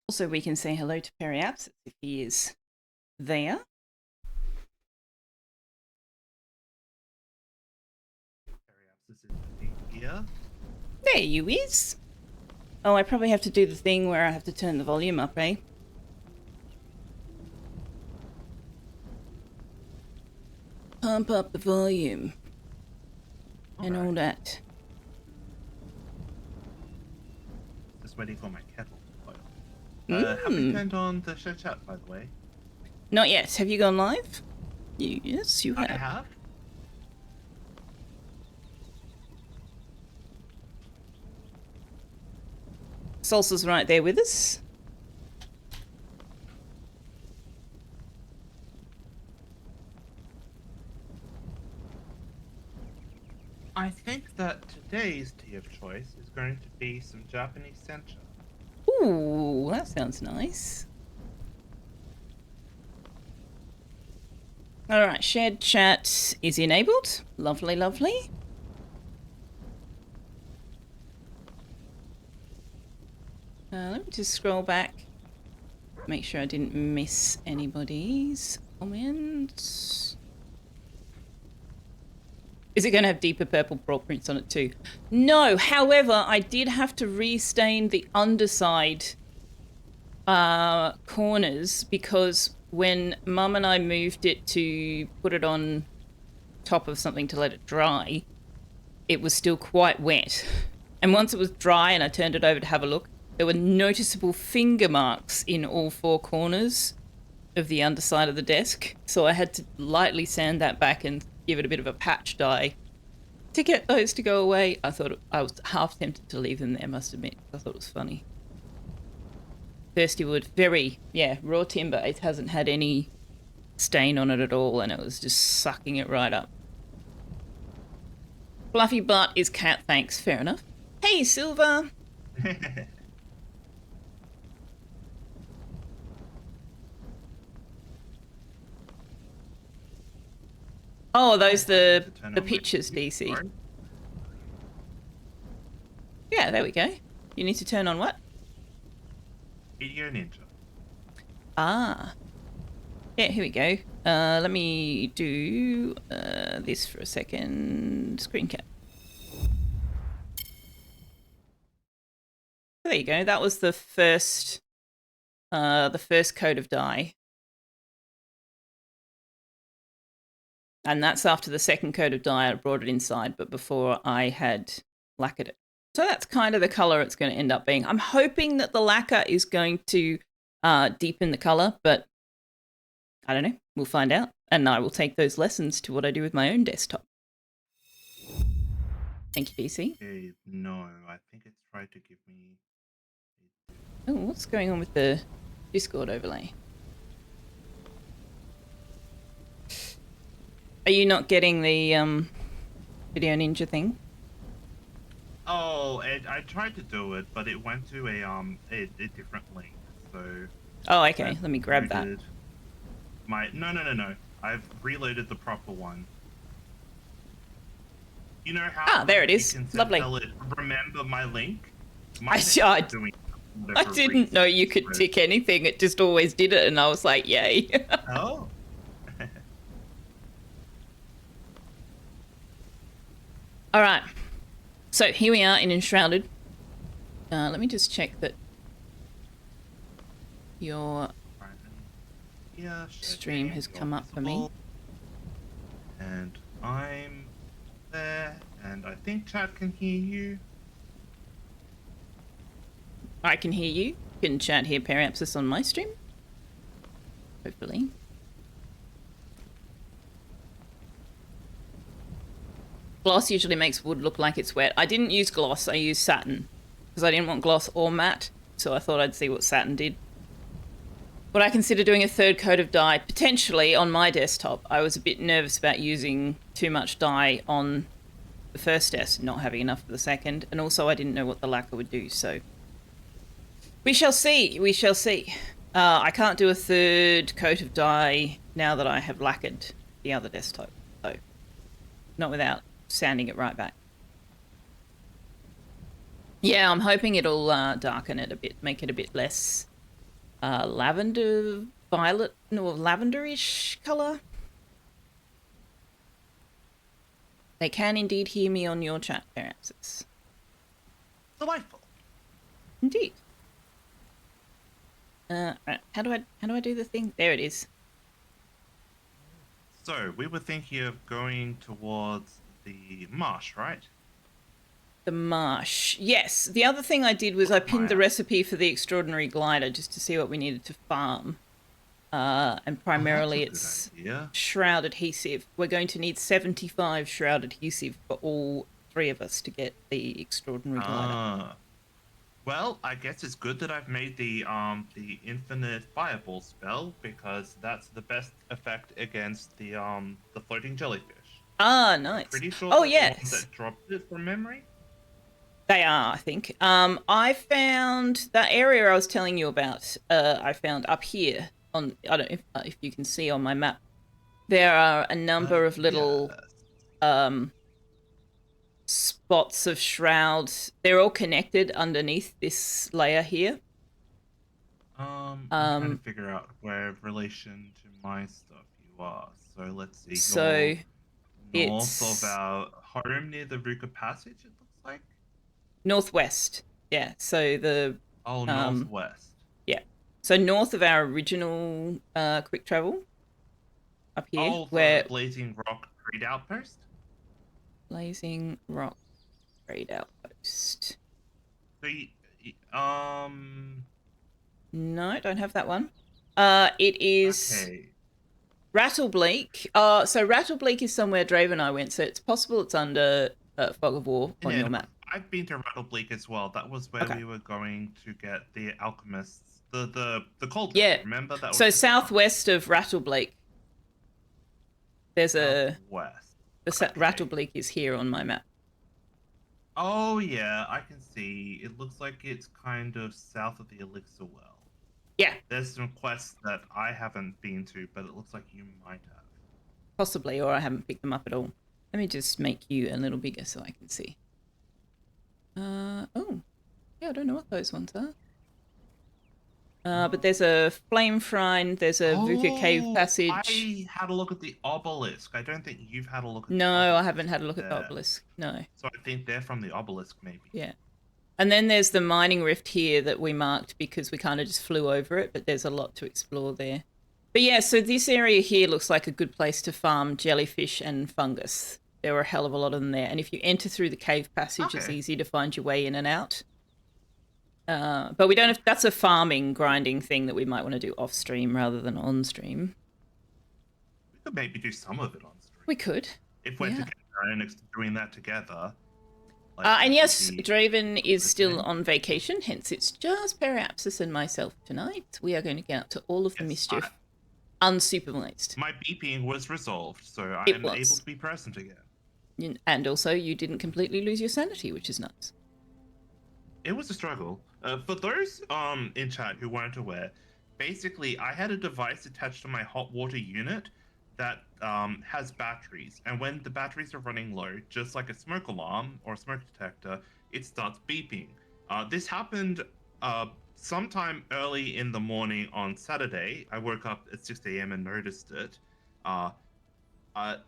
Also, we can say hello to Periapsis if he is there. This is indeed here. There you is. Oh, I probably have to do the thing where I have to turn the volume up, eh? Pump up the volume. And all that. Just waiting for my kettle to boil. Have we turned on the show chat, by the way? Not yet. Have you gone live? Yes, you have. I have. Salsa's right there with us. I think that today's tea of choice is going to be some Japanese sencha. Ooh, that sounds nice. Alright, shared chat is enabled. Lovely, lovely. Let me just scroll back. Make sure I didn't miss anybody's comments. Is it going to have deeper purple brawl prints on it too? No, however, I did have to restain the underside corners because when Mum and I moved it to put it on top of something to let it dry, it was still quite wet. And once it was dry and I turned it over to have a look, there were noticeable finger marks in all four corners of the underside of the desk. So I had to lightly sand that back and give it a bit of a patch dye to get those to go away. I thought I was half tempted to leave them there, must admit. I thought it was funny. Thirsty wood, very, raw timber. It hasn't had any stain on it at all, and it was just sucking it right up. Fluffy butt is cat, thanks. Fair enough. Hey, Silver. Oh, are those the pictures, DC? Yeah, there we go. You need to turn on what? Video Ninja. Ah. Yeah, here we go. Let me do this for a second. Screen cap. There you go. That was the first coat of dye. And that's after the second coat of dye. I brought it inside, but before I had lacquered it. So that's kind of the color it's going to end up being. I'm hoping that the lacquer is going to deepen the color, but I don't know. We'll find out. And I will take those lessons to what I do with my own desktop. Thank you, DC. No, I think it's tried to give me... Oh, what's going on with the Discord overlay? Are you not getting the Video Ninja thing? Oh, I tried to do it, but it went to a different link. So. Oh, okay. Let me grab that. No. I've reloaded the proper one. You know how? Ah, there it is. Lovely. Remember my link? I didn't know you could tick anything. It just always did it, and I was like, yay. Oh. All right. So here we are in Enshrouded. Let me just check that your stream has come up for me. And I'm there, and I think chat can hear you. I can hear you. Can chat hear Periapsis on my stream? Hopefully. Gloss usually makes wood look like it's wet. I didn't use gloss, I used satin. Because I didn't want gloss or matte, so I thought I'd see what satin did. Would I consider doing a third coat of dye? Potentially on my desktop. I was a bit nervous about using too much dye on the first desk, not having enough for the second. And also I didn't know what the lacquer would do, so... We shall see, we shall see. I can't do a third coat of dye now that I have lacquered the other desktop, so... Not without sanding it right back. Yeah, I'm hoping it'll darken it a bit, make it a bit less lavender, violet, no, lavenderish color. They can indeed hear me on your chat, Paraxis. Delightful. Indeed. Right. How do I do the thing? There it is. So we were thinking of going towards the marsh, right? The marsh. Yes. The other thing I did was I pinned the recipe for the extraordinary glider just to see what we needed to farm. And primarily it's shroud adhesive. We're going to need 75 shroud adhesive for all 3 of us to get the extraordinary glider. Well, I guess it's good that I've made the infinite fireball spell, because that's the best effect against the floating jellyfish. Ah, nice. I'm pretty sure oh, that's yes. the one that dropped it from memory. They are, I think. I found that area I was telling you about. I found up here on. I don't know if you can see on my map. There are a number of little spots of shrouds. They're all connected underneath this layer here. I'm trying to figure out where relation to my stuff you are. So let's see. So you're north of our home near the Ruka Passage, it looks like. Northwest. Yeah. So the northwest. Yeah. So north of our original quick travel. Up here. Oh, where Blazing Rock Trade Outpost? Blazing Rock Trade Outpost. No, don't have that one. It is okay. Rattlebleak. So Rattlebleak is somewhere Drave and I went, so it's possible it's under Fog of War on your map. I've been to Rattlebleak as well. That was where we were going to get the alchemists, the cold. Yeah. Remember that? So southwest of Rattlebleak. There's southwest. Rattlebleak is here on my map. Oh yeah, I can see. It looks like it's kind of south of the Elixir Well. Yeah. There's some quests that I haven't been to, but it looks like you might have. Possibly, or I haven't picked them up at all. Let me just make you a little bigger so I can see. Oh. Yeah, I don't know what those ones are. But there's a flame shrine, there's a Vuka cave passage. I had a look at the obelisk. I don't think you've had a look at No, I haven't had a look at the obelisk. No. So I think they're from the obelisk, maybe. Yeah. And then there's the mining rift here that we marked because we kind of just flew over it, but there's a lot to explore there. But yeah, so this area here looks like a good place to farm jellyfish and fungus. There were a hell of a lot of them there. And if you enter through the cave passage, it's easy to find your way in and out. But we don't have, that's a farming, grinding thing that we might want to do off stream rather than on stream. We could maybe do some of it on stream. We could. If we're together and doing that together. And yes, Draven is still on vacation, hence it's just Periapsis and myself tonight. We are going to get up to all of the mischief, unsupervised. My beeping was resolved, so I am able to be present again. And also, you didn't completely lose your sanity, which is nice. It was a struggle. For those in chat who weren't aware, basically I had a device attached to my hot water unit that has batteries, and when the batteries are running low, just like a smoke alarm or a smoke detector, it starts beeping. This happened sometime early in the morning on Saturday. I woke up at 6 a.m. and noticed it.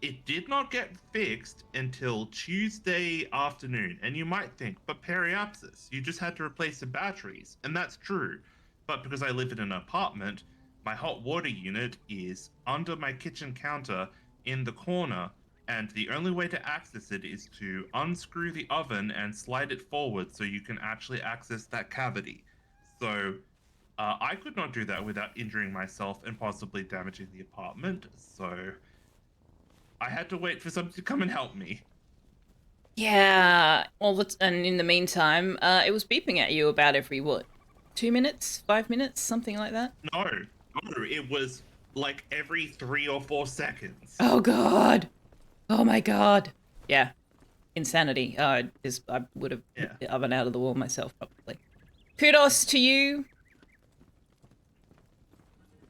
It did not get fixed until Tuesday afternoon, and you might think, but Periapsis, you just had to replace the batteries, and that's true. But because I live in an apartment, my hot water unit is under my kitchen counter in the corner, and the only way to access it is to unscrew the oven and slide it forward so you can actually access that cavity. So I could not do that without injuring myself and possibly damaging the apartment, so I had to wait for somebody to come and help me. Yeah, and in the meantime, it was beeping at you about every, 2 minutes, 5 minutes, something like that? No, it was like every 3 or 4 seconds. Oh god! Oh my god! Yeah, insanity. I would have hit the oven out of the wall myself, probably. Kudos to you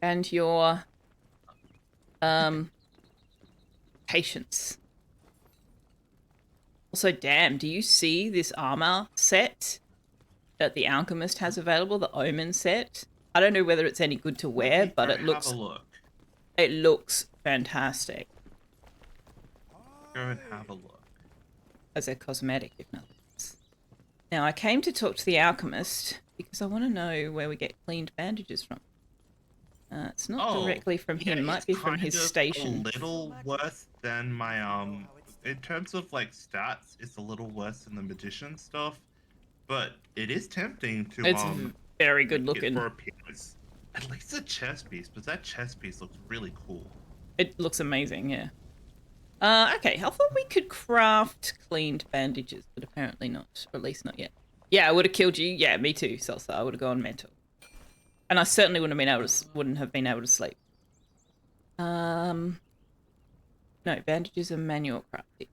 and your patience. Also, damn, do you see this armor set that the alchemist has available, the omen set? I don't know whether it's any good to wear, but Have a look. It looks fantastic. Go and have a look. As a cosmetic, if nothing else. Now, I came to talk to the alchemist because I want to know where we get cleaned bandages from. It's not directly from him. Might be from his station. A little worse than my in terms of like stats, it's a little worse than the magician stuff, but it is tempting to It's very good looking. For appearance. At least a chest piece, but that chest piece looks really cool. It looks amazing, yeah. Okay, I thought we could craft cleaned bandages, but apparently not. Or at least not yet. Yeah, I would have killed you. Yeah, me too, Salsa. I would have gone mental. And I certainly wouldn't have been able to sleep. No, bandages are manual crafting.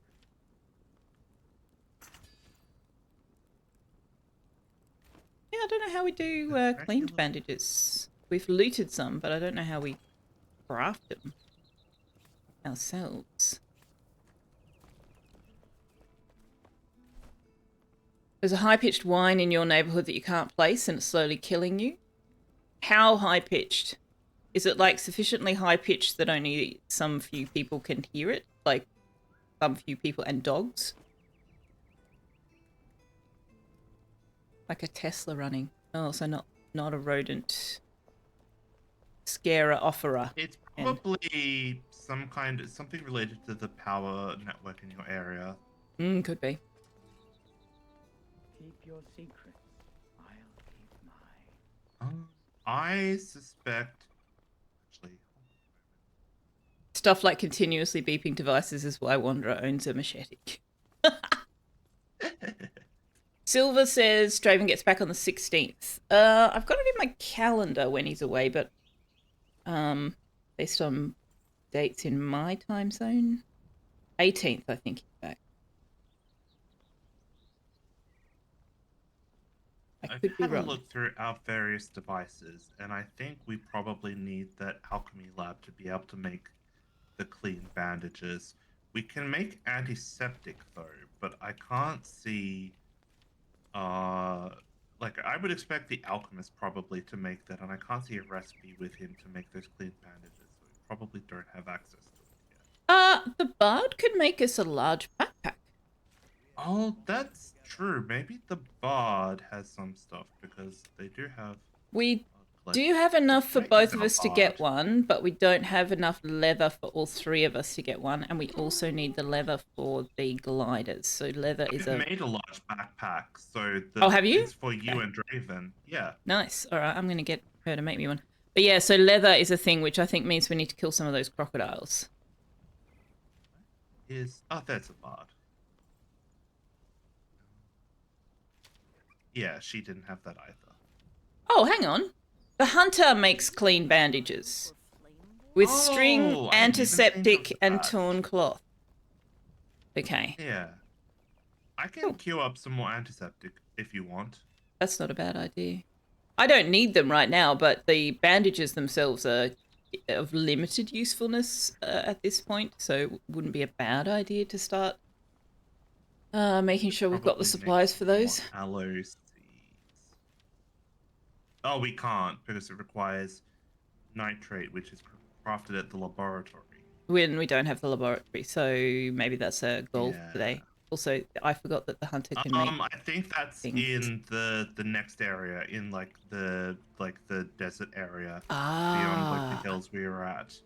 Yeah, I don't know how we do cleaned bandages. We've looted some, but I don't know how we craft them ourselves. There's a high-pitched whine in your neighborhood that you can't place and it's slowly killing you. How high-pitched? Is it like sufficiently high-pitched that only some few people can hear it? Like some few people and dogs? Like a Tesla running. Oh, so not a rodent scarer offerer. It's probably something related to the power network in your area. Could be. Keep your secrets. I'll keep mine. I suspect actually Stuff like continuously beeping devices is why Wanderer owns a machete. Silver says Draven gets back on the 16th. I've got it in my calendar when he's away, but based on dates in my time zone, 18th I think he's back. I've had a look through our various devices, and I think we probably need that alchemy lab to be able to make the clean bandages. We can make antiseptic though, but I can't see. Like I would expect the alchemist probably to make that, and I can't see a recipe with him to make those clean bandages. So we probably don't have access to it yet. The bard could make us a large backpack. Oh, that's true. Maybe the bard has some stuff because they do have. We do have enough for both of us to get one, but we don't have enough leather for all three of us to get one, and we also need the leather for the gliders. So leather is I've made a large backpack, so have you? It's for you and Draven. Yeah. Nice. All right, I'm gonna get her to make me one. But yeah, so leather is a thing, which I think means we need to kill some of those crocodiles. That's a bard. Yeah, she didn't have that either. Oh, hang on. The hunter makes clean bandages with string, antiseptic, and torn cloth. Okay. Yeah. I can queue up some more antiseptic if you want. That's not a bad idea. I don't need them right now, but the bandages themselves are of limited usefulness at this point, so it wouldn't be a bad idea to start making sure we've got the supplies for those. Aloe seeds. Oh, we can't because it requires nitrate, which is crafted at the laboratory. When we don't have the laboratory, so maybe that's a goal today. Also, I forgot that the hunter can make. I think that's things in the next area, in like the desert area beyond like the hills we were at.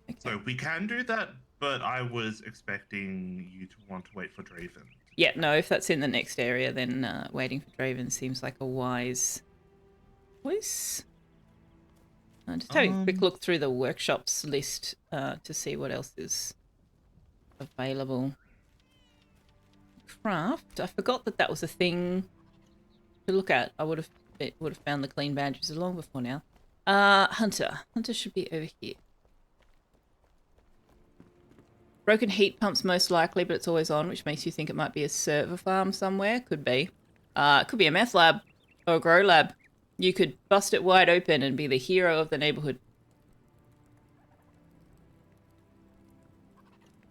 Okay. So we can do that, but I was expecting you to want to wait for Draven. Yeah, no, if that's in the next area, then waiting for Draven seems like a wise choice. Just having a quick look through the workshops list to see what else is available. Craft. I forgot that was a thing to look at. It would have found the clean bandages long before now. Hunter. Hunter should be over here. Broken heat pumps most likely, but it's always on, which makes you think it might be a server farm somewhere. Could be. It could be a meth lab or a grow lab. You could bust it wide open and be the hero of the neighborhood.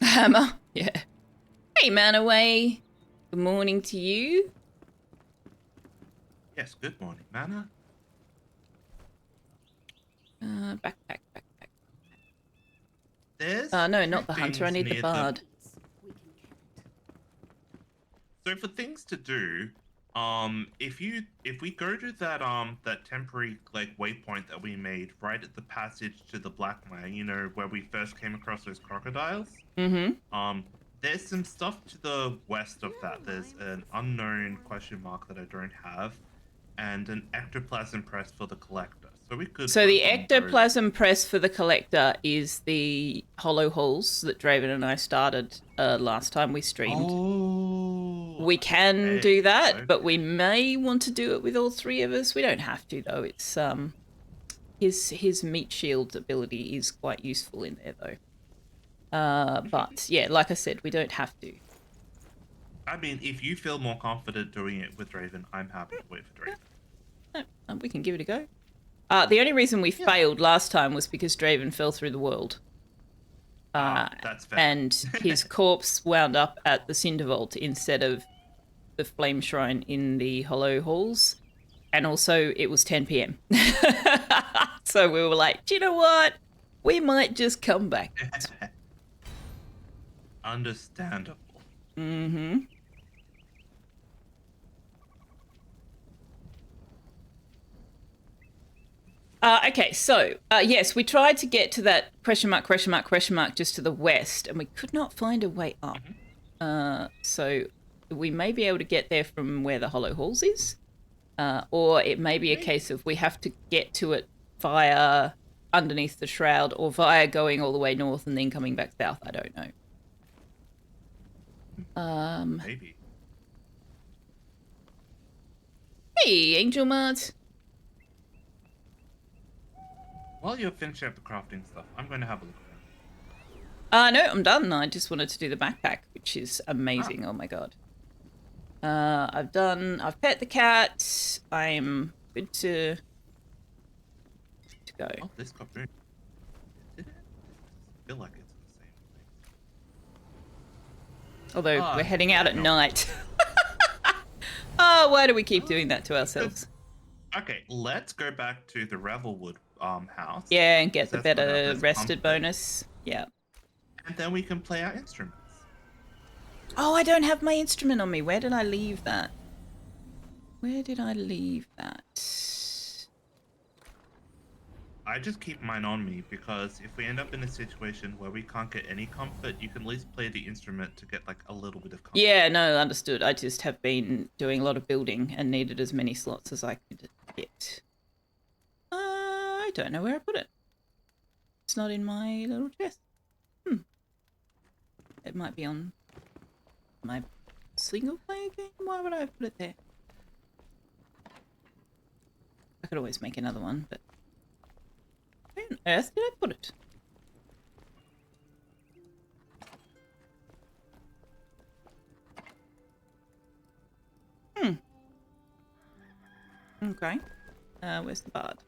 Hammer. Yeah. Hey, Manaway. Good morning to you. Yes, good morning, Mana. Backpack. There's No, two not the hunter. I things need the near bard. So for things to do, if we go to that temporary like waypoint that we made right at the passage to the Black Mire, you know, where we first came across those crocodiles. Mm-hmm. There's some stuff to the west of that. There's an unknown question mark that I don't have, and an ectoplasm press for the collector. So we could. So the work on those. ectoplasm press for the collector is the hollow halls that Draven and I started last time we streamed. Oh. We can okay, do that, okay. but we may want to do it with all three of us. We don't have to though. It's his meat shield ability is quite useful in there though. But yeah, like I said, we don't have to. I mean, if you feel more confident doing it with Draven, I'm happy to wait for Draven. No, we can give it a go. The only reason we failed last time was because Draven fell through the world. That's fair. And his corpse wound up at the Cinder Vault instead of the Flame Shrine in the Hollow Halls. And also, it was 10 p.m. So we were like, do you know what? We might just come back. Understandable. Mm-hmm. Okay, so yes, we tried to get to that question mark just to the west, and we could not find a way up. So we may be able to get there from where the Hollow Halls is, or it may be a case of we have to get to it via underneath the shroud, or via going all the way north and then coming back south. I don't know. Maybe. Hey, Angel Mart. While you're finishing up the crafting stuff, I'm going to have a look around. No, I'm done. I just wanted to do the backpack, which is amazing. Oh my god. I've pet the cat. I'm good to go. Oh, this got burned. Did it? I feel like it's the same thing. Although we're heading out at night. Oh, why do we keep doing that to ourselves? Okay, let's go back to the Revelwood house. Yeah, and get the That's what better this rested pump bonus. Yeah. And then we can play our instruments. Oh, I don't have my instrument on me. Where did I leave that? I just keep mine on me because if we end up in a situation where we can't get any comfort, you can at least play the instrument to get like a little bit of comfort. Yeah, no, understood. I just have been doing a lot of building and needed as many slots as I could get. I don't know where I put it. It's not in my little chest. It might be on my single player game. Why would I put it there? I could always make another one, but where on earth did I put it? Okay. Where's the bard?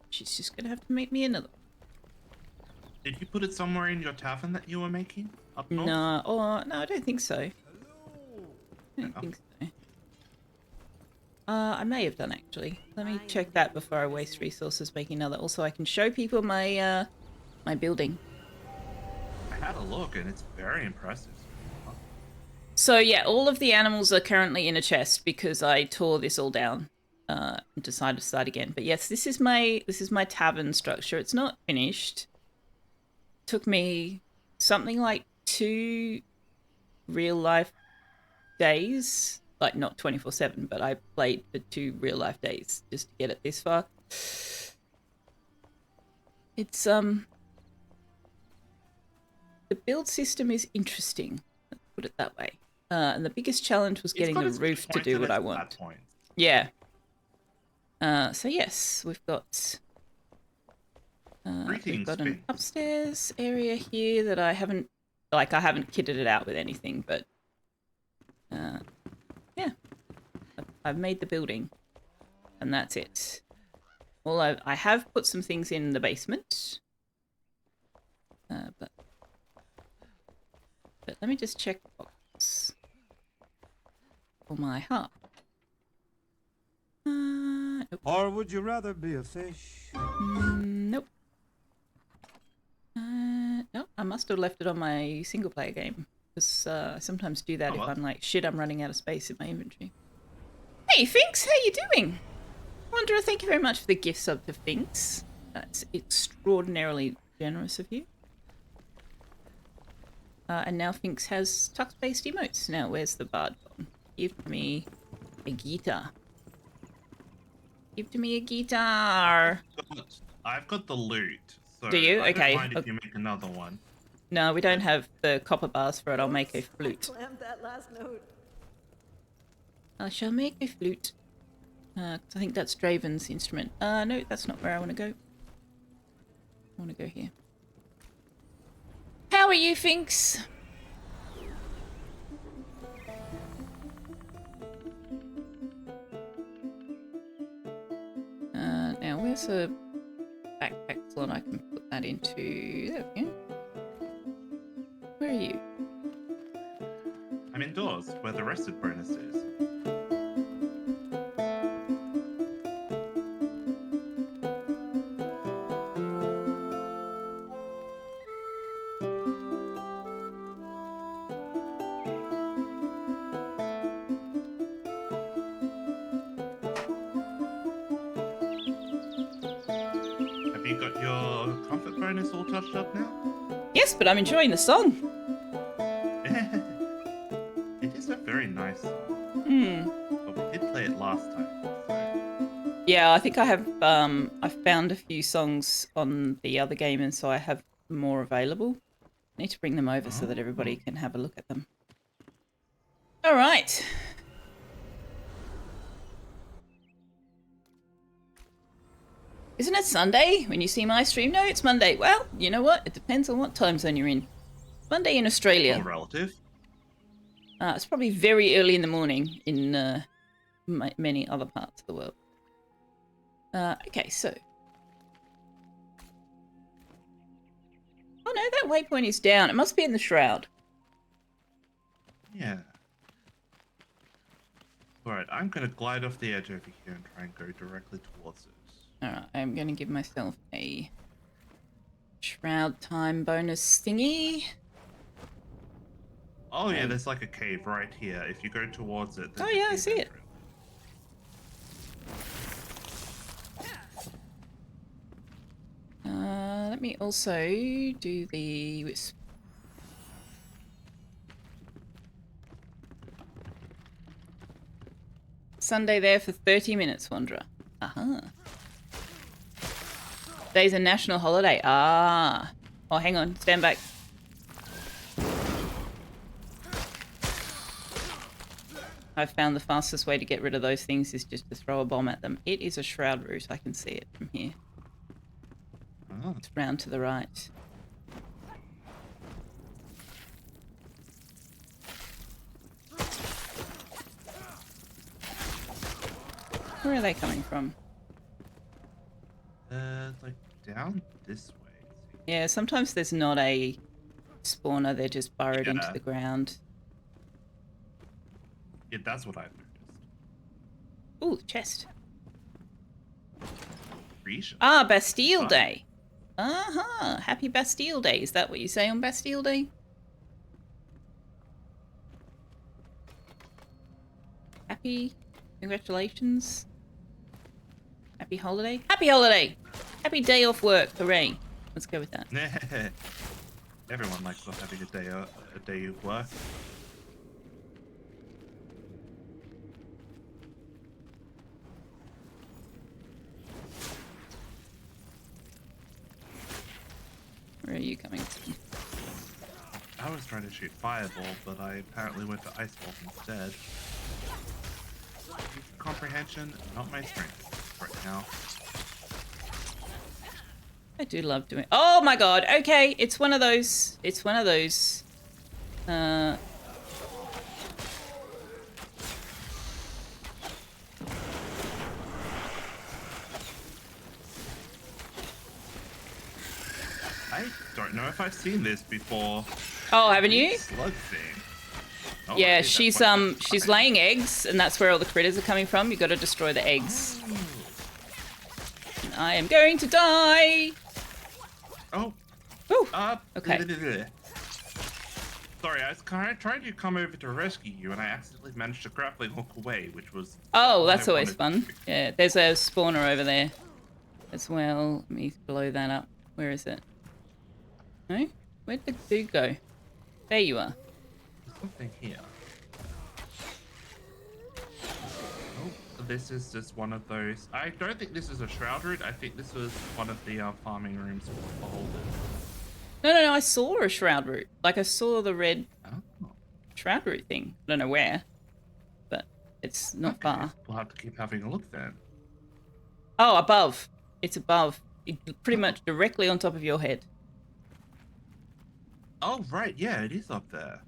She's just gonna have to make me another. Did you put it somewhere in your tavern that you were making up north? No, no, I don't think so. I don't think so. I may have done actually. Let me check that before I waste resources making another. Also, I can show people my my building. I had a look and it's very impressive. So yeah, all of the animals are currently in a chest because I tore this all down and decided to start again. But yes, this is my tavern structure. It's not finished. Took me something like 2 real life days, like not 24/7, but I played for 2 real life days just to get it this far. It's the build system is interesting, let's put it that way. And the biggest challenge was getting the roof to do what I want. Yeah. So yes, we've got an upstairs area here that I haven't kitted it out with anything, but yeah, I've made the building, and that's it. Well, I have put some things in the basement, but let me just check the box for my harp. Nope. Or would you rather be a fish? Nope. Nope. I must have left it on my single player game. Because I sometimes do that if I'm like, shit, I'm running out of space in my inventory. Hey, Finks, how you doing? Wanderer, thank you very much for the gift sub to Finks. That's extraordinarily generous of you. And now Finks has tux-based emotes. Now, where's the bard gone? Give me a guitar. Give to me a guitar. I've got the loot. So Do you? I Okay. don't mind if you make another one. No, we don't have the copper bars for it. I'll make a flute. Slammed that last note. I shall make a flute. 'Cause I think that's Draven's instrument. No, that's not where I want to go. I want to go here. How are you, Finks? Now, where's a backpack slot I can put that into? There we go. Where are you? I'm indoors, where the rested bonus is. Have you got your comfort bonus all touched up now? Yes, but I'm enjoying the song. It is a very nice song. Hmm. But we did play it last time. So. Yeah, I think I have. I found a few songs on the other game, and so I have more available. I need to bring them over so that everybody can have a look at them. All right. Isn't it Sunday when you see my stream? No, it's Monday. Well, you know what? It depends on what time zone you're in. Monday in Australia. All relative. It's probably very early in the morning in many other parts of the world. Okay, so. Oh no, that waypoint is down. It must be in the Shroud. Yeah. Alright, I'm gonna glide off the edge over here and try and go directly towards it. Alright, I'm going to give myself a Shroud time bonus thingy. Oh yeah, there's like a cave right here. If you go towards it, there's Oh a yeah, I cave see it. entrance. Let me also do the wisp. Sunday there for 30 minutes, Wanderer. Aha. Today's a national holiday. Ah. Oh, hang on. Stand back. I've found the fastest way to get rid of those things is just to throw a bomb at them. It is a shroud route. I can see it from here. Oh. It's round to the right. Where are they coming from? Like down this way. Yeah, sometimes there's not a spawner. They're just burrowed into Yeah. the ground. Yeah, that's what I've noticed. Ooh, chest. Grecian. Ah, Bastille Ah. Day. Uh-huh. Happy Bastille Day. Is that what you say on Bastille Day? Happy. Congratulations. Happy holiday. Happy holiday. Happy day off work. Hooray. Let's go with that. Everyone likes not having a day of work. Where are you coming from? I was trying to shoot fireball, but I apparently went to ice ball instead. Comprehension, not my strength right now. I do love doing. Oh my god. Okay, it's one of those. It's one of those. I don't know if I've seen this before. Oh, haven't you? Slug thing. Oh, I Yeah, did that she's quite a few she's times. laying eggs, and that's where all the critters are coming from. You got to destroy the eggs. I am going to die. Oh. Ooh. Okay. Okay. Sorry, I was trying to come over to rescue you, and I accidentally managed to grappling hook away, which was. Oh, what that's I always wanted to fun. do. Yeah, there's a spawner over there as well. Let me blow that up. Where is it? No? Where'd the dude go? There you are. There's something here. Oh, this is just one of those. I don't think this is a shroud route. I think this was one of the farming rooms for beholders. No, I saw a shroud root. Like, I saw the red Oh. shroud root thing. I don't know where, but it's not Okay, far. we'll have to keep having a look then. Oh, above. It's above. Pretty much directly on top of your head. Oh, right, yeah, it is up there.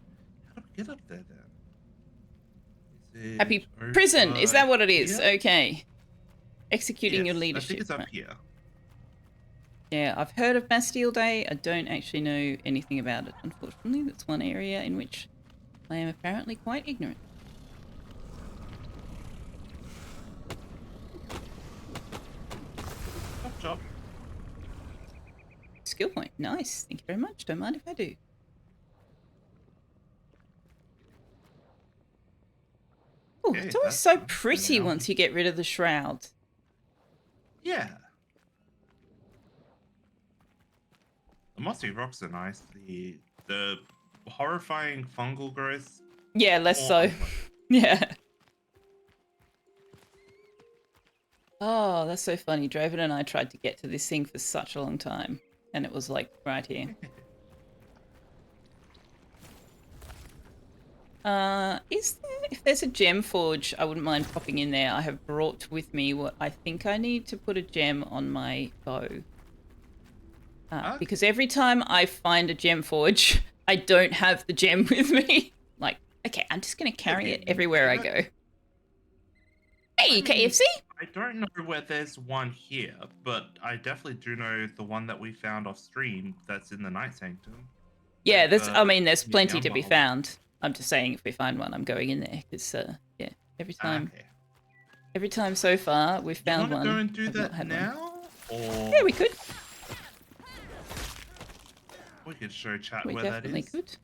How do we get up there then? Is it Happy prison. Is that what it is? here? Okay. Executing your Yes, leadership. I think it's up Right. here. Yeah, I've heard of Bastille Day. I don't actually know anything about it, unfortunately. That's one area in which I am apparently quite ignorant. Chop chop. Skill point. Nice. Thank you very much. Don't mind if I do. Oh, Okay, it's always that's so nice. pretty Now- once you get rid of the shroud. Yeah. The mossy rocks are nice. The horrifying fungal growth. Yeah, less more so. unpleasant. Yeah. Oh, that's so funny. Draven and I tried to get to this thing for such a long time, and it was like right here. If there's a gem forge, I wouldn't mind popping in there. I have brought with me what I think I need to put a gem on my bow. Because every time I find a gem forge, I don't have the gem with me. Like, okay, I'm just going to carry it everywhere I go. Hey, KFC! I don't know where there's one here, but I definitely do know the one that we found off stream that's in the Night Sanctum. Yeah, Like, there's the plenty to be Umber. found. I'm just saying if we find one, I'm going in there. Because, yeah, every time so far we've You found want one. to go and do I've not that had one. now? Or Yeah, we could. we could show chat We where that definitely is. could.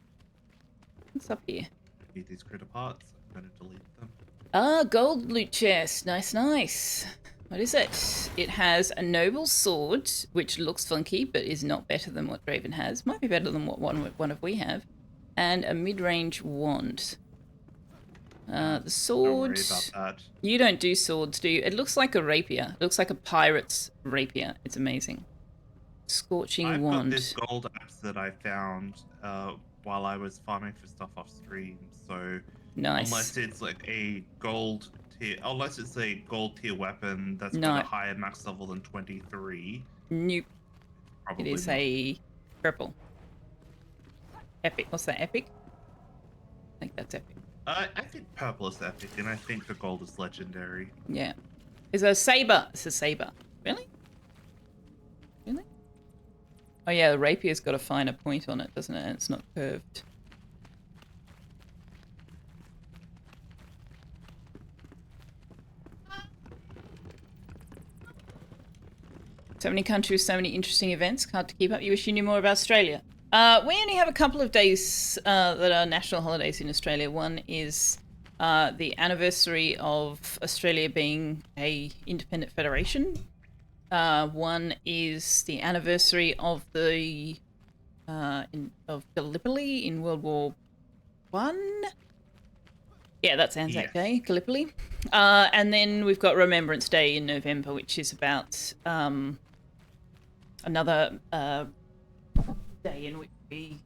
What's up here? Need these critter parts. I'm going to delete them. Ah, gold loot chest. Nice, nice. What is it? It has a noble sword, which looks funky, but is not better than what Draven has. Might be better than what one of we have. And a mid-range wand. The sword... Don't worry about that. You don't do swords, do you? It looks like a rapier. It looks like a pirate's rapier. It's amazing. Scorching I've wand. got this gold axe that I found while I was farming for stuff off stream. So Nice. unless it's like a gold tier, unless it's a gold tier weapon that's No. got a higher max level than 23, Nope. probably It is not. a purple. Epic. What's that? Epic? I think that's epic. I think purple is epic, and I think the gold is legendary. Yeah. It's a saber. It's a saber. Really? Really? Oh yeah, the rapier's got a finer point on it, doesn't it? And it's not curved. So many countries, so many interesting events. Hard to keep up. You wish you knew more about Australia. We only have a couple of days that are national holidays in Australia. One is the anniversary of Australia being a independent federation. One is the anniversary of the of Gallipoli in World War One. Yeah, that's Anzac Day, Gallipoli. And then we've got Remembrance Day in November, which is about another day in which we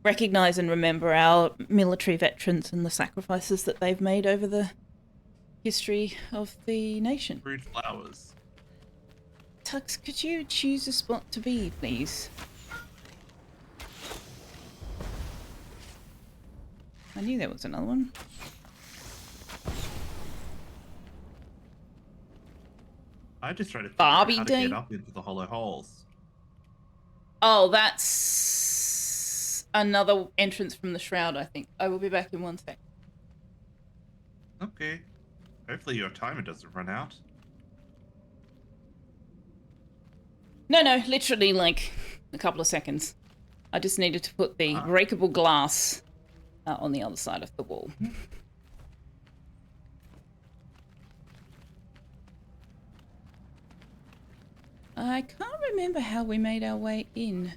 recognise and remember our military veterans and the sacrifices that they've made over the history of the nation. Rude flowers. Tux, could you choose a spot to be, please? I knew there was another one. I just tried to figure Barbie out how Day? to get up into the hollow holes. Oh, that's another entrance from the shroud, I think. I will be back in 1 sec. Okay. Hopefully your timer doesn't run out. No, literally like a couple of seconds. I just needed to put the breakable glass on the other side of the wall. I can't remember how we made our way in.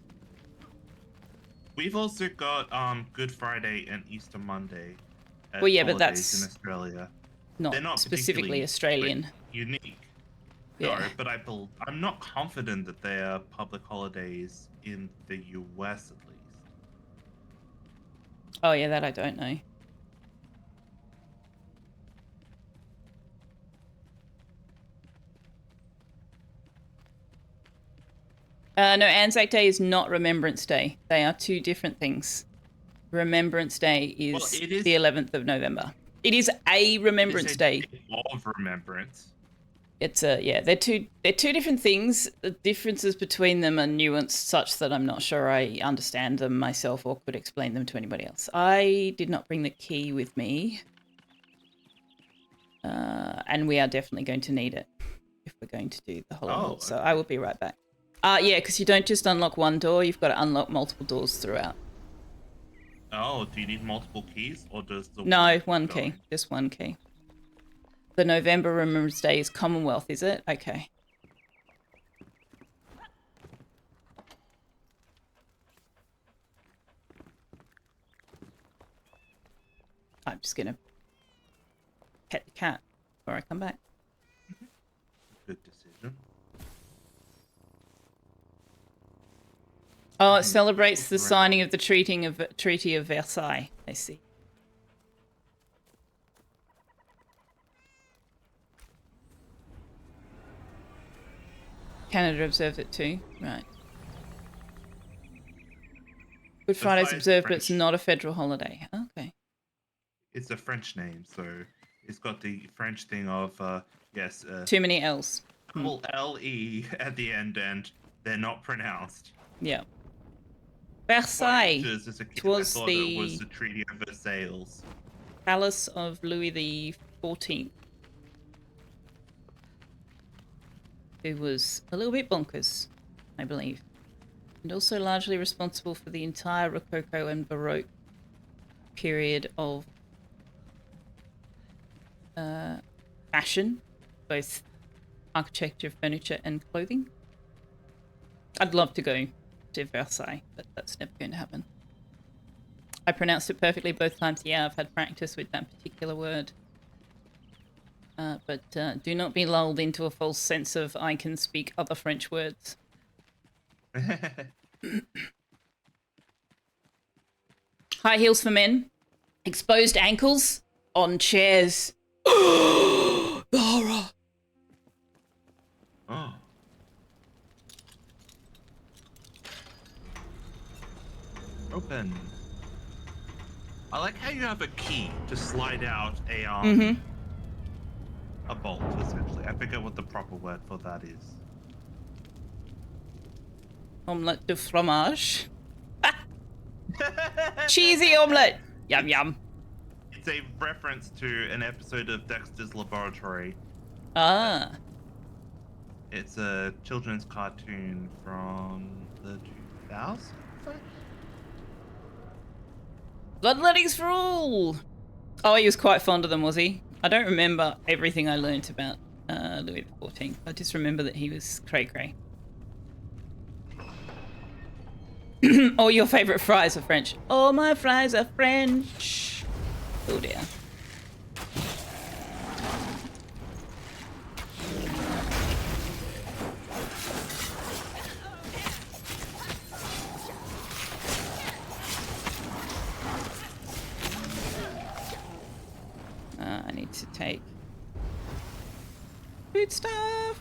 We've also got Good Friday and Easter Monday. As Well, yeah, but holidays that's in Australia. not They're not specifically particularly, Australian. like, unique. Yeah. No, but I'm not confident that they are public holidays in the US at least. Oh, yeah, that I don't know. No, Anzac Day is not Remembrance Day. They are two different things. Remembrance Day is It is the 11th of November. It is a Remembrance Day. Of remembrance. It's they're two different things. The differences between them are nuanced such that I'm not sure I understand them myself or could explain them to anybody else. I did not bring the key with me. And we are definitely going to need it if we're going to do the Hollow. So I will be right back. Yeah, because you don't just unlock one door, you've got to unlock multiple doors throughout. Oh, do you need multiple keys or does the one key, just one key. The November Remembrance Day is Commonwealth, is it? Okay. I'm just gonna pet the cat before I come back. Good decision. Oh, it celebrates the signing of the Treaty of Versailles. I see. Canada observed it too, right? Good Friday's observed, but it's not a federal holiday. Okay. It's a French name, so it's got the French thing of yes. Too many L's. Double L-E at the end, and they're not pronounced. Yeah. Versailles. It was the Treaty of Versailles. Palace of Louis XIV. Who was a little bit bonkers, I believe. And also largely responsible for the entire Rococo and Baroque period of fashion, both architecture, furniture, and clothing. I'd love to go to Versailles, but that's never going to happen. I pronounced it perfectly both times. Yeah, I've had practice with that particular word. But do not be lulled into a false sense of I can speak other French words. High heels for men. Exposed ankles on chairs. The horror. Oh. Open. I like how you have a key to slide out a bolt, essentially. I forget what the proper word for that is. Omelette de fromage. Cheesy omelette. Yum yum. It's a reference to an episode of Dexter's Laboratory. Ah. It's a children's cartoon from the 2000s. Bloodlettings for all. Oh, he was quite fond of them, was he? I don't remember everything I learnt about Louis XIV. I just remember that he was cray-cray. All your favourite fries are French. All my fries are French. Oh dear. I need to take food stuff.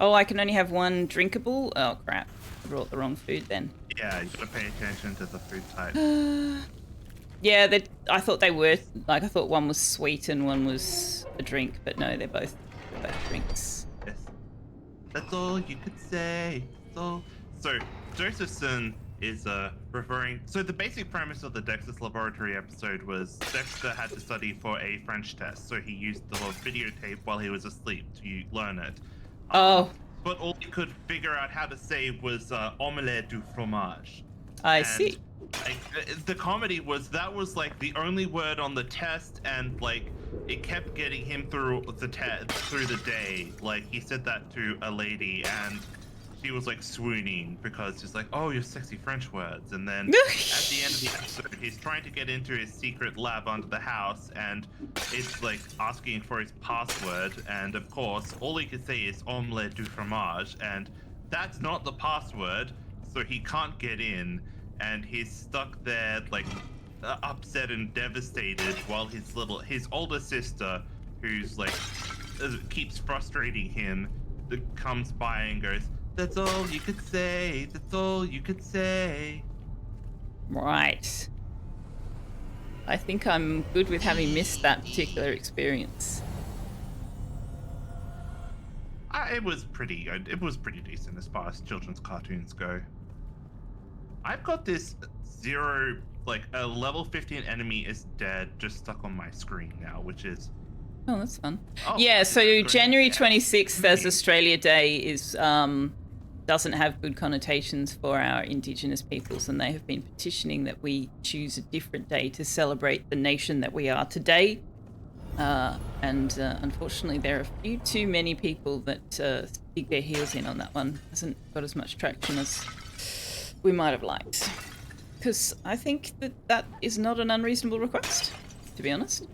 Oh, I can only have one drinkable? Oh crap. I brought the wrong food then. Yeah, you gotta pay attention to the food type. Yeah, I thought they were, like, I thought one was sweet and one was a drink, but no, they're both drinks. Yes. That's all you could say. So Josephson is referring. So the basic premise of the Dexter's Laboratory episode was Dexter had to study for a French test, so he used the videotape while he was asleep to learn it. Oh. but all he could figure out how to say was omelette du fromage. I And, see. like, the comedy was that was like the only word on the test, and like it kept getting him through the through the day. Like he said that to a lady, and she was like swooning because she's like, "Oh, your sexy French words." And then at the end of the episode, he's trying to get into his secret lab under the house, and it's like asking for his password. And of course, all he could say is omelette du fromage, and that's not the password, so he can't get in. And he's stuck there, like upset and devastated, while his older sister, who's like keeps frustrating him, comes by and goes, "That's all you could say. That's all you could say." Right. I think I'm good with having missed that particular experience. It was pretty good. It was pretty decent as far as children's cartoons go. I've got this a level 15 enemy is dead just stuck on my screen now, which is... Oh, that's fun. Oh, Yeah, it's so great. January 26th as Amazing. Australia Day is doesn't have good connotations for our Indigenous peoples, and they have been petitioning that we choose a different day to celebrate the nation that we are today. And unfortunately, there are a few too many people that dig their heels in on that one. Hasn't got as much traction as we might have liked. Because I think that is not an unreasonable request, to be honest.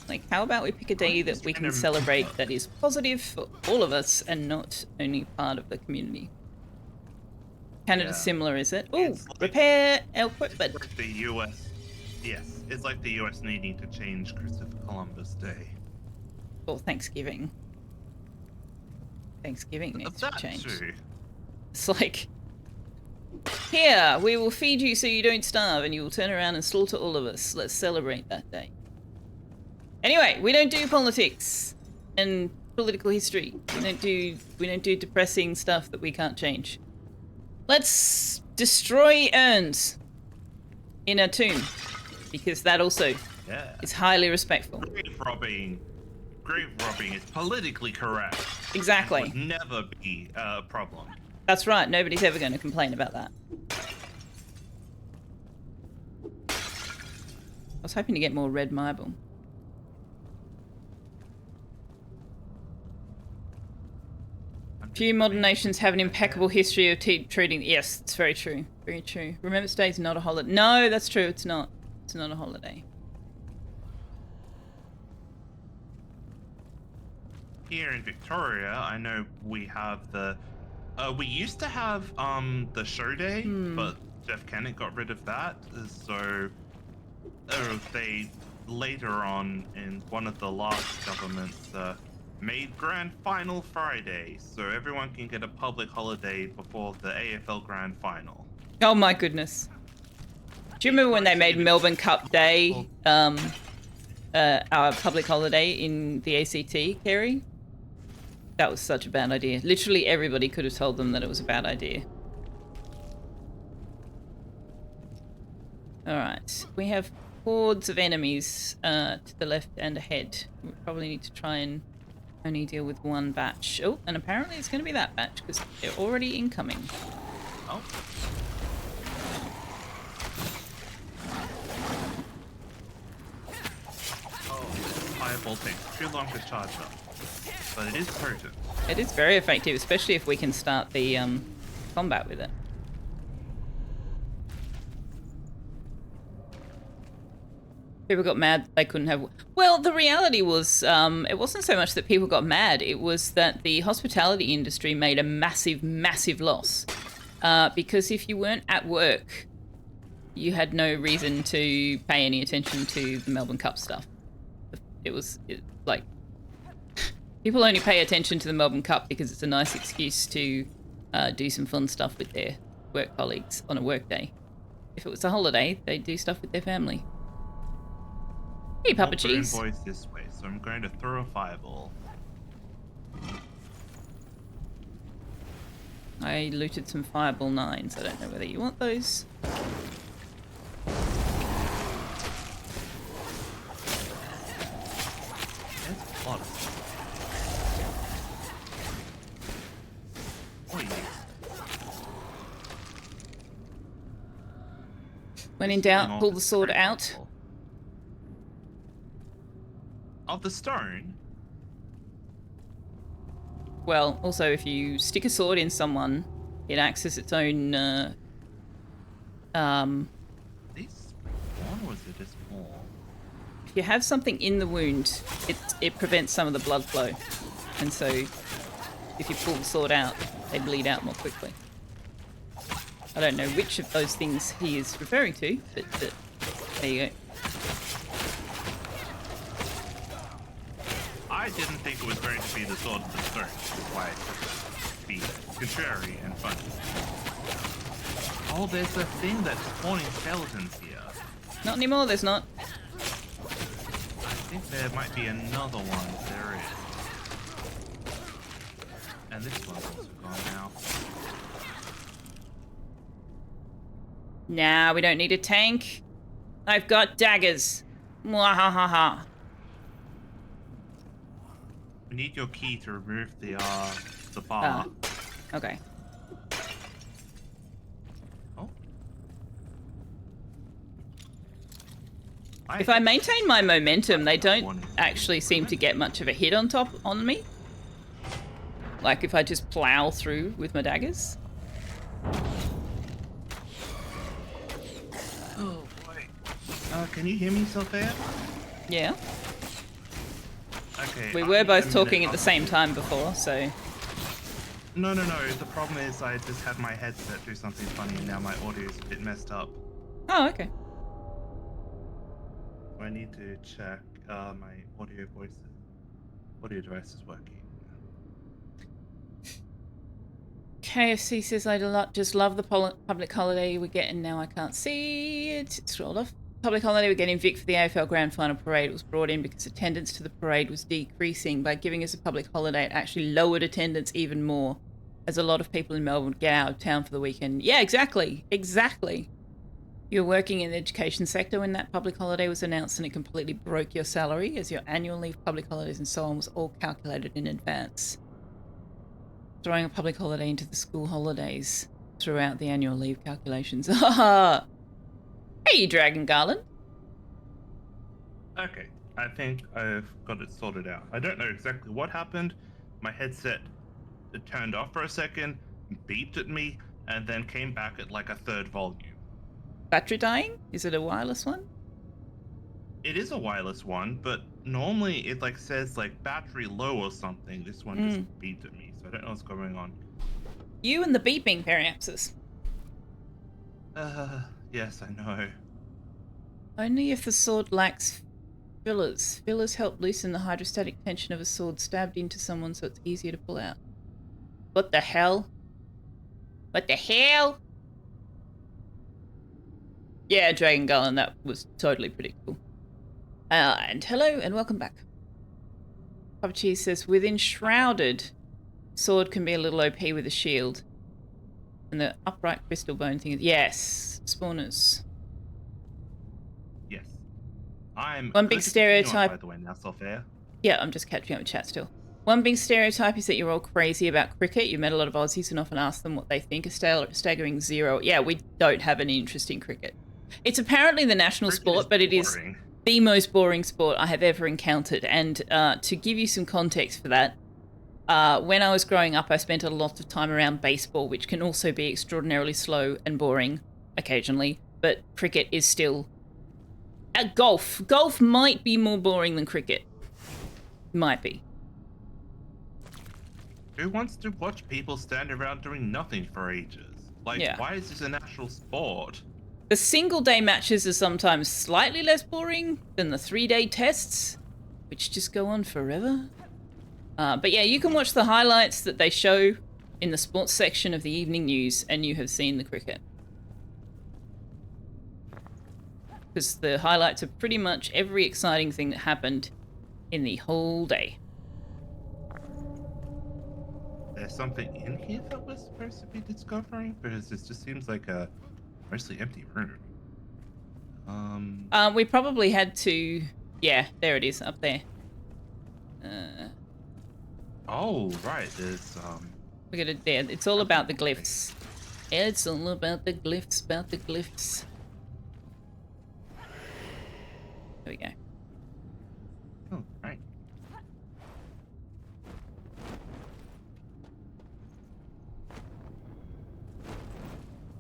Like, how about we pick a day that we can celebrate that is positive for all of us and not only part of the community? Canada's similar, is it? Oh, It's like- repair equipment. It's like the US. Yes, it's like the US needing to change Christopher Columbus Day. Or Thanksgiving. Thanksgiving needs to That change. too. It's like, here, we will feed you so you don't starve, and you will turn around and slaughter all of us. Let's celebrate that day. Anyway, we don't do politics and political history. We don't do depressing stuff that we can't change. Let's destroy urns in a tomb, because that also Yeah. is highly respectful. Grave robbing is politically correct. Exactly. Would never be a problem. That's right. Nobody's ever going to complain about that. I was hoping to get more red marble. Few modern nations have an impeccable history of treating... Yes, it's very true. Very true. Remembrance Day is not a holiday. No, that's true. It's not. It's not a holiday. Here in Victoria, I know we have the... we used to have the show day, but Jeff Kennett got rid of that. So they later on in one of the last governments made Grand Final Friday, so everyone can get a public holiday before the AFL Grand Final. Oh my goodness. Do you remember when they made Melbourne Cup Day our public holiday in the ACT, Kerry? That was such a bad idea. Literally everybody could have told them that it was a bad idea. Alright, we have hordes of enemies to the left and ahead. We probably need to try and only deal with one batch. Oh, and apparently it's going to be that batch because they're already incoming. Oh. Oh, fireball takes too long to charge up, but it is potent. It is very effective, especially if we can start the combat with it. People got mad they couldn't have... Well, the reality was, it wasn't so much that people got mad, it was that the hospitality industry made a massive, massive loss. Because if you weren't at work, you had no reason to pay any attention to the Melbourne Cup stuff. Like... People only pay attention to the Melbourne Cup because it's a nice excuse to do some fun stuff with their work colleagues on a work day. If it was a holiday, they'd do stuff with their family. Hey, Papa Cheese. Boys this way, so I'm going to throw a fireball. I looted some fireball 9s. I don't know whether you want those. There's a lot of When in This healing doubt, pull orb the is sword very out. helpful. Of the stone? Well, also if you stick a sword in someone, it acts as its own, These spawn or is it just more? if you have something in the wound, it prevents some of the blood flow. And so if you pull the sword out, they bleed out more quickly. I don't know which of those things he is referring to, but there you go. I didn't think it was going to be the sword of the stone, which is why it be contrary and fun. Oh, there's a thing that's spawning skeletons here. Not anymore, there's not. I think there might be another one. There is. And this one's also gone now. Nah, we don't need a tank. I've got daggers. Mwahaha. We need your key to remove the bar. Okay. Oh. If I maintain my momentum, they don't actually seem to get much of a hit on me. Like if I just plow through with my daggers. Oh boy. Can you hear me, Selfeya? Yeah. Okay. We I'll were need both a talking minute at the off. same time before, so... No. The problem is I just had my headset do something funny and now my audio is a bit messed up. Oh, okay. I need to check my audio device is working. KFC says, just love the public holiday we're getting now. I can't see it. It's rolled off. Public holiday we're getting Vic for the AFL Grand Final parade. It was brought in because attendance to the parade was decreasing. By giving us a public holiday, it actually lowered attendance even more, as a lot of people in Melbourne would get out of town for the weekend. Yeah, exactly. Exactly. You were working in the education sector when that public holiday was announced, and it completely broke your salary, as your annual leave, public holidays, and so on was all calculated in advance. Throwing a public holiday into the school holidays throughout the annual leave calculations. Hey, Dragon Garland. Okay, I think I've got it sorted out. I don't know exactly what happened. My headset turned off for a second, beeped at me, and then came back at like a third volume. Battery dying? Is it a wireless one? It is a wireless one, but normally it like says like battery low or something. This one just beeped at me, so I don't know what's going on. You and the beeping, Periapsis. Yes, I know. Only if the sword lacks fillers. Fillers help loosen the hydrostatic tension of a sword stabbed into someone so it's easier to pull out. What the hell? What the hell? Yeah, Dragon Garland, that was totally predictable. And hello and welcome back. Papa Cheese says, with Enshrouded, sword can be a little OP with a shield. And the upright crystal bone thing is... Yes, spawners. Yes. I'm One big going to continue on, stereotype... by the way, now, Selfeya. Yeah, I'm just catching up with chat still. One big stereotype is that you're all crazy about cricket. You met a lot of Aussies and often ask them what they think. A staggering zero. Yeah, we don't have any interest in cricket. It's apparently the national Cricket sport, is but it is boring. the most boring sport I have ever encountered. And to give you some context for that, when I was growing up, I spent a lot of time around baseball, which can also be extraordinarily slow and boring occasionally. But cricket is still... golf. Golf might be more boring than cricket. Might be. Who wants to watch people stand around doing nothing for ages? Like, Yeah. why is this a national sport? The single-day matches are sometimes slightly less boring than the 3-day tests, which just go on forever. But yeah, you can watch the highlights that they show in the sports section of the evening news, and you have seen the cricket. Because the highlights are pretty much every exciting thing that happened in the whole day. There's something in here that we're supposed to be discovering? Because this just seems like a mostly empty room. We probably had to... Yeah, there it is, up there. Oh, right, there's, Look at it there. It's all about the glyphs. It's all about the glyphs, There we go. Oh, right.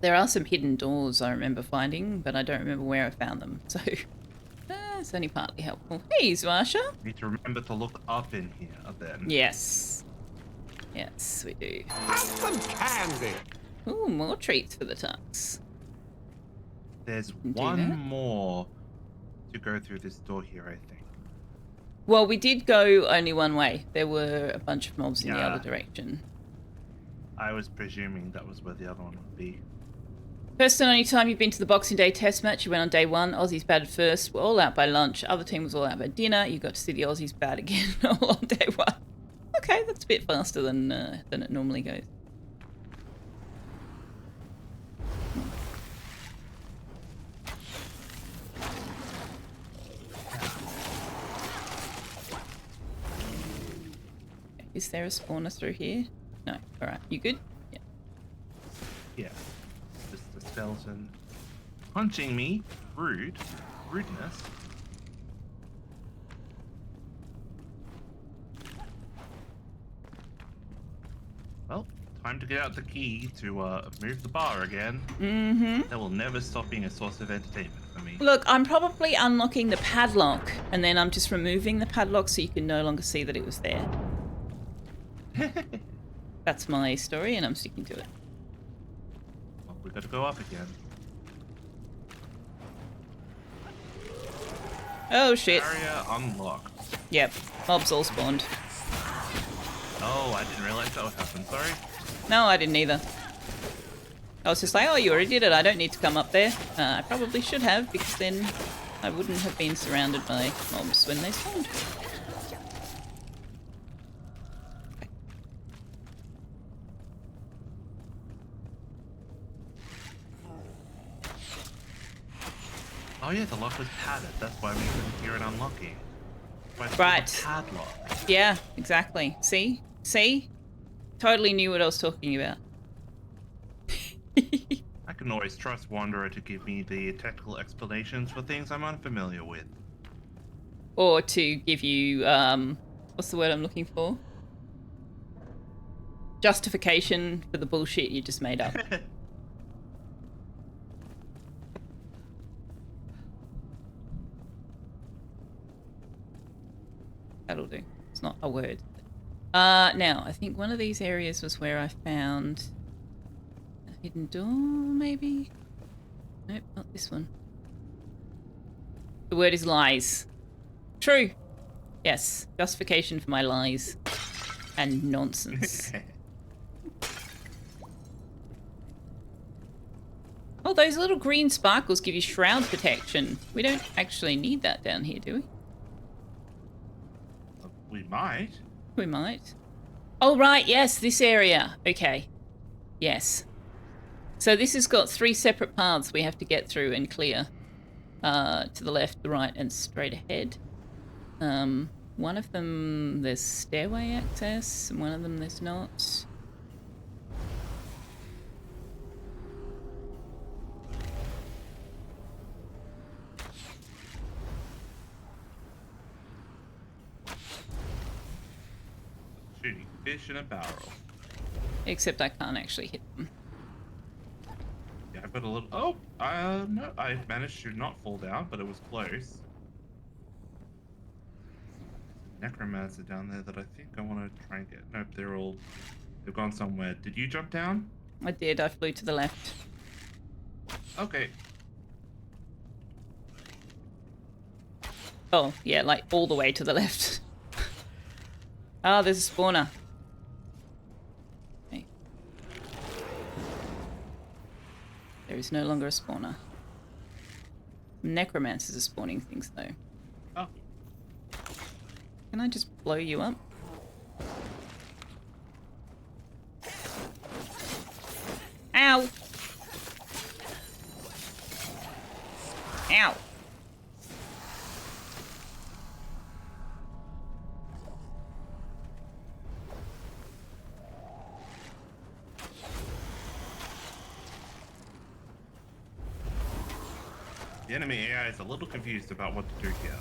There are some hidden doors I remember finding, but I don't remember where I found them, so it's only partly helpful. Hey, Zwasha. Need to remember to look up in here then. Yes. Yes, we do. Have some candy. Ooh, more treats for the tux. There's Do one that. more to go through this door here, I think. Well, we did go only one way. There were a bunch of mobs in the Yeah. other direction. I was presuming that was where the other one would be. First and only time you've been to the Boxing Day test match, you went on day 1. Aussies batted first, were all out by lunch. Other team was all out by dinner. You got to see the Aussies bat again all on day 1. Okay, that's a bit faster than it normally goes. Is there a spawner through here? No. Alright, you good? Yeah. Yeah. Just a skeleton punching me. Rude. Rudeness. Well, time to get out the key to move the bar again. Mm-hmm. That will never stop being a source of entertainment for me. Look, I'm probably unlocking the padlock, and then I'm just removing the padlock so you can no longer see that it was there. That's my story, and I'm sticking to it. Well, we gotta go up again. Oh, shit. Area unlocked. Yep, mobs all spawned. Oh, I didn't realize that would happen. Sorry. No, I didn't either. I was just like, oh, you already did it. I don't need to come up there. I probably should have, because then I wouldn't have been surrounded by mobs when they spawned. Oh yeah, the lock was padded. That's why we couldn't hear it unlocking. Why it's Right. called a padlock. Yeah, exactly. See? See? Totally knew what I was talking about. I can always trust Wanderer to give me the technical explanations for things I'm unfamiliar with. Or to give you, what's the word I'm looking for? Justification for the bullshit you just made up. That'll do. It's not a word. Now, I think one of these areas was where I found a hidden door, maybe? Nope, not this one. The word is lies. True. Yes, justification for my lies and nonsense. Oh, those little green sparkles give you shroud protection. We don't actually need that down here, do we? We might. We might. Oh, right, yes, this area. Okay. Yes. So this has got 3 separate paths we have to get through and clear. To the left, the right, and straight ahead. One of them, there's stairway access, and one of them there's not. Shooting fish in a barrel. Except I can't actually hit them. Yeah, I've got a little. Oh, no, I managed to not fall down, but it was close. Necromancer down there that I think I want to try and get. Nope, they've gone somewhere. Did you jump down? I did, I flew to the left. Okay. Oh, yeah, like all the way to the left. Ah, there's a spawner. Okay. There is no longer a spawner. Necromancers are spawning things, though. Oh. Can I just blow you up? Ow! Ow! The enemy AI is a little confused about what to do here.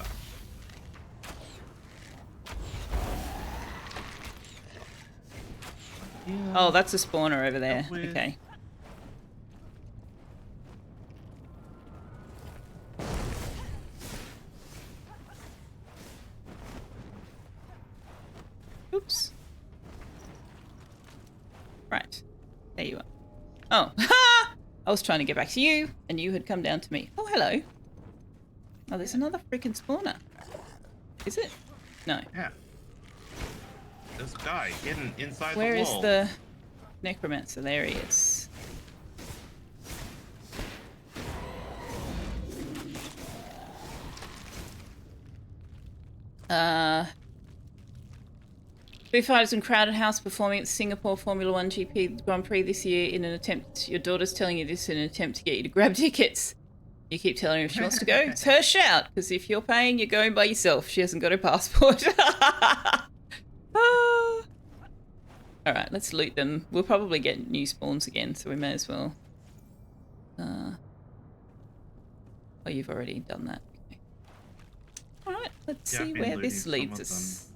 Oh, that's a spawner over there. With- Okay. Oops. Right. There you are. Oh. Ha! I was trying to get back to you, and you had come down to me. Oh, hello. Oh, there's another freaking spawner. Is it? No. Yeah. There's a guy hidden inside Where the is wall. the necromancer? There he is. Foo Fighters and Crowded House performing at the Singapore Formula One GP Grand Prix this year in an attempt. Your daughter's telling you this in an attempt to get you to grab tickets. You keep telling her if she wants to go. It's her shout, because if you're paying, you're going by yourself. She hasn't got her passport. Alright, let's loot them. We'll probably get new spawns again, so we may as well. Oh, you've already done that. Okay. Alright, let's Yeah, I've see been where looting this some leads of us.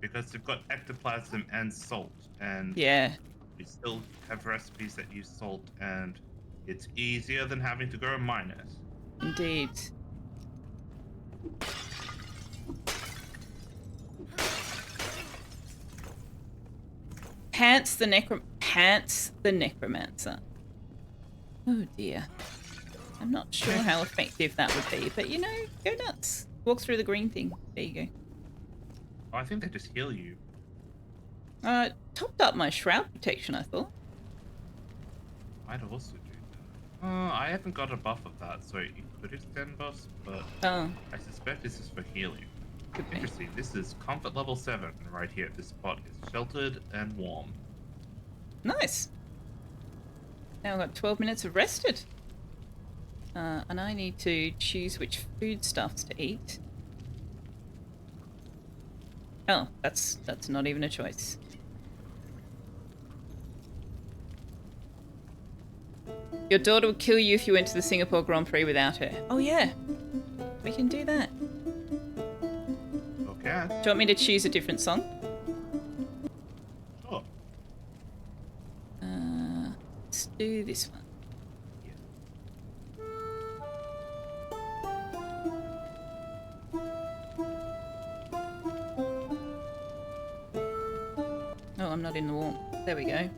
Because they've got ectoplasm and salt, and Yeah, we still have recipes that use salt, and it's easier than having to go and mine it. indeed. Pants the necromancer. Oh dear. I'm not sure how effective that would be, but you know, go nuts. Walk through the green thing. There you go. Oh, I think they just heal you. Topped up my shroud protection, I thought. I'd also do that. I haven't got a buff of that, so it could extend buffs, but Oh, I suspect this is for healing. could be. Interesting. This is comfort level 7 right here. This spot is sheltered and warm. Nice. Now I've got 12 minutes of rested. And I need to choose which foodstuffs to eat. Oh, that's not even a choice. Your daughter would kill you if you went to the Singapore Grand Prix without her. Oh yeah, we can do that. Okay. Do you want me to choose a different song? Sure. Let's do this one. Oh, I'm not in the wall. There we go.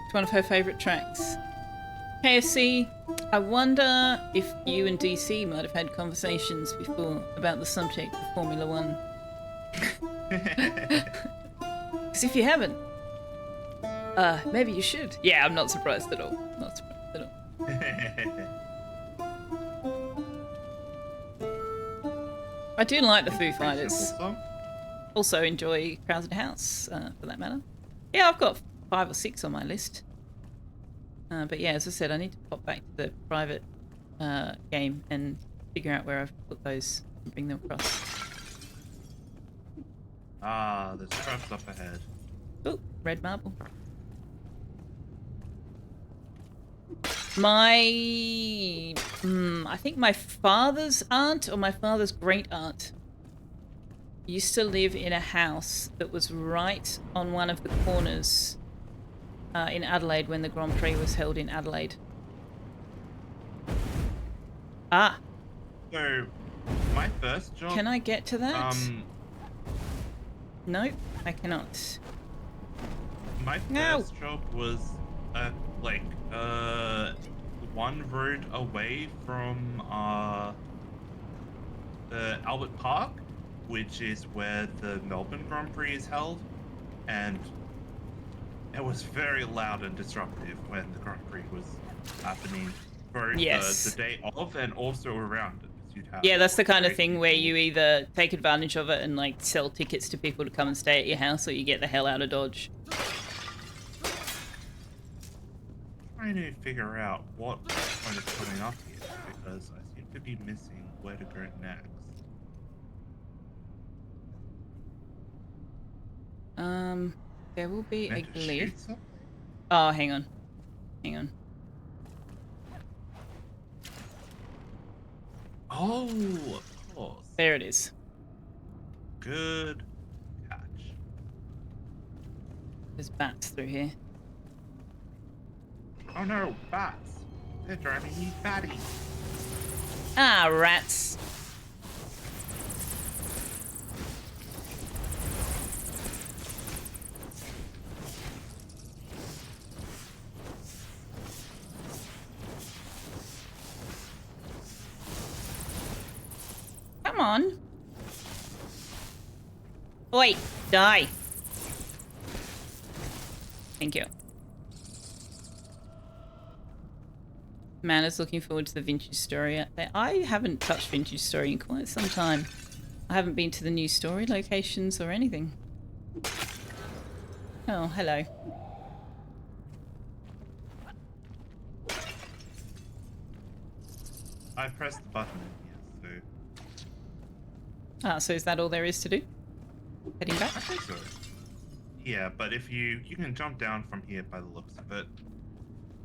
It's one of her favourite tracks. KFC, I wonder if you and DC might have had conversations before about the subject of Formula One. Because if you haven't, maybe you should. Yeah, I'm not surprised at all. Not surprised at all. I do like the Foo Fighters. Simple song. Also enjoy Crowded House, for that matter. Yeah, I've got 5 or 6 on my list. But yeah, as I said, I need to pop back to the private game and figure out where I've put those and bring them across. Ah, there's traps up ahead. Oh, red marble. I think my father's aunt or my father's great aunt used to live in a house that was right on one of the corners in Adelaide when the Grand Prix was held in Adelaide. Ah, So, my first job. can I get to that? Um, Nope, I cannot. my No. first job was like one road away from the Albert Park, which is where the Melbourne Grand Prix is held, and it was very loud and disruptive when the Grand Prix was happening, both Yes. the day of and also around it. You'd have Yeah, that's the kind of great thing where people. you either take advantage of it and like sell tickets to people to come and stay at your house, or you get the hell out of Dodge. Trying to figure out what point is coming up here, because I seem to be missing where to go next. There will be a Meant to shoot glyph. something? Oh, hang on. Hang on. Oh, of course. There it is. Good catch. There's bats through here. Oh no, bats. They're driving me batty. Ah, rats. Come on. Oi, die. Thank you. Man is looking forward to the vintage story out there. I haven't touched vintage story in quite some time. I haven't been to the new story locations or anything. Oh, hello. I pressed the button in here, Ah, so is that all there is to do? Heading back? so I think so. Yeah, but if you can jump down from here by the looks of it.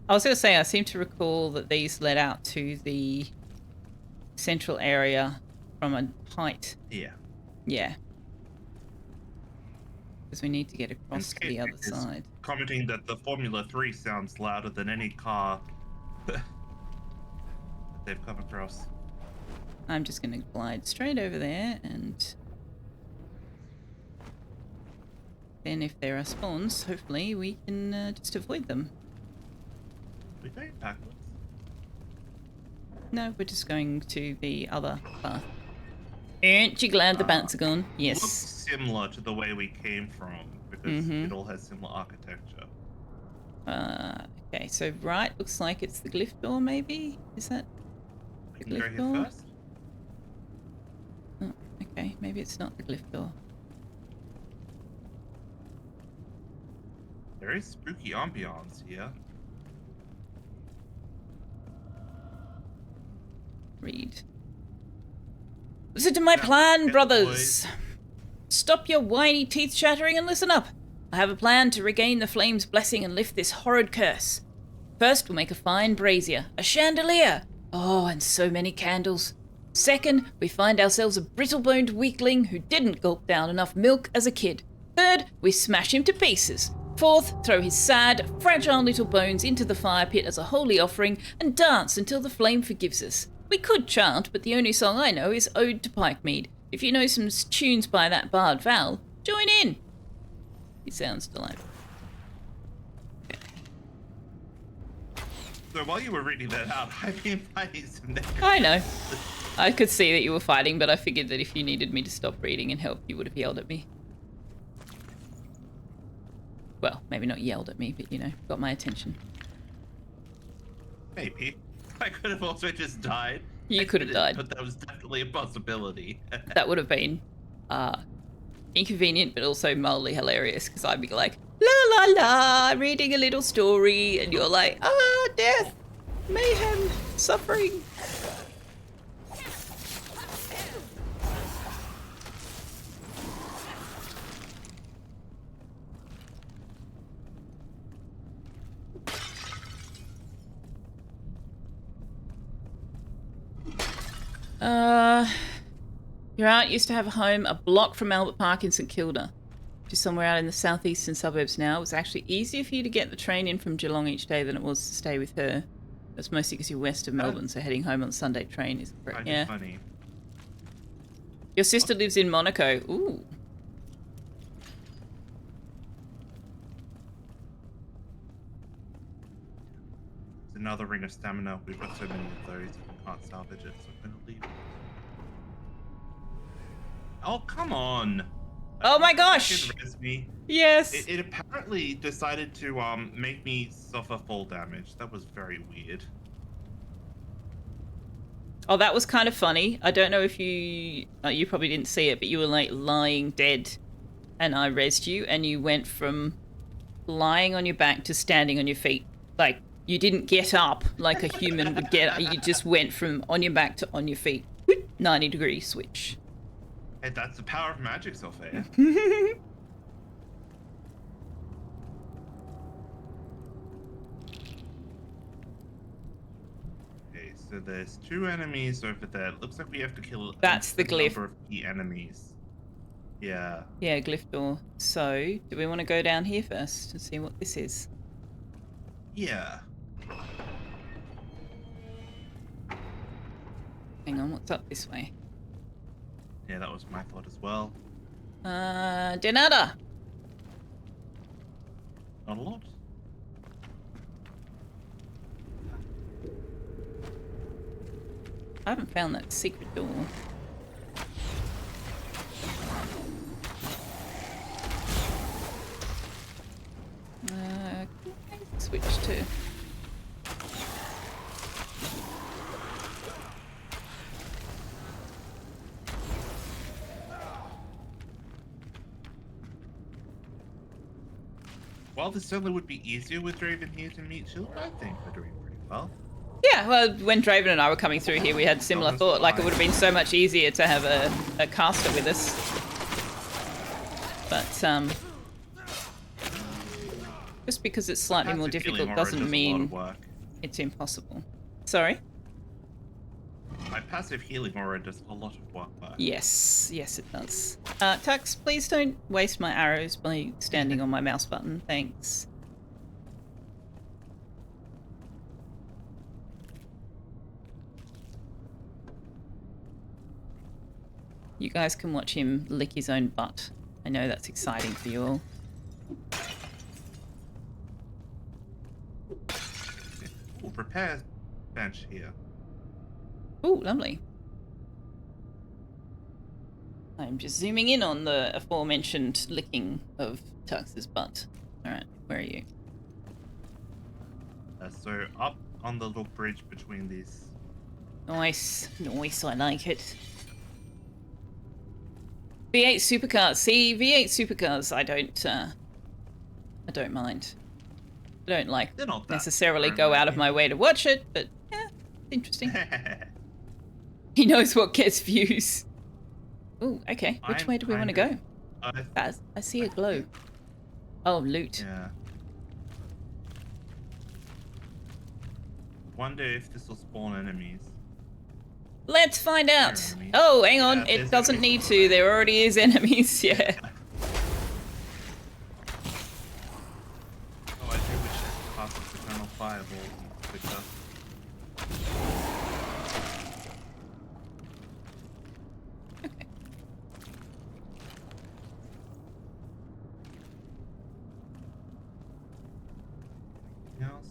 I was going to say, I seem to recall that these led out to the central area from a height. Yeah. Yeah. Because we need to get across to the other Is side. Commenting that the Formula 3 sounds louder than any car that they've come across. I'm just going to glide straight over there, and then if there are spawns, hopefully we can just avoid them. We going backwards? No, we're just going to the other path. Aren't you glad the bats are gone? Looks Yes. similar to the way we came from because it all has similar architecture. Okay, so right looks like it's the glyph door, maybe? Is that We the can go glyph here door? first. Oh, okay, maybe it's not the glyph door. There is spooky ambiance here. Read. Listen to my Yeah, plan, get brothers! Stop your whiny teeth chattering and listen up! I have a plan to regain the flame's blessing and lift this horrid curse. First, we'll make a fine brazier, a chandelier! Oh, and so many candles. Second, we find ourselves a brittle-boned weakling who didn't gulp down enough milk as a kid. Third, we smash him to pieces. Fourth, throw his sad, fragile little bones into the fire pit as a holy offering and dance until the flame forgives us. We could chant, but the only song I know is Ode to Pikemead. If you know some tunes by that bard Val, join in. He sounds delightful. So while you were reading that out, I've been fighting some I know. I could see that you were fighting, but I figured that if you needed me to stop reading and help, you would have yelled at me. Well, maybe not yelled at me, but, you know, got my attention. Maybe. I could have also just died. You I could have didn't, died. But that was definitely a possibility. That would have been inconvenient, but also mildly hilarious, because I'd be like, la la la, reading a little story, and you're like, ah, death, mayhem, suffering. Your aunt used to have a home a block from Albert Park in St Kilda, which is somewhere out in the southeastern suburbs now. It was actually easier for you to get the train in from Geelong each day than it was to stay with her. That's mostly because you're west of Melbourne, so heading home on the Sunday train is great. Kind Yeah. of funny. Your sister lives in Monaco. Ooh. It's another ring of stamina. We've got so many of those, we can't salvage it, so I'm gonna leave it. Oh, come on! Oh my gosh! It res me. Yes. It apparently decided to make me suffer fall damage. That was very weird. Oh, that was kind of funny. I don't know if you probably didn't see it, but you were like lying dead, and I rezzed you, and you went from lying on your back to standing on your feet. Like, you didn't get up like a human would get. You just went from on your back to on your feet. 90-degree switch. Hey, that's the power of magic, Selfeya. So there's 2 enemies over there. It looks like we have to kill That's the glyph. number of key enemies. Yeah. Yeah, glyph door. So, do we want to go down here first and see what this is? Yeah. Hang on, what's up this way? Yeah, that was my thought as well. De nada. Not a lot. I haven't found that secret door. Can I switch to? While this certainly would be easier with Draven here to meet Shield, I think we're doing pretty well. Yeah, well, when Draven and I were coming through here, we had similar thought. Like, it would have been so much easier to have a caster with us. But, just because it's slightly more Passive healing difficult aura doesn't does a lot mean of work. it's impossible. Sorry? My passive healing aura does a lot of work. Yes, yes it does. Tux, please don't waste my arrows by standing on my mouse button. Thanks. You guys can watch him lick his own butt. I know that's exciting for you all. Ooh, repair bench here. Ooh, lovely. I'm just zooming in on the aforementioned licking of Tux's butt. Alright, where are you? So up on the little bridge between these. Nice. Nice, I like it. V8 supercars. See, V8 supercars, I don't mind. I don't like They're not that necessarily far in go my out of my opinion. way to watch it, but yeah, interesting. He knows what gets views. Ooh, okay. Which I'm way do we want to go? kind I see a glow. Oh, loot. Yeah. Wonder if this will spawn enemies. Let's find out. There are enemies. Oh, hang on. Yeah, It there's doesn't enemies. need to. There already is enemies. Yeah. Oh, I do wish I could pass this eternal fireball quicker. Okay. Anything else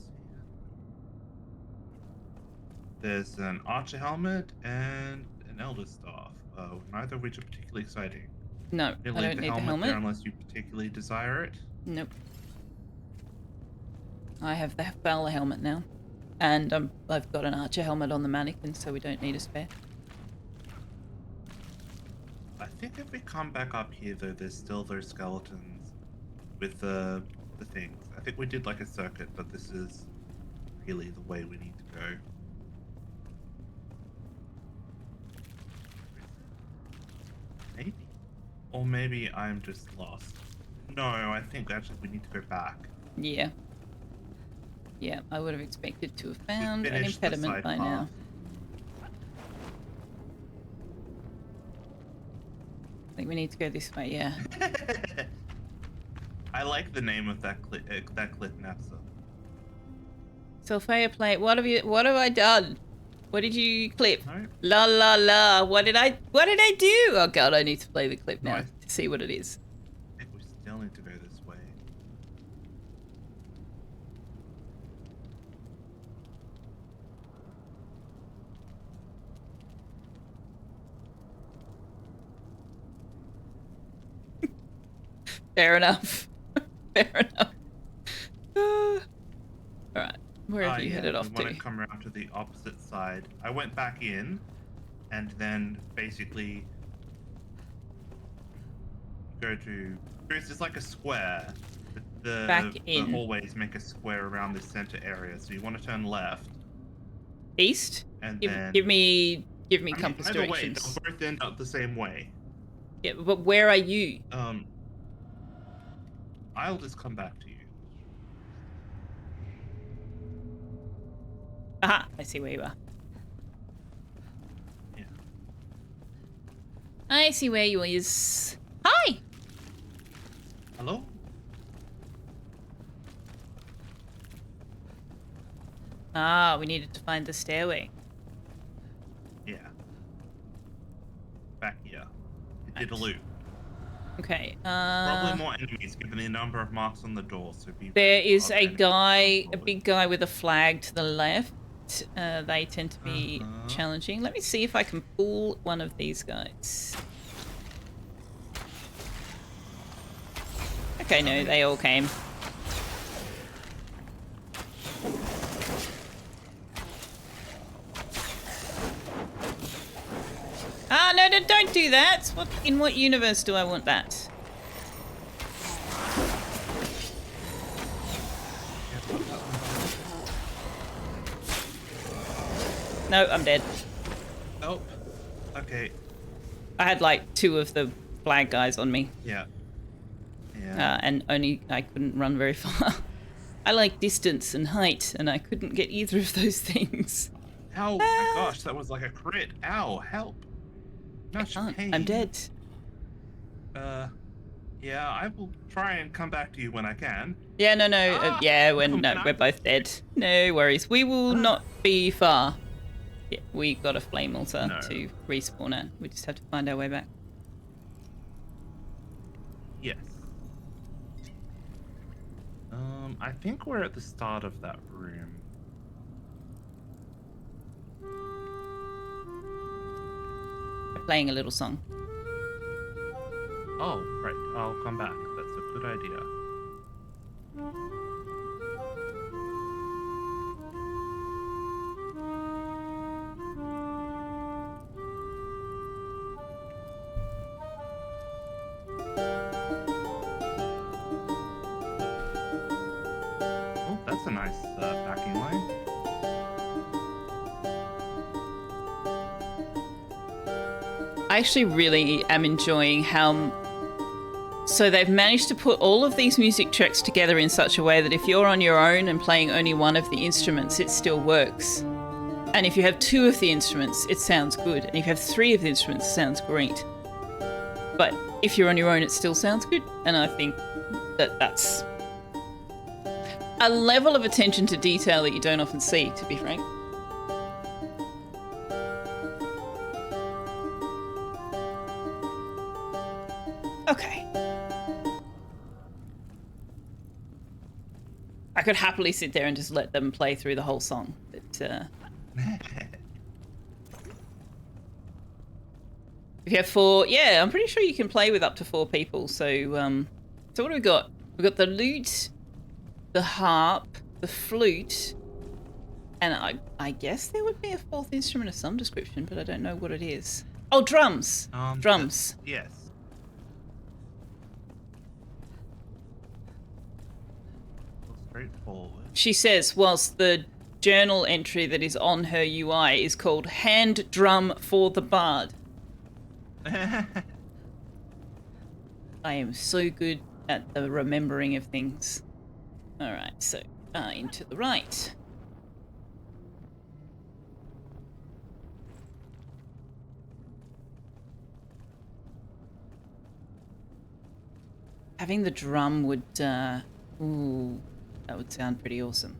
here? There's an archer helmet and an elder staff. Neither of which are particularly exciting. No, You I leave don't need the there helmet. unless you particularly desire it. Nope. I have the Fowler helmet now. And I've got an archer helmet on the mannequin, so we don't need a spare. I think if we come back up here, though, there's still those skeletons with the things. I think we did like a circuit, but this is really the way we need to go. Maybe. Or maybe I'm just lost. No, I think actually we need to go back. Yeah. Yeah, I would have expected to have found an finished the impediment side by path. now. I think we need to go this way, yeah. I like the name of that clip, Napsa. Selfeya plate, what have I done? What did you clip? No? La la la, what did I do? Oh god, I need to play the clip now Right. to see what it is. I think we still need to go this way. Fair enough. Fair enough. Alright, where have you headed off we want to? to come around to the opposite side. I went back in, and then basically go to. It's just like a square. Back in. The hallways make a square around the center area, so you want to turn left, East? and Give, then give me I mean, compass either way, directions. they'll both end up the same way. Yeah, but where are you? I'll just come back to you. Aha, I see where you are. I see where you is. Hi! Hello? Ah, we needed to find the stairway. Yeah. Back here. It did a Nice. loop. Okay, Probably more enemies given the number of marks on the door, so be there ready is for a enemies, guy, a probably. big guy with a flag to the left. They tend to be Uh-huh. challenging. Let me see if I can pull one of these guys. Okay, no, they all came. Ah, no, no, don't do that! What, in what universe do I want that? No, I'm dead. Oh. Okay. I had like 2 of the flag guys on me. Yeah. Yeah. And only I couldn't run very far. I like distance and height, and I couldn't get either of those things. Oh my gosh, that was like a crit. Ow, help. Much pain. I'm dead. Yeah, I will try and come back to you when I can. Yeah, no, no. Ah! Yeah, Can no, I- we're both dead. No worries. We will not be far. Yeah, we got a flame altar No. to respawn at. We just have to find our way back. Yes. I think we're at the start of that room. We're playing a little song. Oh, right. I'll come back. That's a good idea. Oh, that's a nice backing line. I actually really am enjoying how... So they've managed to put all of these music tracks together in such a way that if you're on your own and playing only one of the instruments, it still works. And if you have 2 of the instruments, it sounds good. And if you have 3 of the instruments, it sounds great. But if you're on your own, it still sounds good. And I think that that's a level of attention to detail that you don't often see, to be frank. Okay. I could happily sit there and just let them play through the whole song, but if you have 4, yeah, I'm pretty sure you can play with up to 4 people. So, so what do we got? We've got the lute, the harp, the flute, and I guess there would be a 4th instrument of some description, but I don't know what it is. Oh, drums. Drums. Yes. Straightforward. She says, whilst the journal entry that is on her UI is called Hand Drum for the Bard. I am so good at the remembering of things. Alright, so into the right. Having the drum would, ooh, that would sound pretty awesome.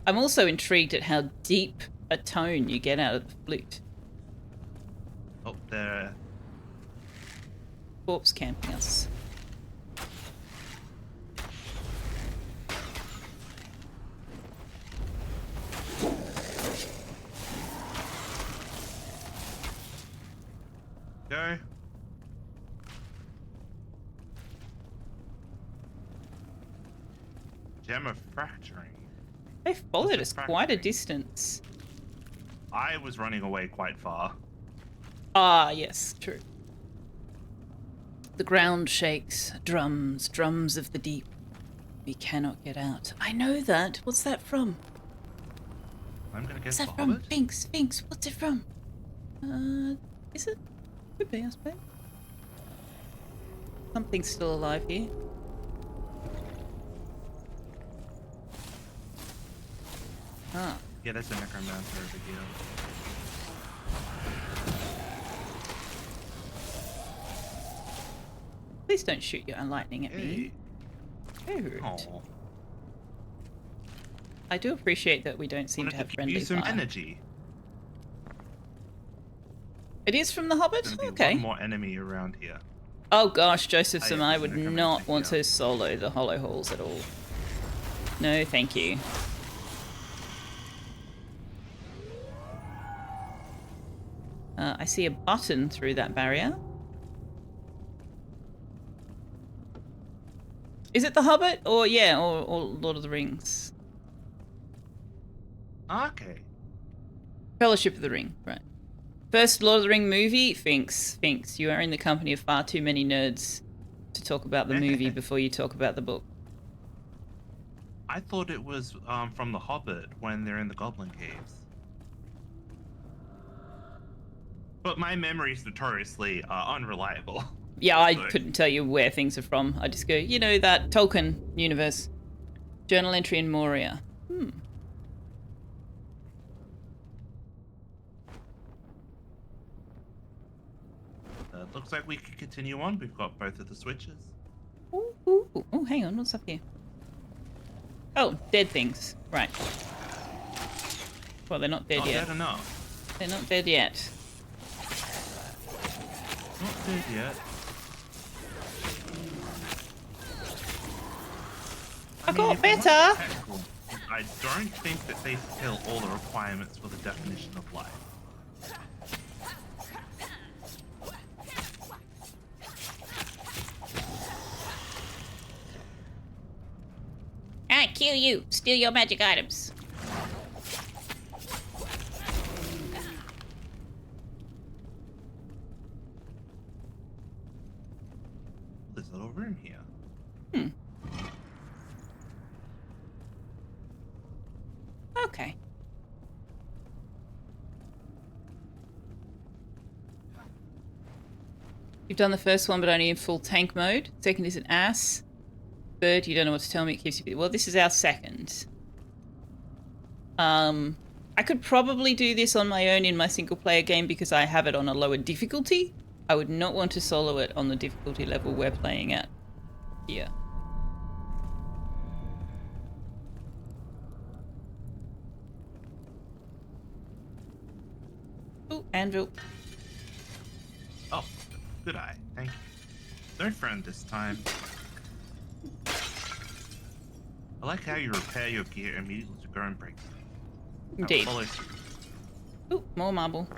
I'm also intrigued at how deep a tone you get out of the flute. Oh, there. Corpse camping us. Go. Gem of fracturing. They followed us What's a quite a fracturing? distance. I was running away quite far. Ah, yes, true. The ground shakes. Drums, drums of the deep. We cannot get out. I know that. What's that from? I'm gonna What's guess that the from? Hobbit. Sphinx. What's it from? Is it? Could be, I suppose. Something's still alive here. Ah. Yeah, that's a necromancer over here. Please don't shoot your lightning at me. Rude. Oh, I do appreciate that we don't seem to have friendly use some fire. energy. It is from the Hobbit? There's gonna be Okay. one more enemy around here. Oh gosh, Joseph Oh, yeah, Samai there's would gonna come not into want here. to solo the Hollow Halls at all. No, thank you. I see a button through that barrier. Is it the Hobbit? Or yeah, or Lord of the Rings? Okay. Fellowship of the Ring, right. First Lord of the Ring movie? Finks. You are in the company of far too many nerds to talk about the movie before you talk about the book. I thought it was from The Hobbit when they're in the Goblin Caves. But my memory is notoriously unreliable. Yeah, I Sorry. couldn't tell you where things are from. I just go, you know, that Tolkien universe. Journal entry in Moria. Looks like we can continue on. We've got both of the switches. Oh, hang on, what's up here? Oh, dead things. Right. Well, they're not dead Not yet. dead enough. They're not dead yet. Not dead yet. I got if we want better. to be technical, I don't think that they fulfill all the requirements for the definition of life. I kill you. Steal your magic items. There's a little room here. Okay. You've done the first one, but only in full tank mode. Second is an ass. Third, you don't know what to tell me. It keeps you busy. Well, this is our second. I could probably do this on my own in my single player game because I have it on a lower difficulty. I would not want to solo it on the difficulty level we're playing at here. Ooh, anvil. Oh, good eye. Thank you. No friend this time. I like how you repair your gear immediately to go and break it. Indeed. Follow through. Ooh, more marble.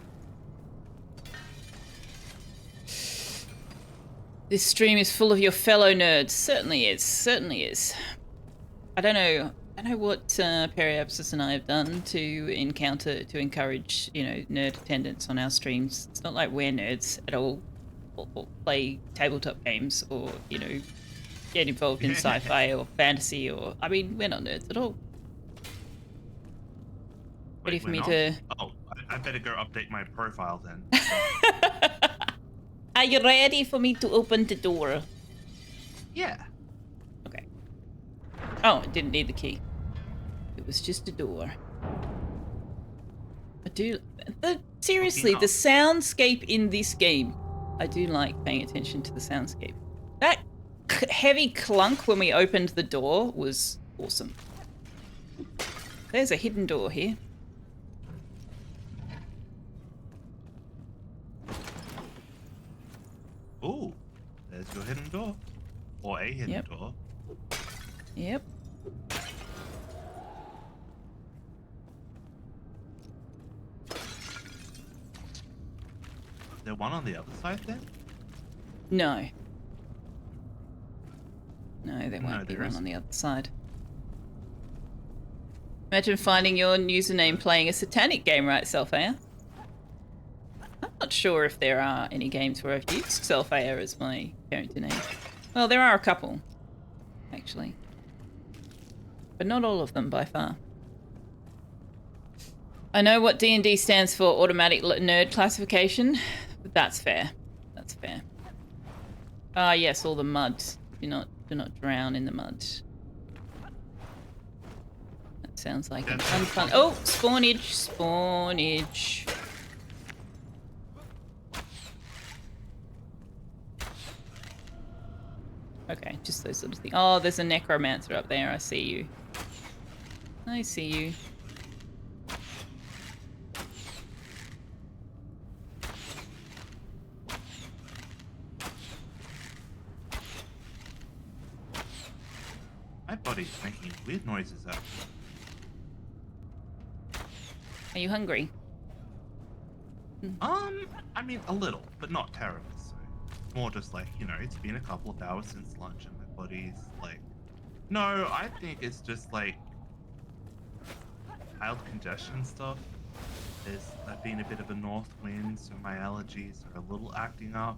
This stream is full of your fellow nerds. Certainly is. Certainly is. I don't know what Periapsis and I have done to encourage, you know, nerd attendance on our streams. It's not like we're nerds at all, or play tabletop games, or, you know, get involved in sci-fi or fantasy, or, I mean, we're not nerds at all. Ready for we're me not? to... Oh, I better go update my profile then. Are you ready for me to open the door? Yeah. Okay. Oh, it didn't need the key. It was just a door. I do... seriously, the soundscape in this game. I do like paying attention to the soundscape. That heavy clunk when we opened the door was awesome. There's a hidden door here. Ooh, there's your hidden door. Or a hidden door. Yep. Is there one on the other side then? No. No, there No, won't be there one isn't. on the other side. Imagine finding your username playing a satanic game, right, Selfeya? I'm not sure if there are any games where I've used Selfeya as my character name. Well, there are a couple, actually. But not all of them, by far. I know what D&D stands for, automatic nerd classification. But that's fair. That's fair. Ah, yes, all the mud. Do not drown in the mud. That sounds like an unfun... Oh, spawnage, spawnage. Okay, just those little things. Oh, there's a necromancer up there. I see you. I see you. My body's making weird noises up. Are you hungry? I mean, a little, but not terribly so. More just like, you know, it's been a couple of hours since lunch and my body's like... No, I think it's just like... mild congestion stuff. There's been a bit of a north wind, so my allergies are a little acting up.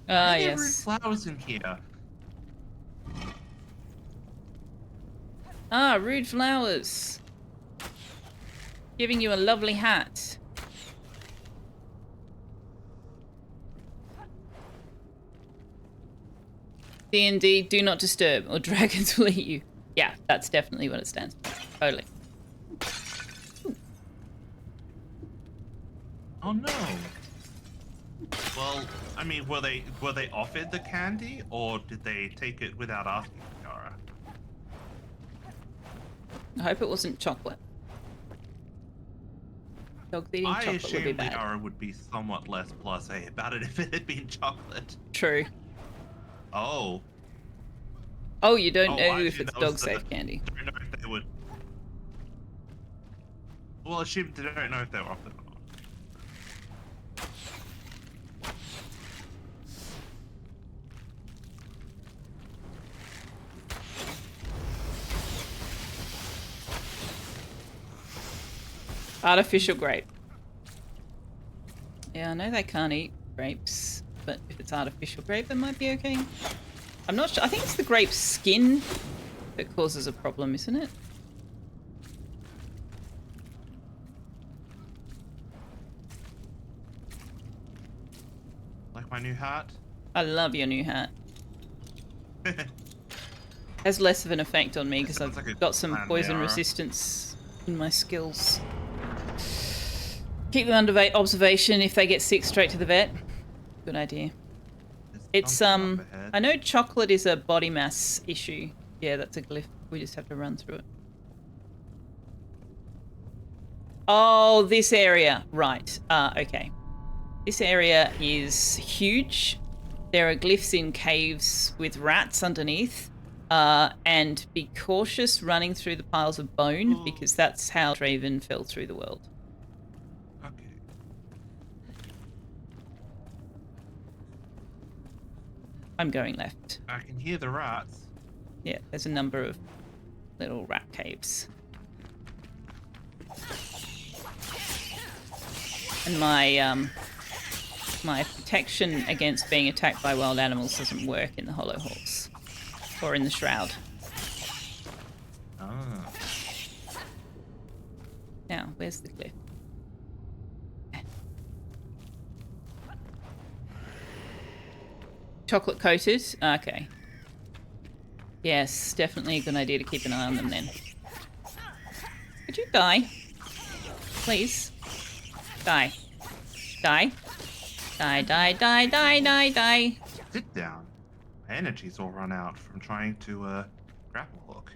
Ah, Why are there yes. flowers in here? Ah, rude flowers. Giving you a lovely hat. D&D, do not disturb, or dragons will eat you. Yeah, that's definitely what it stands for. Totally. Oh no. Well, I mean, were they offered the candy, or did they take it without asking, Yara? I hope it wasn't chocolate. Dogs eating I chocolate would be assumed bad. Yara would be somewhat less blasé about it if it had been chocolate. True. Oh. Oh, you don't Oh, know actually, if it's that was dog-safe candy. Don't know if they would. Well, assume they don't know if they were offered or not. Artificial grape. Yeah, I know they can't eat grapes, but if it's artificial grape, that might be okay. I'm not sure. I think it's the grape skin that causes a problem, isn't it? Like my new hat? I love your new hat. Has less of an effect on me because I've Sounds like a got some plan, poison Yara. resistance in my skills. Keep them under observation. If they get sick, straight to the vet. Good idea. There's It's something up ahead. I know chocolate is a body mass issue. Yeah, that's a glyph. We just have to run through it. Oh, this area. Right. Okay. This area is huge. There are glyphs in caves with rats underneath. And be cautious running through the piles of bone because that's how Draven fell through the world. Okay. I'm going left. I can hear the rats. Yeah, there's a number of little rat caves. And my my protection against being attacked by wild animals doesn't work in the Hollow Halls. Or in the Shroud. Ah. Now, where's the glyph? Chocolate coated? Okay. Yes, definitely a good idea to keep an eye on them then. Could you die? Please? Die. Die. Die, die, die, die, die, die. Sit down. My energy's all run out from trying to grapple hook.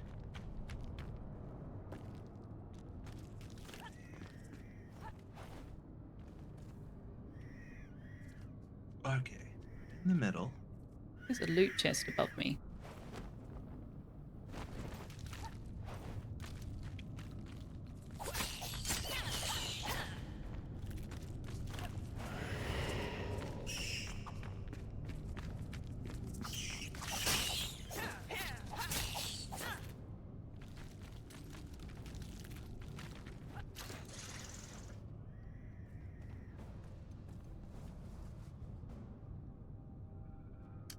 Okay. In the middle. There's a loot chest above me.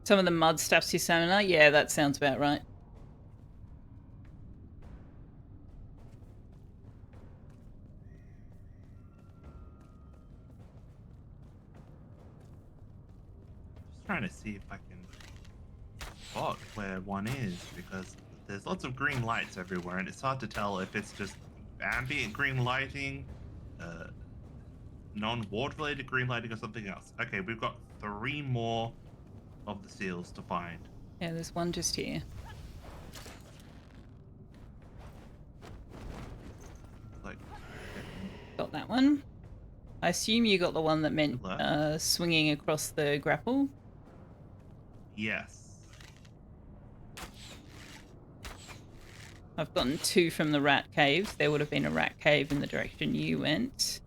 Some of the mud stuff's your stamina? Yeah, that sounds about right. Just trying to see if I can spot where one is, because there's lots of green lights everywhere, and it's hard to tell if it's just ambient green lighting, non-ward related green lighting, or something else. Okay, we've got 3 more of the seals to find. Yeah, there's one just here. Like, Got that one. I assume you got the one that meant Left. swinging across the grapple. yes. I've gotten 2 from the rat caves. There would have been a rat cave in the direction you went.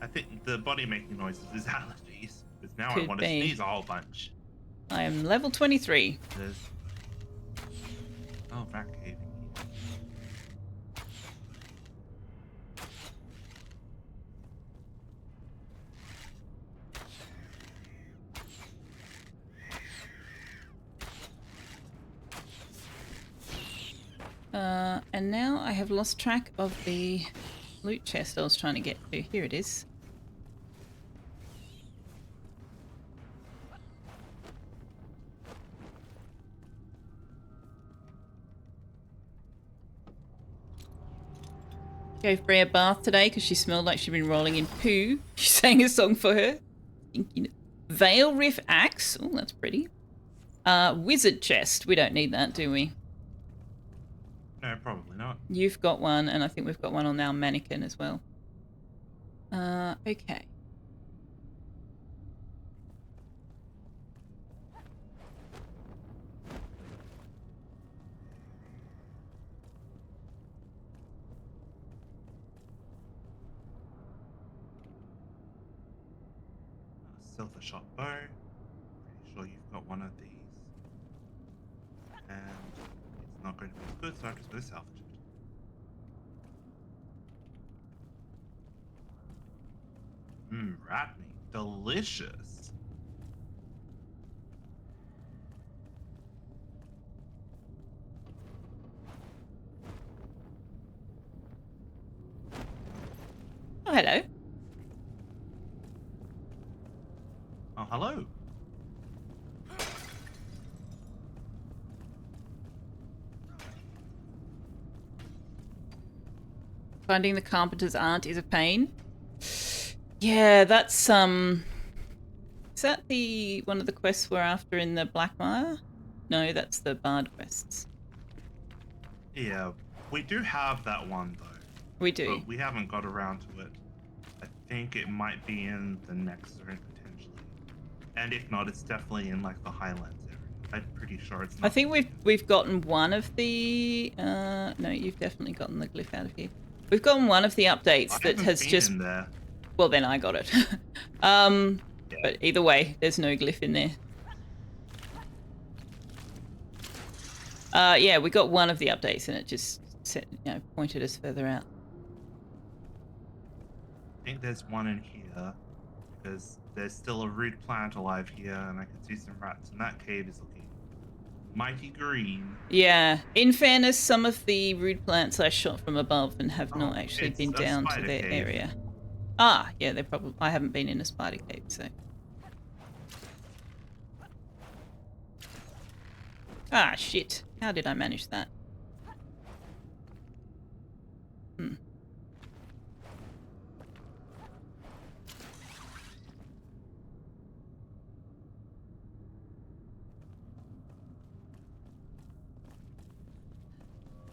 I think the body making noises is allergies. Because now I Could want to be. sneeze a whole bunch. I am level 23. There's... Oh, rat caving. And now I have lost track of the loot chest I was trying to get to. Here it is. Gave Brea a bath today because she smelled like she'd been rolling in poo. She sang a song for her. Veil Riff Axe. Oh, that's pretty. Wizard chest. We don't need that, do we? No, probably not. You've got one, and I think we've got one on our mannequin as well. Okay. Silver shot bow. Pretty sure you've got one of these. And it's not going to be as good, so I'm just going to salvage it. Rat meat. Delicious. Oh, hello. Oh, hello. Finding the carpenter's aunt is a pain. Yeah, that's is that the one of the quests we're after in the Blackmire? No, that's the Bard quests. Yeah, we do have that one though. We do. But we haven't got around to it. I think it might be in the next zone potentially. And if not, it's definitely in like the Highlands area. I'm pretty sure it's not. I think we've gotten one of the no, you've definitely gotten the glyph out of here. We've gotten one of the updates that has just in there. well then I got it. But either way, there's no glyph in there. Yeah, we got one of the updates and it just set, pointed us further out. I think there's one in here because there's still a root plant alive here, and I can see some rats. And that cave is looking mighty green. Yeah, in fairness, some of the rude plants I shot from above and have not actually it's been a down to spider their cave. area. Ah, yeah, they probably. I haven't been in a spider cave, so. Ah, shit. How did I manage that?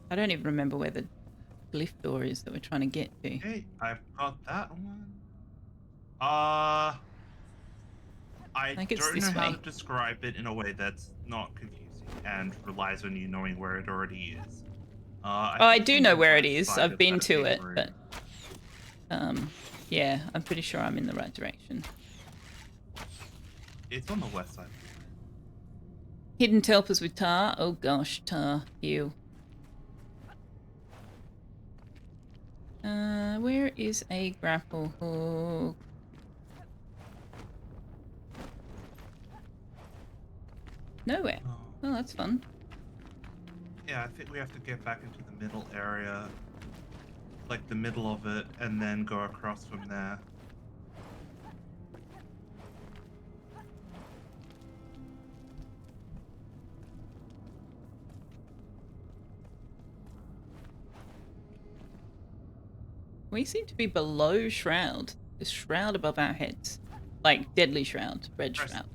I don't even remember where the glyph door is that we're trying to get to. Hey, I've got that one. I think it's don't this know how way. to describe it in a way that's not confusing and relies on you knowing where it already is. I think do it's know on where the it is. side I've of been that to big it, room. but yeah, I'm pretty sure I'm in the right direction. It's on the west side. Hidden telpers with tar. Oh gosh, tar. Ew. Where is a grapple hook? Nowhere. Oh. Oh, that's fun. Yeah, I think we have to get back into the middle area, like the middle of it, and then go across from there. We seem to be below Shroud. There's Shroud above our heads. Like, Deadly Shroud. Red Press Shroud.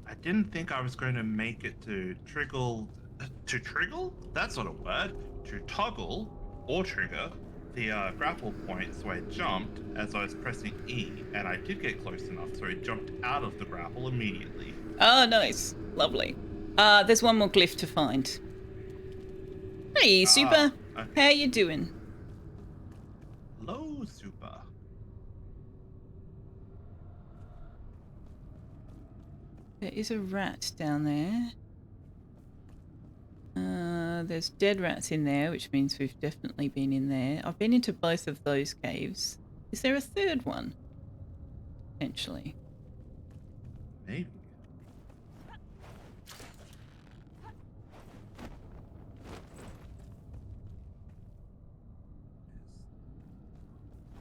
I didn't think I was going to make it to triggle. To triggle? That's not a word. To toggle or trigger the grapple point, so I jumped as I was pressing E, and I did get close enough, so I jumped out of the grapple immediately. Oh, nice. Lovely. There's one more glyph to find. Hey, Super. Okay. How you doing? Hello, Super. There is a rat down there. There's dead rats in there, which means we've definitely been in there. I've been into both of those caves. Is there a third one? Potentially. Maybe.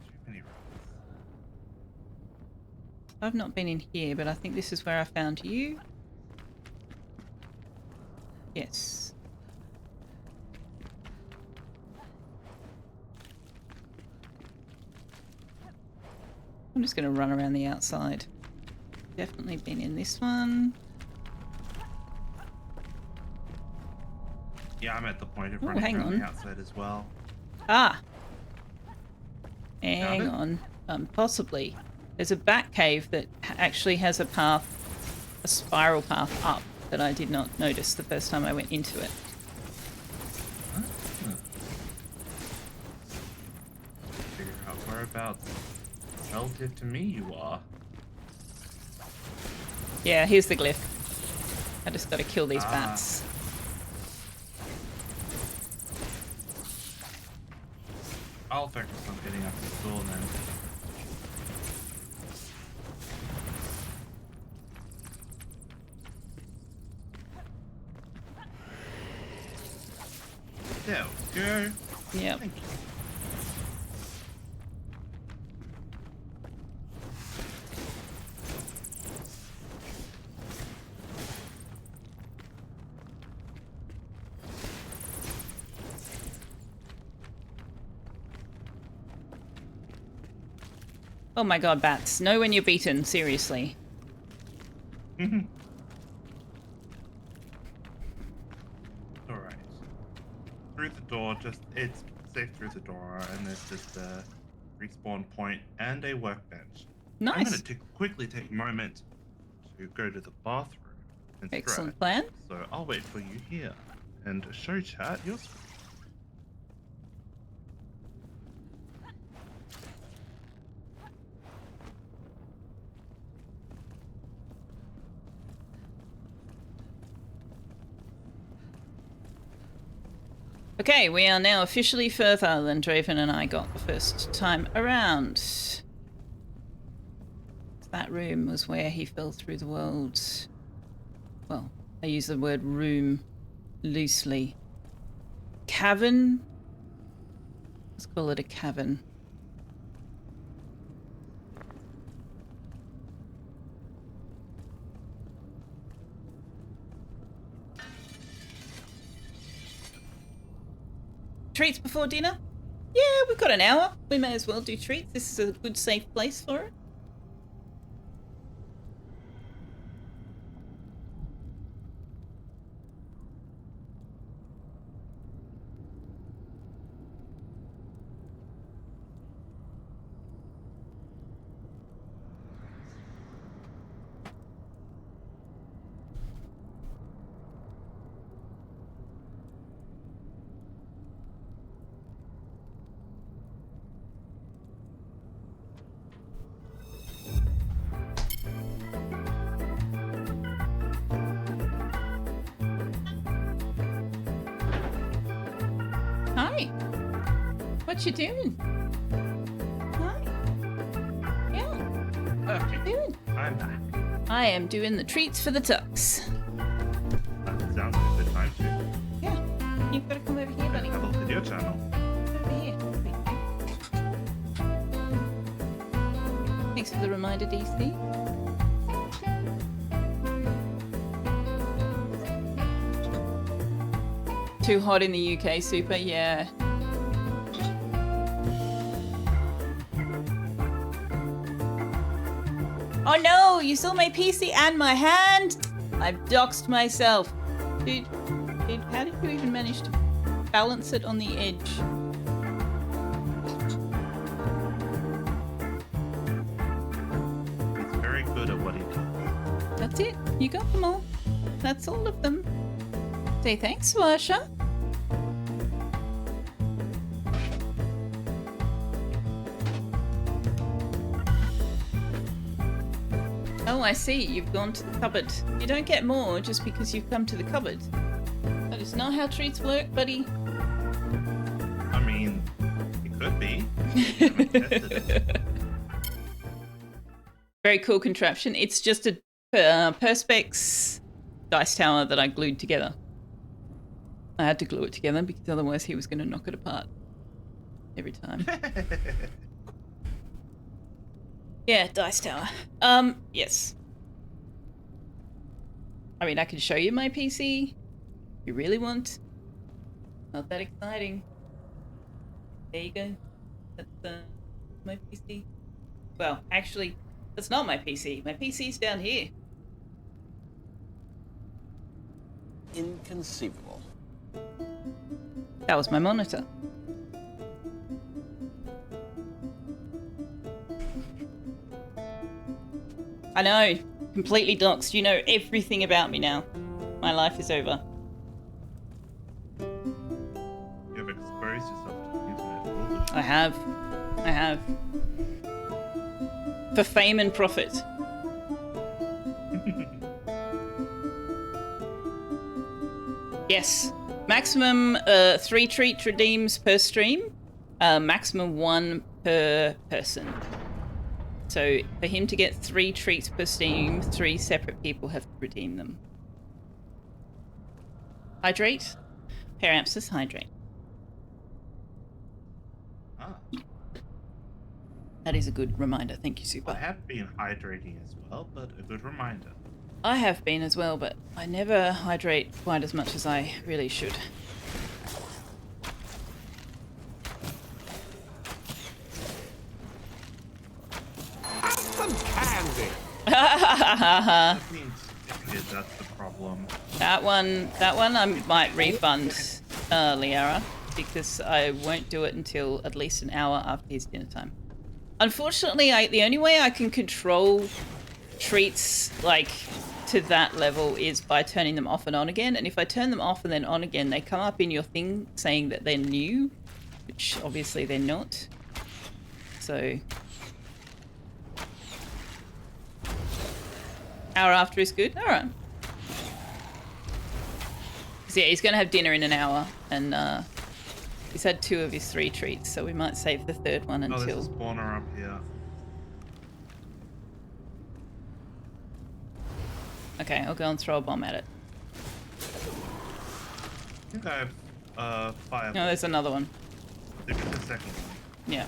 Too many rats. I've not been in here, but I think this is where I found you. Yes. I'm just going to run around the outside. Definitely been in this one. Yeah, I'm at the point of Ooh, running hang around on. the outside as well. Ah! Found Hang it? on. Possibly. There's a bat cave that actually has a path, a spiral path up that I did not notice the first time I went into it. Figure out whereabouts relative to me you are. Yeah, here's the glyph. I just got to kill these bats. I'll focus on getting up this door then. There we go. Yep. Thank you. Oh my god, bats. Know when you're beaten, seriously. Alright. Through the door, it's safe through the door, and there's just a respawn point and a workbench. I'm Nice. going to quickly take a moment to go to the bathroom and Excellent stretch. plan. So I'll wait for you here and show chat your screen. Okay, we are now officially further than Draven and I got the first time around. That room was where he fell through the world. Well, I use the word room loosely. Cavern? Let's call it a cavern. Treats before dinner? Yeah, we've got an hour. We may as well do treats. This is a good, safe place for it. Hi. What you doing? Hi. Yeah. What you doing? I'm back. I am doing the treats for the tucks. That sounds like a good time to Yeah. You've got to come over here, buddy. have a look at your channel. Over here. Thanks for the reminder, DC. Too hot in the UK, Super. Yeah. Oh no! You saw my PC and my hand. I've doxed myself. Dude, how did you even manage to balance it on the edge? He's very good at what he does. That's it. You got them all. That's all of them. Say thanks, Sasha. Oh, I see. You've gone to the cupboard. You don't get more just because you've come to the cupboard. That is not how treats work, buddy. I mean, it could be. I haven't tested it. Very cool contraption. It's just a Perspex dice tower that I glued together. I had to glue it together because otherwise he was going to knock it apart every time. Yeah, dice tower. Yes. I mean, I can show you my PC if you really want. Not that exciting. There you go. That's my PC. Well, actually, that's not my PC. My PC's down here. Inconceivable. That was my monitor. I know. Completely doxed. You know everything about me now. My life is over. You have exposed yourself to the internet foolishly. I have. I have. For fame and profit. Yes. Maximum 3 treat redeems per stream. Maximum 1 per person. So for him to get 3 treats per stream, 3 separate people have to redeem them. Hydrate. Parampsis, hydrate. Ah, That is a good reminder. Thank you, I Super. have been hydrating as well, but a good reminder. I have been as well, but I never hydrate quite as much as I really should. Some candy. That means that's the problem. That one I might refund Liara, because I won't do it until at least an hour after his dinner time. Unfortunately, the only way I can control treats like to that level is by turning them off and on again. And if I turn them off and then on again, they come up in your thing saying that they're new, which obviously they're not. So hour after is good. All right. So yeah, he's gonna have dinner in an hour, and he's had 2 of his 3 treats, so we might save the 3rd one Oh, until. there's a spawner up here. Okay, I'll go and throw a bomb at it. I think I have fire. No, there's another one. Look at the second one. Yeah.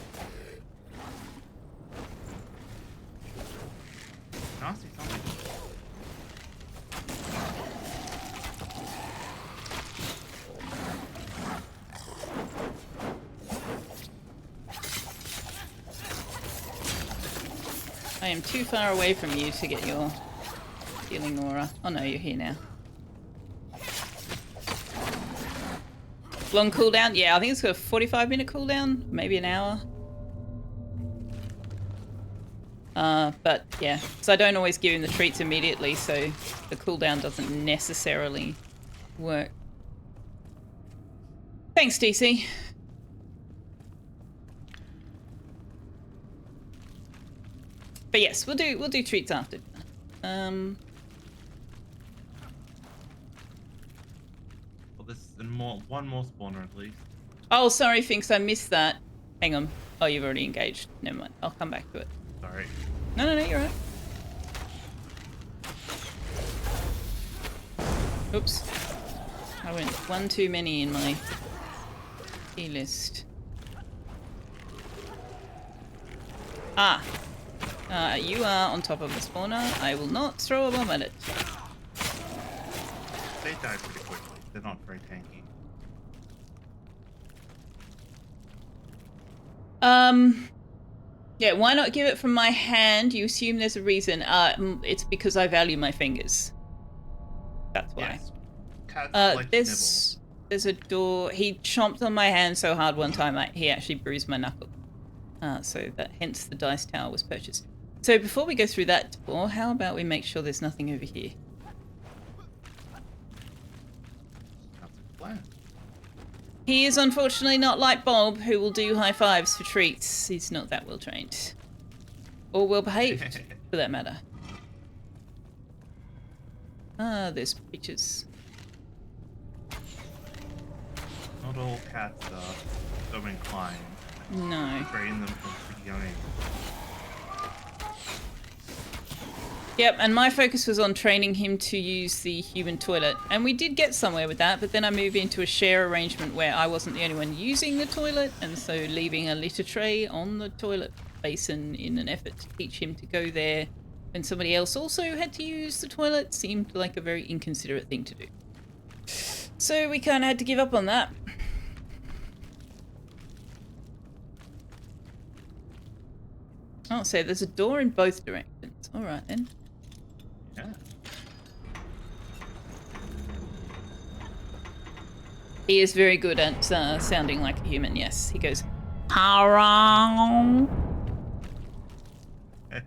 Nasty zombie. I am too far away from you to get your healing aura. Oh no, you're here now. Long cooldown? Yeah, I think it's got a 45-minute cooldown, maybe an hour. But yeah, so I don't always give him the treats immediately, so the cooldown doesn't necessarily work. Thanks, DC. But yes, we'll do treats after. Well, there's one more spawner at least. Oh, sorry, Finks, I missed that. Hang on. Oh, you've already engaged. Never mind. I'll come back to it. Sorry. No, you're right. Oops. I went 1 too many in my key list. Ah. You are on top of the spawner. I will not throw a bomb at it. They die pretty quickly. They're not very tanky. Yeah, why not give it from my hand? You assume there's a reason. It's because I value my fingers. That's why. Yes. Cats like to nibble. There's a door. He chomped on my hand so hard one time he actually bruised my knuckle. So that hence the dice tower was purchased. So before we go through that door, how about we make sure there's nothing over here? That's a plan. He is unfortunately not like Bob, who will do high fives for treats. He's not that well trained. Or well behaved, for that matter. There's pictures. Not all cats are so inclined. No. Train them from pretty young age. Yep, and my focus was on training him to use the human toilet. And we did get somewhere with that, but then I moved into a share arrangement where I wasn't the only one using the toilet, and so leaving a litter tray on the toilet basin in an effort to teach him to go there when somebody else also had to use the toilet seemed like a very inconsiderate thing to do. So we kind of had to give up on that. Oh, so there's a door in both directions. All right, then. Yeah. He is very good at sounding like a human, yes. He goes, "Hello." I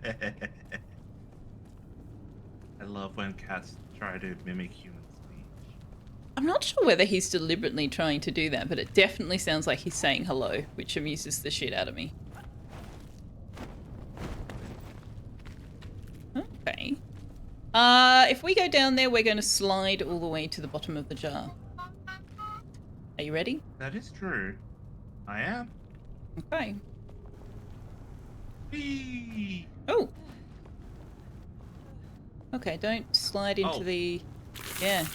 love when cats try to mimic human speech. I'm not sure whether he's deliberately trying to do that, but it definitely sounds like he's saying hello, which amuses the shit out of me. Okay. If we go down there, we're going to slide all the way to the bottom of the jar. Are you ready? That is true. I am. Okay. Whee! Oh! Okay, don't slide into the... Yeah.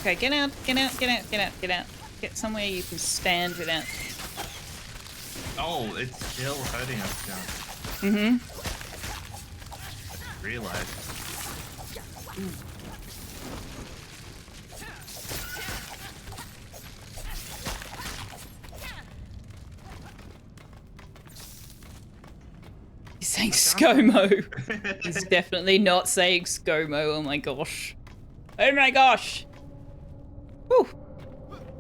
Okay, get out, get out, get out, get out, get out. Get somewhere you can stand without... Oh, it's still hurting us down. Mm-hmm. I realized. He's saying ScoMo. He's definitely not saying ScoMo. Oh my gosh. Oh my gosh. Whew.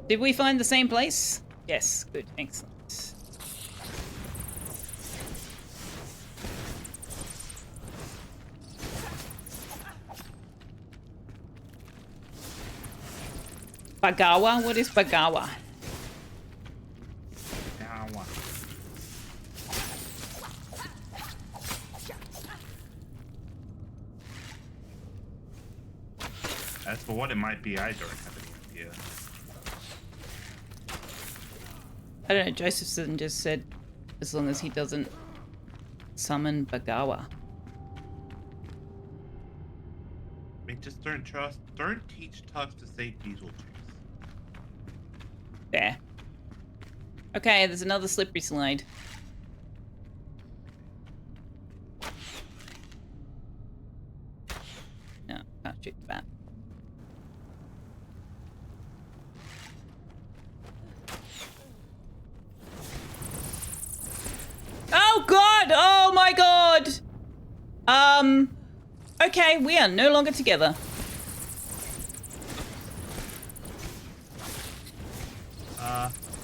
Did we find the same place? Yes. Good. Excellent. Bagawa? What is Bagawa? As for what it might be, I don't have any idea. I don't know. Josephson just said as long as he doesn't summon Bagawa. I mean, just don't teach Tux to say Beetlejuice. There. Okay, there's another slippery slide. No, can't shoot the bat. Oh god! Oh my god! Okay, we are no longer together.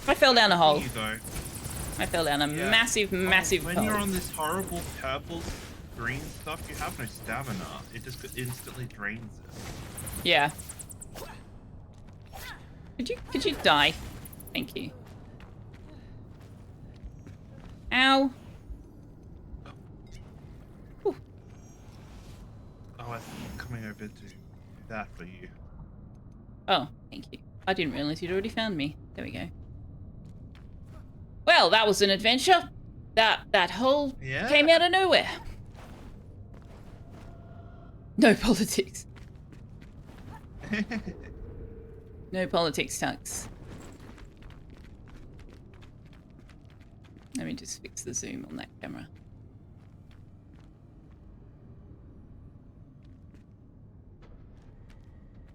I fell down a hole. You go. I fell down a massive, massive When hole. you're on this horrible purple green stuff, you have no stamina. It just instantly drains it. Yeah. Could you die? Thank you. Ow. Whew. Oh, I'm coming over to do that for you. Oh, thank you. I didn't realize you'd already found me. There we go. Well, that was an adventure. That hole came out of nowhere. No politics. No politics, Tux. Let me just fix the zoom on that camera.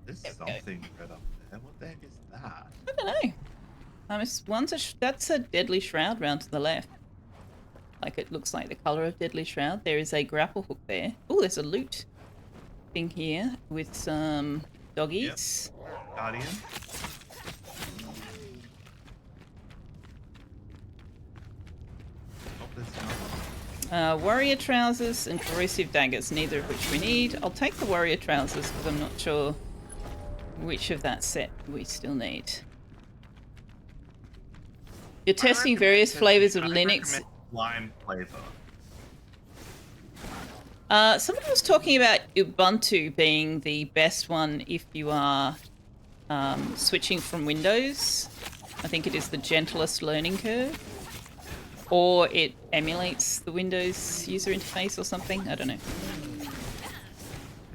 There's something right up there. What the heck is that? I don't know. That's a deadly shroud round to the left. Like it looks like the color of deadly shroud. There is a grapple hook there. Oh, there's a loot thing here with some doggies. Guardian. Oh, there's another. Warrior trousers and corrosive daggers, neither of which we need. I'll take the warrior trousers because I'm not sure which of that set we still need. You're testing various flavors of Linux. Lime flavor. Somebody was talking about Ubuntu being the best one if you are switching from Windows. I think it is the gentlest learning curve. Or it emulates the Windows user interface or something. I don't know. I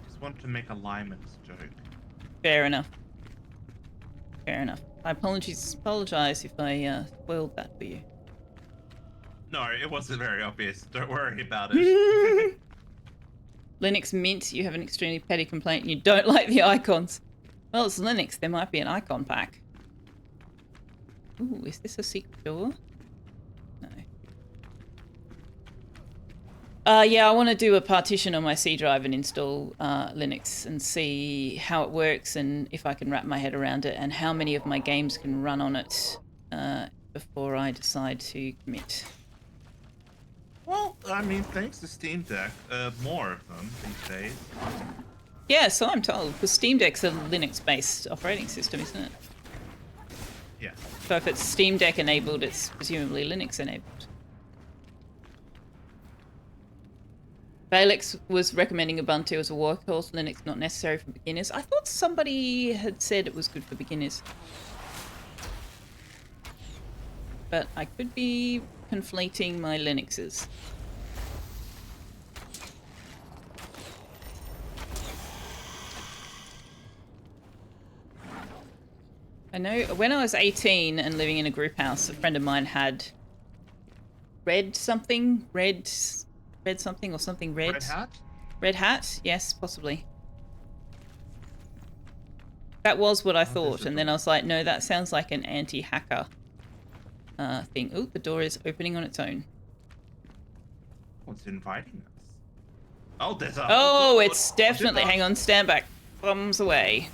just wanted to make a lime's joke. Fair enough. Fair enough. I apologize if I spoiled that for you. No, it wasn't very obvious. Don't worry about it. Linux Mint, you have an extremely petty complaint and you don't like the icons. Well, it's Linux. There might be an icon pack. Ooh, is this a secret door? No. Yeah, I want to do a partition on my C drive and install Linux and see how it works and if I can wrap my head around it and how many of my games can run on it before I decide to commit. Well, I mean, thanks to Steam Deck, more of them these days. Yeah, so I'm told. The Steam Deck's a Linux-based operating system, isn't it? Yeah. So if it's Steam Deck enabled, it's presumably Linux enabled. Valix was recommending Ubuntu as a workhorse, Linux not necessary for beginners. I thought somebody had said it was good for beginners. But I could be conflating my Linuxes. I know when I was 18 and living in a group house, a friend of mine had red something. Red Hat? Red hat? Yes, possibly. That was what I thought, and then I was like, no, that sounds like an anti-hacker thing. Oh, the door is opening on its own. What's inviting us? Oh, there's a... Oh, it's definitely... Hang on, stand back. Thumbs away.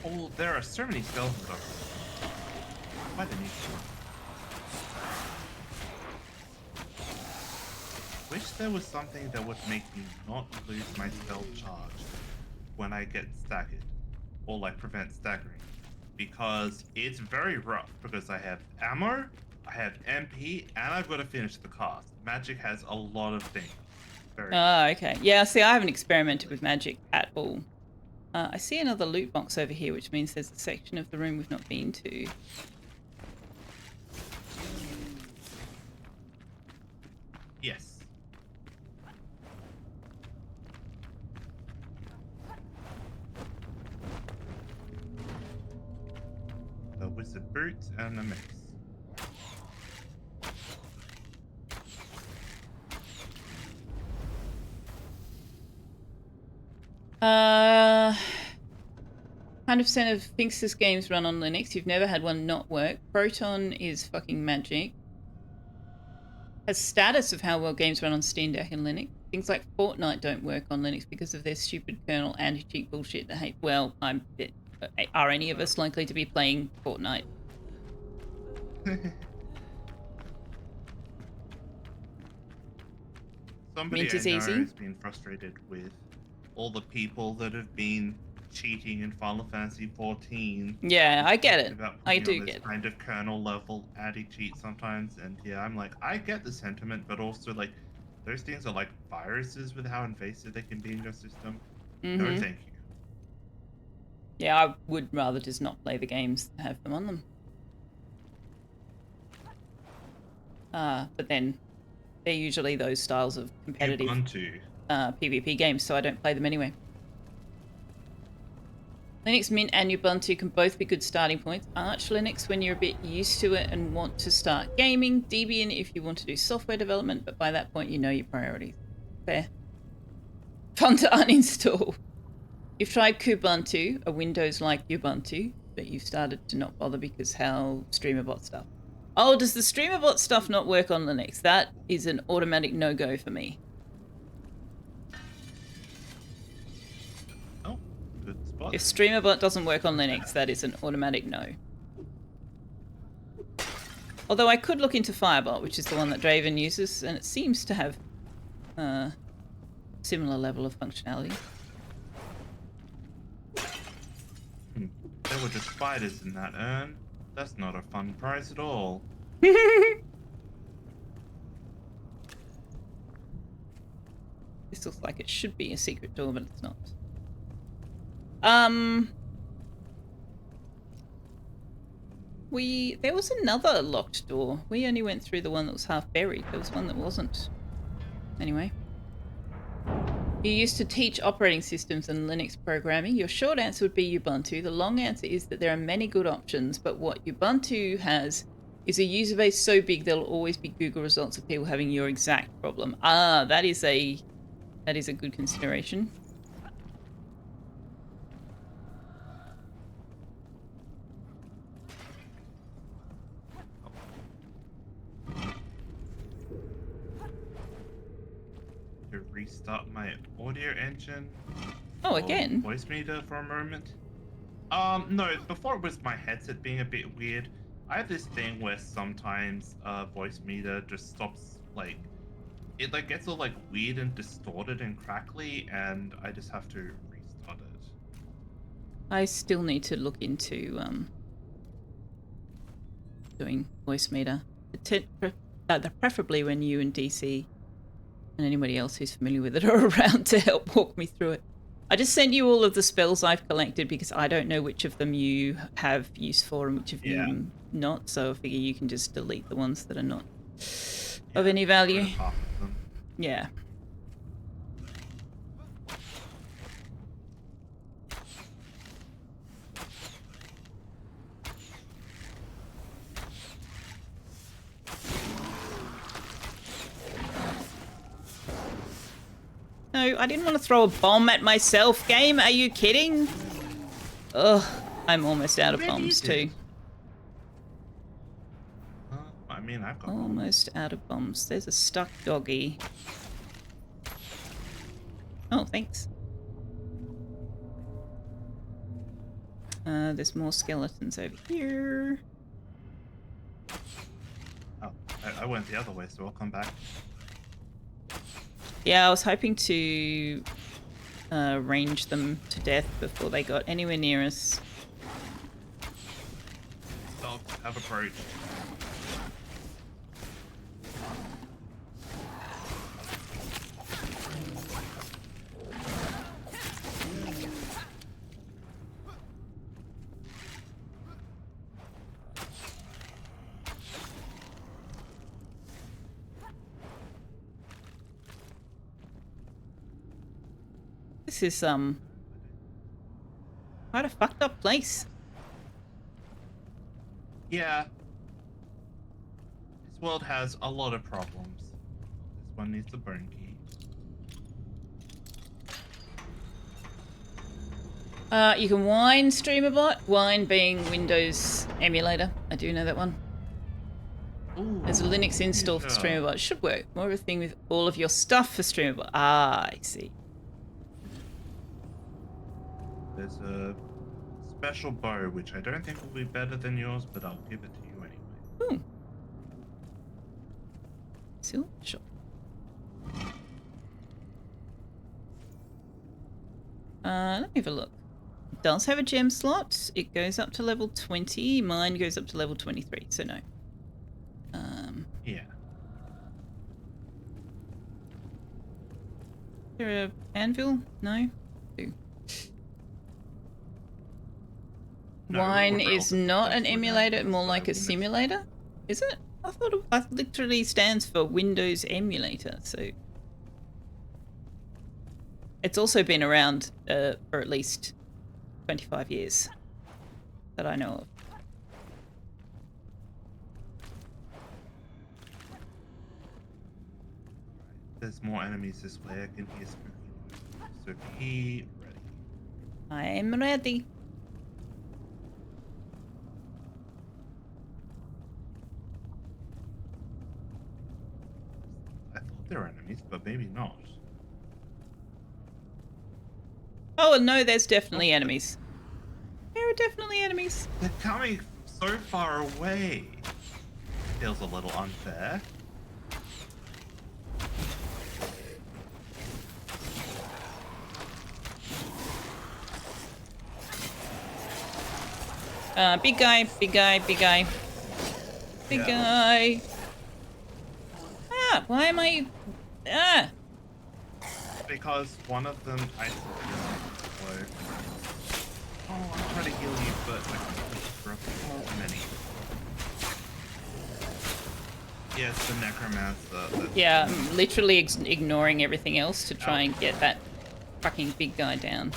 Oh, there are so many skeletons. Why the need to? Wish there was something that would make me not lose my spell charge when I get staggered, or like prevent staggering, because it's very rough. Because I have ammo, I have MP, and I've got to finish the cast. Magic has a lot of things. Oh, okay. Yeah, see, I haven't experimented with magic at all. I see another loot box over here, which means there's a section of the room we've not been to. Yes. The wizard boots and the mace. Uh, 100% of Finks's games run on Linux. You've never had one not work. Proton is fucking magic. Has status of how well games run on Steam Deck and Linux. Things like Fortnite don't work on Linux because of their stupid kernel anti-cheat bullshit. Well, are any of us likely to be playing Fortnite? Somebody Mint is I know easy. has been frustrated with all the people that have been cheating in Final Fantasy 14. Yeah, I get it. About I putting do on this get it. kind of kernel level anti-cheat sometimes, and yeah, I'm like, I get the sentiment, but also like, those things are like viruses with how invasive they can be in your system. No, Mhm. thank you. Yeah, I would rather just not play the games than have them on them. But then they're usually those styles of competitive Ubuntu. PvP games, so I don't play them anyway. Linux Mint and Ubuntu can both be good starting points. Arch Linux when you're a bit used to it and want to start gaming. Debian if you want to do software development, but by that point you know your priorities. Fair. Fun to uninstall. You've tried Kubuntu, a Windows-like Ubuntu, but you've started to not bother because how StreamerBot stuff. Oh, does the StreamerBot stuff not work on Linux? That is an automatic no-go for me. Oh, good spot. If StreamerBot doesn't work on Linux, that is an automatic no. Although I could look into Firebot, which is the one that Draven uses, and it seems to have similar level of functionality. There were just spiders in that urn. That's not a fun prize at all. This looks like it should be a secret door, but it's not. There was another locked door. We only went through the one that was half buried. There was one that wasn't. Anyway. You used to teach operating systems and Linux programming. Your short answer would be Ubuntu. The long answer is that there are many good options, but what Ubuntu has is a user base so big there'll always be Google results of people having your exact problem. Ah, that is a good consideration. To restart my audio engine. Oh, or again? Voice meter for a moment. No, before it was my headset being a bit weird. I have this thing where sometimes voice meter just stops, like, it like gets all like weird and distorted and crackly, and I just have to restart it. I still need to look into doing voice meter. Preferably when you and DC and anybody else who's familiar with it are around to help walk me through it. I just sent you all of the spells I've collected because I don't know which of them you have use for and which of you not, so I figure you can just delete the ones that are not of any value. Half of them. Yeah. No, I didn't want to throw a bomb at myself, game. Are you kidding? Ugh, I'm almost out of bombs too. I mean, I've got Almost out of bombs. There's a stuck doggy. Oh, thanks. There's more skeletons over here. Oh, I went the other way, so I'll come back. Yeah, I was hoping to range them to death before they got anywhere near us. Dogs have approached. This is quite a fucked up place. Yeah. This world has a lot of problems. This one needs a burn key. You can Wine StreamerBot. Wine being Windows emulator. I do know that one. Ooh, There's a Linux install for yeah. StreamerBot. It should work. More of a thing with all of your stuff for StreamerBot. Ah, I see. There's a special bow, which I don't think will be better than yours, but I'll give it to you anyway. Ooh. Silver shop. Let me have a look. It does have a gem slot. It goes up to level 20. Mine goes up to level 23, so no. Yeah. Is there a anvil? No? Ooh. No, Wine we're is all- not an we're emulator, not more like a Linux. simulator? Is it? I thought it literally stands for Windows Emulator, so... It's also been around for at least 25 years that I know of. There's more enemies this way. I can hear spooky noises. So be ready. I'm ready. I thought they were enemies, but maybe not. Oh, no, there's definitely enemies. There are definitely enemies. They're coming so far away. Feels a little unfair. Big guy, big guy, big guy. Big guy. Ah, why am I... Ah! Because one of them I saw. Oh, I'm trying to heal you, but I can't throw so many. Yes, the necromancer. Yeah, I'm literally ignoring everything else to try and get that fucking big guy down.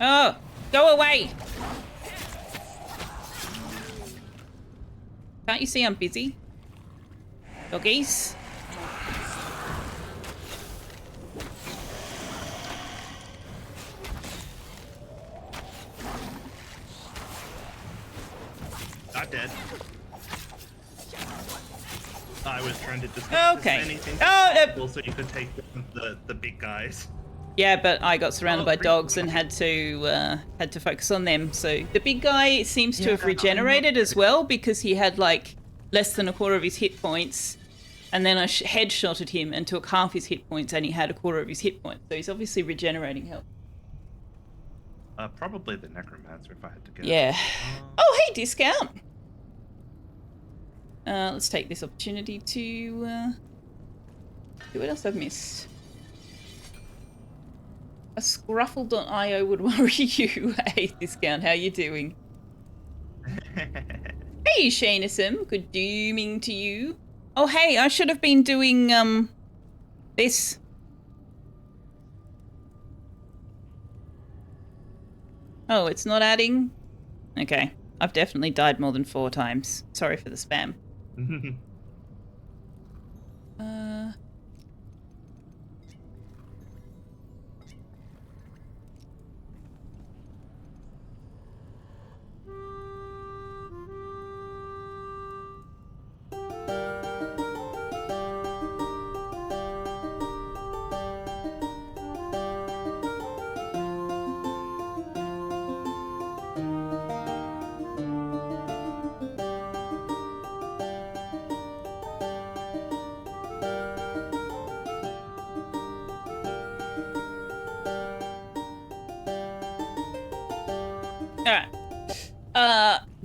Oh, go away! Can't you see I'm busy? Doggies? Not dead. I was trying to discuss Okay. anything Oh, so you could take the big guys. yeah, but I got surrounded by dogs and had to focus on them. So the big guy seems to have regenerated as well because he had like less than a quarter of his hit points, and then I headshotted him and took half his hit points, and he had a quarter of his hit points. So he's obviously regenerating health. Probably the necromancer if I had to guess. Yeah. Oh, hey, discount. Let's take this opportunity to see what else I've missed. A scruffle.io would worry you. Hey, discount, how you doing? Hey, Shaneism, good dooming to you. Oh, hey, I should have been doing this. Oh, it's not adding? Okay, I've definitely died more than 4 times. Sorry for the spam.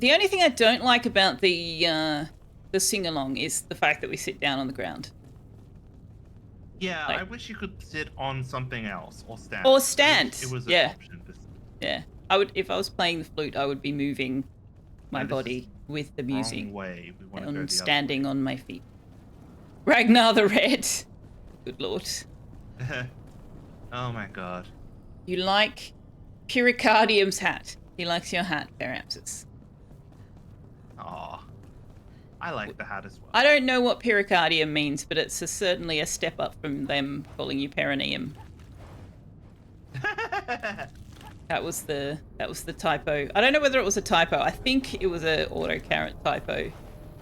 The only thing I don't like about the sing-along is the fact that we sit down on the ground. Yeah, Like- I wish you could sit on something else or stand. Or stand, It was an yeah. option. Yeah, I would. If I was playing the flute, I would be moving my No, this body with the music Wrong way. We want to go the and other standing way. on my feet. Ragnar the Red. Good lord. Oh my god. You like Pericardium's hat. He likes your hat, Periapsis. Aw. I like the hat as well. I don't know what pericardium means, but it's certainly a step up from them calling you perineum. That was the typo. I don't know whether it was a typo. I think it was a autocorrect typo.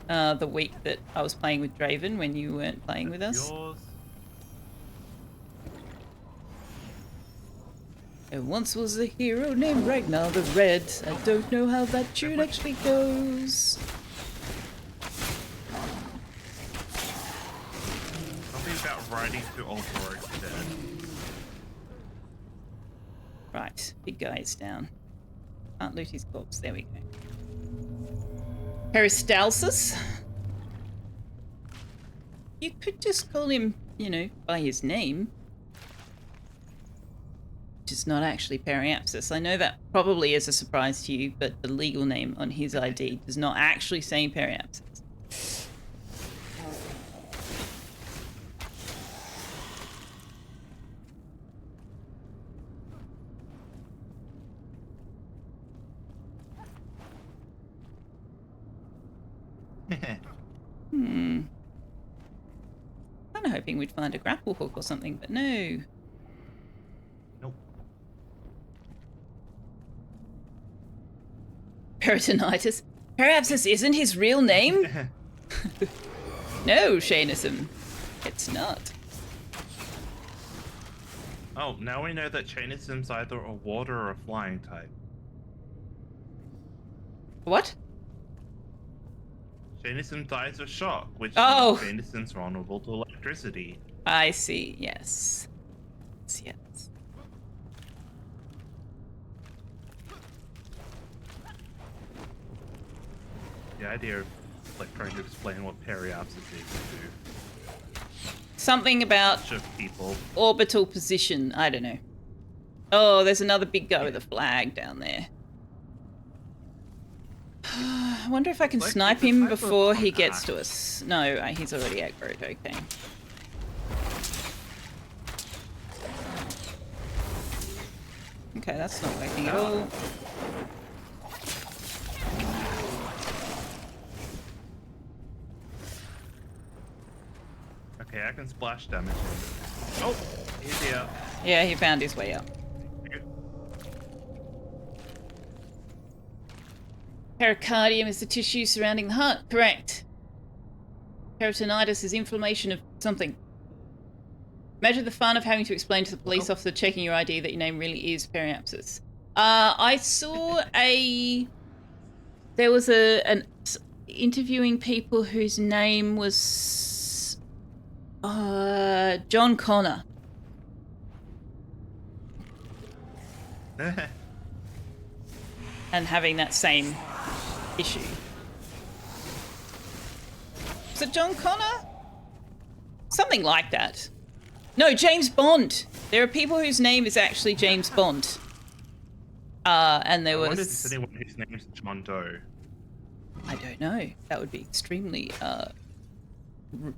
The week that I was playing with Draven when you weren't playing with us. Yours. There once was a hero named Ragnar the Red. I don't know how that tune actually goes. Something about riding to Ultra dead. Right, big guy is down. Can't loot his corpse. There we go. Peristalsis? You could just call him, you know, by his name. Which is not actually Periapsis. I know that probably is a surprise to you, but the legal name on his ID does not actually say Periapsis. Hmm. Kind of hoping we'd find a grapple hook or something, but no. Nope. Peritonitis. Perhaps this isn't his real name? No, Shanism. It's not. Oh, now we know that Chainism's either a water or a flying type. What? Chainism dies of shock, which Oh. means Chainism's vulnerable to electricity. I see, yes. Yes. The idea of like trying to explain what periapsis is to Something about a bunch of people. orbital position. I don't know. Oh, there's another big guy with a flag down there. I wonder if I can Like, snipe he's a him type of before he contact. gets to us. No, he's already aggroed. Okay. Okay, that's not working at all. Okay, I can splash damage. Oh, he's here. Yeah, he found his way up. Pericardium is the tissue surrounding the heart. Correct. Peritonitis is inflammation of something. Imagine the fun of having to explain to the police officer checking your ID that your name really is periapsis. I saw there was an interviewing people whose name was John Connor. And having that same issue. Was it John Connor? Something like that. No, James Bond. There are people whose name is actually James Bond. And there I wonder if was... there's anyone whose name's John Doe. I don't know. That would be extremely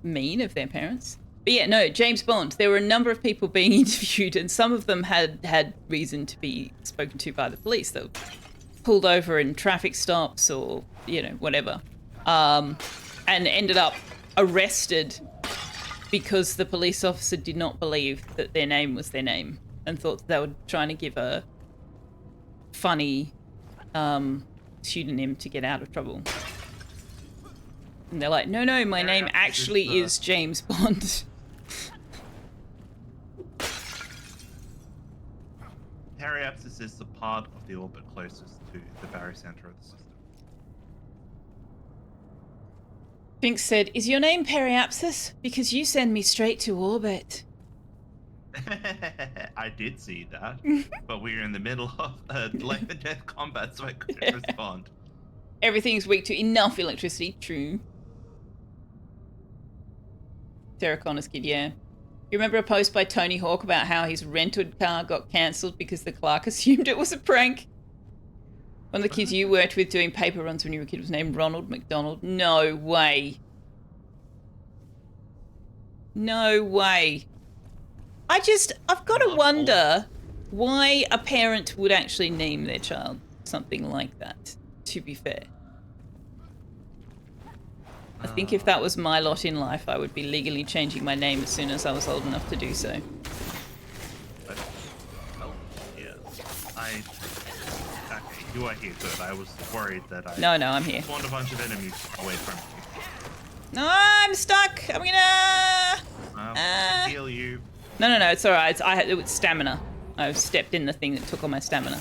mean of their parents. But yeah, no, James Bond. There were a number of people being interviewed, and some of them had reason to be spoken to by the police. They were pulled over in traffic stops or, you know, whatever. And ended up arrested because the police officer did not believe that their name was their name and thought they were trying to give a funny pseudonym to get out of trouble. And they're like, no, my name actually is James Bond. Periapsis is the part of the orbit closest to the barycenter of the system. Finks said, is your name Periapsis? Because you send me straight to orbit. I did see that, but we were in the middle of life and death combat, so I couldn't respond. Everything's weak to enough electricity. True. Sarah Connor's kid, yeah. You remember a post by Tony Hawk about how his rented car got cancelled because the clerk assumed it was a prank? One of the kids you worked with doing paper runs when you were a kid was named Ronald McDonald. No way. No way. I've got to wonder why a parent would actually name their child something like that, to be fair. I think if that was my lot in life, I would be legally changing my name as soon as I was old enough to do so. Oh, yeah. Okay, you are here, good. I was worried that I No, I'm here. spawned a bunch of enemies away from you. No, I'm stuck. I'm gonna... Heal you. No, it's alright. It was stamina. I stepped in the thing that took all my stamina.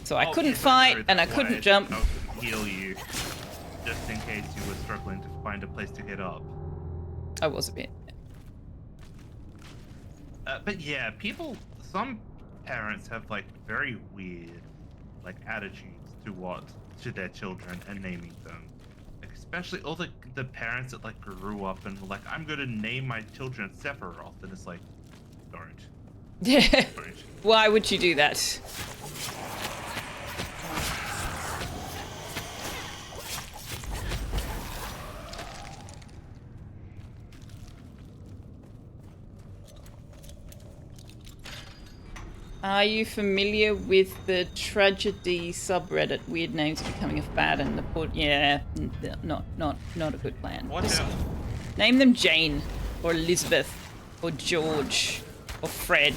So I couldn't yes, fight, know, and I that's why couldn't jump. I could heal you, just in case you were struggling to find a place to get up. I was a bit. But yeah, some parents have like very weird, like attitudes to their children and naming them. Like, especially all the parents that like grew up and were like, I'm gonna name my children Sephiroth, and it's like, don't. Yeah. Don't. Why would you do that? Are you familiar with the tragedy subreddit? Weird names are becoming a fad and the put. Yeah, not a good plan. Watch Just out. name them Jane or Elizabeth or George or Fred.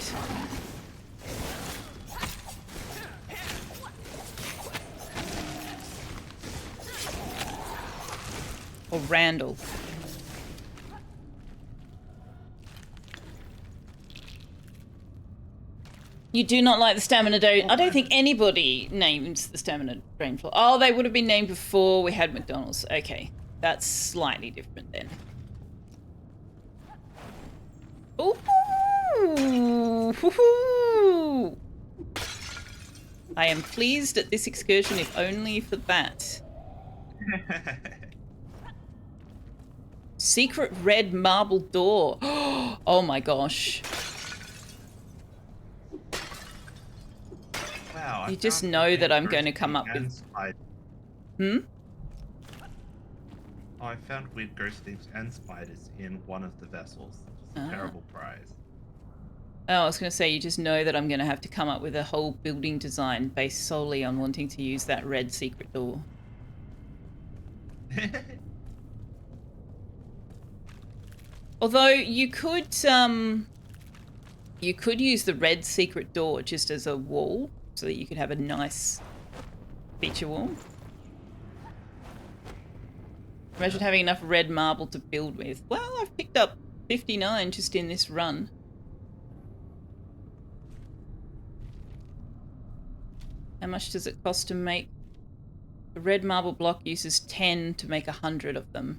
Or Randall. You do not like the stamina drain. I don't think anybody names the stamina drain floor. Oh, they would have been named before we had McDonald's. Okay, that's slightly different then. Ooh, hoo-hoo. I am pleased at this excursion, if only for that. Secret red marble door. Oh my gosh. Wow. You just know that I'm going to come up with... Hmm? Oh, I found weird ghost thieves and spiders in one of the vessels. It's a terrible prize. Oh, I was going to say, you just know that I'm going to have to come up with a whole building design based solely on wanting to use that red secret door. Although you could use the red secret door just as a wall so that you could have a nice feature wall. Imagine having enough red marble to build with. Well, I've picked up 59 just in this run. How much does it cost to make? The red marble block uses 10 to make 100 of them.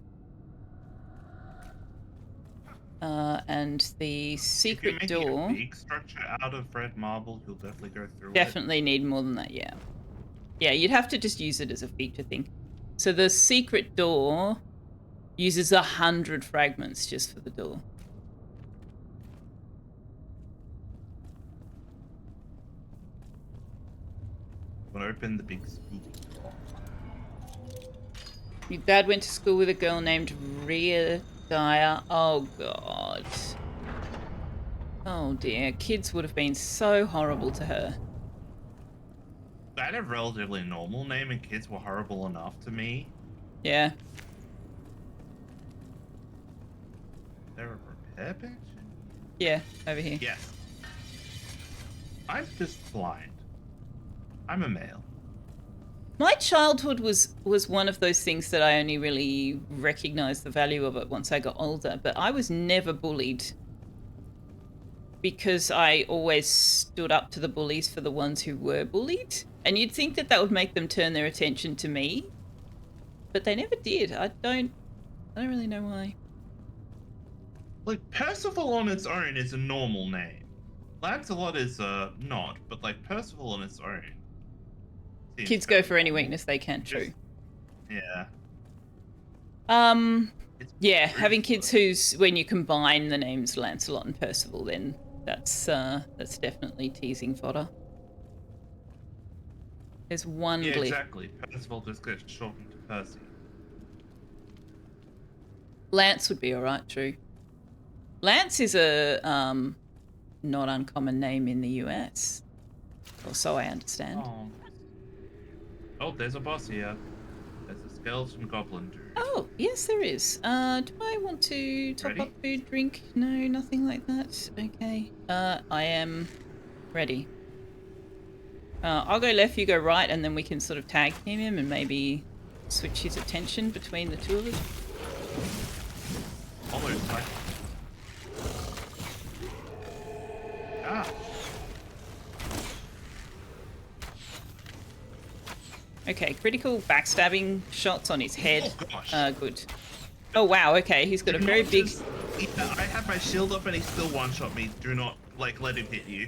And the secret if door... If you're making a big structure out of red marble, you'll definitely go through Definitely need more than that, yeah. Yeah, you'd have to just use it as a feature thing. So the secret door uses 100 fragments just for the door. I'm gonna open the big spooky door. Your dad went to school with a girl named Rhea Dyer. Oh, God. Oh, dear. Kids would have been so horrible to her. I had a relatively normal name and kids were horrible enough to me. Yeah. Is there a repair bench? Yeah, over here. Yes. I'm just blind. I'm a male. My childhood was one of those things that I only really recognized the value of it once I got older, but I was never bullied because I always stood up to the bullies for the ones who were bullied. And you'd think that that would make them turn their attention to me, but they never did. I don't really know why. Like, Percival on its own is a normal name. Lancelot is not, but like Percival on its own. Kids go for any weakness they can, true. Yeah. Yeah, having kids who's, when you combine the names Lancelot and Percival, then that's definitely teasing fodder. There's one Yeah, glyph. exactly. Percival just gets shortened to Percy. Lance would be alright, true. Lance is a not uncommon name in the US. Or so I understand. Oh, there's a boss here. There's a skeleton goblin dude. Oh, yes there is. Do I want to top Ready? up food, drink? No, nothing like that. Okay. I am ready. I'll go left, you go right, and then we can sort of tag team him and maybe switch his attention between the two of us. Almost like. Ah. Okay, critical backstabbing shots on his head. Oh gosh. Good. Oh wow, okay, he's got a very big... I have my shield up and he still one-shot me. Do not, like, let him hit you.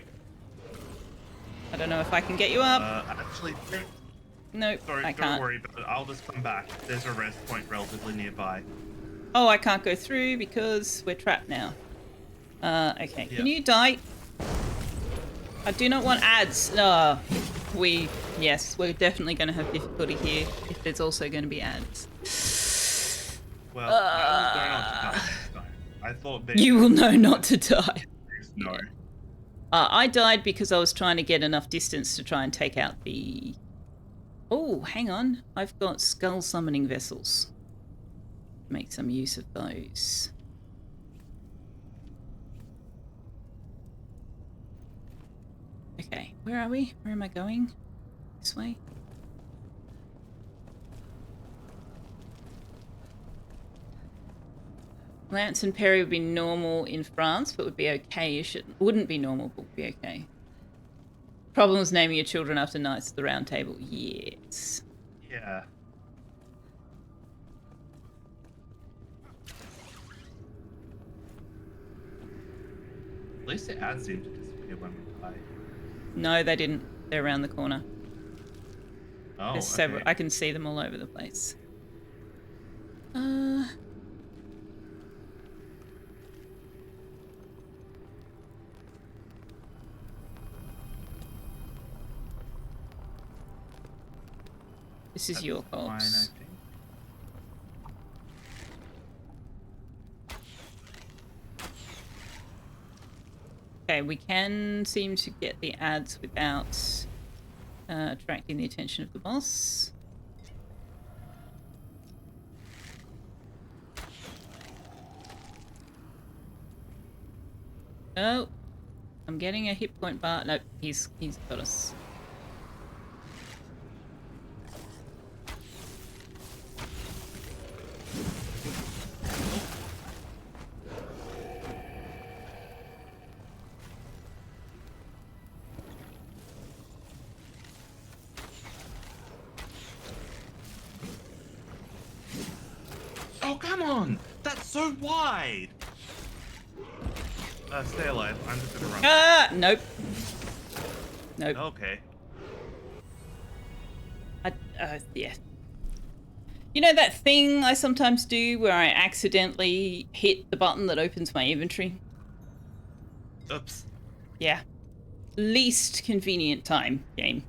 I don't know if I can get you up. Actually, Nope, sorry, I don't can't. worry, but I'll just come back. There's a rest point relatively nearby. Oh, I can't go through because we're trapped now. Okay, Yeah. can you die? I do not want ads. Yes, we're definitely going to have difficulty here if there's also going to be ads. Well, I will go not to die this time. I thought maybe You will know not to die. no. I died because I was trying to get enough distance to try and take out the... Oh, hang on. I've got skull summoning vessels. Make some use of those. Okay, where are we? Where am I going? This way? Lance and Perry would be normal in France, but would be okay-ish. It wouldn't be normal, but would be okay. Problem was naming your children after Knights of the Round Table. Yes. Yeah. At least the ads seem to disappear when we play. No, they didn't. They're around the corner. Oh, There's several. okay. I can see them all over the place. This is your Fine, I corpse. think. Okay, we can seem to get the ads without attracting the attention of the boss. Oh, I'm getting a hit point bar. Nope, he's got us. Oh, come on! That's so wide! Stay alive. I'm just gonna run. Ah, nope. Nope. Okay. Yeah. You know that thing I sometimes do where I accidentally hit the button that opens my inventory? Oops. Yeah. Least convenient time, game.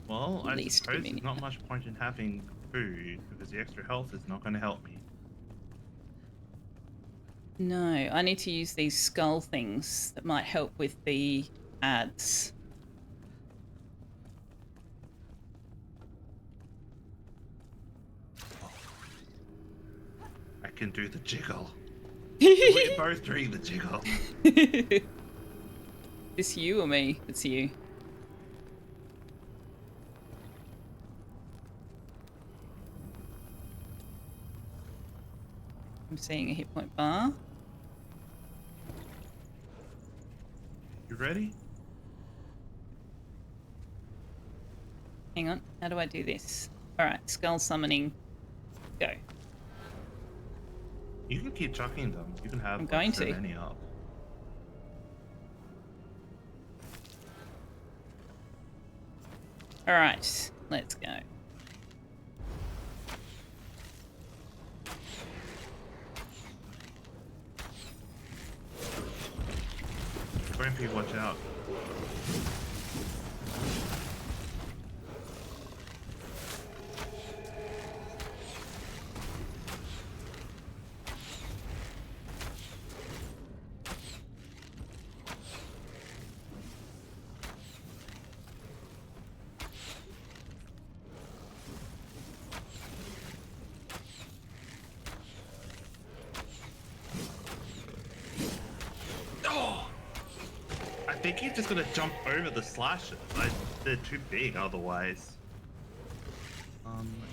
Well, I Least suppose there's convenient. not much point in having food because the extra health is not going to help me. No, I need to use these skull things that might help with the ads. I can do the jiggle. We're both doing the jiggle. This you or me? It's you. I'm seeing a hit point bar. You ready? Hang on, how do I do this? Alright, skull summoning. Go. You can keep chucking them. You can have I'm like, going so to. many up. Alright, let's go. Going for you, watch out. I think he's just gonna jump over the slashes. They're too big otherwise.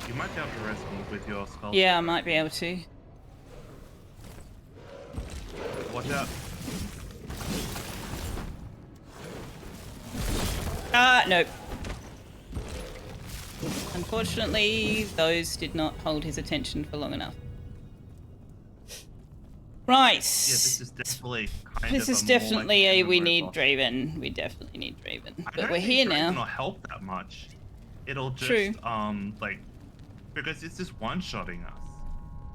You might be able to rest me with your skull. Yeah, I might be able to. Watch out. Ah, nope. Unfortunately, those did not hold his attention for long enough. Right. Yeah, this is definitely kind This of is a definitely more like a we MMO need boss. Draven. We definitely need Draven. I But don't we're think here Draven will now. help that much. It'll just True. like because it's just one-shotting us.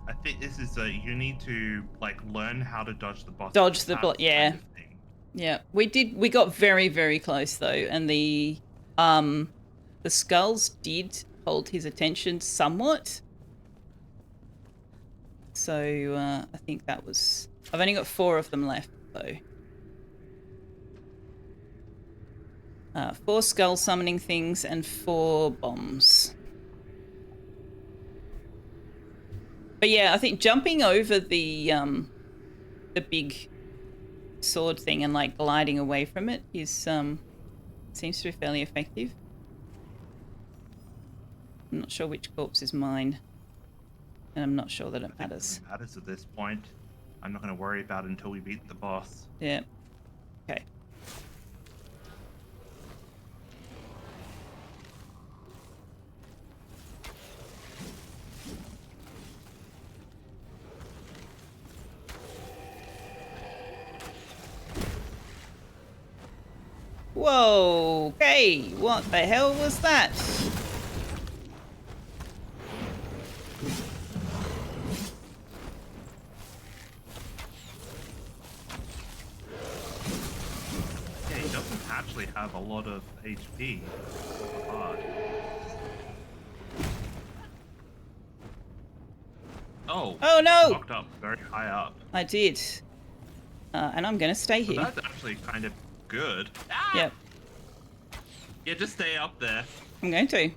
I think this is a you need to like learn how to dodge the boss. Dodge the attacks yeah. kind of thing. Yeah. We got very, very close though, and the skulls did hold his attention somewhat. So I think that was I've only got 4 of them left, though. 4 skull summoning things and 4 bombs. But yeah, I think jumping over the big sword thing and like gliding away from it is seems to be fairly effective. I'm not sure which corpse is mine, and I'm not sure that it matters. It matters at this point. I'm not going to worry about it until we beat the boss. Yeah. Okay. Whoa, okay, what the hell was that? Yeah, he doesn't actually have a lot of HP. Hard. Oh. Oh, no! Knocked up very high up. I did. And I'm gonna stay So here. that's actually kind of good. Yep, Yeah, just stay up there. I'm going to.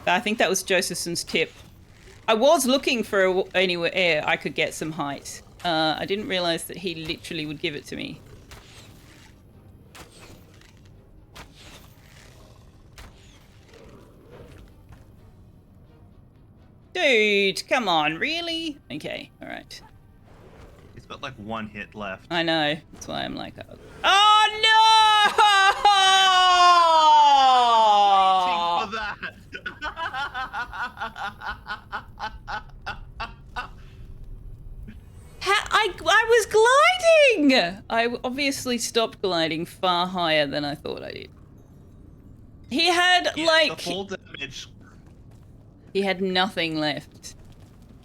I think that was Josephson's tip. I was looking for anywhere I could get some height. I didn't realize that he literally would give it to me. Dude, come on, really? Okay, all right. He's got like 1 hit left. I know. That's why I'm like, oh no! For that. I was gliding! I obviously stopped gliding far higher than I thought I did. He had, Yeah, like... the full damage. He had nothing left.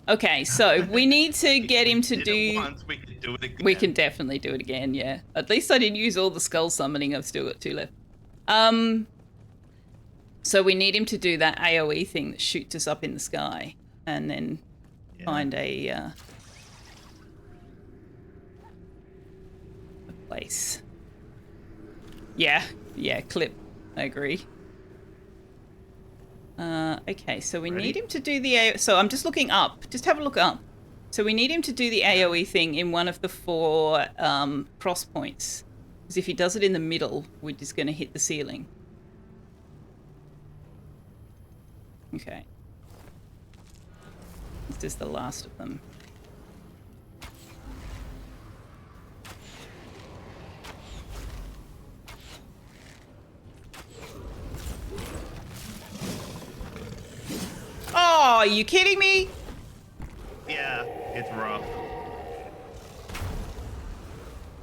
Okay, so we need to get him to Did do... it once, we can do it again. We can definitely do it again, yeah. At least I didn't use all the skull summoning. I've still got 2 left. So we need him to do that AoE thing that shoots us up in the sky. And then find a place. Yeah, clip. I agree. Okay, so we need him to do the so I'm just looking up. Just have a look up. So we need him to do the AoE thing in one of the 4 cross points. Because if he does it in the middle, we're just going to hit the ceiling. Okay. This is the last of them. Oh, are you kidding me? Yeah, it's rough.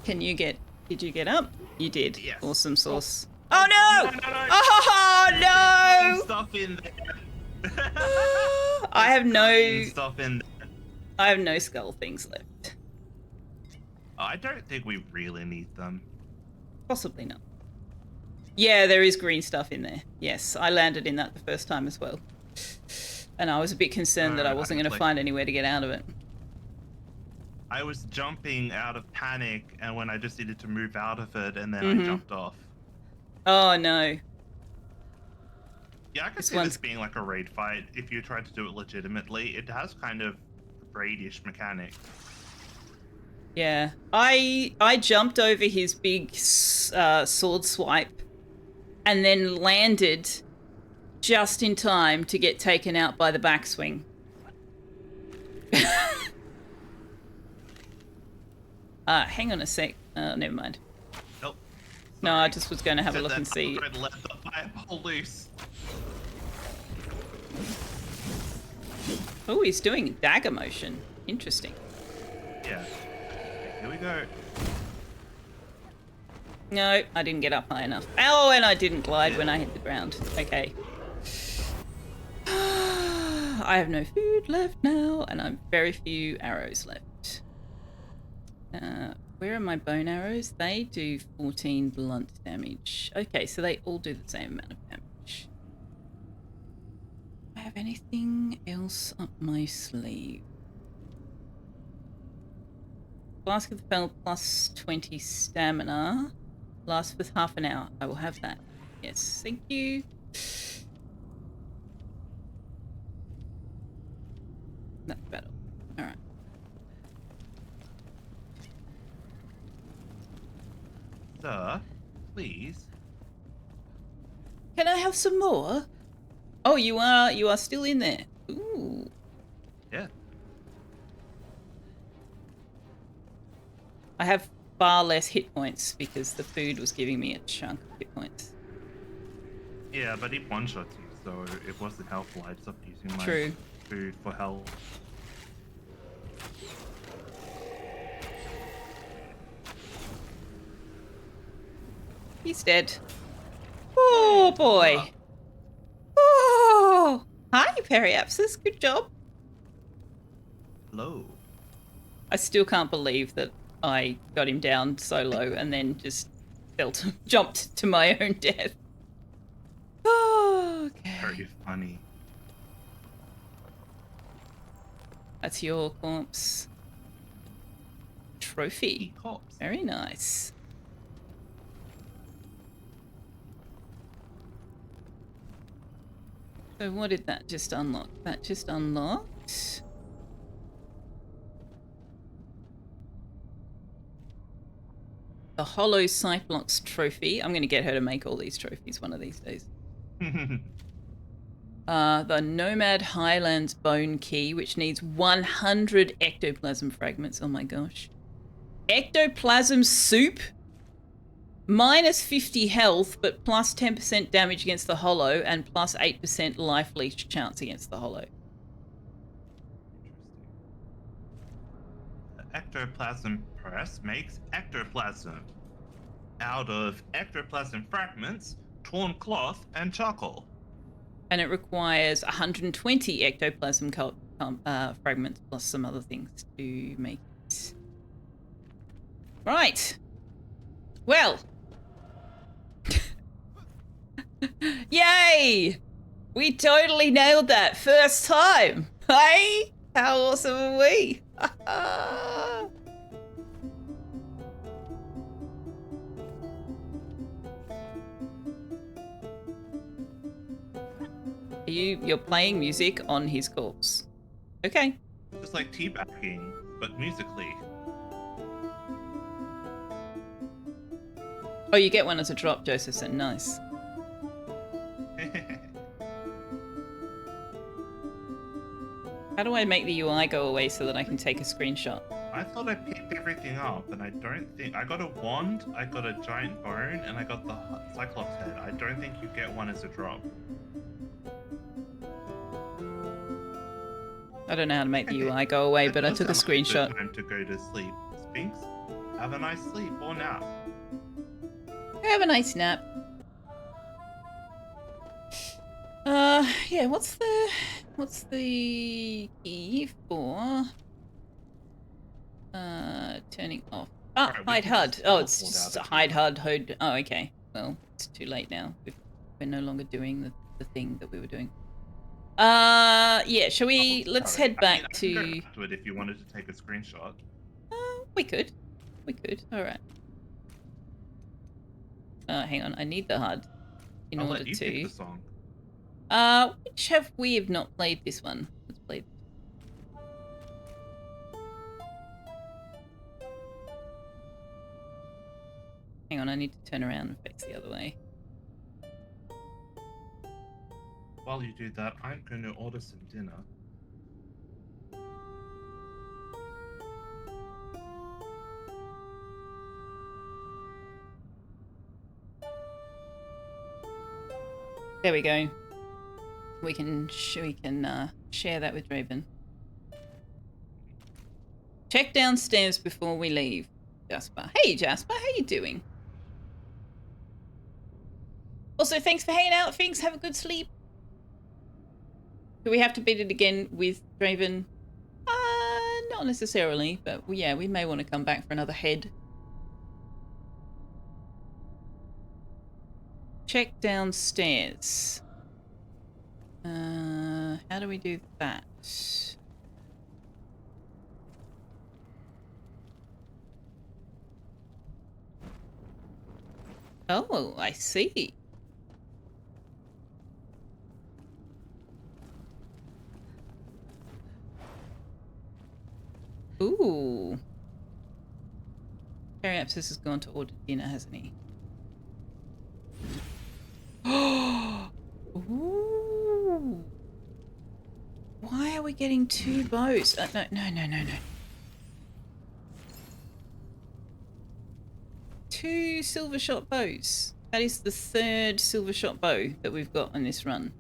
Can you get... Did you get up? You did. Yes. Awesome sauce. Oh, no! No. Oh, no! Stuff in there. I have no... Stuff in there. I have no skull things left. I don't think we really need them. Possibly not. Yeah, there is green stuff in there. Yes, I landed in that the first time as well. And I was a bit concerned that I wasn't going to find anywhere to get out of it. I was jumping out of panic, and when I just needed to move out of it, and then I jumped off. Oh, no. Yeah, I could see this being like a raid fight if you tried to do it legitimately. It has kind of raid-ish mechanics. Yeah. I jumped over his big sword swipe and then landed just in time to get taken out by the backswing. Hang on a sec. Never mind. Nope. No, I just was going to have a look and see. Let the fireball loose. Oh, he's doing dagger motion. Interesting. Yeah. Here we go. No, I didn't get up high enough. Oh, and I didn't glide when I hit the ground. Okay. I have no food left now, and I've very few arrows left. Where are my bone arrows? They do 14 blunt damage. Okay, so they all do the same amount of damage. I have anything else up my sleeve? Flask of the Fell plus 20 stamina. Lasts for half an hour. I will have that. Yes, thank you. That's better. Alright. Sir, please. Can I have some more? Oh, you are still in there. Ooh. Yeah. I have far less hit points because the food was giving me a chunk of hit points. Yeah, but it one-shots you, so it wasn't helpful. I stopped using my True. food for health. He's dead. Oh boy. Oh. Hi, Periapsis. Good job. Hello. I still can't believe that I got him down so low and then just jumped to my own death. Oh, okay. Very funny. That's your corpse. Trophy. Cops. Very nice. So what did that just unlock? That just unlocked... the Hollow Cyclops trophy. I'm going to get her to make all these trophies one of these days. The Nomad Highlands Bone Key, which needs 100 ectoplasm fragments. Oh my gosh. Ectoplasm Soup? Minus 50 health, but plus 10% damage against the Hollow and plus 8% life leech chance against the Hollow. Ectoplasm press makes ectoplasm out of ectoplasm fragments, torn cloth, and charcoal. And it requires 120 ectoplasm fragments plus some other things to make it. Right. Well. Yay! We totally nailed that first time. Hey? How awesome are we? You're playing music on his corpse. Okay. Just like teabagging, but musically. Oh, you get one as a drop, Josephson. Nice. How do I make the UI go away so that I can take a screenshot? I thought I picked everything up, and I don't think... I got a wand, I got a giant bone, and I got the Cyclops head. I don't think you get one as a drop. I don't know how to make the UI go away, but I took a screenshot. Time to go to sleep. Sphinx, have a nice sleep or nap. Have a nice nap. Yeah, what's the key for turning off? Ah, Right, hide HUD. Oh, it's teleport just out of hide HUD. Oh, okay. Well, it's too late now. We're no longer doing the thing that we were doing. Yeah, shall we... let's Sorry. head back I can to... go back to it if you wanted to take a screenshot. We could. We could. Alright. Hang on. I need the HUD in I'll order let you to... pick the song. Which have we have not played this one? Let's play... Hang on, I need to turn around and face the other way. While you do that, I'm going to order some dinner. There we go. We can share that with Draven. Check downstairs before we leave, Jasper. Hey, Jasper, how you doing? Also, thanks for hanging out. Thanks. Have a good sleep. Do we have to beat it again with Draven? Not necessarily, but yeah, we may want to come back for another head. Check downstairs. How do we do that? Oh, I see. Ooh. Periapsis has gone to order dinner, hasn't he? Ooh. Why are we getting 2 bows? No. 2 silver shot bows. That is the 3rd silver shot bow that we've got on this run.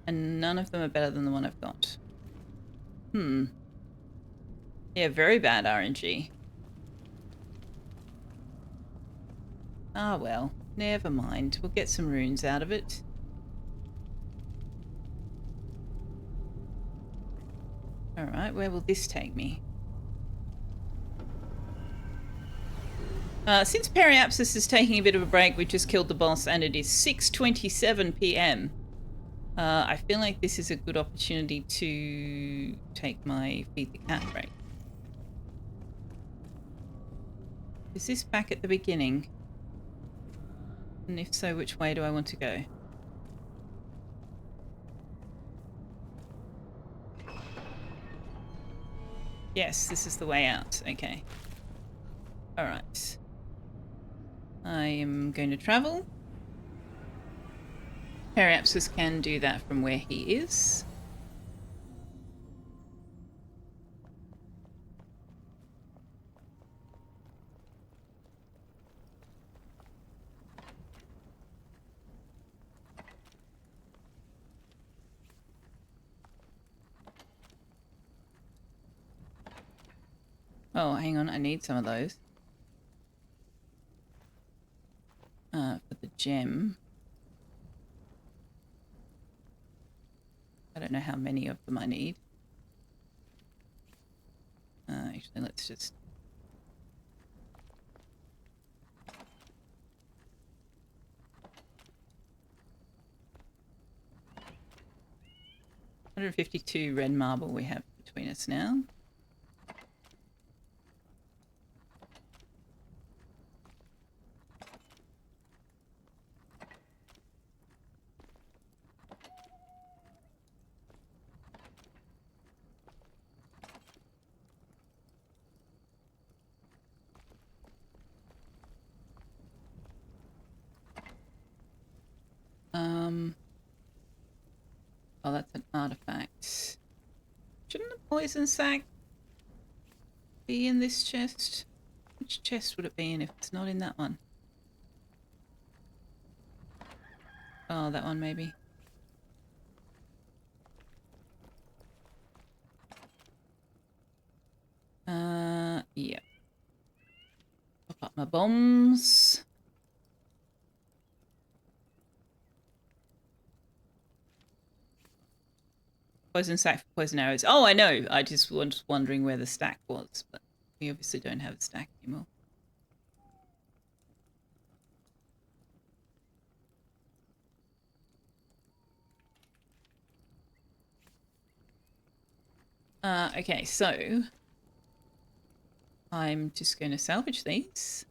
And none of them are better than the one I've got. Yeah, very bad RNG. Ah, well. Never mind. We'll get some runes out of it. Alright, where will this take me? Since Periapsis is taking a bit of a break, we've just killed the boss and it is 6:27 p.m. I feel like this is a good opportunity to take my Feed the Cat break. Is this back at the beginning? And if so, which way do I want to go? Yes, this is the way out. Okay. Alright. I am going to travel. Periapsis can do that from where he is. Oh, hang on, I need some of those. For the gem. I don't know how many of them I need. Actually, let's just... $152 red marble we have between us now. Oh, that's an artifact. Shouldn't the poison sac be in this chest? Which chest would it be in if it's not in that one? Oh, that one maybe. Yeah. Pop up my bombs. Poison sack for poison arrows. Oh, I know. I just was wondering where the stack was, but we obviously don't have a stack anymore. Okay, so I'm just going to salvage these.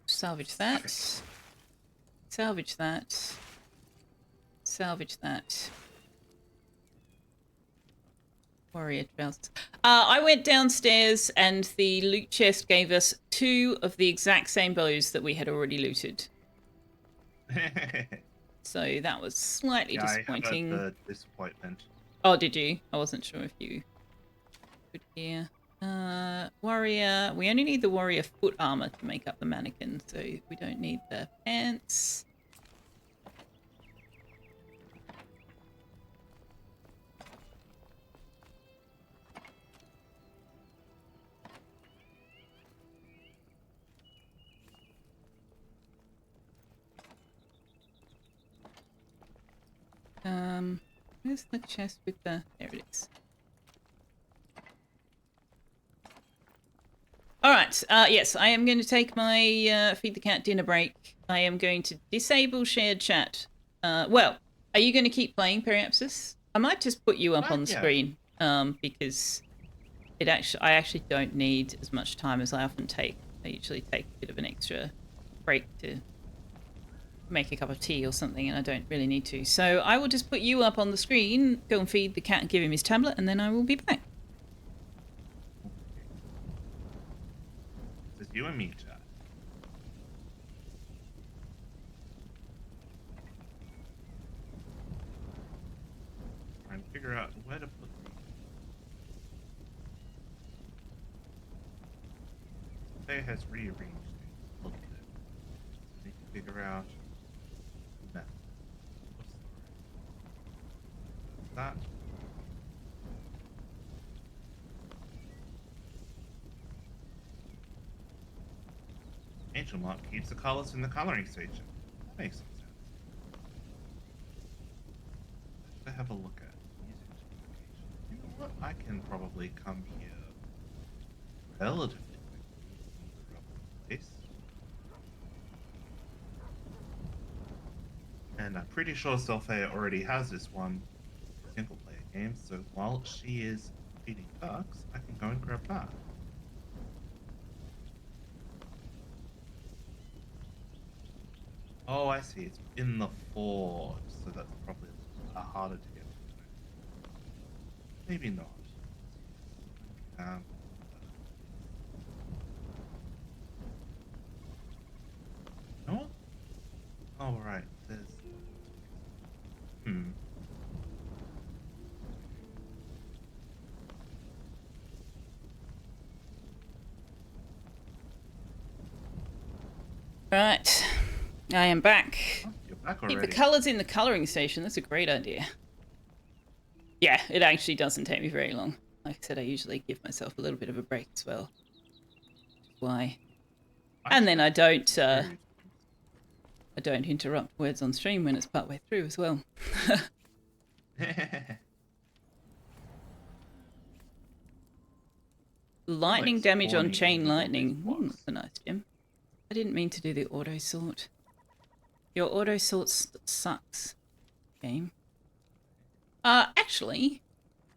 Salvage that. Salvage that. Salvage that. Warrior trousers. I went downstairs and the loot chest gave us 2 of the exact same bows that we had already looted. So that was slightly disappointing. I had the disappointment. Oh, did you? I wasn't sure if you could hear. Warrior. We only need the warrior foot armor to make up the mannequin, so we don't need the pants. Where's the chest with the... There it is. Alright, Right. Yes, I am going to take my feed the cat dinner break. I am going to disable shared chat. Well, are you going to keep playing Periapsis? I might just put you up on the Yeah. screen because I actually don't need as much time as I often take. I usually take a bit of an extra break to make a cup of tea or something, and I don't really need to. So I will just put you up on the screen, go and feed the cat and give him his tablet, and then I will be back. It's you and me, chat. Trying to figure out where to put these. Selfeya has rearranged things a little bit. I need to figure out the method of storing. That. Ancient Lock keeps the colors in the coloring station. That makes some sense. Should I have a look at music location? You know what? I can probably come here relatively quickly and move up a place. And I'm pretty sure Selfeya already has this one single player game, so while she is feeding ducks, I can go and grab that. Oh, I see. It's in the forge, so that's probably harder to get to. Maybe not. Um, you know what? Oh, right. There's. Hmm. Right. I am back. Oh, you're back Keep already. the colours in the colouring station. That's a great idea. Yeah, it actually doesn't take me very long. Like I said, I usually give myself a little bit of a break as well. Why? And then I don't interrupt words on stream when it's partway through as well. Lightning damage on chain lightning. That's a nice gem. I didn't mean to do the auto sort. Your auto sort sucks, game. Actually,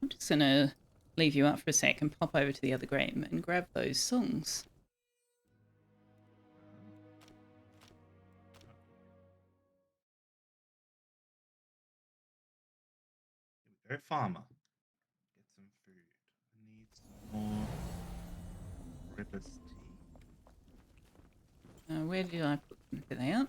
I'm just gonna leave you up for a sec and pop over to the other game and grab those songs. Here we go, farmer. Get some food. I need some more rivers tea. Where did I put them? There they are. And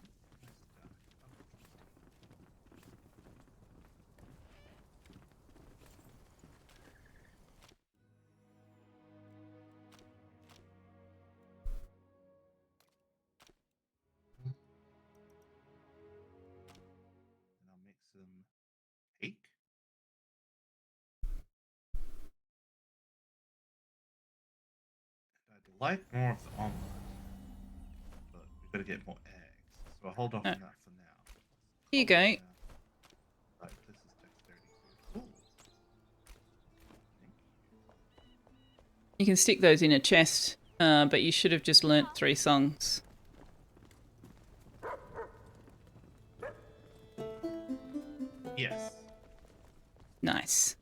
I'll make some cake. I'd like more of the omelet, but we've got to get more eggs, so I'll hold off on that for now. Here you go. Right, this is dexterity food. Ooh. Thank you. You can stick those in a chest, but you should have just learnt 3 songs. Yes. Nice.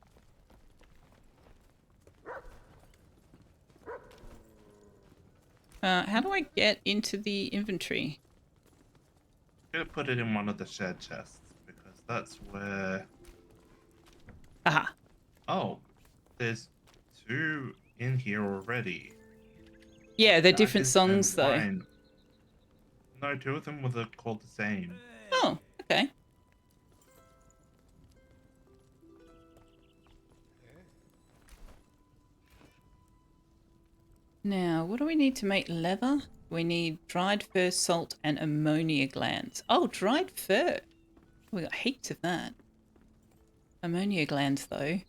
How do I get into the inventory? I'm gonna put it in one of the shared chests because that's where. Aha. Oh, there's 2 in here already. Yeah, they're different Daggers songs and though. wine. No, 2 of them were called the same. Oh, okay. Now, what do we need to make leather? We need dried fur, salt, and ammonia glands. Oh, dried fur. We got heaps of that. Ammonia glands, though.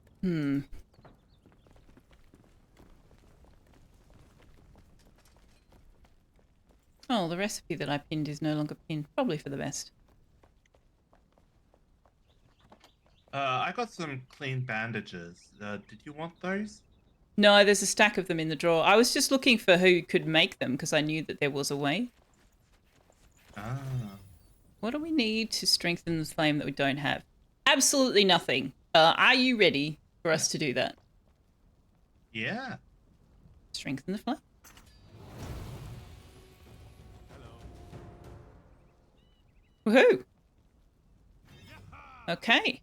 Oh, the recipe that I pinned is no longer pinned. Probably for the best. I got some clean bandages. Did you want those? No, there's a stack of them in the drawer. I was just looking for who could make them because I knew that there was a way. Ah. What do we need to strengthen the flame that we don't have? Absolutely nothing. Are you ready for us to do that? Yeah. Strengthen the flame. Woohoo! Okay.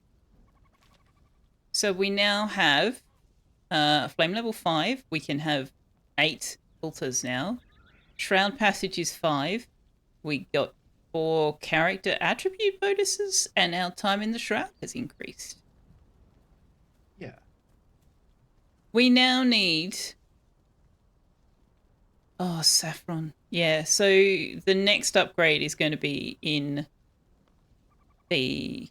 So we now have flame level 5. We can have 8 altars now. Shroud passage is 5. We got 4 character attribute bonuses, and our time in the shroud has increased. Yeah. We now need... Oh, saffron. Yeah, so the next upgrade is going to be in the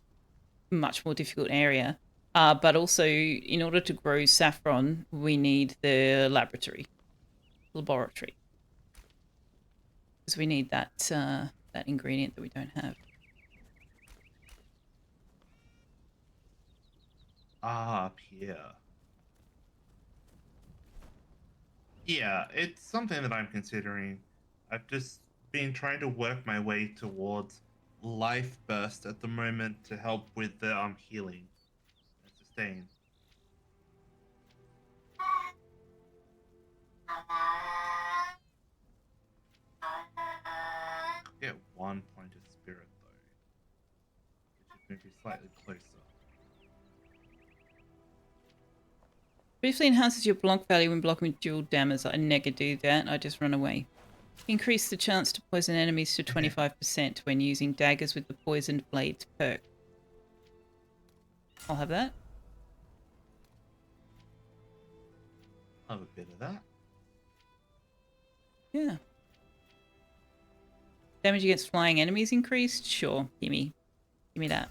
much more difficult area. But also, in order to grow saffron, we need the laboratory. Because we need that that ingredient that we don't have. Up here. Yeah, it's something that I'm considering. I've just been trying to work my way towards life burst at the moment to help with the healing and sustain. Get 1 point of spirit though, which is going to be slightly closer. Briefly enhances your block value when blocking with dual damage. I never do that. I just run away. Increase the chance to poison enemies to 25% when using daggers with the poisoned blades perk. I'll have that. I'll have a bit of that. Yeah. Damage against flying enemies increased? Sure. Give me that.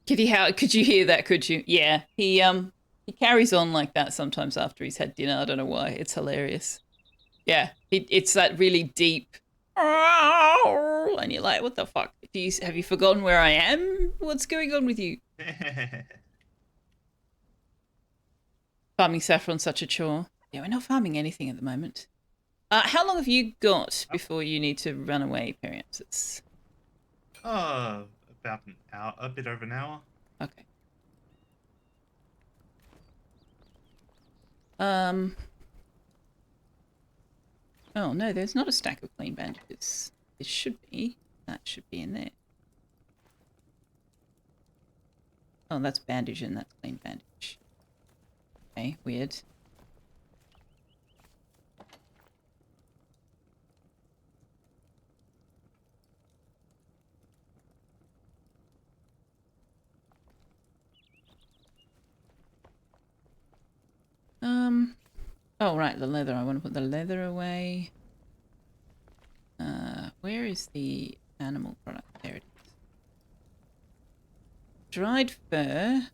Could you hear that, could you? Yeah. He carries on like that sometimes after he's had dinner. I don't know why. It's hilarious. Yeah. It's that really deep and you're like, what the fuck? Have you forgotten where I am? What's going on with you? Farming saffron's such a chore. Yeah, we're not farming anything at the moment. How long have you got before you need to run away, Periapsis? About an hour, a bit over an hour. Okay. Oh no, there's not a stack of clean bandages. There should be. That should be in there. Oh, that's bandage and that's clean bandage. Okay, weird. Oh, right, the leather. I want to put the leather away. Where is the animal product? There it is. Dried fur.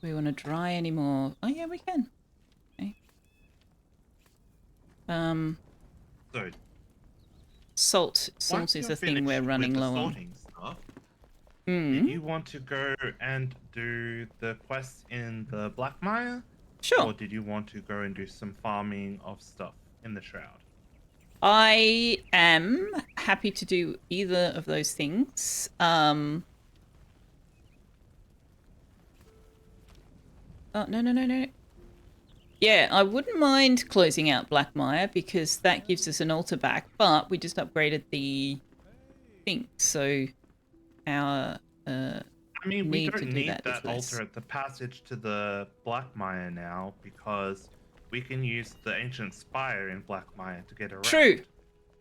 Do we want to dry any more? Oh, yeah, we can. Okay. So, Salt. Salt once is you're a thing we're finished running with the low on. sorting stuff, Hmm. do you want to go and do the quests in the Blackmire? Sure. Or did you want to go and do some farming of stuff in the Shroud? I am happy to do either of those things. Oh, no. Yeah, I wouldn't mind closing out Blackmire because that gives us an altar back, but we just upgraded the thing, so our I mean, we need to don't do need that is that less. altar at the passage to the Blackmire now because we can use the ancient spire in Blackmire to get around. True.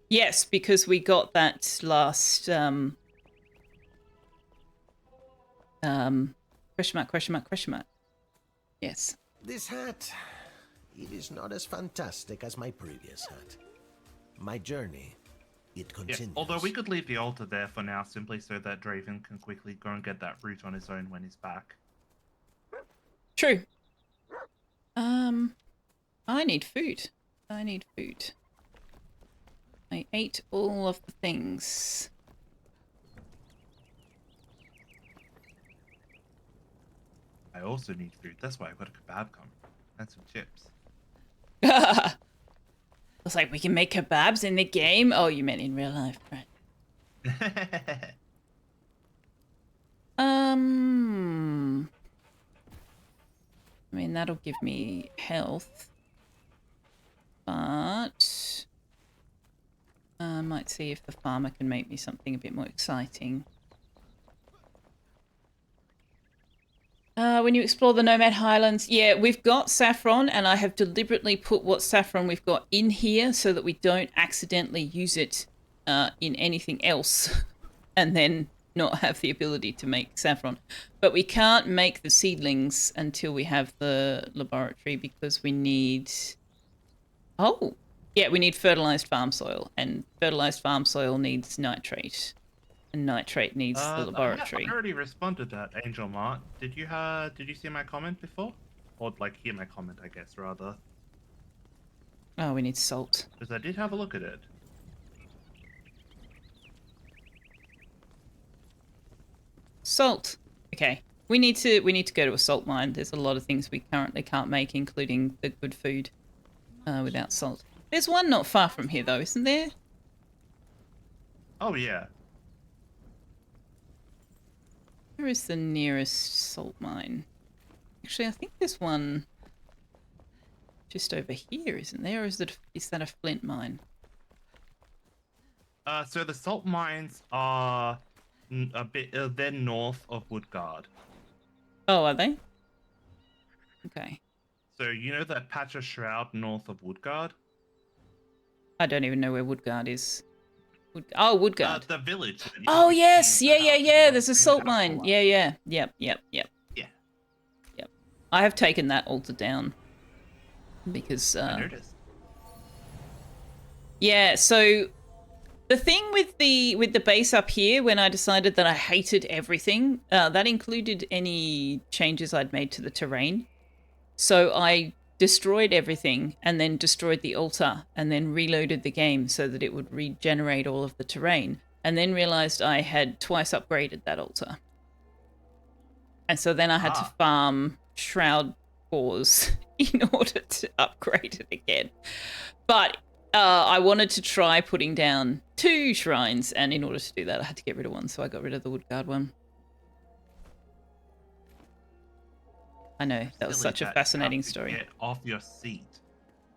Yes, because we got that last question mark. Yes. This hat, it is not as fantastic as my previous hat. My journey, it Yeah, continues. although we could leave the altar there for now simply so that Draven can quickly go and get that root on his own when he's back. True. I need food. I ate all of the things. I also need food. That's why I got a kebab coming. And some chips. I was like, we can make kebabs in the game? Oh, you meant in real life, right? I mean, that'll give me health. But I might see if the farmer can make me something a bit more exciting. When you explore the Nomad Highlands, yeah, we've got saffron, and I have deliberately put what saffron we've got in here so that we don't accidentally use it in anything else and then not have the ability to make saffron. But we can't make the seedlings until we have the laboratory because we need... Oh, yeah, we need fertilized farm soil, and fertilized farm soil needs nitrate. And nitrate needs the laboratory. I already responded to that, Angel Mart. Did you see my comment before? Or like hear my comment, I guess, rather. Oh, we need salt. Because I did have a look at it. Salt. Okay. We need to go to a salt mine. There's a lot of things we currently can't make, including the good food without salt. There's one not far from here though, isn't there? Oh yeah. Where is the nearest salt mine? Actually, I think there's one just over here, isn't there? Or is that a flint mine? So the salt mines are a bit they're north of Woodguard. Oh, are they? Okay. So you know that patch of shroud north of Woodguard? I don't even know where Woodguard is. Woodguard. The village. Oh yes, yeah. There's a salt mine. Yeah. Yep. Yeah. I have taken that altar down because. I noticed. Yeah. So the thing with the base up here, when I decided that I hated everything, that included any changes I'd made to the terrain. So I destroyed everything and then destroyed the altar and then reloaded the game so that it would regenerate all of the terrain, and then realized I had twice upgraded that altar. And so then I had to farm shroud cores in order to upgrade it again. But I wanted to try putting down 2 shrines, and in order to do that I had to get rid of one, so I got rid of the Woodguard one. I know, that was such a fascinating story. Get off your seat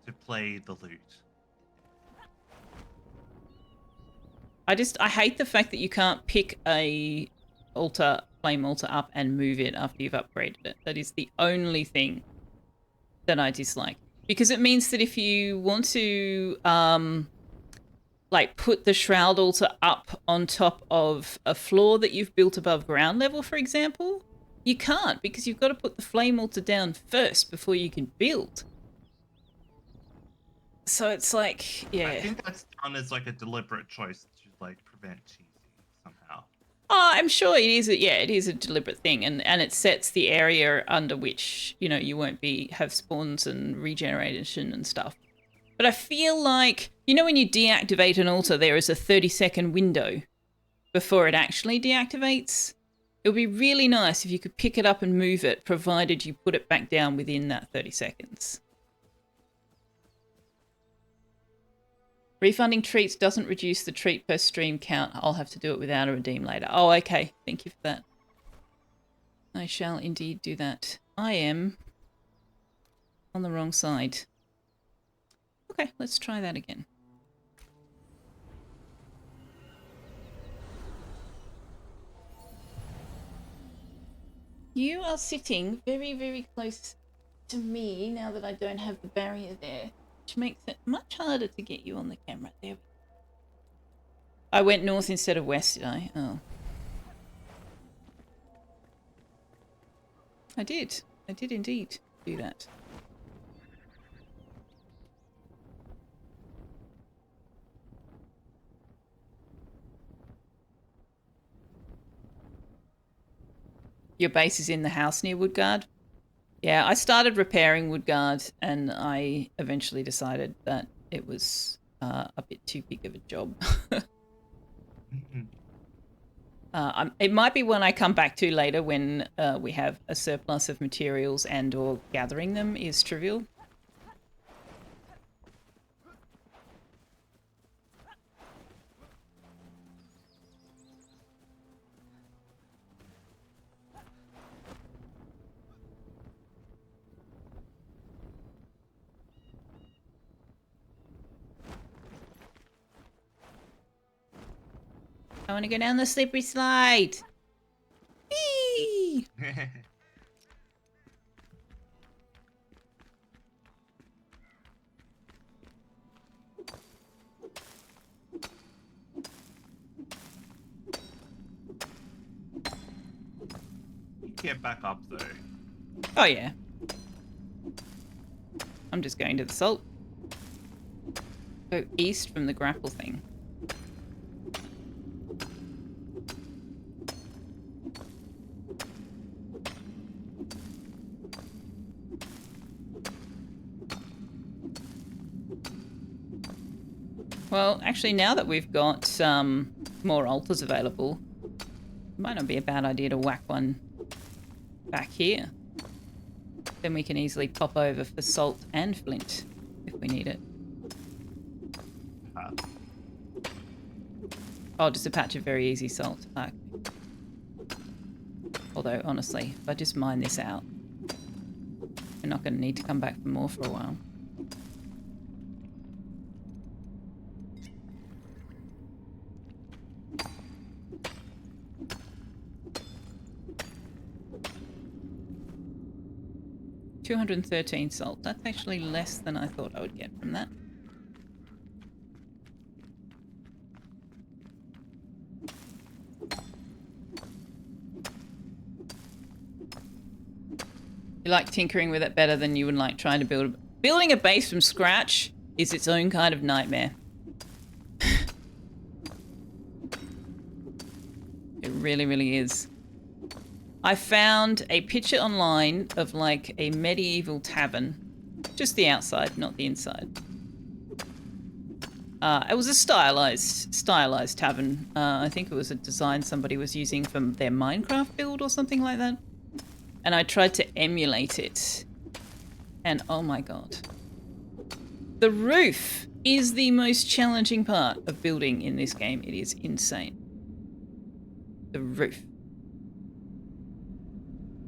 to play the loot. I hate the fact that you can't pick a flame altar up and move it after you've upgraded it. That is the only thing that I dislike. Because it means that if you want to like put the shroud altar up on top of a floor that you've built above ground level, for example, you can't, because you've got to put the flame altar down first before you can build. So it's like, yeah. I think that's done as like a deliberate choice to like prevent cheesy somehow. Oh, I'm sure it is. It is a deliberate thing, and it sets the area under which, you know, you won't have spawns and regeneration and stuff. But I feel like, you know, when you deactivate an altar, there is a 30-second window before it actually deactivates. It would be really nice if you could pick it up and move it, provided you put it back down within that 30 seconds. Refunding treats doesn't reduce the treat per stream count. I'll have to do it without a redeem later. Oh, okay. Thank you for that. I shall indeed do that. I am on the wrong side. Okay, let's try that again. You are sitting very, very close to me now that I don't have the barrier there, which makes it much harder to get you on the camera. There. I went north instead of west, did I? Oh. I did. I did indeed do that. Your base is in the house near Woodguard? Yeah, I started repairing Woodguard, and I eventually decided that it was a bit too big of a job. It might be one I come back to later when we have a surplus of materials and or gathering them is trivial. I want to go down the slippery slide. Whee! Get back up though. Oh yeah. I'm just going to the salt. Go east from the grapple thing. Well, actually, now that we've got more altars available, it might not be a bad idea to whack one back here. Then we can easily pop over for salt and flint if we need it. Oh, just a patch of very easy salt. Okay. Although, honestly, if I just mine this out, we're not going to need to come back for more for a while. $213 salt. That's actually less than I thought I would get from that. You like tinkering with it better than you would like trying to build. Building a base from scratch is its own kind of nightmare. It really, really is. I found a picture online of like a medieval tavern. Just the outside, not the inside. It was a stylized tavern. I think it was a design somebody was using for their Minecraft build or something like that. And I tried to emulate it. And oh my god. The roof is the most challenging part of building in this game. It is insane. The roof.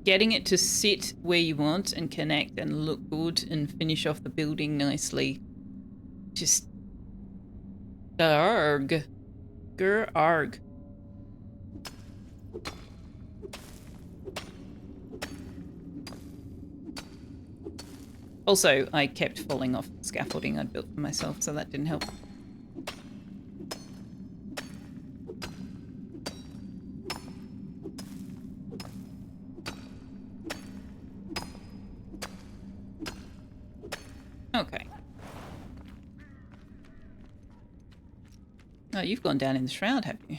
Getting it to sit where you want and connect and look good and finish off the building nicely. Just... Arg. Arg. Also, I kept falling off the scaffolding I'd built for myself, so that didn't help. Okay. Oh, you've gone down in the shroud, have you?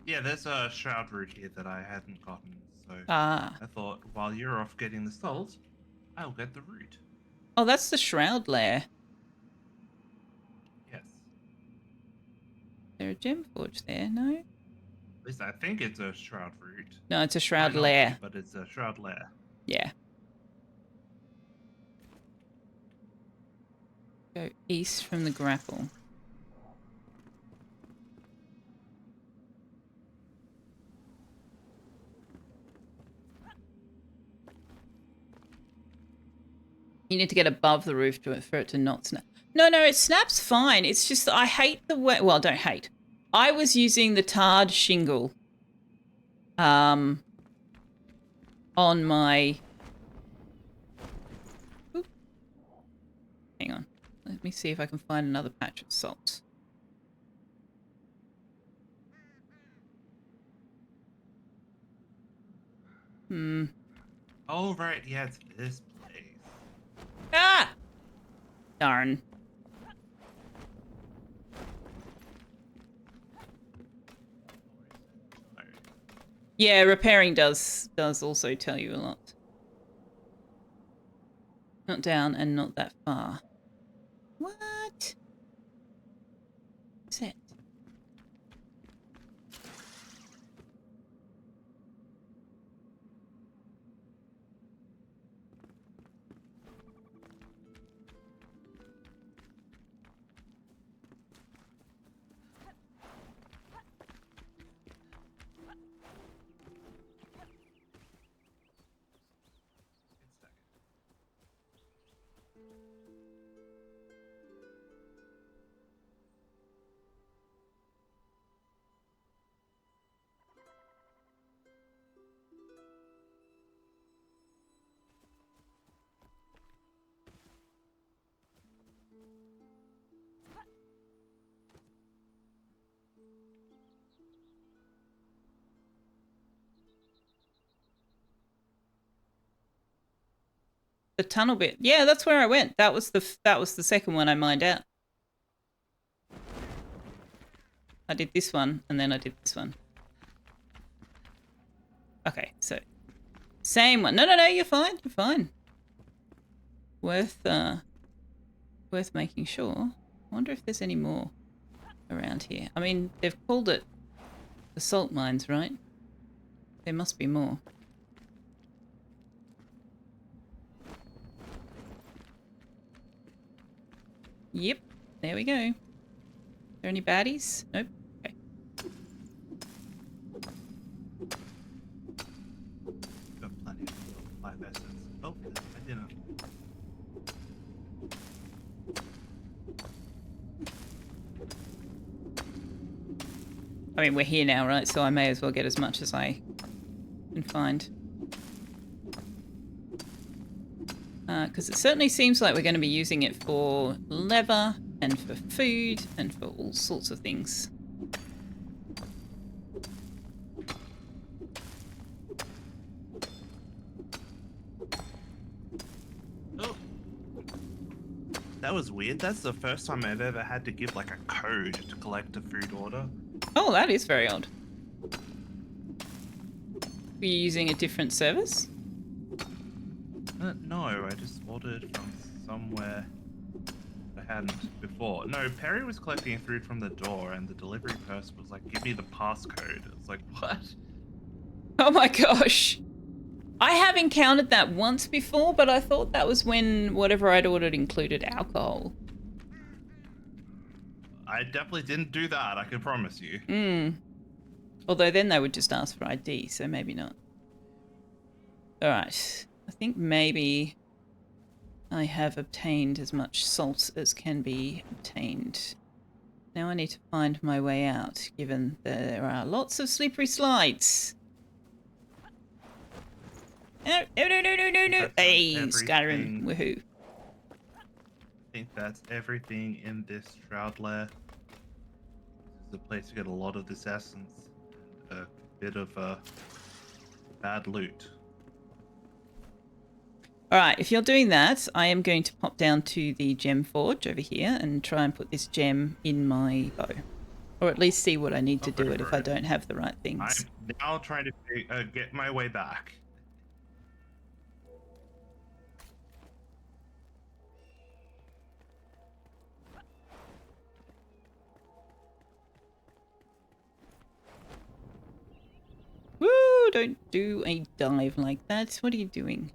Yeah, there's a shroud route here that I hadn't gotten, so Ah. I thought while you're off getting the salt, I'll get the route. Oh, that's the shroud lair. Yes. Is there a gem forge there? No? At least I think it's a shroud route. No, it's a shroud Might not lair. be, but it's a shroud lair. Yeah. Go east from the grapple. You need to get above the roof for it to not snap. No, it snaps fine. It's just I hate the way... Well, don't hate. I was using the tarred shingle on my... Oop. Hang on. Let me see if I can find another patch of salt. Oh, right, yeah, it's this place. Ah! Darn. Yeah, repairing does also tell you a lot. Not down and not that far. What? Is it? The tunnel bit. Yeah, that's where I went. That was the second one I mined out. I did this one, and then I did this one. Okay, so same one. No, you're fine. You're fine. Worth making sure. I wonder if there's any more around here. I mean, they've called it the salt mines, right? There must be more. Yep, there we go. Are there any baddies? Nope. Okay. Got plenty of 5 essence. Oh, I didn't. I mean, we're here now, right? So I may as well get as much as I can find. Because it certainly seems like we're going to be using it for leather and for food and for all sorts of things. Oh. That was weird. That's the first time I've ever had to give like a code to collect a food order. Oh, that is very odd. Were you using a different service? No, I just ordered from somewhere I hadn't before. No, Perry was collecting food from the door and the delivery person was like, give me the passcode. I was like, what? Oh my gosh. I have encountered that once before, but I thought that was when whatever I'd ordered included alcohol. I definitely didn't do that, I can promise you. Although then they would just ask for ID, so maybe not. Alright. I think maybe I have obtained as much salt as can be obtained. Now I need to find my way out, given there are lots of slippery slides. No. Hey, Skyrim. Woohoo. I think that's everything in this shroud lair. This is a place to get a lot of this essence and a bit of bad loot. Alright, if you're doing that, I am going to pop down to the gem forge over here and try and put this gem in my bow. Or at least see what I need to do it if I don't have the right things. I'm now trying to get my way back. Woo! Don't do a dive like that. What are you doing?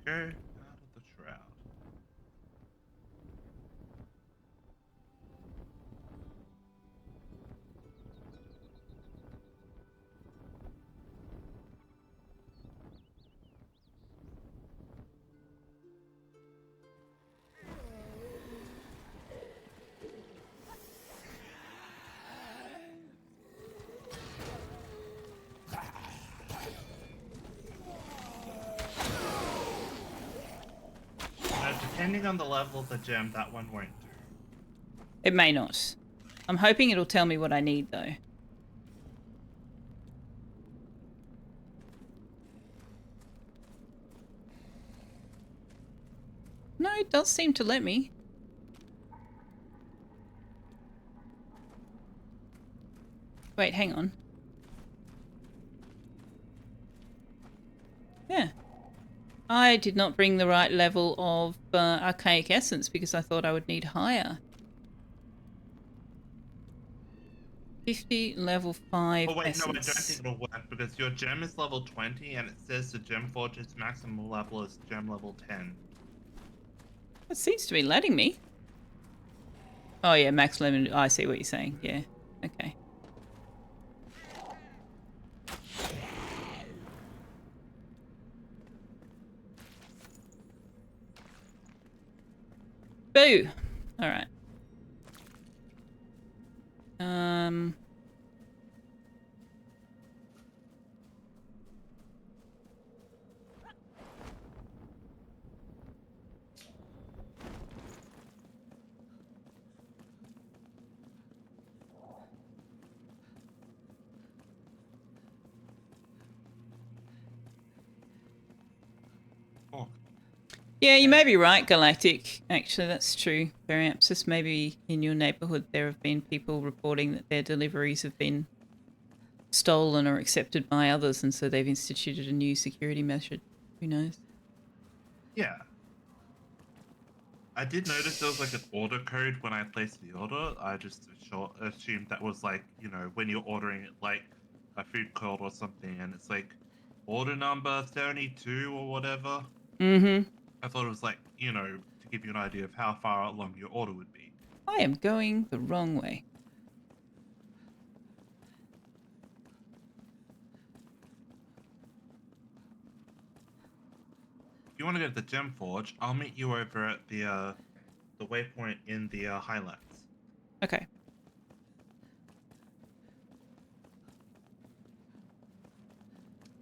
Go out of the shroud. Depending on the level of the gem, that one won't do. It may not. I'm hoping it'll tell me what I need, though. No, it does seem to let me. Wait, hang on. Yeah. I did not bring the right level of archaic essence because I thought I would need higher. 50 level 5 Oh wait, essence. no, I don't think it'll work because your gem is level 20 and it says the gem forge's maximum level is gem level 10. It seems to be letting me. Oh yeah, max limit. I see what you're saying. Yeah. Okay. Boo! Alright. talk. Yeah, you may be right, Galactic. Actually, that's true. Periapsis, maybe in your neighborhood there have been people reporting that their deliveries have been stolen or accepted by others, and so they've instituted a new security measure. Who knows? Yeah. I did notice there was like an order code when I placed the order. I just assumed that was like, you know, when you're ordering it like a food court or something, and it's like order number 72 or whatever. Mm-hmm. I thought it was like, you know, to give you an idea of how far along your order would be. I am going the wrong way. If you want to go to the Gem Forge, I'll meet you over at the waypoint in the Highlands. Okay.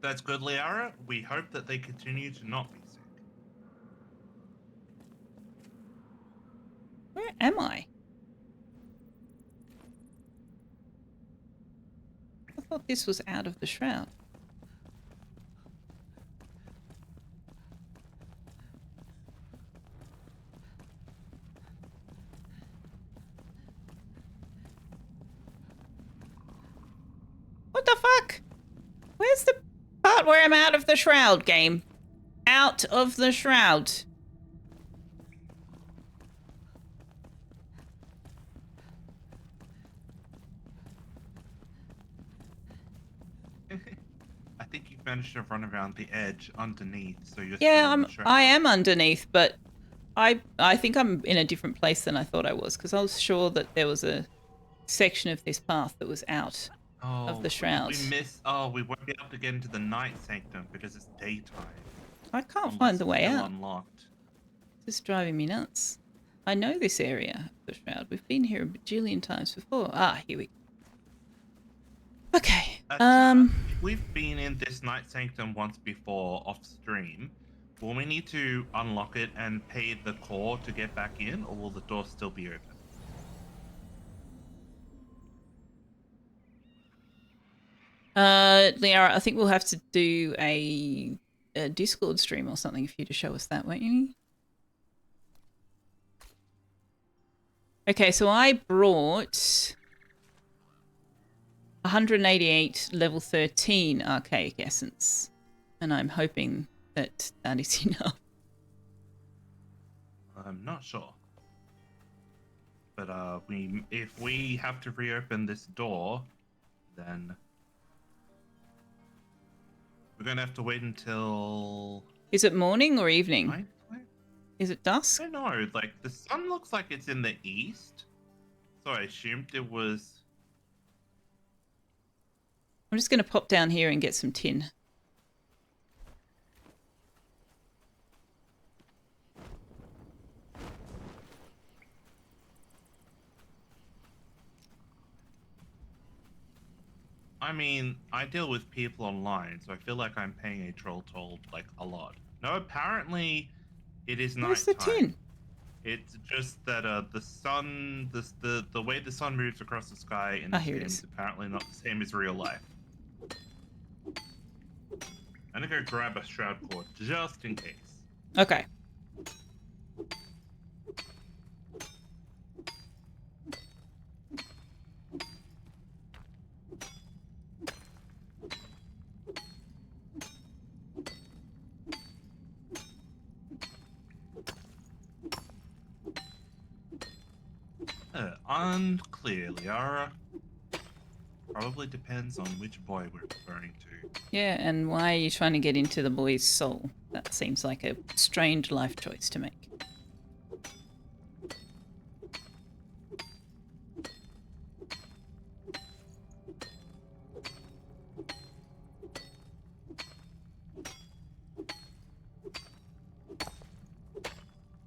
That's good, Liara. We hope that they continue to not be sick. Where am I? I thought this was out of the shroud. What the fuck? Where's the part where I'm out of the shroud, game? Out of the shroud. I think you've managed to run around the edge underneath, so you're Yeah, still in the shroud. I am underneath, but I think I'm in a different place than I thought I was, because I was sure that there was a section of this path that was out of the shroud. We won't be able to get into the night sanctum because it's daytime. I can't unless find the it's way still out. Unlocked. It's just driving me nuts. I know this area of the shroud. We've been here a bajillion times before. Ah, here we go. Okay. We've been in this night sanctum once before off stream. Will we need to unlock it and pay the core to get back in, or will the door still be open? Liara, I think we'll have to do a Discord stream or something for you to show us that, won't you? Okay, so I brought 188 level 13 archaic essence, and I'm hoping that that is enough. I'm not sure. But if we have to reopen this door, then we're gonna have to wait until. Is it morning or evening? Night? Is it dusk? I don't know. Like the sun looks like it's in the east, so I assumed it was. I'm just going to pop down here and get some tin. I mean, I deal with people online, so I feel like I'm paying a troll toll like a lot. No, apparently it is nighttime. Where's the tin? It's just that the sun, the way the sun moves across the sky in this here it game is. is apparently not the same as real life. I'm gonna go grab a shroud cord just in case. Okay. Unclear, Liara. Probably depends on which boy we're referring to. Yeah, and why are you trying to get into the boy's soul? That seems like a strange life choice to make.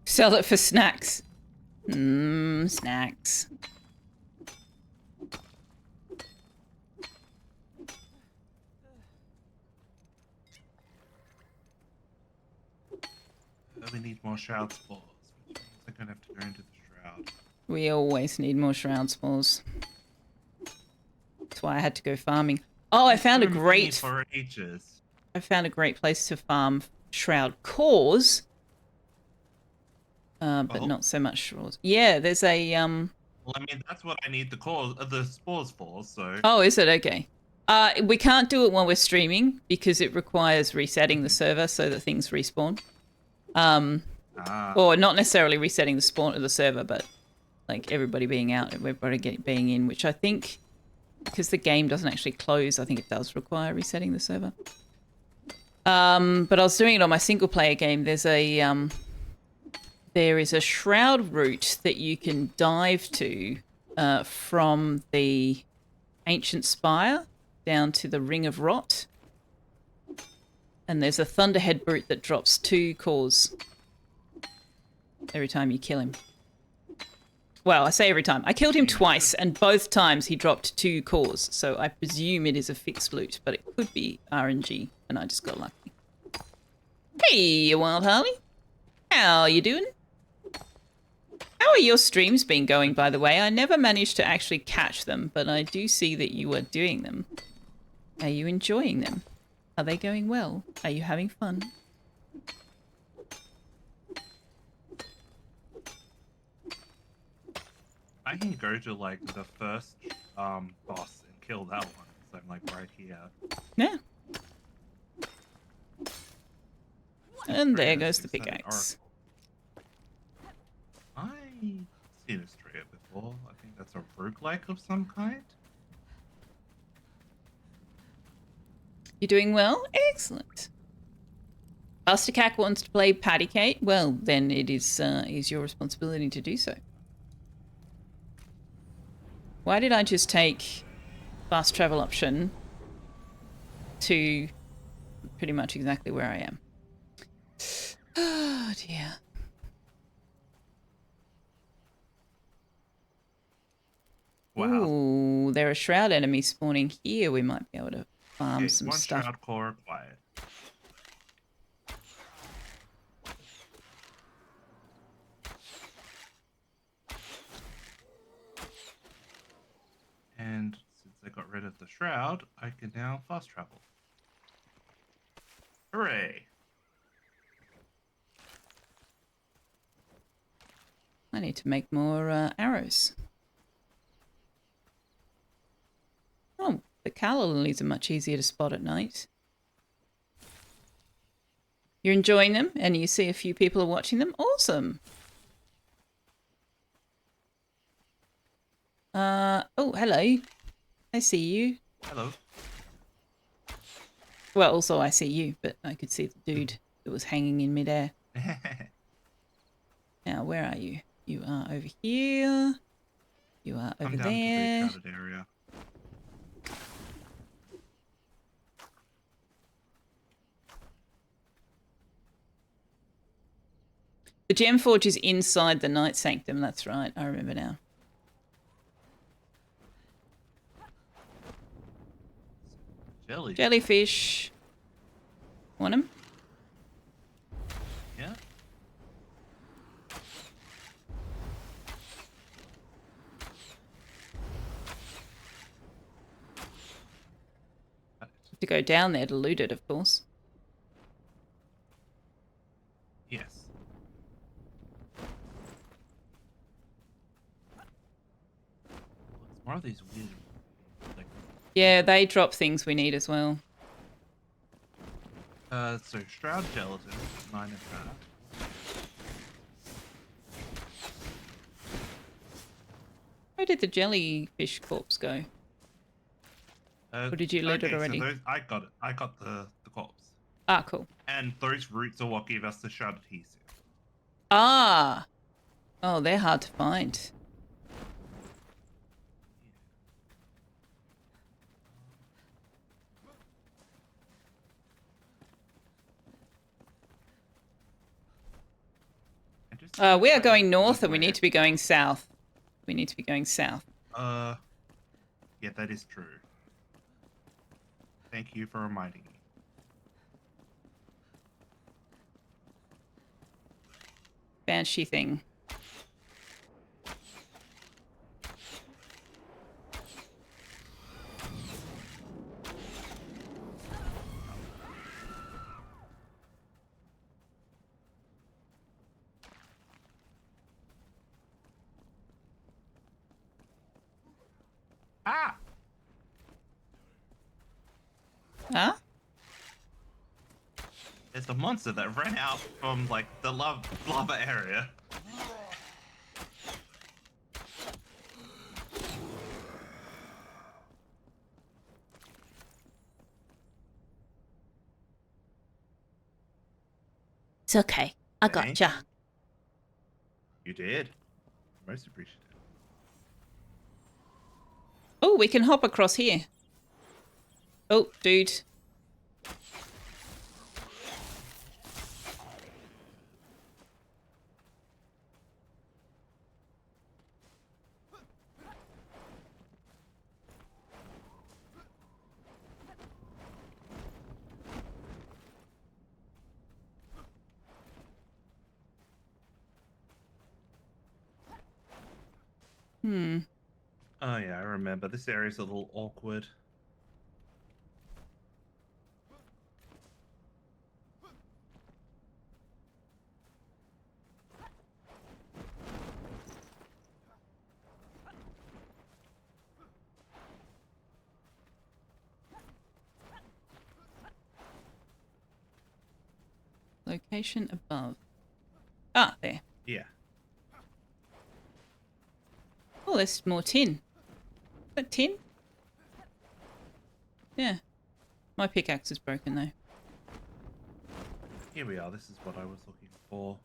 Sell it for snacks. Snacks. We need more shroud spores, which means I'm gonna have to go into the shroud. We always need more shroud spores. That's why I had to go farming. Oh, I found a great. For ages. I found a great place to farm shroud cores, but Oh. not so much shrouds. Yeah, there's a Well, I mean, that's what I need the spores for. So. Oh, is it? Okay. We can't do it while we're streaming because it requires resetting the server so that things respawn. Or not necessarily resetting the spawn of the server, but like everybody being out and everybody being in, which I think, because the game doesn't actually close, I think it does require resetting the server. But I was doing it on my single player game. There is a shroud route that you can dive to from the ancient spire down to the Ring of Rot. And there's a Thunderhead brute that drops 2 cores every time you kill him. Well, I say every time. I killed him twice, and both times he dropped 2 cores, so I presume it is a fixed loot, but it could be RNG, and I just got lucky. Hey, Wild Harley. How you doing? How are your streams been going, by the way? I never managed to actually catch them, but I do see that you are doing them. Are you enjoying them? Are they going well? Are you having fun? I can go to like the first boss and kill that one. So I'm like right here. Yeah. And there Trader, goes the 600 pickaxe. I've seen this trader before. I think that's a roguelike of some kind. You're doing well? Excellent. Buster Cack wants to play Patty Cake? Well, then it is your responsibility to do so. Why did I just take fast travel option to pretty much exactly where I am? Oh, dear. Wow. Ooh, there are shroud enemies spawning here. We might be able to farm Okay, some one stuff. shroud core acquired. And since I got rid of the shroud, I can now fast travel. Hooray! I need to make more arrows. Oh, the calla lilies are much easier to spot at night. You're enjoying them and you see a few people are watching them? Awesome! Oh, hello. I see you. Hello. Well, also I see you, but I could see the dude that was hanging in midair. Now, where are you? You are over here. You are over Come down there. to the shrouded area. The gem forge is inside the Night Sanctum. That's right. I remember now. Jellyfish. Want him? Yeah. To go down there to loot it, of course. Yes. More of these weird. Like, Yeah, they drop things we need as well. so shroud gelatin, 9 of that. Where did the jellyfish corpse go? Or did you loot it already? So those, I got it. I got the corpse. Ah, cool. And those roots are what gave us the shroud adhesive. Ah! Oh, they're hard to find. We are going north and we need to be going south. We need to be going south. Yeah, that is true. Thank you for reminding me. Banshee thing. Ah! Huh? There's a monster that ran out from like the lava area. It's okay. I Okay. gotcha. You did. Most appreciative. Oh, we can hop across here. Oh, dude. Hmm. Oh yeah, I remember. This area's a little awkward. Location above. Ah, there. Yeah. Oh, there's more tin. Is that tin? Yeah. My pickaxe is broken though. Here we are. This is what I was looking for.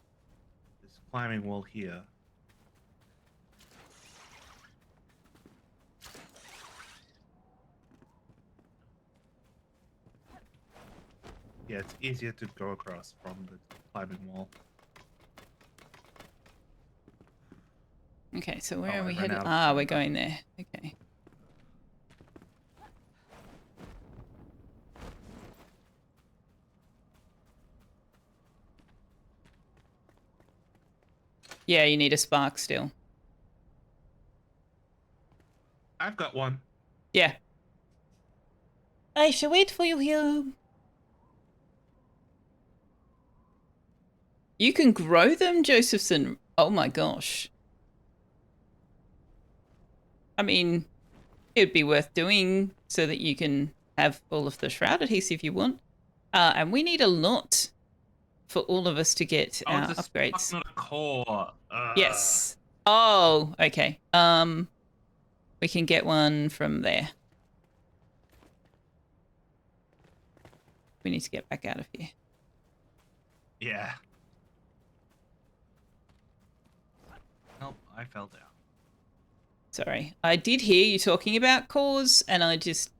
This climbing wall here. Yeah, it's easier to go across from the climbing wall. Okay, so where Oh, are I we ran headed? out of Ah, we're timber. going there. Okay. Yeah, you need a spark still. I've got one. Yeah. I shall wait for you here. You can grow them, Josephson. Oh my gosh. I mean, it'd be worth doing so that you can have all of the shroud adhesive you want. And we need a lot for all of us to get Oh, our it's a upgrades. spark, not a core. Yes. Oh, okay. We can get one from there. We need to get back out of here. Yeah. Nope, I fell down. Sorry. I did hear you talking about cores, and I just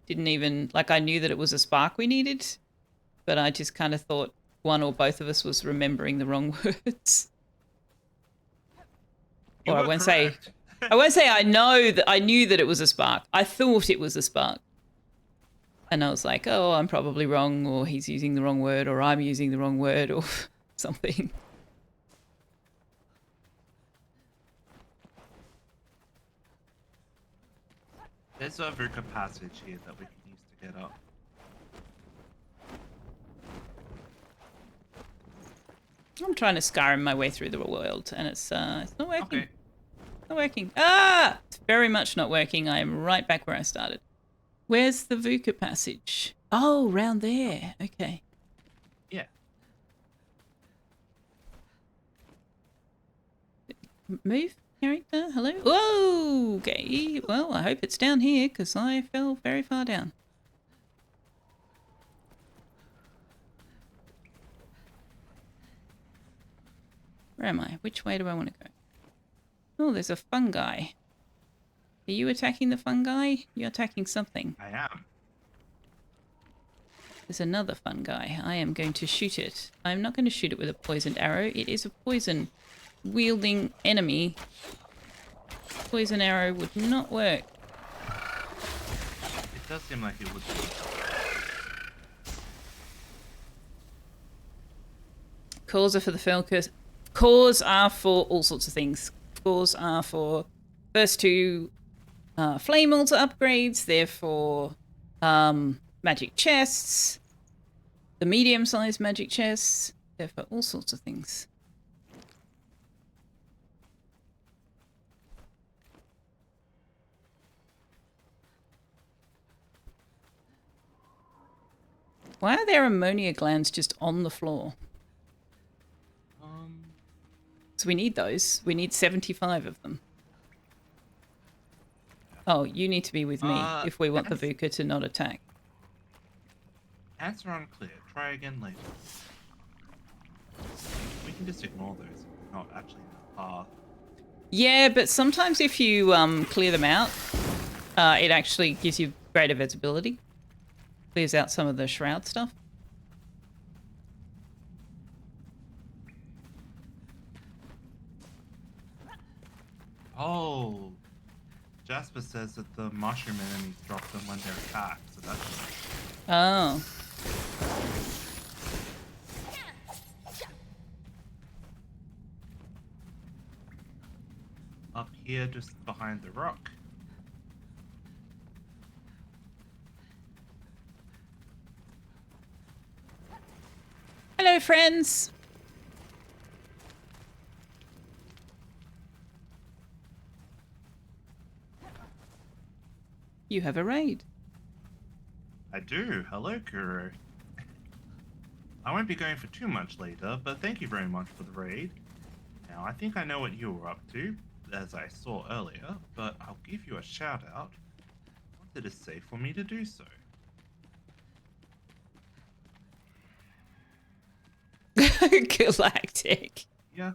didn't even... Like, I knew that it was a spark we needed, but I just kind of thought one or both of us was remembering the wrong words. You Or were correct. I won't say I knew that it was a spark. I thought it was a spark. And I was like, oh, I'm probably wrong, or he's using the wrong word, or I'm using the wrong word, or something. There's a Vuka passage here that we can use to get up. I'm trying to Skyrim my way through the world, and it's not working. Okay. Not working. Ah! It's very much not working. I am right back where I started. Where's the Vuka passage? Oh, round there. Okay. Yeah. Move, character. Hello? Whoa! Okay. Well, I hope it's down here, because I fell very far down. Where am I? Which way do I want to go? Oh, there's a fungi. Are you attacking the fungi? You're attacking something. I am. There's another fungi. I am going to shoot it. I'm not going to shoot it with a poisoned arrow. It is a poison wielding enemy. Poison arrow would not work. It does seem like it would be. Cores are for the focus. Cores are for all sorts of things. Cores are for first two flame altar upgrades. They're for magic chests. The medium-sized magic chests. They're for all sorts of things. Why are there ammonia glands just on the floor? So we need those. We need 75 of them. Oh, you need to be with me if we want the VUCA to not attack. Answer unclear. Try again later. We can just ignore those. Not actually in the path. Yeah, but sometimes if you clear them out, it actually gives you greater visibility. Clears out some of the shroud stuff. Oh, Jasper says that the mushroom enemies drop them when they're attacked, so that's nice. Oh. Up here, just behind the rock. Hello, friends. You have a raid. I do. Hello, Kuro. I won't be going for too much later, but thank you very much for the raid. Now, I think I know what you were up to, as I saw earlier, but I'll give you a shout out once it is safe for me to do so. Galactic. Yeah.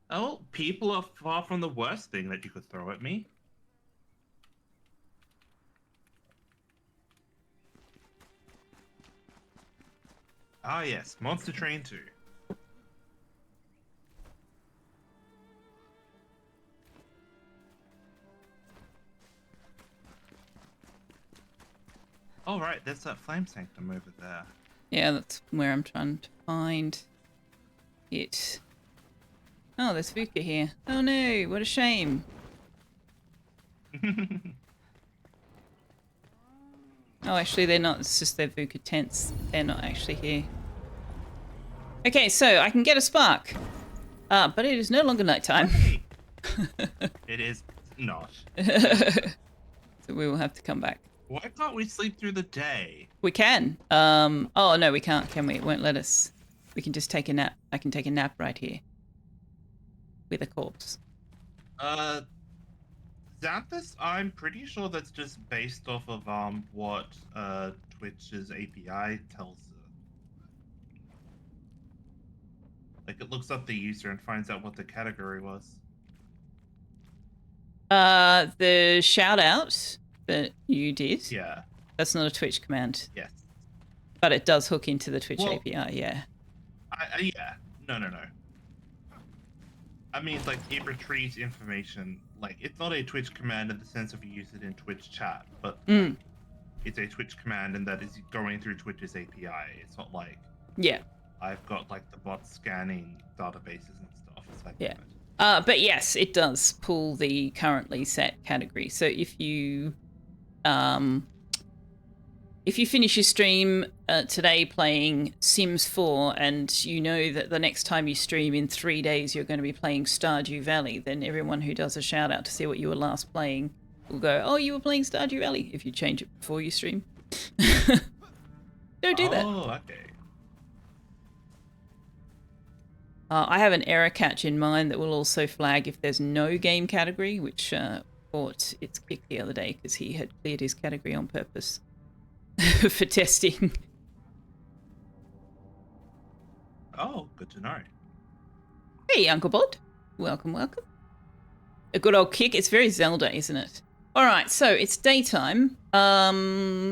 Oh, people are far from the worst thing that you could throw at me. Ah yes, Monster Train 2. Oh right, there's that Flame Sanctum over there. Yeah, that's where I'm trying to find it. Oh, there's VUCA here. Oh no, what a shame. Oh, actually, they're not. It's just their VUCA tents. They're not actually here. Okay, so I can get a spark. But it is no longer nighttime. Hey! It is not. So we will have to come back. Why can't we sleep through the day? We can. Oh, no, we can't, can we? It won't let us. We can just take a nap. I can take a nap right here. With a corpse. Xanthus, I'm pretty sure that's just based off of what Twitch's API tells it. Like it looks up the user and finds out what the category was. The shout out that you did. Yeah. That's not a Twitch command. Yes. But it does hook into the Twitch Well, API, yeah. Yeah. No. I mean, like, it retrieves information. Like, it's not a Twitch command in the sense of you use it in Twitch chat, but it's a Twitch command and that is going through Twitch's API. It's not like I've got, like, the bot scanning databases and stuff. It's like that. But yes, it does pull the currently set category. So if you finish your stream today playing Sims 4 and you know that the next time you stream in 3 days you're going to be playing Stardew Valley, then everyone who does a shout out to see what you were last playing will go, oh, you were playing Stardew Valley, if you change it before you stream. Don't do that. Oh, okay. I have an error catch in mind that will also flag if there's no game category, which caught its kick the other day because he had cleared his category on purpose for testing. Oh, good to know. Hey, Uncle Bod. Welcome, welcome. A good old kick. It's very Zelda, isn't it? All right, so it's daytime.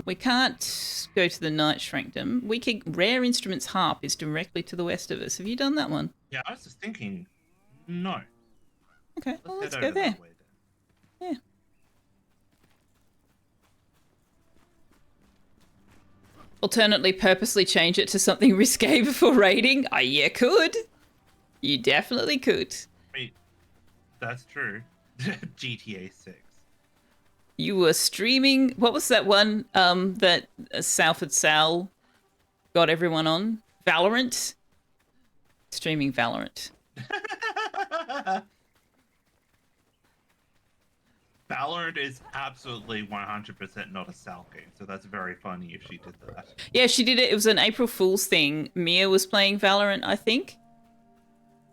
We can't go to the Night Shrinkdom. We can. Rare Instruments Harp is directly to the west of us. Have you done that one? Yeah, I was just thinking, no. Okay, well, let's head go over there. that way then. Yeah. Alternately, purposely change it to something risque before raiding? Oh, you could. You definitely could. Wait, that's true. GTA 6. You were streaming. What was that one that Salford Sal got everyone on? Valorant? Streaming Valorant. Valorant is absolutely 100% not a Sal game, so that's very funny if she did that. Yeah, she did it. It was an April Fool's thing. Mia was playing Valorant, I think.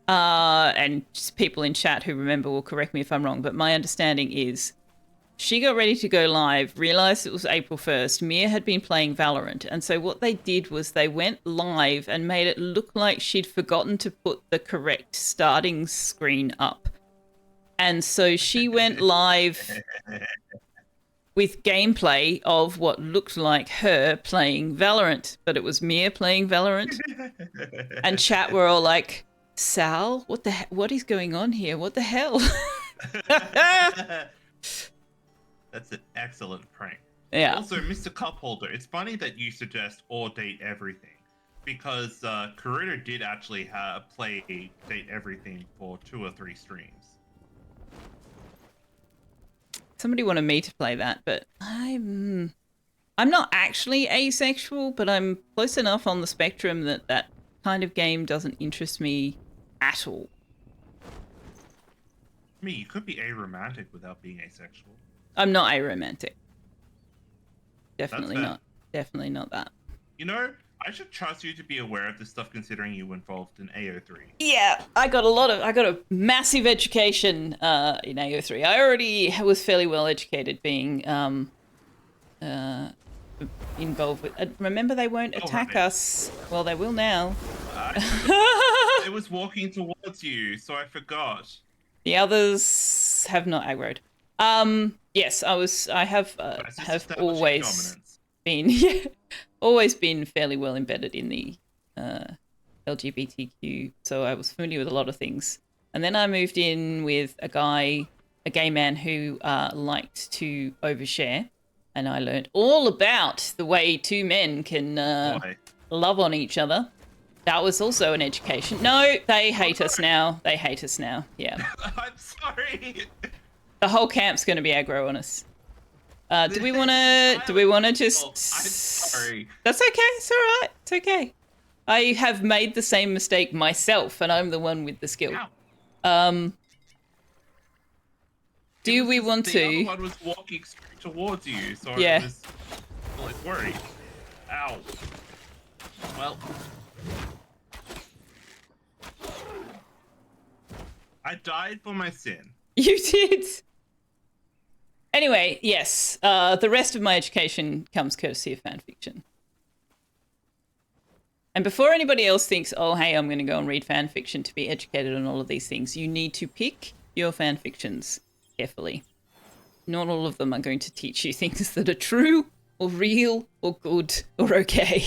And just people in chat who remember will correct me if I'm wrong, but my understanding is she got ready to go live, realized it was April 1st. Mia had been playing Valorant, and so what they did was they went live and made it look like she'd forgotten to put the correct starting screen up. And so she went live with gameplay of what looked like her playing Valorant, but it was Mia playing Valorant. And chat were all like, Sal, what is going on here? What the hell? That's an excellent prank. Yeah. Also, Mr. Cupholder, it's funny that you suggest or date everything, because Karuna did actually play date everything for 2 or 3 streams. Somebody wanted me to play that, but I'm not actually asexual, but I'm close enough on the spectrum that that kind of game doesn't interest me at all. I mean, you could be aromantic without being asexual. I'm not aromantic. Definitely fair. not. Definitely not that. You know, I should trust you to be aware of this stuff considering you were involved in AO3. Yeah, I got a massive education in AO3. I already was fairly well educated being involved with. Remember, they won't attack us. Well, they will now. It was walking towards you, so I forgot. The others have not aggroed. Yes, I have always been always been fairly well embedded in the LGBTQ, so I was familiar with a lot of things. And then I moved in with a gay man who liked to overshare, and I learned all about the way 2 men can love on each other. That was also an education. No, they hate us now. They hate us now. Yeah. I'm sorry. The whole camp's going to be aggro on us. Do we want to just... I'm sorry. That's okay. It's all right. It's okay. I have made the same mistake myself, and I'm the one with the skill. Ow. Do we want to... The other one was walking straight towards you, so Yeah. I was like worried. Ow. Well... I died for my sin. You did. Anyway, yes. The rest of my education comes courtesy of fanfiction. And before anybody else thinks, oh, hey, I'm going to go and read fanfiction to be educated on all of these things, you need to pick your fanfictions carefully. Not all of them are going to teach you things that are true or real or good or okay.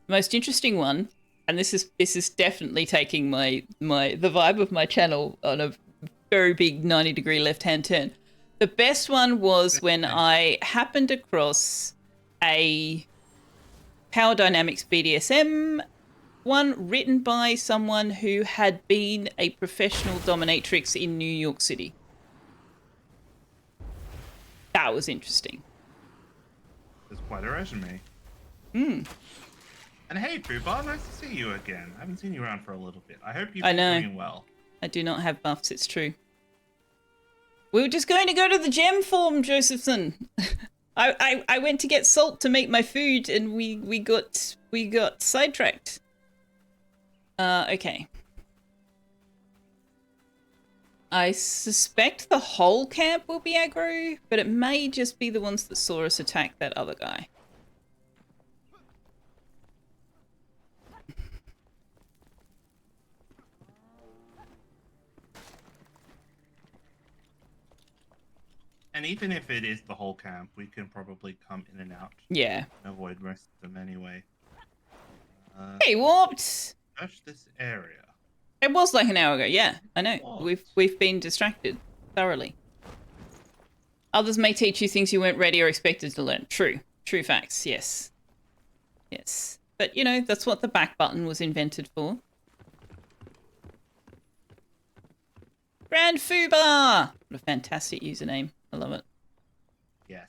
Most interesting one, and this is definitely taking the vibe of my channel on a very big 90-degree left-hand turn. The best one was when I happened across a Power Dynamics BDSM one written by someone who had been a professional dominatrix in New York City. That was interesting. There's quite a resume. Hmm. And hey, Fubar, nice to see you again. I haven't seen you around for a little bit. I hope you've I been know. doing well. I do not have buffs, it's true. We were just going to go to the gem farm, Josephson. I went to get salt to make my food, and we got sidetracked. Okay. I suspect the whole camp will be aggro, but it may just be the ones that saw us attack that other guy. And even if it is the whole camp, we can probably come in and out. Yeah. And avoid most of them anyway. Hey, warped! Search this area. It was like an hour ago, yeah, I know. What? We've been distracted thoroughly. Others may teach you things you weren't ready or expected to learn. True. True facts, yes. Yes. But, you know, that's what the back button was invented for. Grand Fubar! What a fantastic username. I love it. Yes.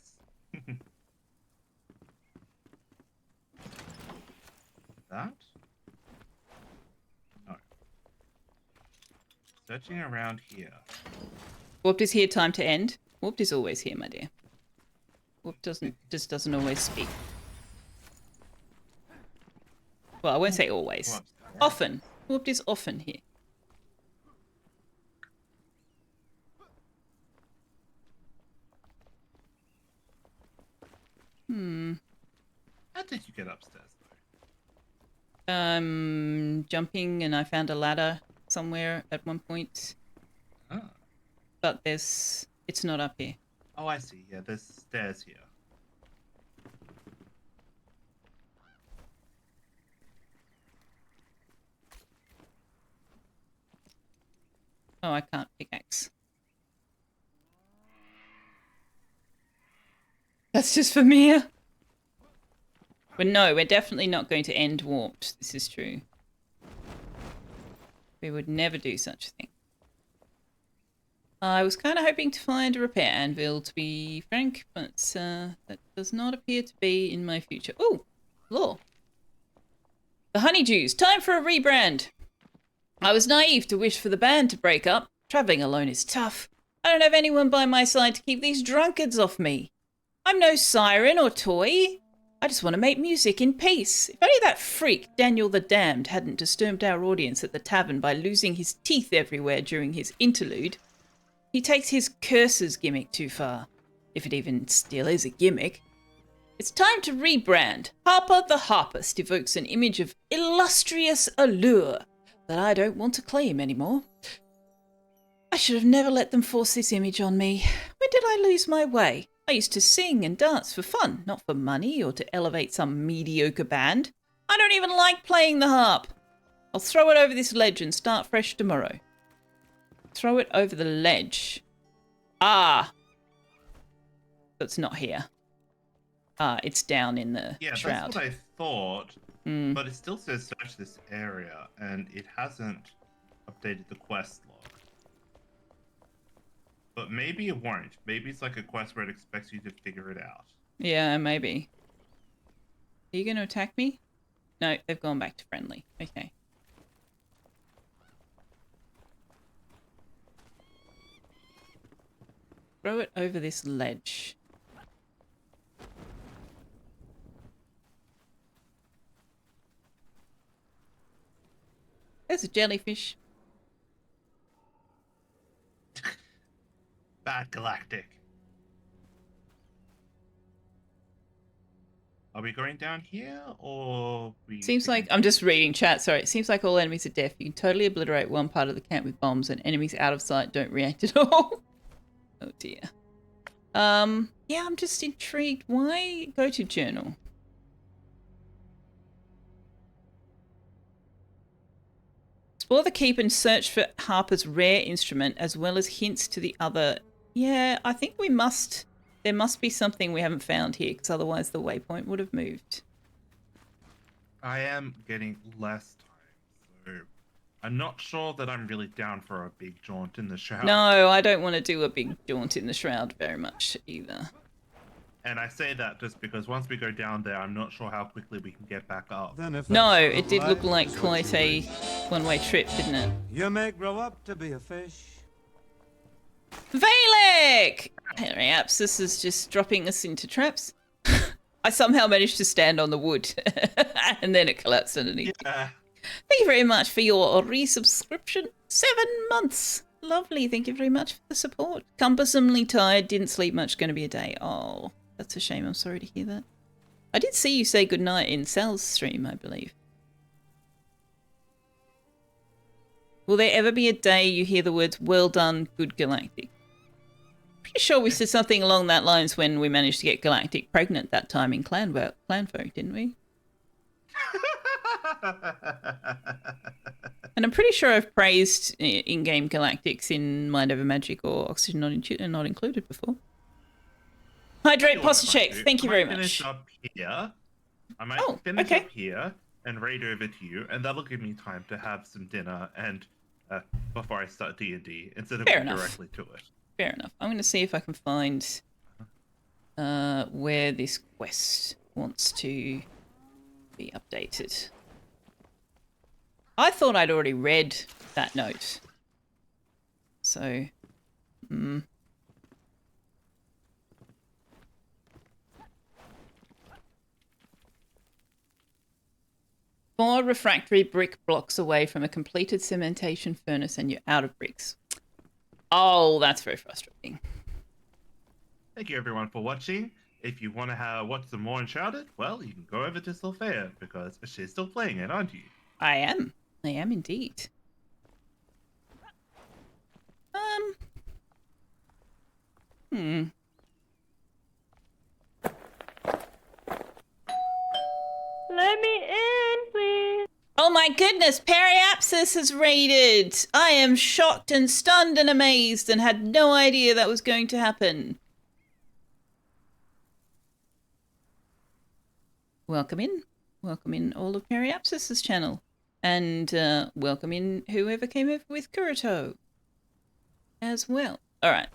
Searching around here. Warped is here, time to end. Warped is always here, my dear. Warped doesn't always speak. Well, I won't say always. What? Often. Warped is often here. How did you get upstairs, though? Jumping, and I found a ladder somewhere at one point. Oh. But it's not up here. Oh, I see. Yeah, there's stairs here. Oh, I can't pickaxe. That's just for Mia. But no, we're definitely not going to end warped. This is true. We would never do such a thing. I was kind of hoping to find a repair anvil, to be frank, but that does not appear to be in my future. Oh, law. The honeydews. Time for a rebrand. I was naive to wish for the band to break up. Travelling alone is tough. I don't have anyone by my side to keep these drunkards off me. I'm no siren or toy. I just want to make music in peace. If only that freak, Daniel the Damned, hadn't disturbed our audience at the tavern by losing his teeth everywhere during his interlude. He takes his curses gimmick too far, if it even still is a gimmick. It's time to rebrand. Harper the Harpist evokes an image of illustrious allure that I don't want to claim anymore. I should have never let them force this image on me. When did I lose my way? I used to sing and dance for fun, not for money or to elevate some mediocre band. I don't even like playing the harp. I'll throw it over this ledge and start fresh tomorrow. Throw it over the ledge. Ah. That's not here. Ah, it's down in the shroud. That's what I thought. But it still says search this area, and it hasn't updated the quest log. But maybe it won't. Maybe it's like a quest where it expects you to figure it out. Yeah, maybe. Are you going to attack me? No, they've gone back to friendly. Okay. Throw it over this ledge. There's a jellyfish. Bad Galactic. Are we going down here, or we... Seems like... I'm just reading chat, sorry. It seems like all enemies are deaf. You can totally obliterate one part of the camp with bombs, and enemies out of sight don't react at all. Oh dear. Yeah, I'm just intrigued. Why go to journal? Explore the keep and search for Harper's rare instrument, as well as hints to the other... Yeah, I think we must... There must be something we haven't found here, because otherwise the waypoint would have moved. I am getting less time, so I'm not sure that I'm really down for a big jaunt in the shroud. No, I don't want to do a big jaunt in the shroud very much either. And I say that just because once we go down there, I'm not sure how quickly we can get back up. Then if No, that's it did look life like is what quite you a wish, one-way trip, didn't it? You may grow up to be a fish. Valek! Periapsis is just dropping us into traps. I somehow managed to stand on the wood, and then it collapsed underneath. Yeah. Thank you very much for your resubscription. 7 months. Lovely. Thank you very much for the support. Cumbersomely tired. Didn't sleep much. Going to be a day. Oh, that's a shame. I'm sorry to hear that. I did see you say goodnight in Sal's stream, I believe. Will there ever be a day you hear the words, well done, good Galactic? Pretty sure we said something along that lines when we managed to get Galactic pregnant that time in Clanfolk, didn't we? And I'm pretty sure I've praised in-game Galactics in Mind Over Magic or Oxygen not included before. Hydrate posture check. Thank you very much. Finish up here. I might finish up here and raid over to you, and that'll give me time to have some dinner and before I start D&D instead of going directly to it. Fair enough. I'm going to see if I can find where this quest wants to be updated. I thought I'd already read that note. so... Hmm. 4 refractory brick blocks away from a completed cementation furnace and you're out of bricks. Oh, that's very frustrating. Thank you everyone for watching. If you want to watch some more Enshrouded, well, you can go over to Selfeya because she's still playing it, aren't you? I am. I am indeed. Hmm. Let me in, please. Oh my goodness, Periapsis has raided! I am shocked and stunned and amazed and had no idea that was going to happen. Welcome in. Welcome in all of Periapsis's channel. And welcome in whoever came over with Kurito as well. Alright,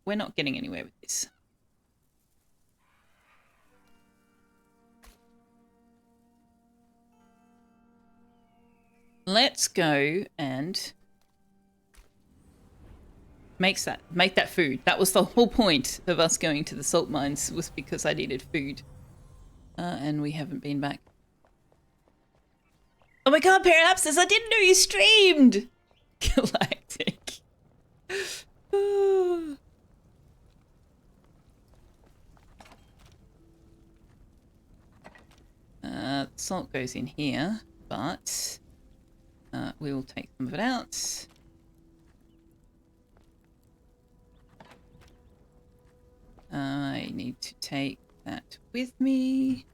we're not getting anywhere with this. Let's go and make that food. That was the whole point of us going to the salt mines, was because I needed food. And we haven't been back. Oh my god, Periapsis, I didn't know you streamed! Galactic. Salt goes in here, but we will take some of it out. I need to take that with me.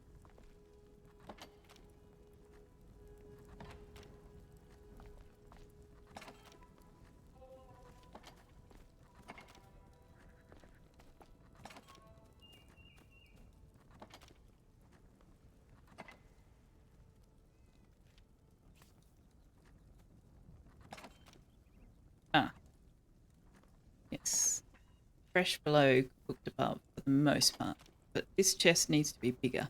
Yes. Fresh below, cooked above for the most part. But this chest needs to be bigger.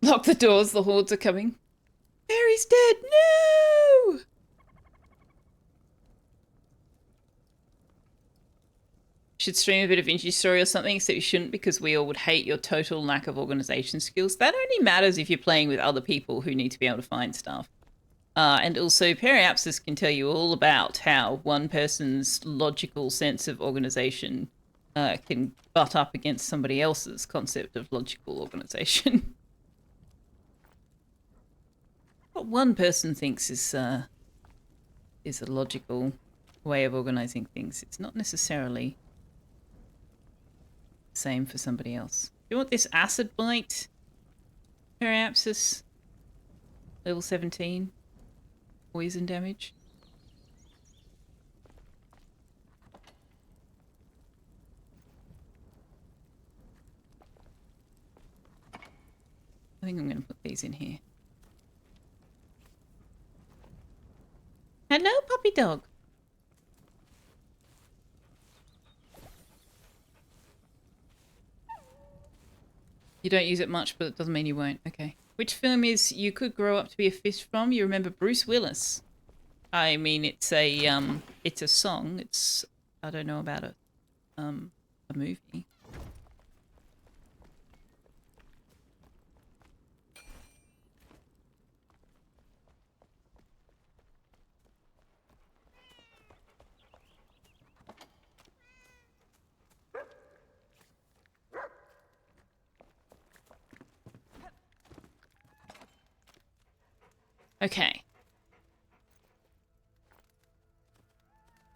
Lock the doors, the hordes are coming. Mary's dead! No! Should stream a bit of Vinci Story or something, except you shouldn't because we all would hate your total lack of organization skills. That only matters if you're playing with other people who need to be able to find stuff. And also, Periapsis can tell you all about how one person's logical sense of organization can butt up against somebody else's concept of logical organization. What one person thinks is a logical way of organizing things, it's not necessarily the same for somebody else. Do you want this acid bite, Periapsis? Level 17. Poison damage. I think I'm going to put these in here. Hello, puppy dog. You don't use it much, but it doesn't mean you won't. Okay. Which film is You Could Grow Up to Be a Fish from? You remember Bruce Willis. I mean, it's a song. I don't know about a movie. Okay.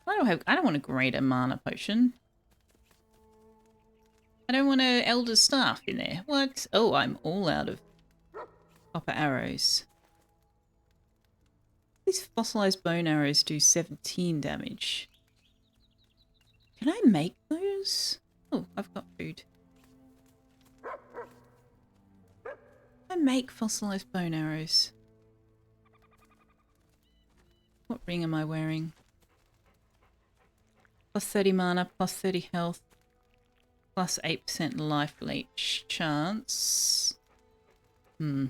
I don't want a greater mana potion. I don't want a elder staff in there. What? Oh, I'm all out of copper arrows. These fossilized bone arrows do 17 damage. Can I make those? Oh, I've got food. Can I make fossilized bone arrows? What ring am I wearing? Plus 30 mana, plus 30 health, plus 8% life leech chance. Hmm.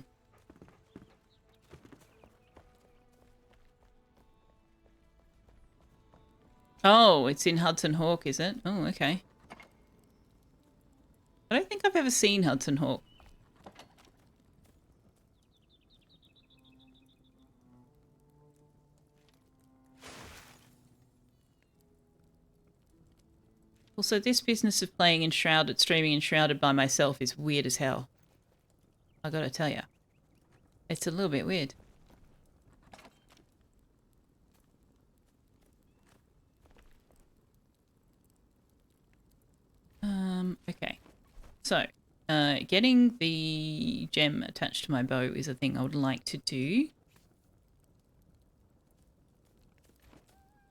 Oh, it's in Hudson Hawk, is it? Oh, okay. I don't think I've ever seen Hudson Hawk. Also, this business of playing Enshrouded, streaming Enshrouded by myself is weird as hell. I gotta tell you. It's a little bit weird. Okay. So, getting the gem attached to my bow is a thing I would like to do.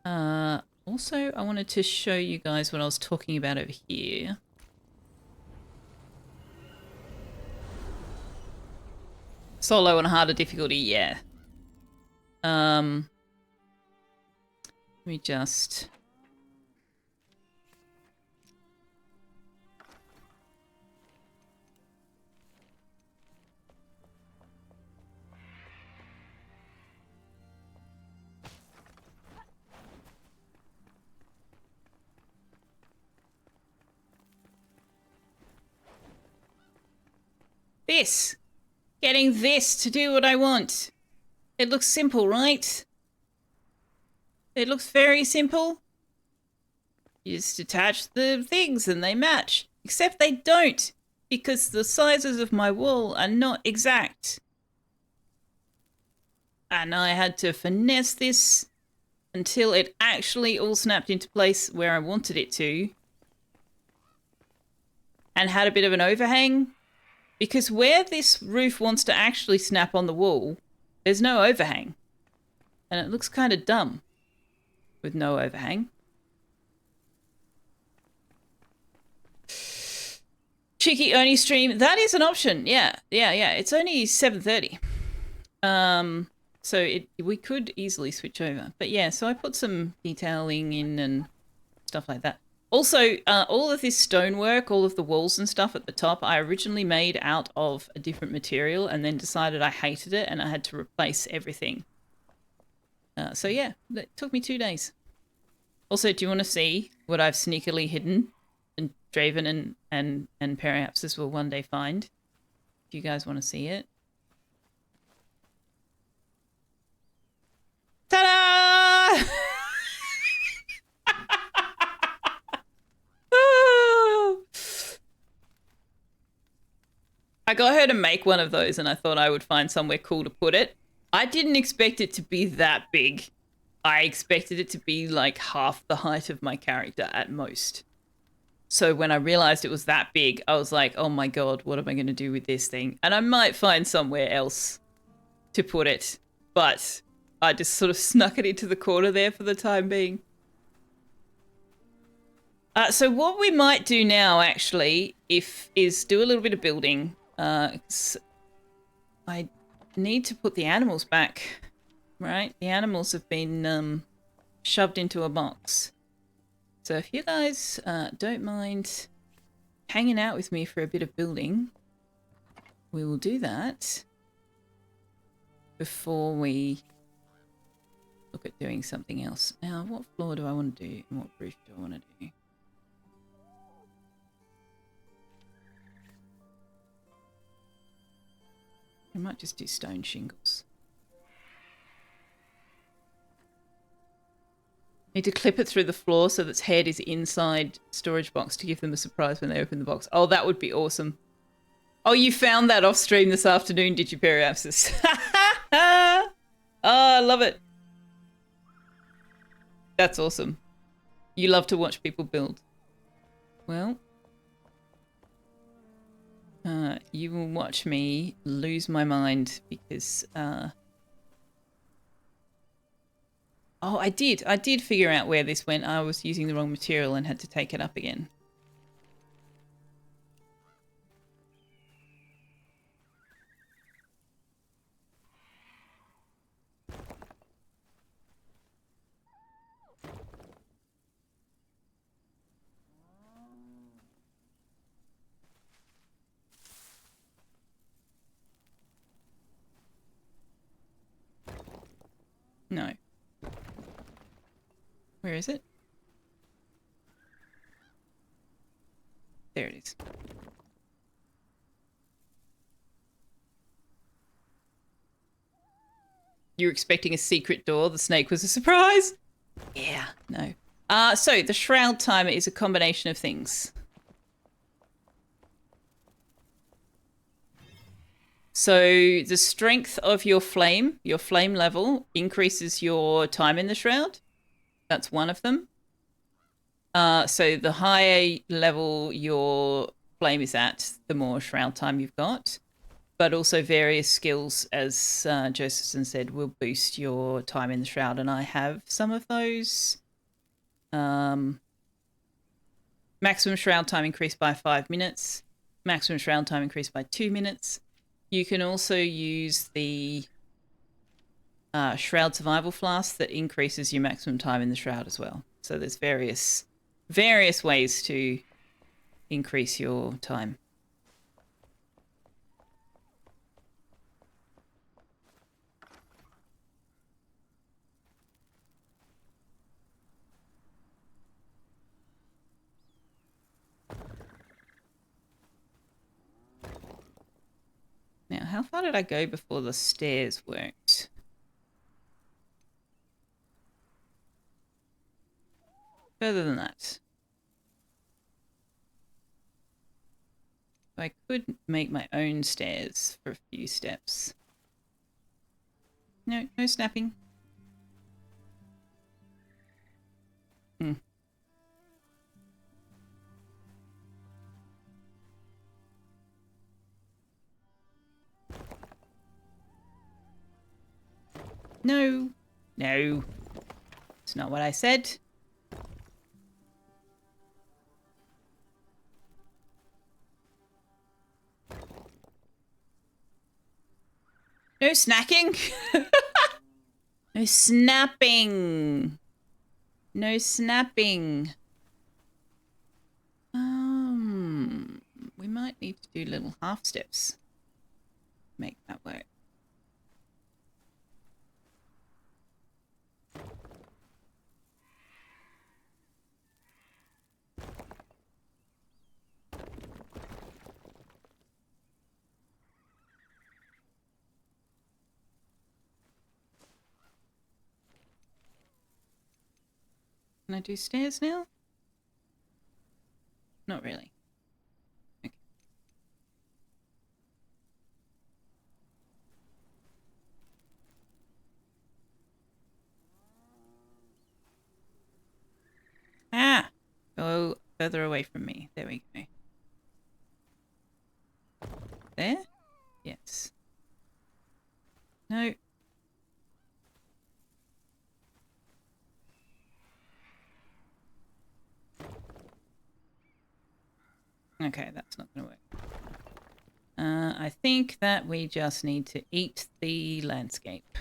Also, I wanted to show you guys what I was talking about over here. Solo on harder difficulty, yeah. Let me just... This! Getting this to do what I want. It looks simple, right? It looks very simple. You just attach the things and they match. Except they don't, because the sizes of my wall are not exact. And I had to finesse this until it actually all snapped into place where I wanted it to. And had a bit of an overhang. Because where this roof wants to actually snap on the wall, there's no overhang. And it looks kind of dumb with no overhang. Cheeky Oni stream, that is an option. Yeah. It's only 7:30. So we could easily switch over. But yeah, so I put some detailing in and stuff like that. Also, all of this stonework, all of the walls and stuff at the top, I originally made out of a different material and then decided I hated it and I had to replace everything. So yeah, it took me 2 days. Also, do you want to see what I've sneakily hidden and Draven and Periapsis will one day find? Do you guys want to see it? Ta-da! I got her to make one of those and I thought I would find somewhere cool to put it. I didn't expect it to be that big. I expected it to be like half the height of my character at most. So when I realized it was that big, I was like, oh my god, what am I going to do with this thing? And I might find somewhere else to put it. But I just sort of snuck it into the corner there for the time being. So what we might do now, actually, is do a little bit of building. I need to put the animals back, right? The animals have been shoved into a box. So if you guys don't mind hanging out with me for a bit of building, we will do that before we look at doing something else. Now, what floor do I want to do and what roof do I want to do? I might just do stone shingles. Need to clip it through the floor so that its head is inside storage box to give them a surprise when they open the box. Oh, that would be awesome. Oh, you found that off stream this afternoon, did you, Periapsis? Oh, I love it. That's awesome. You love to watch people build. Well, you will watch me lose my mind because, oh, I did figure out where this went. I was using the wrong material and had to take it up again. No. Where is it? there it is. You're expecting a secret door. The snake was a surprise. Yeah, no. So the shroud timer is a combination of things. So the strength of your flame level, increases your time in the shroud. That's one of them. So the higher level your flame is at, the more shroud time you've got. But also various skills, as Josephson said, will boost your time in the shroud. And I have some of those. Maximum shroud time increased by 5 minutes. Maximum shroud time increased by 2 minutes. You can also use the shroud survival flask that increases your maximum time in the shroud as well. So there's various ways to increase your time. Now, how far did I go before the stairs worked? Further than that. I could make my own stairs for a few steps. No snapping. No. It's not what I said. No snacking. No snapping. No snapping. We might need to do little half steps. Make that work. Can I do stairs now? Not really. Okay. Go further away from me. There we go. There? Yes. No. Okay, that's not going to work. I think that we just need to eat the landscape.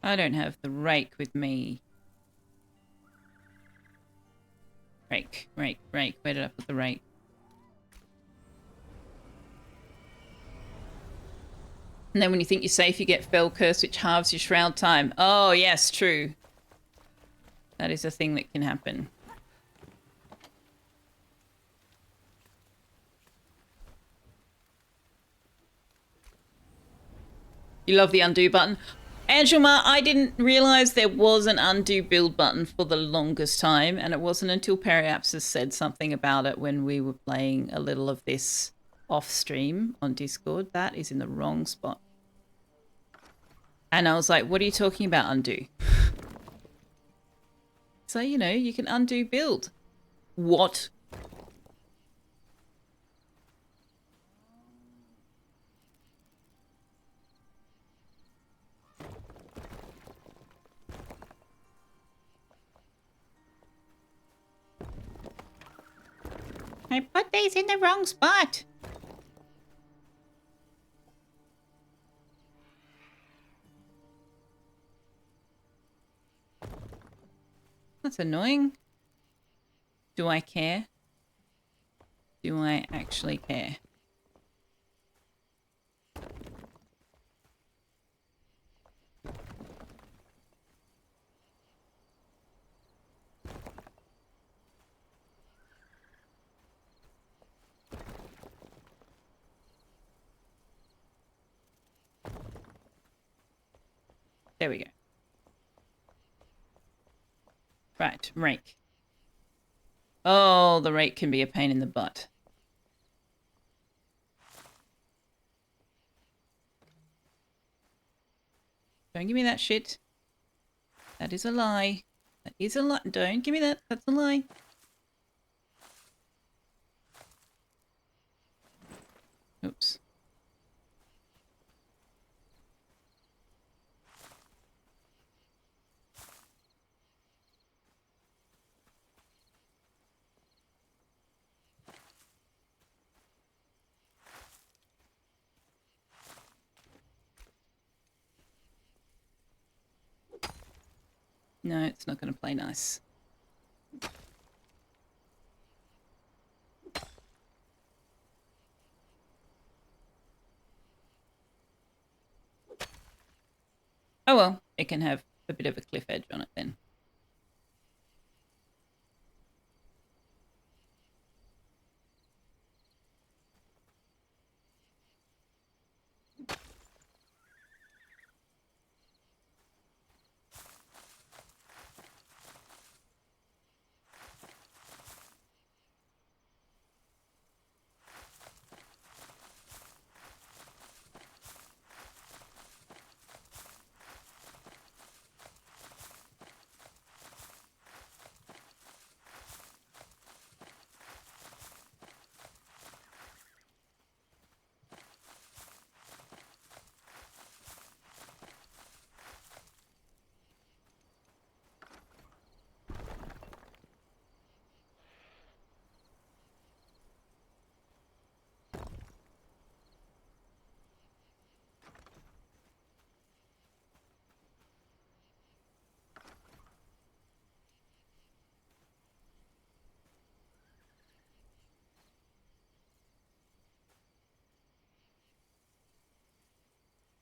I don't have the rake with me. Rake. Where did I put the rake? And then when you think you're safe, you get Fell Curse, which halves your shroud time. Oh, yes, true. That is a thing that can happen. You love the undo button. Angela, I didn't realize there was an undo build button for the longest time, and it wasn't until Periapsis said something about it when we were playing a little of this off stream on Discord. That is in the wrong spot. And I was like, what are you talking about undo? So, you know, you can undo build. What? I put these in the wrong spot. That's annoying. Do I care? Do I actually care? There we go. Right, rake. Oh, the rake can be a pain in the butt. Don't give me that shit. That is a lie. That is a lie. Don't give me that. That's a lie. Oops. No, it's not going to play nice. Oh well, it can have a bit of a cliff edge on it then.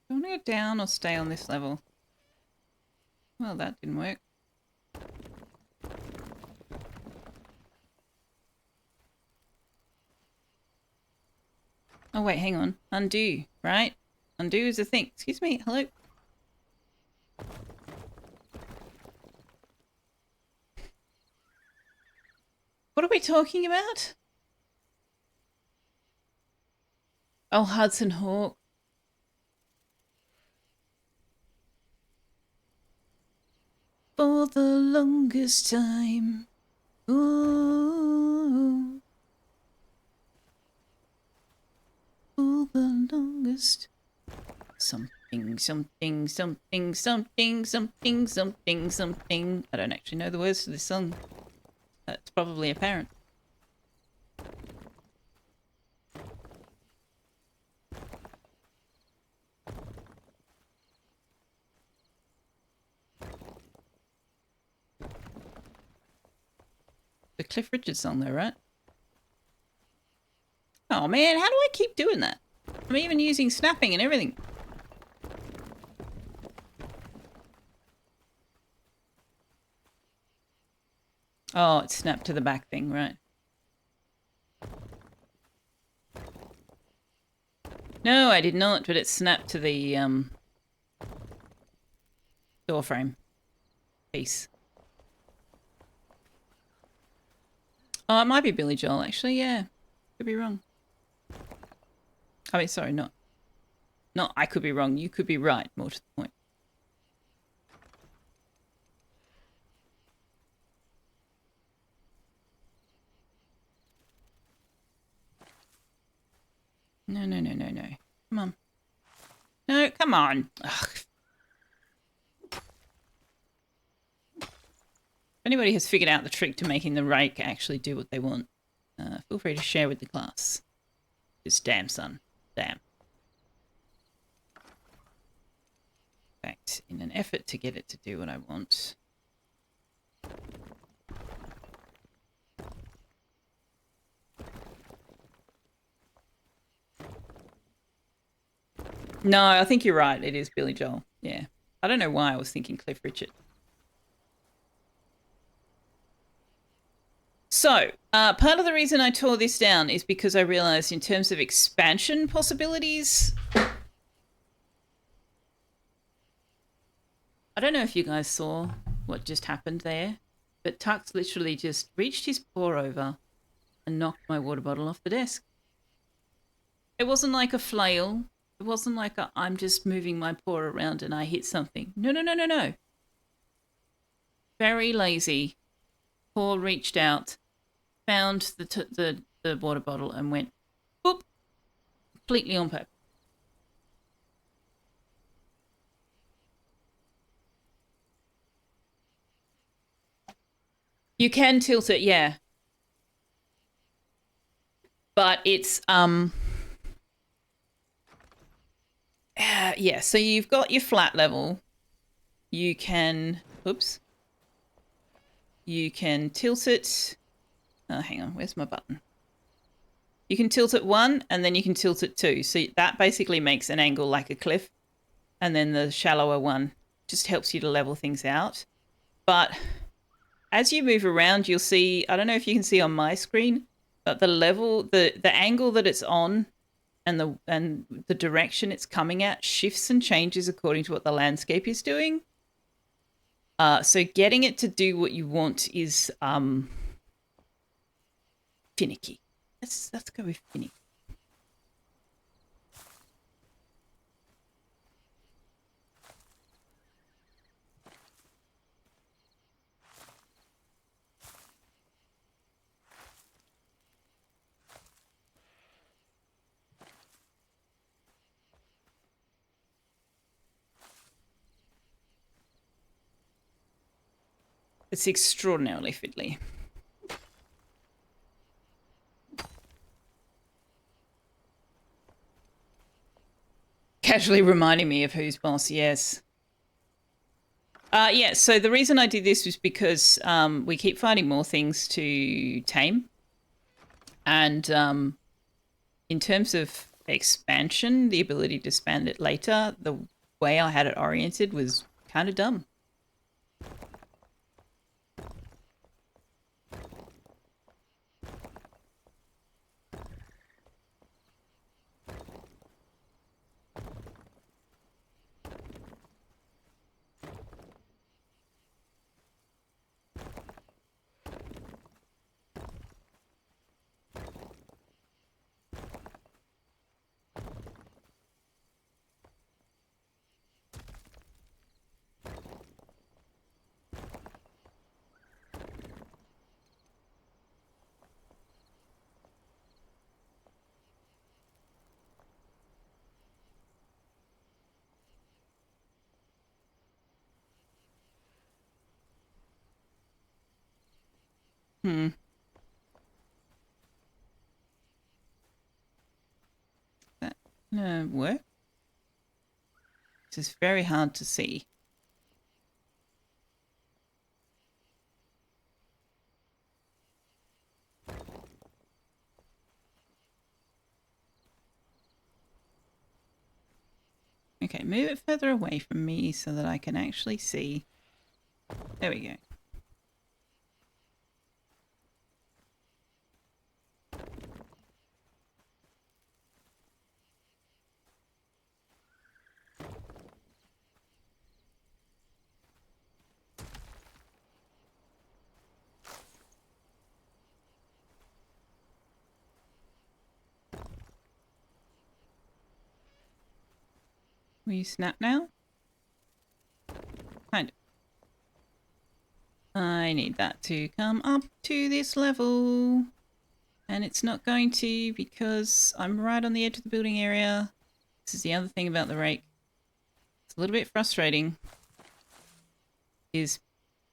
Do you want to go down or stay on this level? Well, that didn't work. Oh wait, hang on. Undo, right? Undo is a thing. Excuse me, hello? What are we talking about? Oh, Hudson Hawk. For the longest time. Ooh. For the longest. Something, something, something, something, something, something, something. I don't actually know the words to this song. That's probably apparent. The Cliff Richard song though, right? Oh man, how do I keep doing that? I'm even using snapping and everything. Oh, it snapped to the back thing, right? No, I did not, but it snapped to the door frame piece. Oh, it might be Billy Joel, actually, yeah. Could be wrong. I mean, sorry, not I could be wrong, you could be right, more to the point. No. Come on. No, come on. Ugh. If anybody has figured out the trick to making the rake actually do what they want, feel free to share with the class. This damn son. Damn. In fact, in an effort to get it to do what I want... No, I think you're right. It is Billy Joel. Yeah. I don't know why I was thinking Cliff Richard. So, part of the reason I tore this down is because I realized in terms of expansion possibilities... I don't know if you guys saw what just happened there, but Tux literally just reached his paw over and knocked my water bottle off the desk. It wasn't like a flail. It wasn't like I'm just moving my paw around and I hit something. No. Very lazy. Paw reached out, found the water bottle and went, boop, completely on purpose. You can tilt it, yeah. But it's, yeah, so you've got your flat level. You can, oops. You can tilt it. Oh, hang on, where's my button? You can tilt it 1 and then you can tilt it 2. So that basically makes an angle like a cliff. And then the shallower one just helps you to level things out. But as you move around, you'll see, I don't know if you can see on my screen, but the level, the angle that it's on and the direction it's coming at shifts and changes according to what the landscape is doing. So getting it to do what you want is finicky. Let's go with finicky. It's extraordinarily fiddly. Casually reminding me of Who's Boss, yes. Yeah, so the reason I did this was because we keep finding more things to tame. And in terms of expansion, the ability to expand it later, the way I had it oriented was kind of dumb. That work? This is very hard to see. Okay, move it further away from me so that I can actually see. There we go. Will you snap now? Kind of. I need that to come up to this level. And it's not going to because I'm right on the edge of the building area. This is the other thing about the rake. It's a little bit frustrating. Is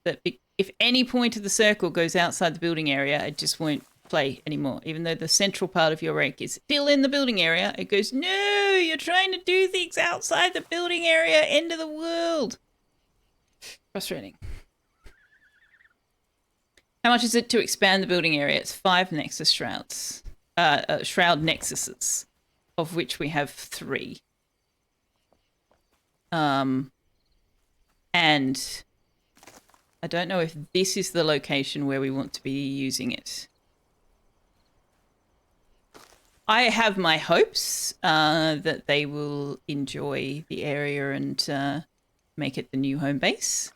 that if any point of the circle goes outside the building area, it just won't play anymore. Even though the central part of your rake is still in the building area, it goes, no, you're trying to do things outside the building area, end of the world. Frustrating. How much is it to expand the building area? It's 5 nexus shrouds. Shroud nexuses, of which we have 3. And I don't know if this is the location where we want to be using it. I have my hopes that they will enjoy the area and make it the new home base.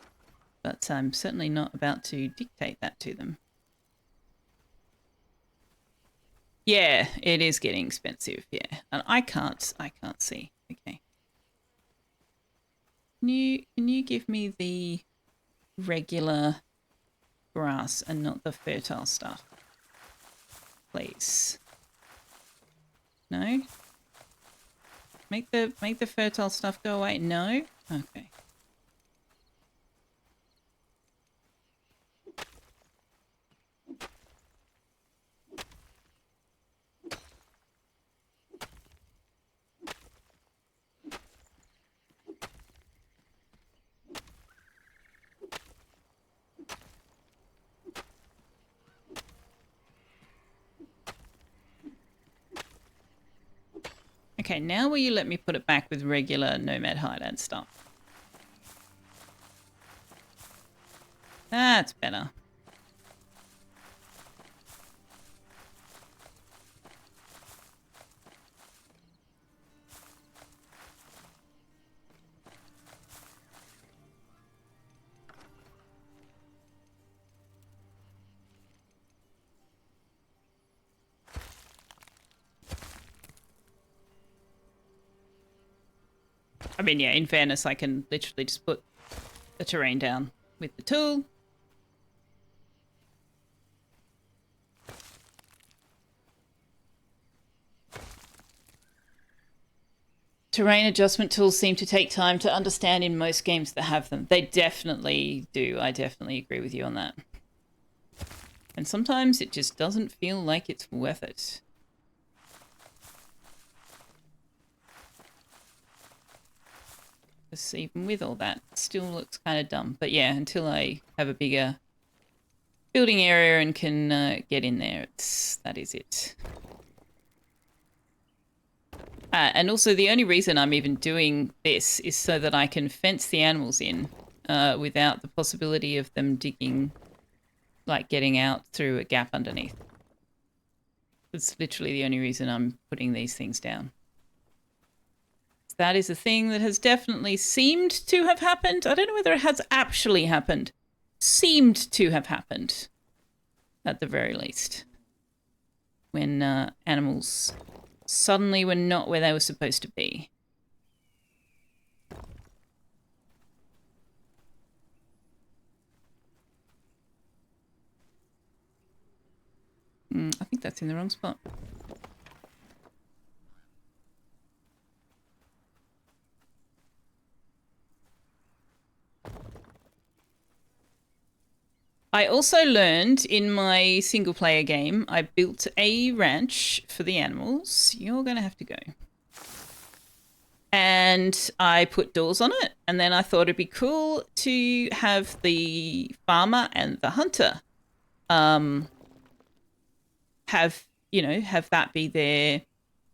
But I'm certainly not about to dictate that to them. Yeah, it is getting expensive, yeah. And I can't see. Okay. Can you give me the regular grass and not the fertile stuff? Please. No? Make the fertile stuff go away? No? Okay. Okay, now will you let me put it back with regular Nomad Highland stuff? That's better. I mean, yeah, in fairness, I can literally just put the terrain down with the tool. Terrain adjustment tools seem to take time to understand in most games that have them. They definitely do. I definitely agree with you on that. And sometimes it just doesn't feel like it's worth it. Even with all that, it still looks kind of dumb. But yeah, until I have a bigger building area and can get in there, that is it. And also the only reason I'm even doing this is so that I can fence the animals in without the possibility of them digging, like getting out through a gap underneath. That's literally the only reason I'm putting these things down. That is a thing that has definitely seemed to have happened. I don't know whether it has actually happened. Seemed to have happened, at the very least. When animals suddenly were not where they were supposed to be. I think that's in the wrong spot. I also learned in my single player game, I built a ranch for the animals. You're going to have to go. And I put doors on it. And then I thought it'd be cool to have the farmer and the hunter have that be their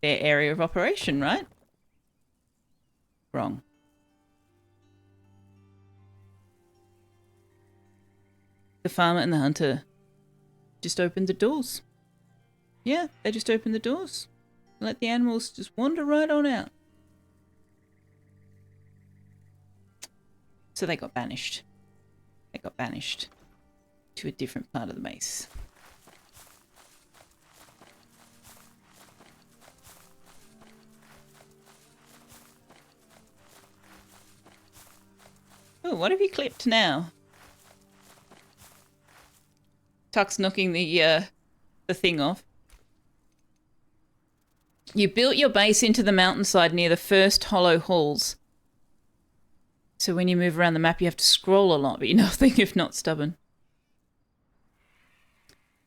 area of operation, right? Wrong. The farmer and the hunter just opened the doors. Yeah, they just opened the doors. Let the animals just wander right on out. So they got banished. They got banished to a different part of the base. Oh, what have you clipped now? Tuck's knocking the thing off. You built your base into the mountainside near the first hollow halls. So when you move around the map, you have to scroll a lot, but you're nothing if not stubborn.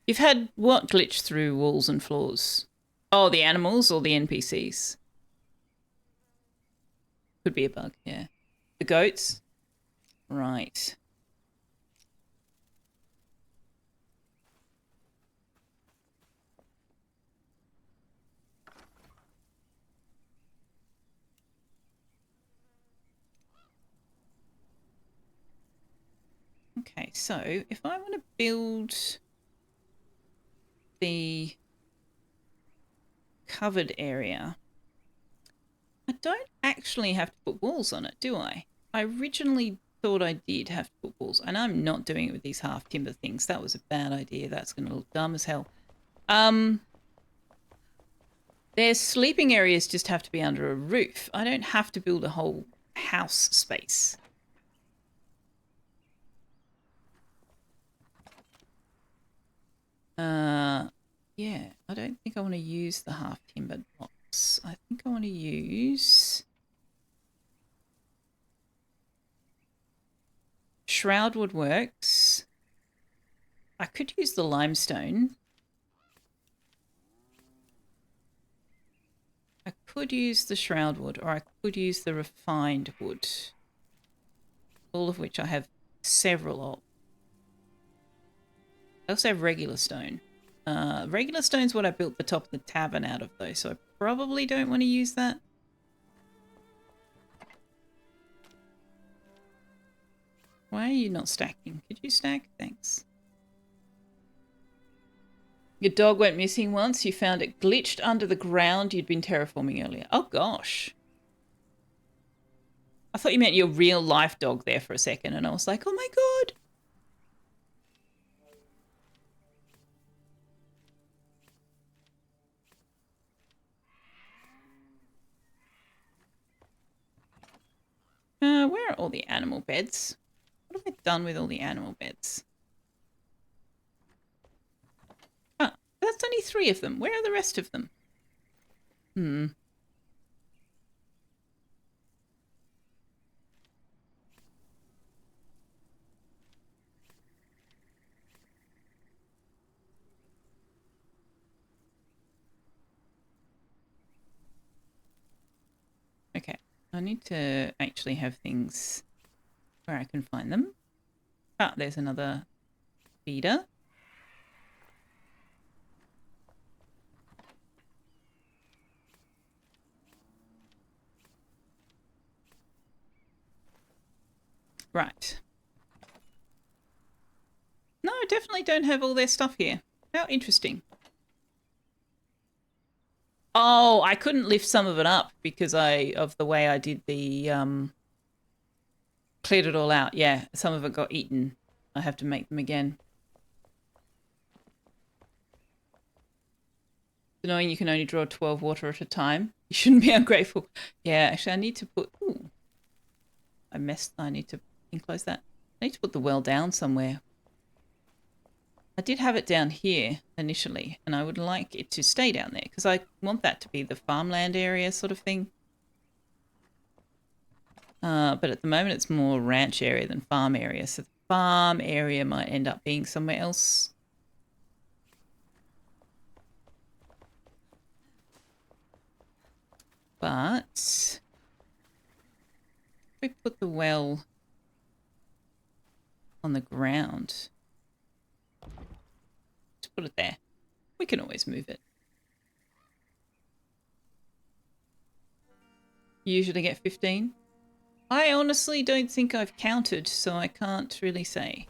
You've had what glitch through walls and floors? Oh, the animals or the NPCs? Could be a bug, yeah. The goats? Right. Okay, so if I want to build the covered area, I don't actually have to put walls on it, do I? I originally thought I did have to put walls, and I'm not doing it with these half timber things. That was a bad idea. That's going to look dumb as hell. Their sleeping areas just have to be under a roof. I don't have to build a whole house space. Yeah, I don't think I want to use the half timbered blocks. I think I want to use Shroudwood works. I could use the limestone. I could use the Shroudwood, or I could use the refined wood. All of which I have several of. I also have regular stone. Regular stone's what I built the top of the tavern out of, though, so I probably don't want to use that. Why are you not stacking? Could you stack? Thanks. Your dog went missing once. You found it glitched under the ground. You'd been terraforming earlier. Oh, gosh. I thought you meant your real life dog there for a second, and I was like, oh my god. Where are all the animal beds? What have I done with all the animal beds? Ah, that's only 3 of them. Where are the rest of them? Okay, I need to actually have things where I can find them. Ah, there's another feeder. Right. No, I definitely don't have all their stuff here. How interesting. Oh, I couldn't lift some of it up because of the way I did the cleared it all out. Yeah, some of it got eaten. I have to make them again. Knowing you can only draw 12 water at a time. You shouldn't be ungrateful. Yeah, actually I need to put ooh. I need to enclose that. I need to put the well down somewhere. I did have it down here initially, and I would like it to stay down there because I want that to be the farmland area sort of thing. But at the moment it's more ranch area than farm area, so the farm area might end up being somewhere else. But if we put the well on the ground, just put it there. We can always move it. You usually get 15. I honestly don't think I've counted, so I can't really say.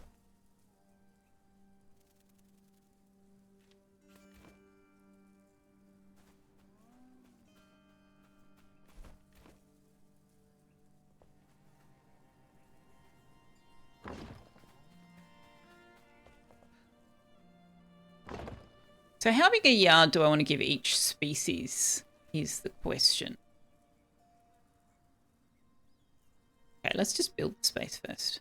So how big a yard do I want to give each species is the question. Okay, let's just build the space first.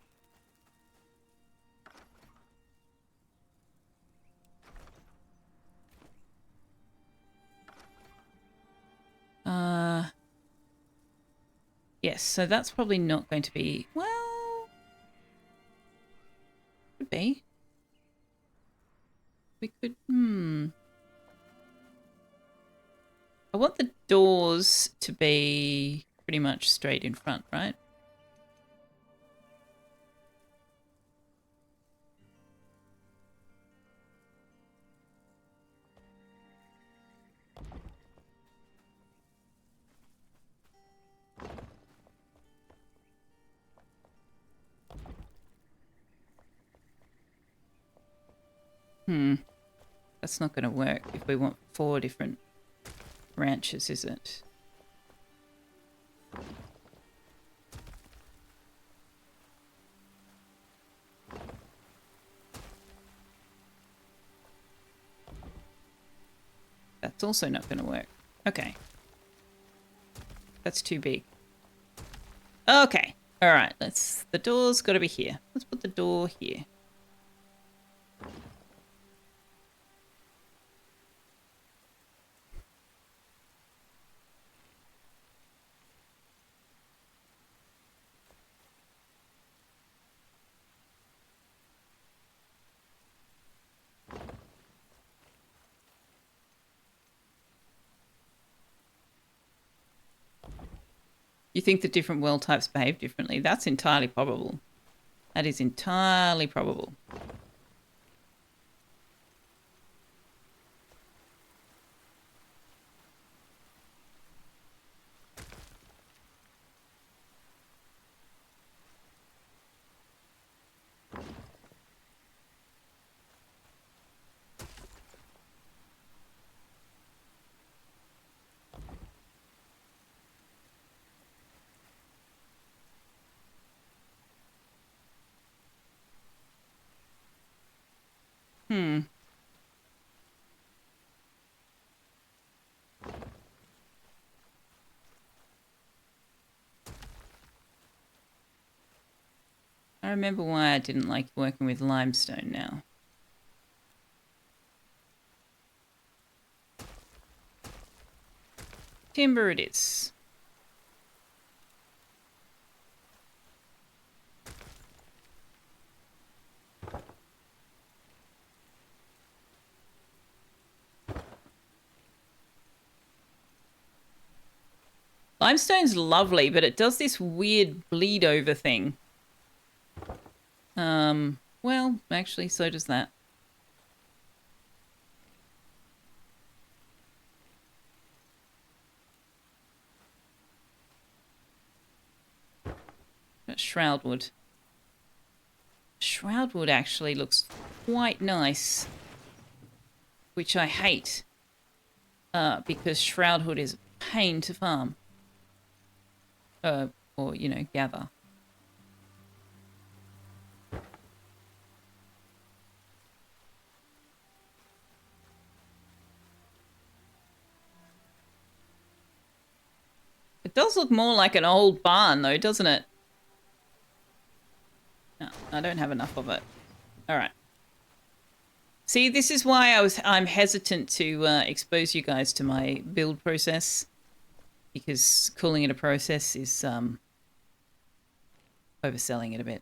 Yes, so that's probably not going to be... Well... Could be. We could... I want the doors to be pretty much straight in front, right? That's not going to work if we want 4 different branches, is it? That's also not going to work. Okay. That's too big. Okay. All right. The door's got to be here. Let's put the door here. You think the different world types behave differently? That's entirely probable. That is entirely probable. I remember why I didn't like working with limestone now. Timber it is. Limestone's lovely, but it does this weird bleed over thing. Well, actually, so does that. But Shroudwood. Shroudwood actually looks quite nice, which I hate, because Shroudwood is a pain to farm. Or, you know, gather. It does look more like an old barn, though, doesn't it? No, I don't have enough of it. All right. See, this is why I'm hesitant to expose you guys to my build process, because calling it a process is overselling it a bit.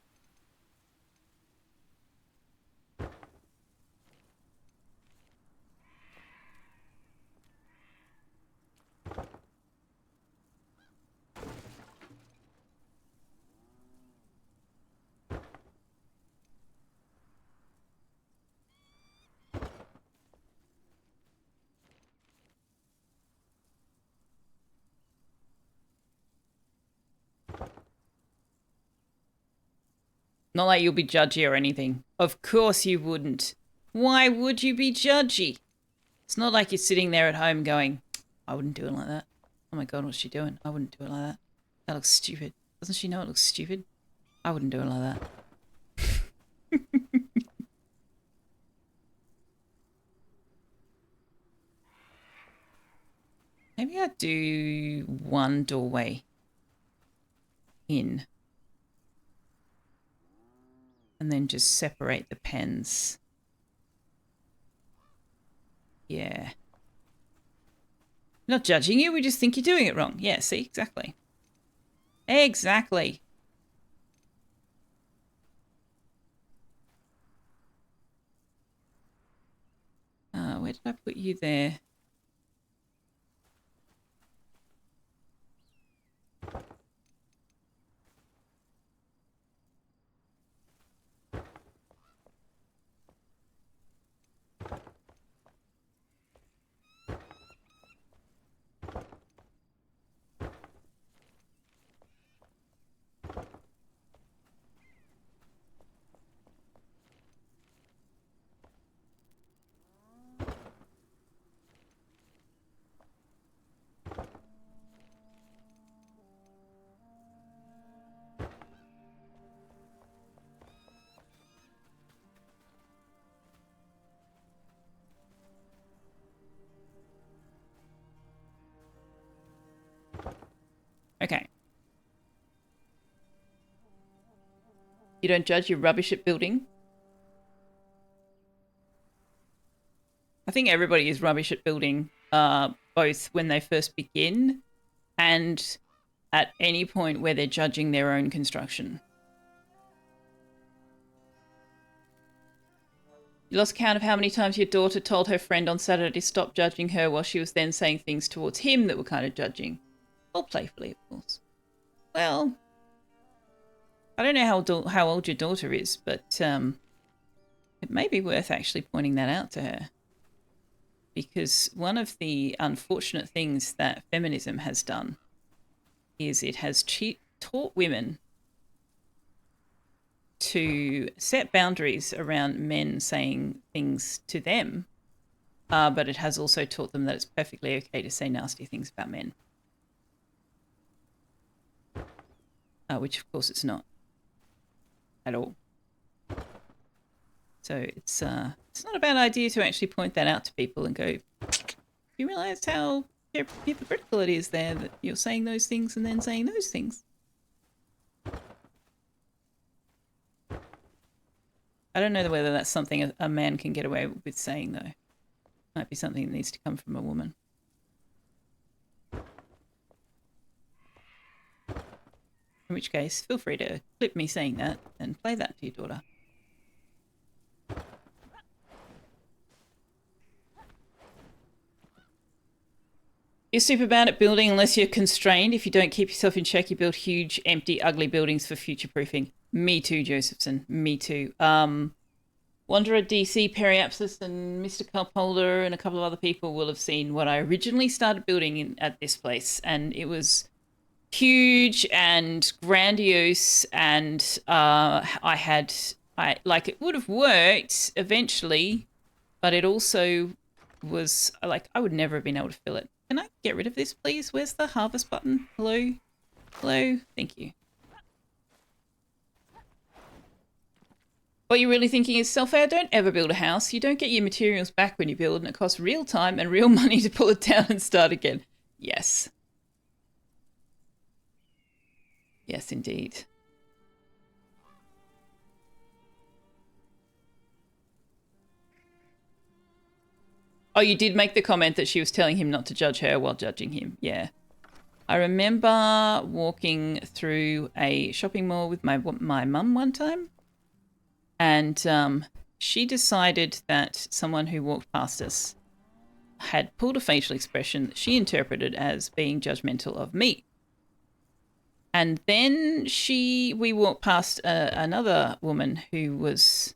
Not like you'll be judgy or anything. Of course you wouldn't. Why would you be judgy? It's not like you're sitting there at home going, I wouldn't do it like that. Oh my god, what's she doing? I wouldn't do it like that. That looks stupid. Doesn't she know it looks stupid? I wouldn't do it like that. Maybe I'd do one doorway in. And then just separate the pens. Yeah. Not judging you, we just think you're doing it wrong. Yeah, see, exactly. Exactly. Where did I put you there? Okay. You don't judge your rubbish at building? I think everybody is rubbish at building, both when they first begin and at any point where they're judging their own construction. You lost count of how many times your daughter told her friend on Saturday to stop judging her while she was then saying things towards him that were kind of judging. All playfully, of course. Well, I don't know how old your daughter is, but it may be worth actually pointing that out to her. Because one of the unfortunate things that feminism has done is it has taught women to set boundaries around men saying things to them, but it has also taught them that it's perfectly okay to say nasty things about men. Which, of course, it's not at all. So it's not a bad idea to actually point that out to people and go, you realise how hypocritical it is there that you're saying those things and then saying those things. I don't know whether that's something a man can get away with saying, though. Might be something that needs to come from a woman. In which case, feel free to clip me saying that and play that to your daughter. You're super bad at building unless you're constrained. If you don't keep yourself in check, you build huge, empty, ugly buildings for future-proofing. Me too, Josephson. Me too. Wanderer DC, Periapsis, and Mr. Cupholder and a couple of other people will have seen what I originally started building at this place. And it was huge and grandiose, and it would have worked eventually, but it also was like I would never have been able to fill it. Can I get rid of this, please? Where's the harvest button? Hello? Hello? Thank you. What you're really thinking is, Selfeya, don't ever build a house. You don't get your materials back when you build, and it costs real time and real money to pull it down and start again. Yes. Yes, indeed. Oh, you did make the comment that she was telling him not to judge her while judging him. Yeah. I remember walking through a shopping mall with my mum one time. And she decided that someone who walked past us had pulled a facial expression that she interpreted as being judgmental of me. And then we walked past another woman who was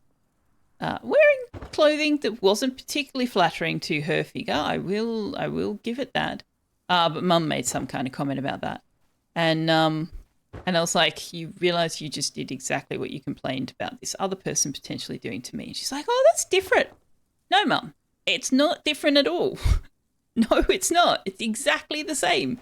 wearing clothing that wasn't particularly flattering to her figure. I will give it that. But Mum made some kind of comment about that, and I was like, "You realise you just did exactly what you complained about this other person potentially doing to me." And she's like, "Oh, that's different." No, Mum, it's not different at all. No, it's not. It's exactly the same.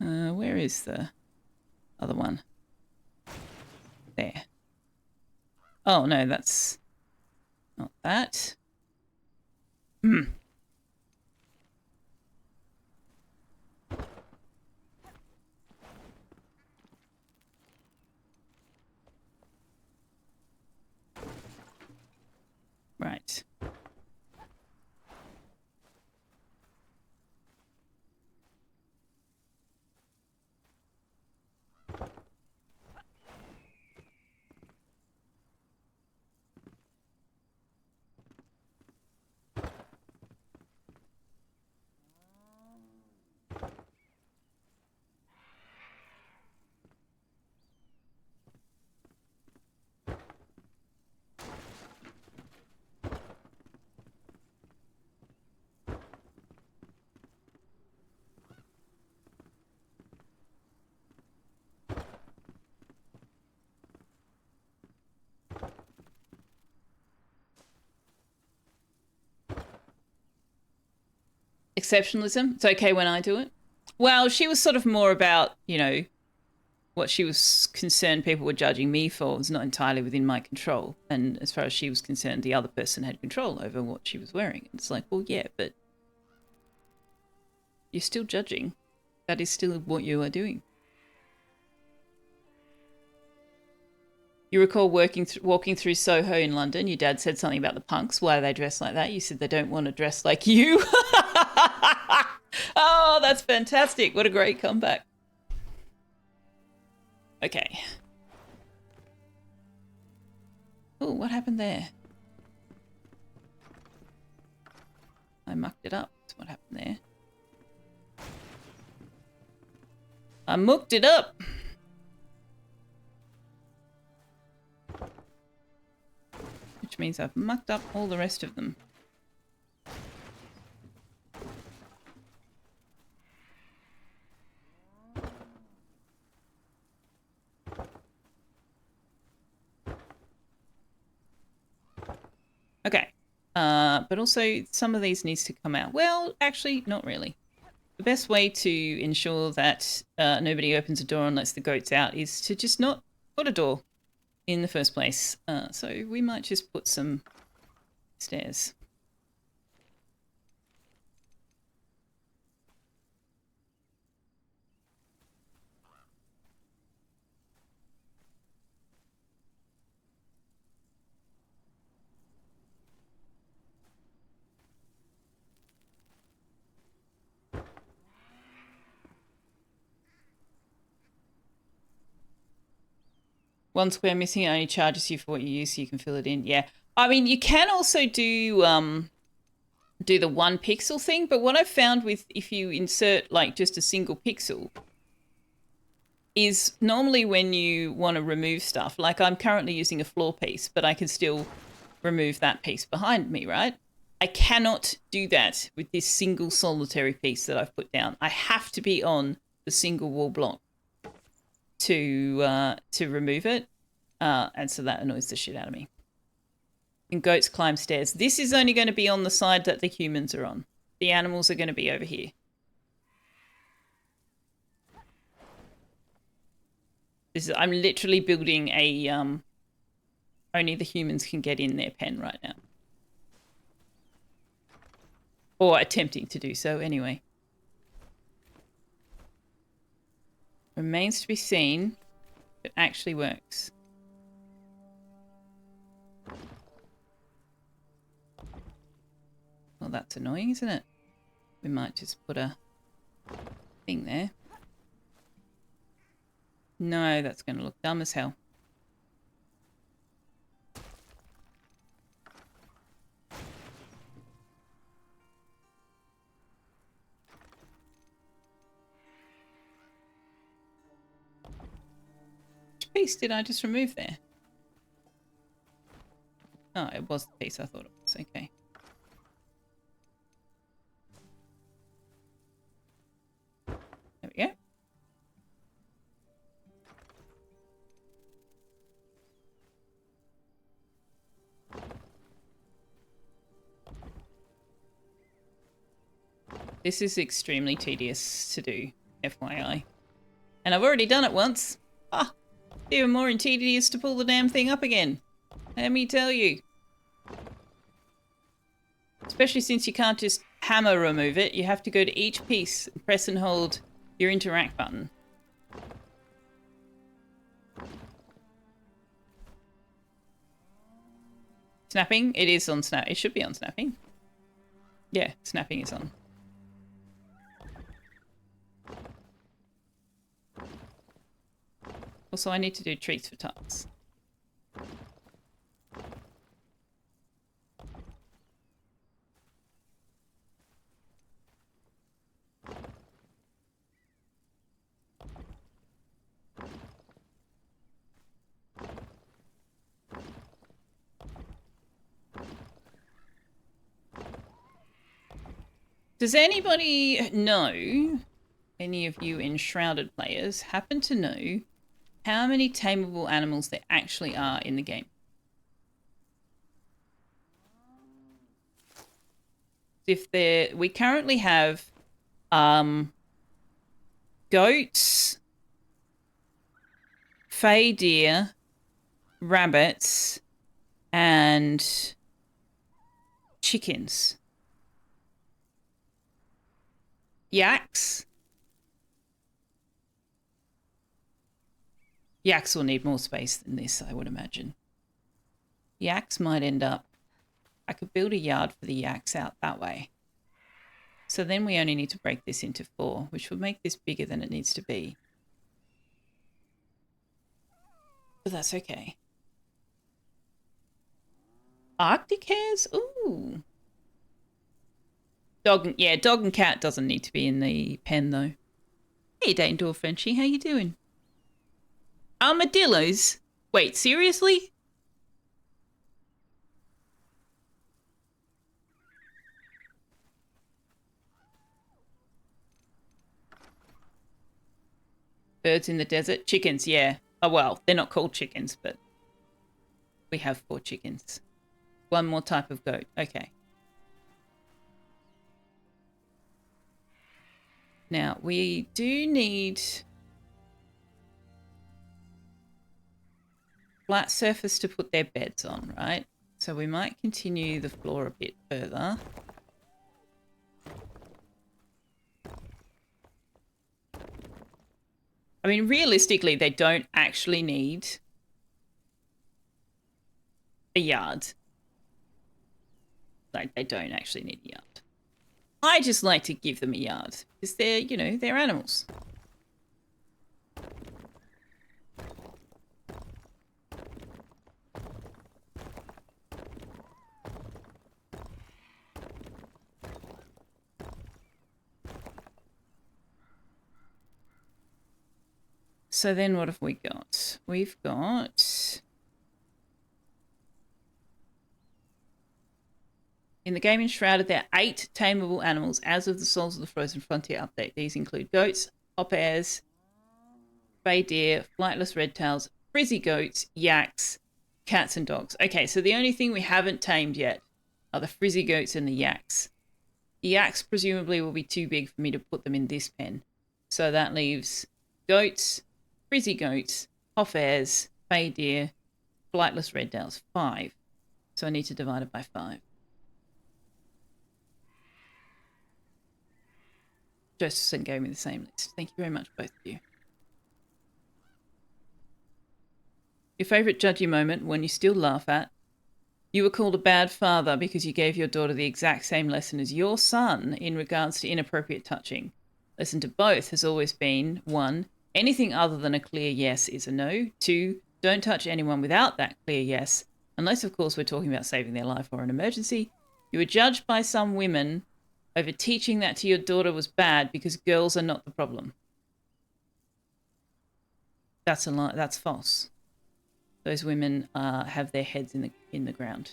Where is the other one? There. Oh, no, that's not that. Exceptionalism. It's okay when I do it. Well, she was sort of more about, what she was concerned people were judging me for was not entirely within my control. And as far as she was concerned, the other person had control over what she was wearing. It's like, well, yeah, but you're still judging. That is still what you are doing. You recall walking through Soho in London. Your dad said something about the punks. Why do they dress like that? You said they don't want to dress like you. Oh, that's fantastic. What a great comeback. Okay. Oh, what happened there? I mucked it up. That's what happened there. I mucked it up. Which means I've mucked up all the rest of them. Okay. But also some of these needs to come out. Well, actually, not really. The best way to ensure that nobody opens a door and lets the goats out is to just not put a door in the first place. So we might just put some stairs. One square missing only charges you for what you use, so you can fill it in. Yeah. I mean, you can also do the 1 pixel thing, but what I've found with if you insert like just a single pixel is normally when you want to remove stuff, like I'm currently using a floor piece, but I can still remove that piece behind me, right? I cannot do that with this single solitary piece that I've put down. I have to be on the single wall block to remove it, and so that annoys the shit out of me. And goats climb stairs. This is only going to be on the side that the humans are on. The animals are going to be over here. I'm literally building a only the humans can get in their pen right now, or attempting to do so anyway. Remains to be seen if it actually works. Well, that's annoying, isn't it? We might just put a thing there. No, that's going to look dumb as hell. Which piece did I just remove there? Oh, it was the piece I thought it was. Okay. There we go. This is extremely tedious to do, FYI. And I've already done it once. Ah, even more tedious to pull the damn thing up again. Let me tell you. Especially since you can't just hammer remove it. You have to go to each piece and press and hold your interact button. Snapping? It is on snap. It should be on snapping. Yeah, snapping is on. Also, I need to do treats for tots. Does anybody know, any of you Enshrouded players, happen to know how many tameable animals there actually are in the game? we currently have goats, fey deer, rabbits, and chickens. Yaks. Yaks will need more space than this, I would imagine. Yaks might end up... I could build a yard for the yaks out that way. So then we only need to break this into 4, which would make this bigger than it needs to be. But that's okay. Arctic hares? Ooh. Dog and cat doesn't need to be in the pen though. Hey, Danedoor Frenchie, how you doing? Armadillos? Wait, seriously? Birds in the desert? Chickens, yeah. Oh, well, they're not called chickens, but we have 4 chickens. 1 more type of goat. Okay. Now, we do need flat surface to put their beds on, right? So we might continue the floor a bit further. I mean, realistically, they don't actually need a yard. Like, they don't actually need a yard. I just like to give them a yard because they're, you know, they're animals. So then what have we got? We've got... In the game Enshrouded, there are 8 tameable animals as of the Souls of the Frozen Frontier update. These include goats, hop hares, bay deer, flightless redtails, frizzy goats, yaks, cats and dogs. Okay, so the only thing we haven't tamed yet are the frizzy goats and the yaks. The yaks presumably will be too big for me to put them in this pen. So that leaves goats, frizzy goats, hop hares, bay deer, flightless redtails, 5. So I need to divide it by 5. Josephson gave me the same list. Thank you very much, both of you. Your favourite judgy moment, one you still laugh at. You were called a bad father because you gave your daughter the exact same lesson as your son in regards to inappropriate touching. Lesson to both has always been, 1, anything other than a clear yes is a no. 2, don't touch anyone without that clear yes, unless of course we're talking about saving their life or an emergency. You were judged by some women over teaching that to your daughter was bad because girls are not the problem. That's a lie. That's false. Those women have their heads in the ground.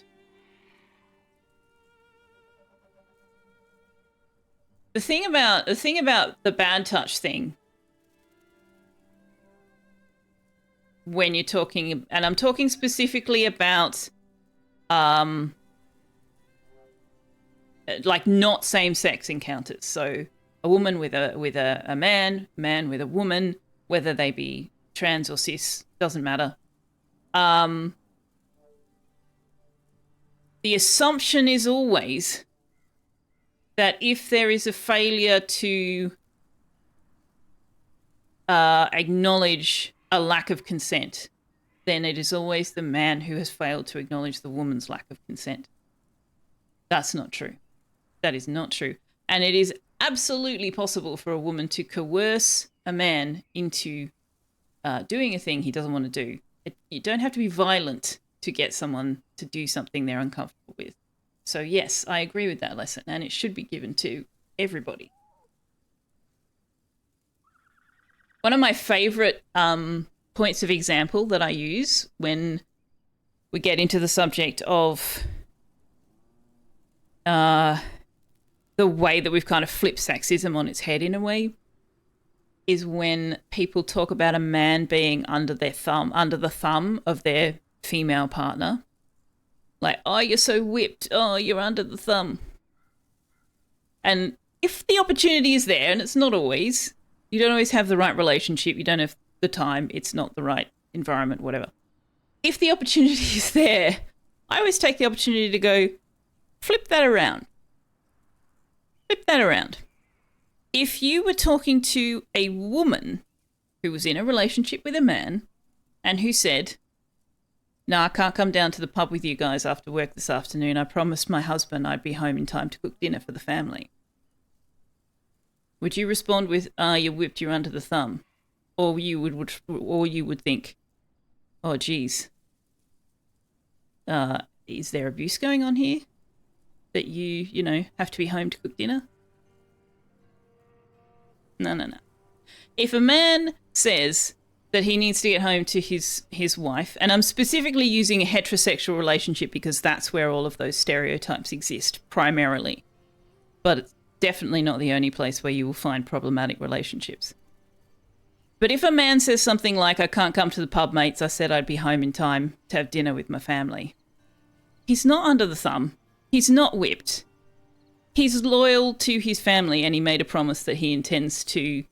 The thing about the bad touch thing, when you're talking, and I'm talking specifically about like not same-sex encounters. So a woman with a man with a woman, whether they be trans or cis, doesn't matter. The assumption is always that if there is a failure to acknowledge a lack of consent, then it is always the man who has failed to acknowledge the woman's lack of consent. That's not true. That is not true. And it is absolutely possible for a woman to coerce a man into doing a thing he doesn't want to do. You don't have to be violent to get someone to do something they're uncomfortable with. So yes, I agree with that lesson, and it should be given to everybody. One of my favorite points of example that I use when we get into the subject of the way that we've kind of flipped sexism on its head in a way is when people talk about a man being under the thumb of their female partner. Like, oh, you're so whipped. Oh, you're under the thumb. And if the opportunity is there, and it's not always, you don't always have the right relationship, you don't have the time, it's not the right environment, whatever. If the opportunity is there, I always take the opportunity to go, flip that around. Flip that around. If you were talking to a woman who was in a relationship with a man and who said, "No, I can't come down to the pub with you guys after work this afternoon. I promised my husband I'd be home in time to cook dinner for the family." Would you respond with, you whipped, you're under the thumb? Or you would think, oh, geez, is there abuse going on here? That you have to be home to cook dinner? No. If a man says that he needs to get home to his wife, and I'm specifically using a heterosexual relationship because that's where all of those stereotypes exist primarily, but it's definitely not the only place where you will find problematic relationships. But if a man says something like, "I can't come to the pub, mates, I said I'd be home in time to have dinner with my family," he's not under the thumb. He's not whipped. He's loyal to his family and he made a promise that he intends to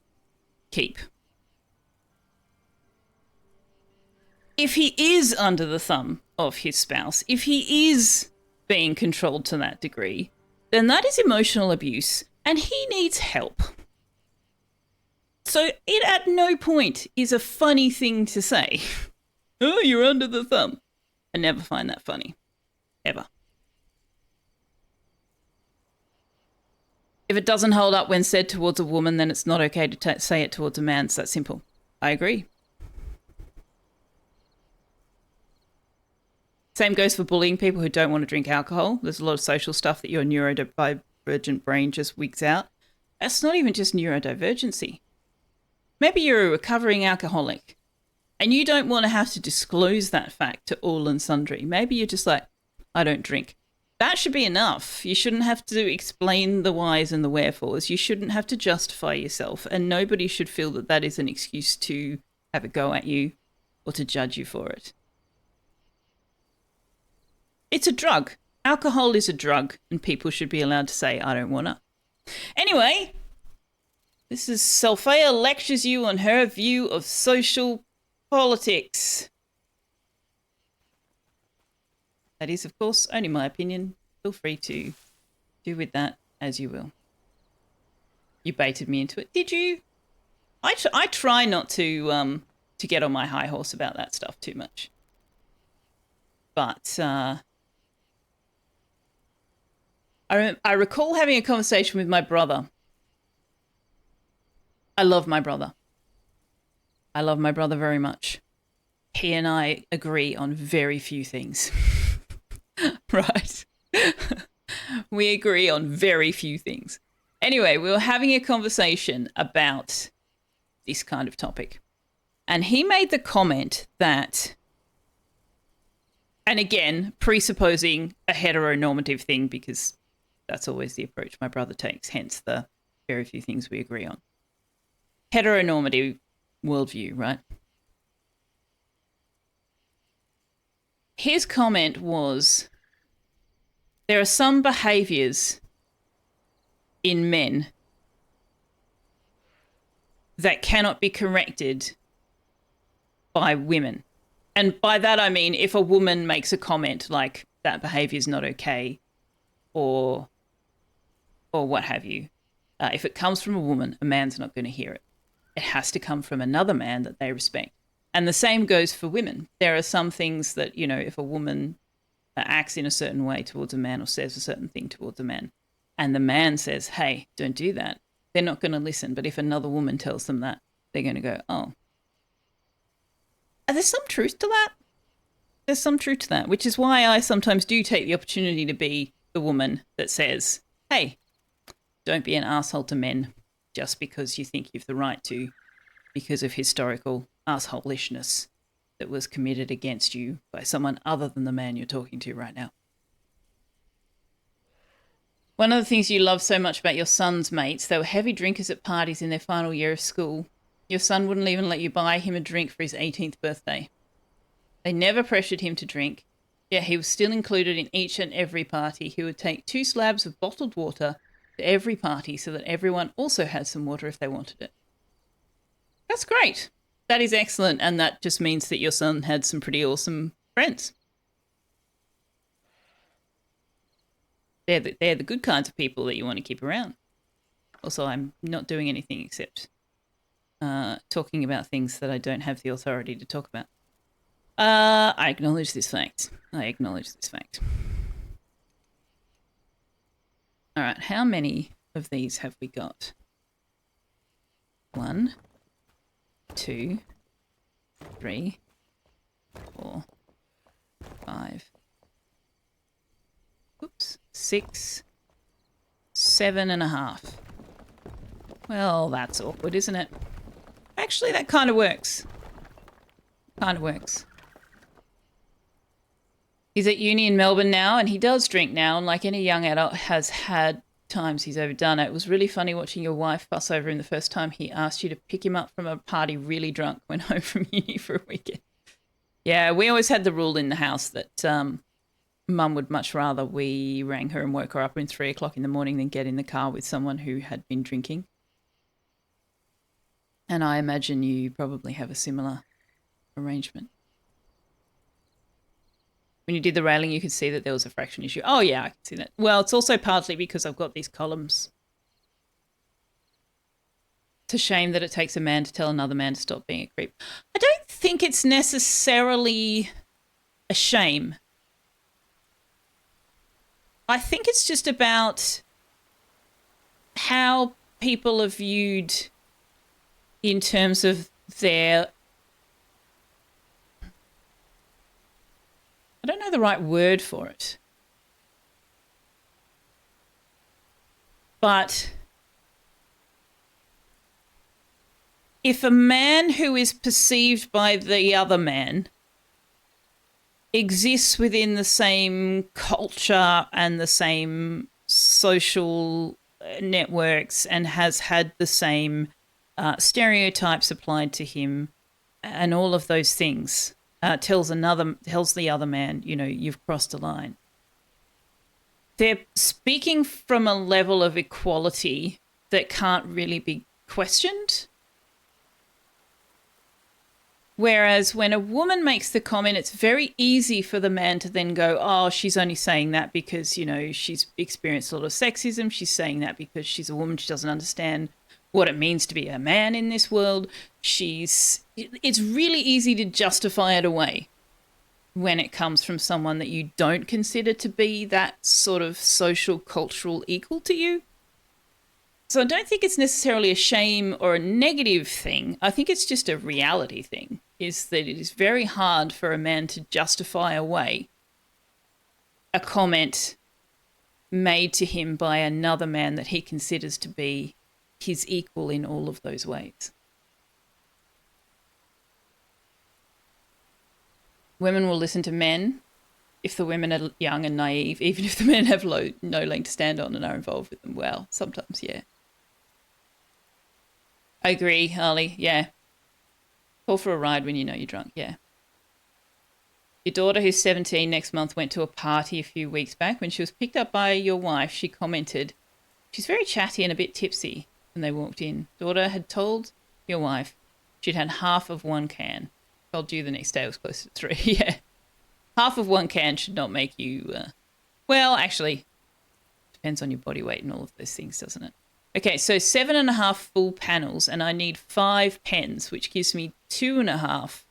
keep. If he is under the thumb of his spouse, if he is being controlled to that degree, then that is emotional abuse and he needs help. So it at no point is a funny thing to say. "Oh, you're under the thumb." I never find that funny. Ever. If it doesn't hold up when said towards a woman, then it's not okay to say it towards a man. It's that simple. I agree. Same goes for bullying people who don't want to drink alcohol. There's a lot of social stuff that your neurodivergent brain just wigs out. That's not even just neurodivergency. Maybe you're a recovering alcoholic and you don't want to have to disclose that fact to all and sundry. Maybe you're just like, "I don't drink." That should be enough. You shouldn't have to explain the whys and the wherefores. You shouldn't have to justify yourself, and nobody should feel that that is an excuse to have a go at you or to judge you for it. It's a drug. Alcohol is a drug, and people should be allowed to say, "I don't wanna." Anyway, this is Selfeya lectures you on her view of social politics. That is, of course, only my opinion. Feel free to do with that as you will. You baited me into it, did you? I try not to get on my high horse about that stuff too much. But I recall having a conversation with my brother. I love my brother. I love my brother very much. He and I agree on very few things. Right. We agree on very few things. Anyway, we were having a conversation about this kind of topic. And he made the comment that, and again, presupposing a heteronormative thing, because that's always the approach my brother takes, hence the very few things we agree on. Heteronormative worldview, right? His comment was, there are some behaviors in men that cannot be corrected by women. And by that I mean if a woman makes a comment like that behavior is not okay or what have you, if it comes from a woman, a man's not going to hear it. It has to come from another man that they respect. And the same goes for women. There are some things that, you know, if a woman acts in a certain way towards a man or says a certain thing towards a man, and the man says, "Hey, don't do that," they're not going to listen. But if another woman tells them that, they're going to go, "Oh." There's some truth to that. There's some truth to that, which is why I sometimes do take the opportunity to be the woman that says, "Hey, don't be an asshole to men just because you think you've the right to, because of historical assholishness that was committed against you by someone other than the man you're talking to right now." One of the things you love so much about your son's mates, they were heavy drinkers at parties in their final year of school. Your son wouldn't even let you buy him a drink for his 18th birthday. They never pressured him to drink, yet he was still included in each and every party. He would take 2 slabs of bottled water to every party so that everyone also had some water if they wanted it. That's great. That is excellent, and that just means that your son had some pretty awesome friends. They're the good kinds of people that you want to keep around. Also, I'm not doing anything except talking about things that I don't have the authority to talk about. I acknowledge this fact. All right, how many of these have we got? 1, 2, 3, 4, 5. Oops. 6, 7.5. Well, that's awkward, isn't it? Actually, that kind of works. He's at uni in Melbourne now, and he does drink now, and like any young adult has had times he's overdone it. It was really funny watching your wife fuss over him the first time he asked you to pick him up from a party really drunk when home from uni for a weekend. Yeah, we always had the rule in the house that Mum would much rather we rang her and woke her up at 3 o'clock in the morning than get in the car with someone who had been drinking. And I imagine you probably have a similar arrangement. When you did the railing, you could see that there was a fraction issue. Oh, yeah, I can see that. Well, it's also partly because I've got these columns. It's a shame that it takes a man to tell another man to stop being a creep. I don't think it's necessarily a shame. I think it's just about how people are viewed in terms of their... I don't know the right word for it. But if a man who is perceived by the other man exists within the same culture and the same social networks and has had the same stereotypes applied to him and all of those things, tells the other man, you know, you've crossed a line. They're speaking from a level of equality that can't really be questioned. Whereas when a woman makes the comment, it's very easy for the man to then go, oh, she's only saying that because, you know, she's experienced a lot of sexism. She's saying that because she's a woman. She doesn't understand what it means to be a man in this world. It's really easy to justify it away when it comes from someone that you don't consider to be that sort of social, cultural equal to you. So I don't think it's necessarily a shame or a negative thing. I think it's just a reality thing, is that it is very hard for a man to justify away a comment made to him by another man that he considers to be his equal in all of those ways. Women will listen to men if the women are young and naive, even if the men have no leg to stand on and are involved with them. Well, sometimes, yeah. I agree, Harley, yeah. Call for a ride when you know you're drunk, yeah. Your daughter, who's 17 next month, went to a party a few weeks back. When she was picked up by your wife, she commented, she's very chatty and a bit tipsy when they walked in. Daughter had told your wife she'd had half of one can. Told you the next day it was close to 3, yeah. Half of one can should not make you, well, actually, depends on your body weight and all of those things, doesn't it? Okay, so 7.5 full panels, and I need 5 pens, which gives me 2.5.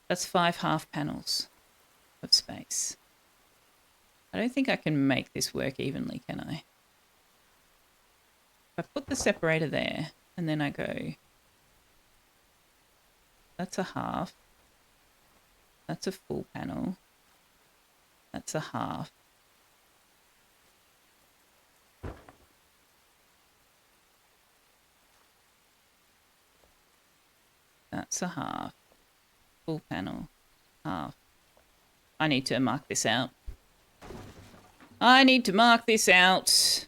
That's 5 half panels of space. I don't think I can make this work evenly, can I? If I put the separator there, and then I go, that's a half. That's a full panel. That's a half. That's a half. Full panel. Half. I need to mark this out. I need to mark this out.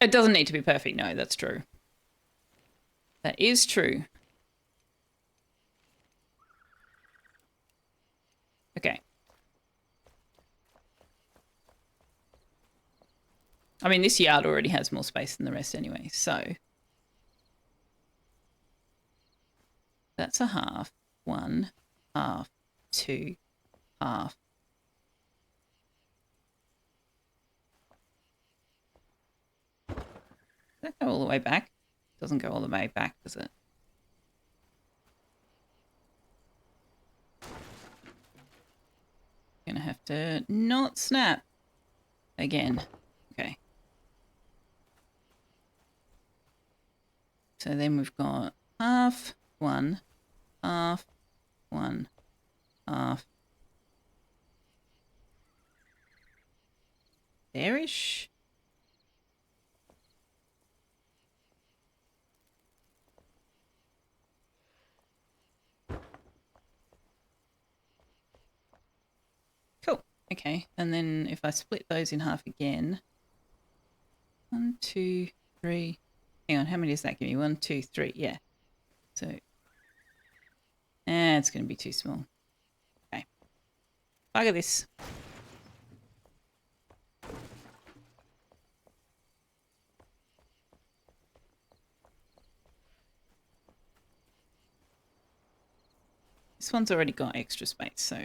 It doesn't need to be perfect. No, that's true. That is true. Okay. I mean, this yard already has more space than the rest anyway, so. That's a half. 1, half, 2, half. Does that go all the way back? Doesn't go all the way back, does it? Gonna have to not snap again. Okay. So then we've got half, 1, half, 1, half. There-ish. Cool. Okay. And then if I split those in half again. 1, 2, 3. Hang on. How many does that give me? 1, 2, 3. Yeah. So. It's going to be too small. Okay. Bugger this. This one's already got extra space, so.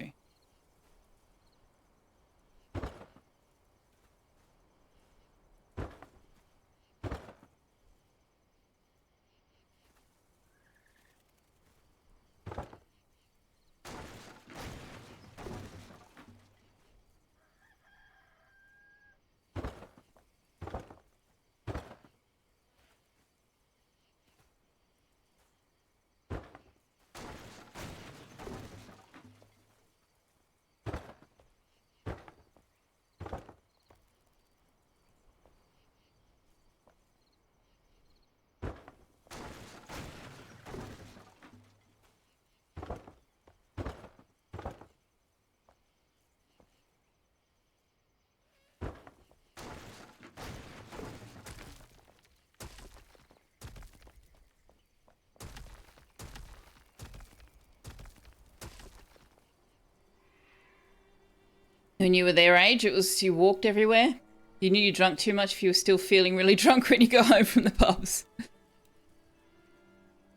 When you were their age, it was you walked everywhere. You knew you drank too much if you were still feeling really drunk when you go home from the pubs.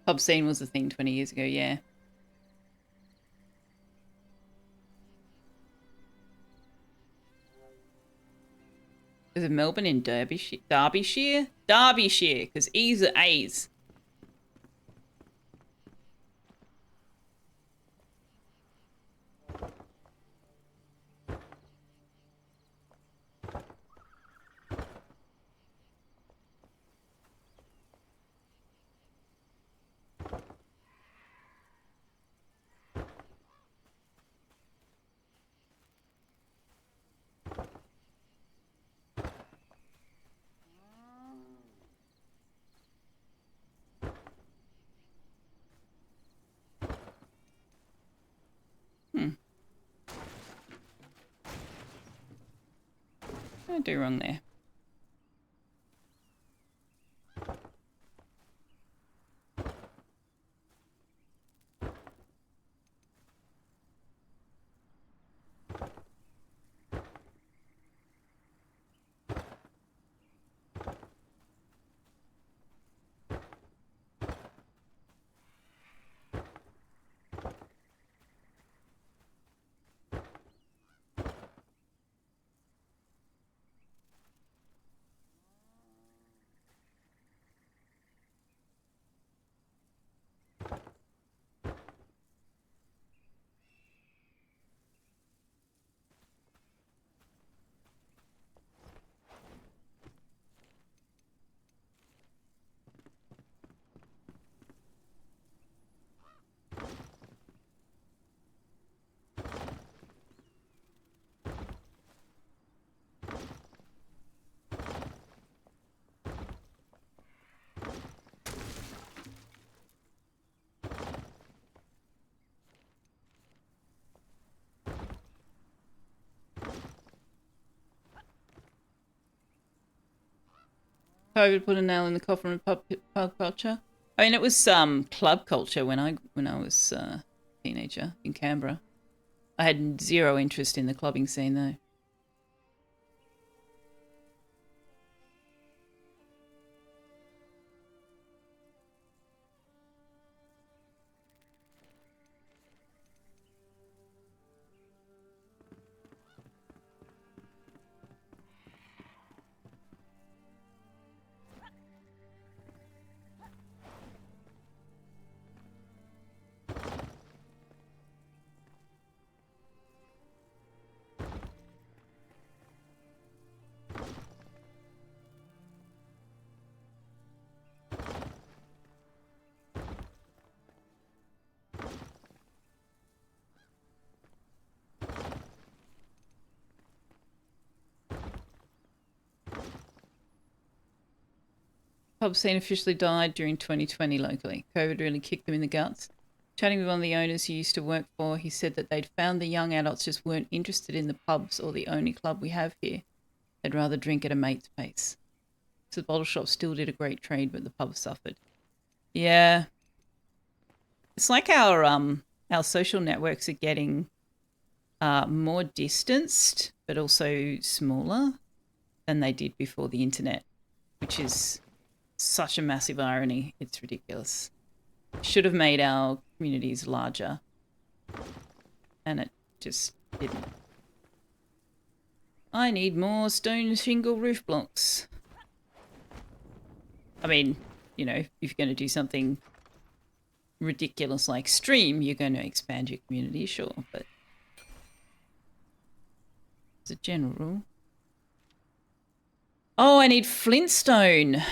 Pub scene was a thing 20 years ago, yeah. Is it Melbourne in Derbyshire? Derbyshire? Derbyshire, because E's are A's. What did I do wrong there? COVID put a nail in the coffin of pub culture. I mean, it was club culture when I was a teenager in Canberra. I had zero interest in the clubbing scene though. Pub scene officially died during 2020 locally. COVID really kicked them in the guts. Chatting with one of the owners he used to work for, he said that they'd found the young adults just weren't interested in the pubs or the only club we have here. They'd rather drink at a mate's pace. So the bottle shop still did a great trade, but the pub suffered. Yeah. It's like our social networks are getting more distanced, but also smaller than they did before the internet, which is such a massive irony. It's ridiculous. Should have made our communities larger, and it just didn't. I need more stone shingle roof blocks. I mean, you know, if you're going to do something ridiculous like stream, you're going to expand your community, sure, but as a general rule. Oh, I need flintstone.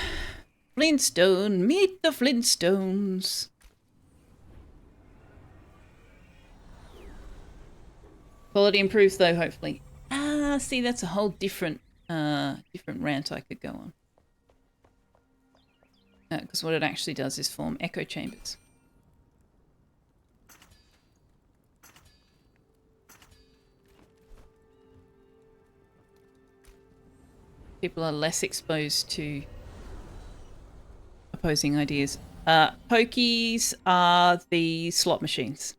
Flintstone, meet the Flintstones. Quality improves though, hopefully. Ah, see, that's a whole different rant I could go on. Because what it actually does is form echo chambers. People are less exposed to opposing ideas. Pokies are the slot machines.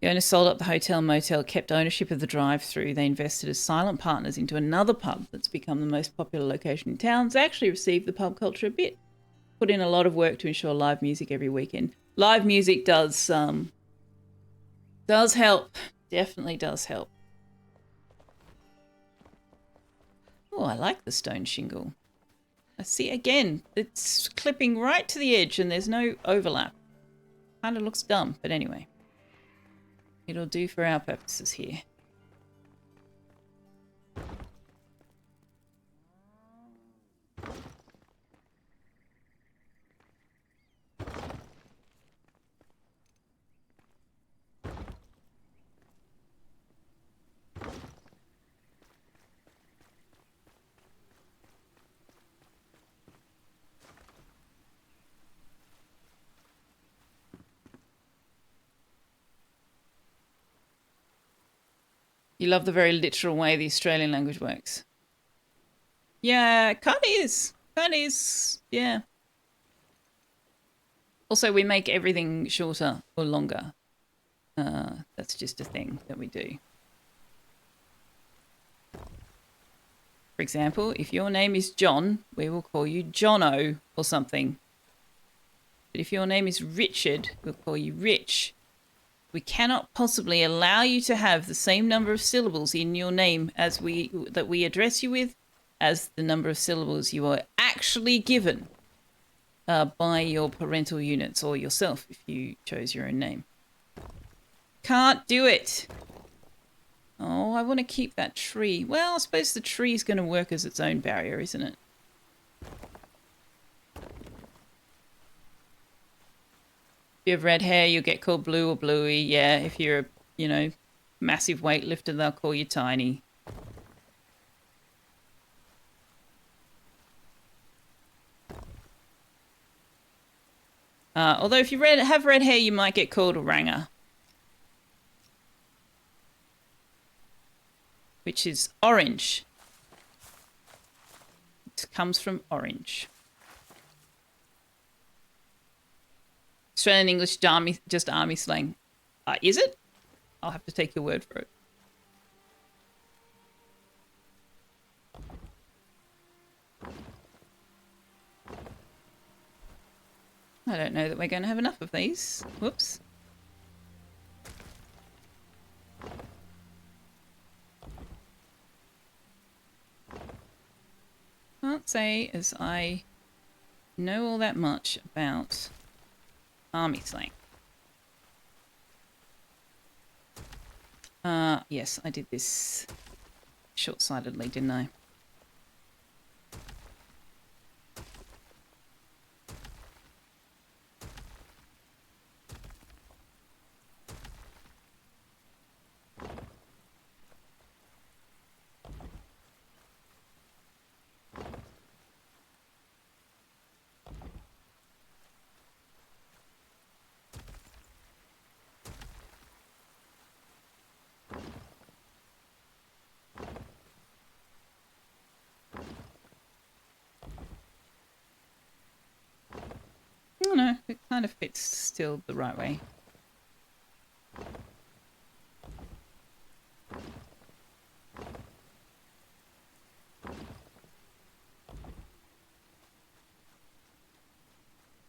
The owner sold up the hotel motel, kept ownership of the drive-through. They invested as silent partners into another pub that's become the most popular location in town. They actually received the pub culture a bit. Put in a lot of work to ensure live music every weekend. Live music does help. Definitely does help. Oh, I like the stone shingle. I see again, it's clipping right to the edge and there's no overlap. Kind of looks dumb, but anyway. It'll do for our purposes here. You love the very literal way the Australian language works. Yeah, kind of is. Kind of is, yeah. Also, we make everything shorter or longer. That's just a thing that we do. For example, if your name is John, we will call you Jono or something. But if your name is Richard, we'll call you Rich. We cannot possibly allow you to have the same number of syllables in your name as that we address you with as the number of syllables you are actually given by your parental units or yourself if you chose your own name. Can't do it. Oh, I want to keep that tree. Well, I suppose the tree is going to work as its own barrier, isn't it? If you have red hair, you'll get called Blue or Bluey. Yeah, if you're a, you know, massive weightlifter, they'll call you Tiny. Although if you have red hair, you might get called Oranga. which is orange. It comes from orange. Australian English, just army slang. Is it? I'll have to take your word for it. I don't know that we're going to have enough of these. Whoops. Can't say as I know all that much about army slang. Yes, I did this short-sightedly, didn't I? Oh no, it kind of fits still the right way. I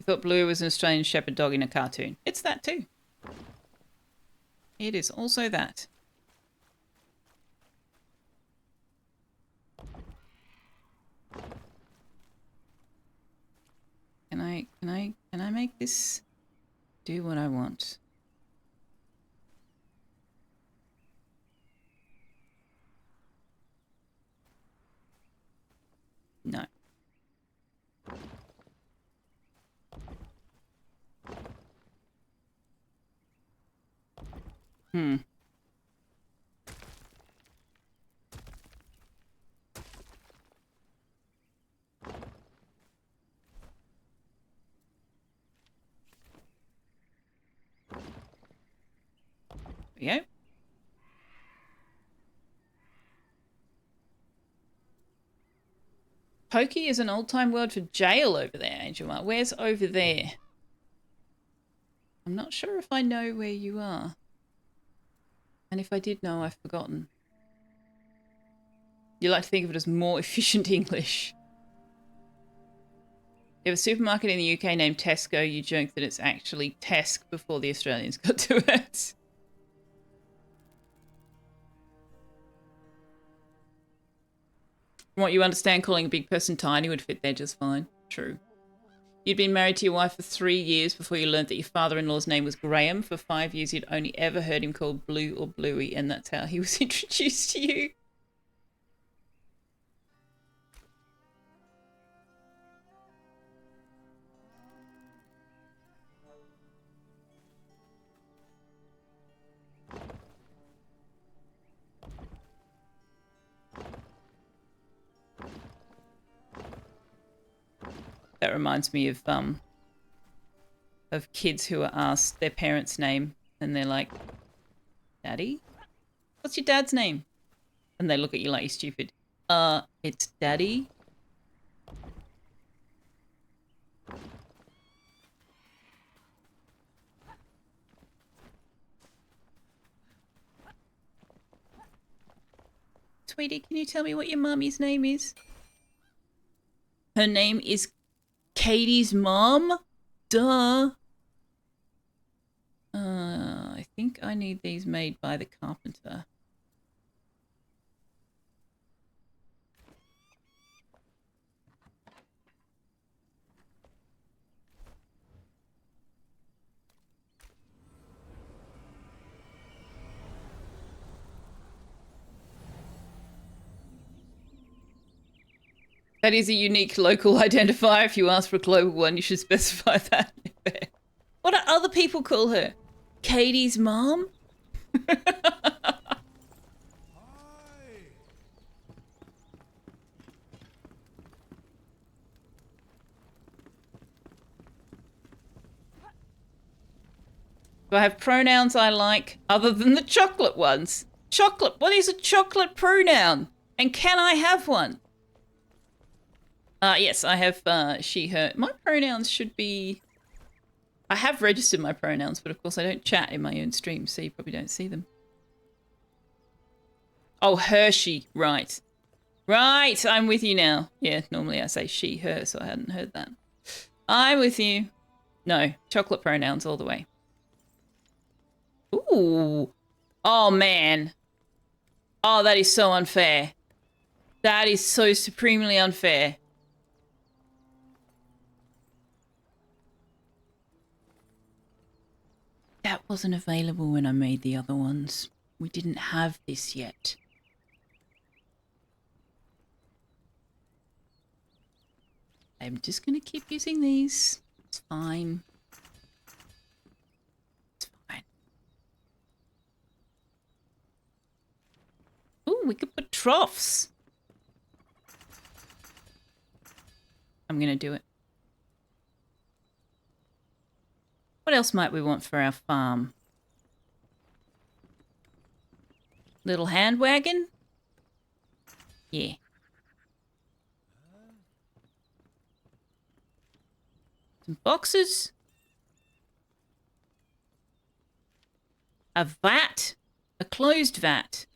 thought Blue was an Australian shepherd dog in a cartoon. It's that too. It is also that. Can I make this do what I want? No. There we go. Pokey is an old-time word for jail over there, Angel Mark. Where's over there? I'm not sure if I know where you are. And if I did know, I've forgotten. You like to think of it as more efficient English. You have a supermarket in the UK named Tesco. You joke that it's actually Tesk before the Australians got to it. From what you understand, calling a big person tiny would fit there just fine. True. You'd been married to your wife for 3 years before you learnt that your father-in-law's name was Graham. For 5 years, you'd only ever heard him called Blue or Bluey, and that's how he was introduced to you. That reminds me of kids who are asked their parents' name and they're like, Daddy? What's your dad's name? And they look at you like you're stupid. It's Daddy. Sweetie, can you tell me what your mummy's name is? Her name is Katie's mom? Duh. I think I need these made by the carpenter. That is a unique local identifier. If you ask for a global one, you should specify that. What do other people call her? Katie's mom? Do I have pronouns I like other than the chocolate ones? Chocolate. What is a chocolate pronoun? And can I have one? Yes, I have she, her. My pronouns should be... I have registered my pronouns, but of course I don't chat in my own stream, so you probably don't see them. Oh, Hershey. Right. Right, I'm with you now. Yeah, normally I say she, her, so I hadn't heard that. I'm with you. No, chocolate pronouns all the way. Ooh. Oh, man. Oh, that is so unfair. That is so supremely unfair. That wasn't available when I made the other ones. We didn't have this yet. I'm just going to keep using these. It's fine. It's fine. Ooh, we could put troughs. I'm going to do it. What else might we want for our farm? Little hand wagon? Yeah. Some boxes. A vat. A closed vat.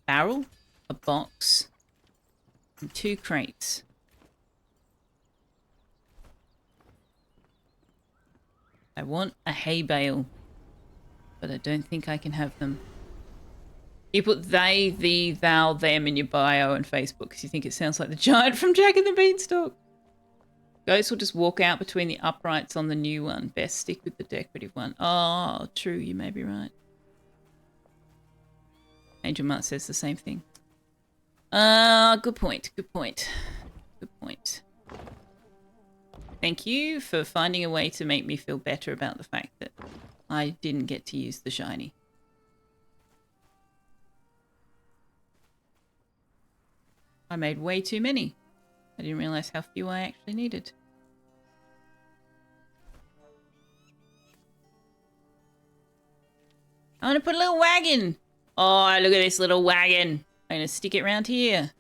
Barrel. A box. And 2 crates. I want a hay bale, but I don't think I can have them. You put they, thee, thou, them in your bio on Facebook because you think it sounds like the giant from Jack and the Beanstalk. Ghost will just walk out between the uprights on the new one. Best stick with the decorative one. Oh, true. You may be right. Angel Mart says the same thing. Good point. Good point. Good point. Thank you for finding a way to make me feel better about the fact that I didn't get to use the shiny. I made way too many. I didn't realize how few I actually needed. I want to put a little wagon. Oh, look at this little wagon. I'm going to stick it around here.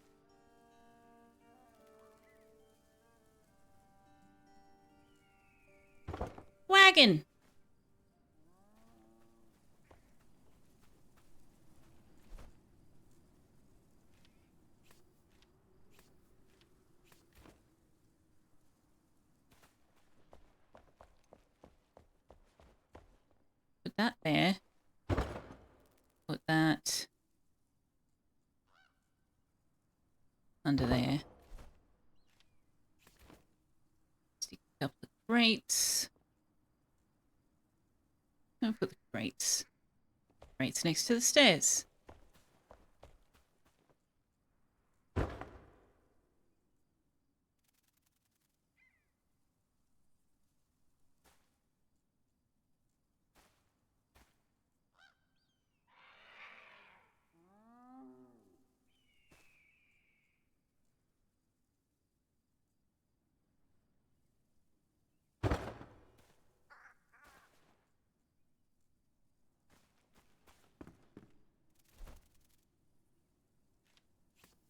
Wagon. Put that there. Put that under there. Stick a couple of crates. I'll put the crates next to the stairs.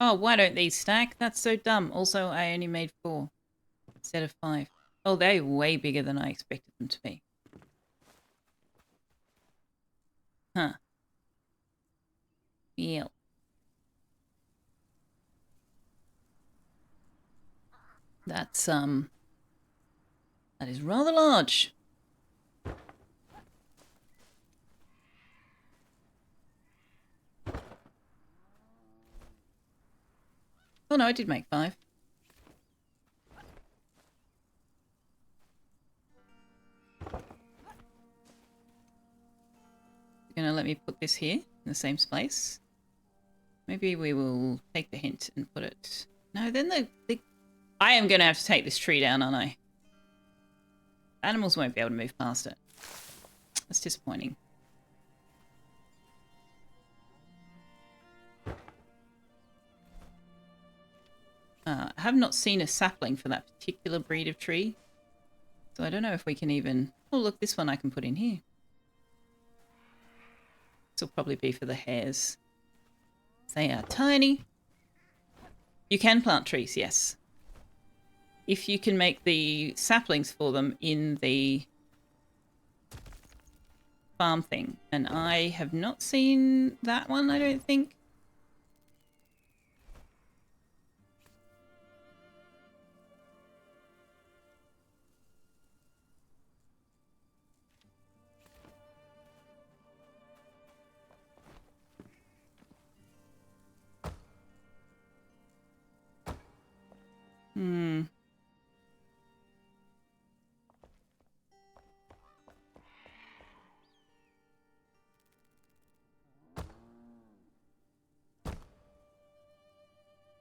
Oh, why don't these stack? That's so dumb. Also, I only made 4 instead of 5. Oh, they're way bigger than I expected them to be. Huh. Yep. That's, that is rather large. Oh no, I did make 5. You're gonna let me put this here in the same space? Maybe we will take the hint and put it... No, then the... I am gonna have to take this tree down, aren't I? Animals won't be able to move past it. That's disappointing. I have not seen a sapling for that particular breed of tree. So I don't know if we can even... Oh, look, this one I can put in here. This will probably be for the hares. They are tiny. You can plant trees, yes. If you can make the saplings for them in the farm thing. And I have not seen that one, I don't think.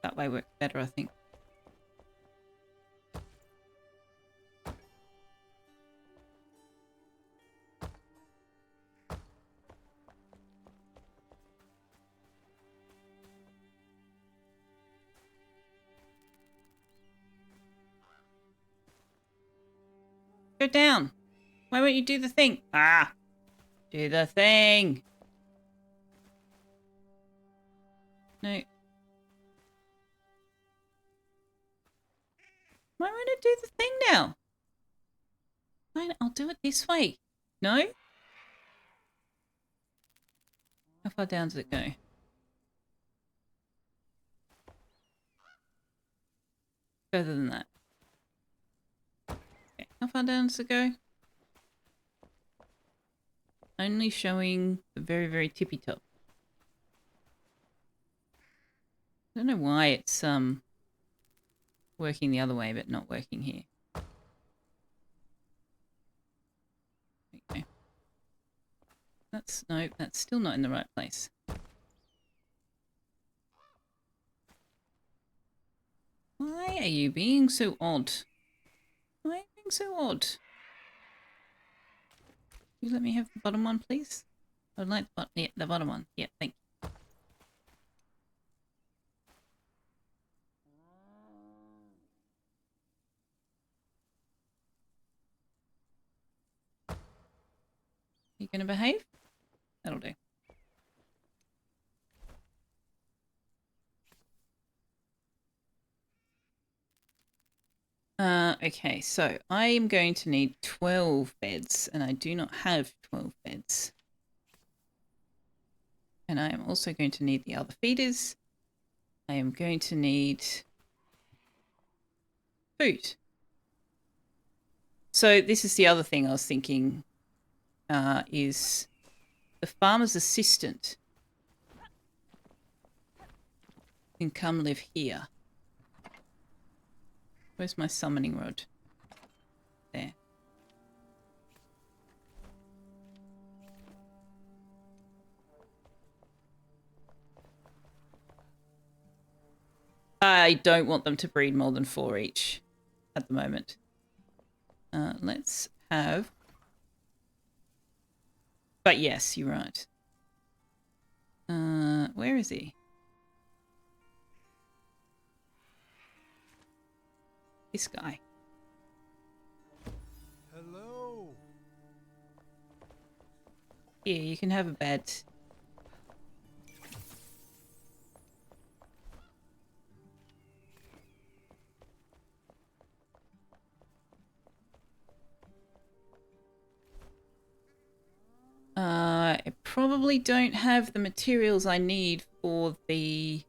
That way works better, I think. Go down. Why won't you do the thing? Ah! Do the thing. No. Why won't it do the thing now? Fine, I'll do it this way. No? How far down does it go? Further than that. Okay, how far down does it go? Only showing the very, very tippy top. I don't know why it's working the other way but not working here. Okay. That's still not in the right place. Why are you being so odd? Why are you being so odd? Can you let me have the bottom one, please? I'd like the bottom one. Yeah, thank you. You gonna behave? That'll do. Okay, so I am going to need 12 beds, and I do not have 12 beds. And I am also going to need the other feeders. I am going to need food. So this is the other thing I was thinking, is the farmer's assistant can come live here. Where's my summoning rod? There. I don't want them to breed more than 4 each at the moment. Let's have... But yes, you're right. Where is he? This guy. Hello. Here, you can have a bed. I probably don't have the materials I need for the...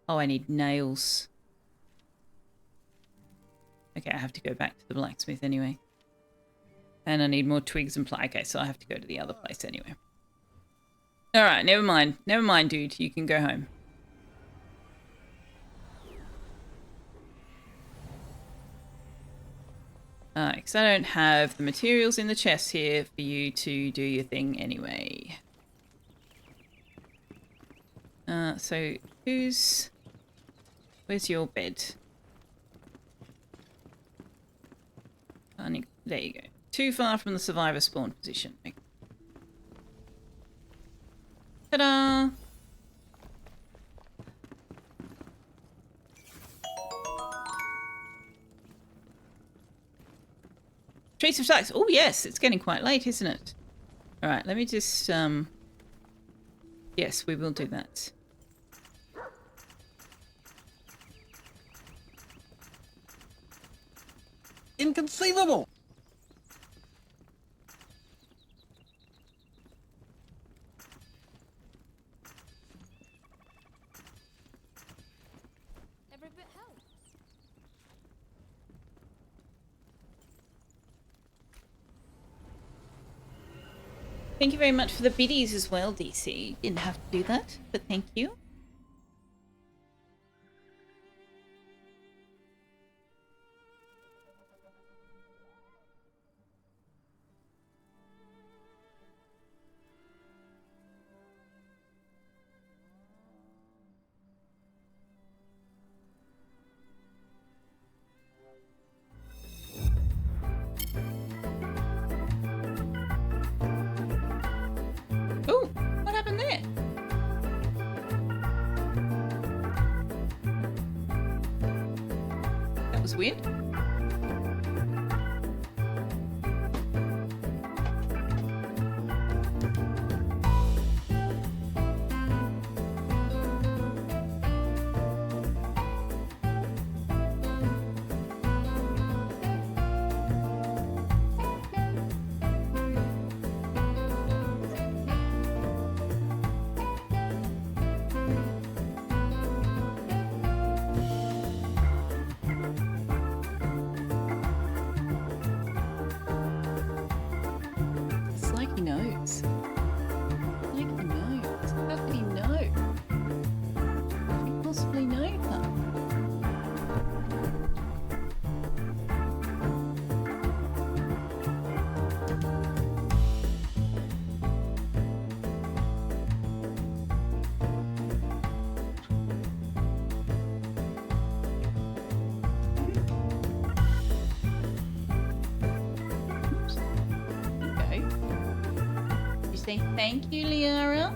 Oh, I need nails. Okay, I have to go back to the blacksmith anyway. And I need more twigs and ply. Okay, so I have to go to the other place anyway. Alright, never mind. Never mind, dude. You can go home. Because I don't have the materials in the chest here for you to do your thing anyway. So, where's your bed? There you go. Too far from the survivor spawn position. Okay. Ta-da! Trace of stacks. Oh yes, it's getting quite late, isn't it? Alright, let me just Yes, we will do that. Inconceivable! Every bit helps. Thank you very much for the biddies as well, DC. Didn't have to do that, but thank you. Oh, what happened there? That was weird. It's like he knows. Like he knows. How could he know? How could he possibly know that? Oops. There you go. You say thank you, Liara?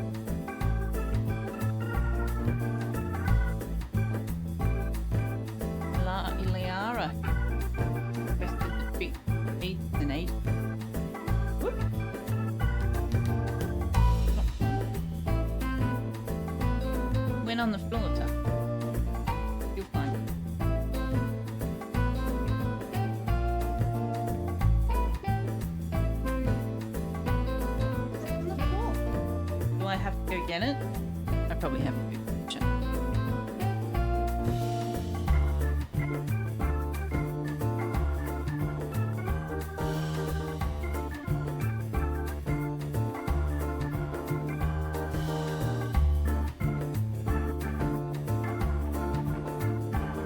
Liara. Rest of the tree. Eight and eight. Whoop. Went on the floor, Tuck. You'll find it. On the floor. Do I have to go get it? I probably have to go check.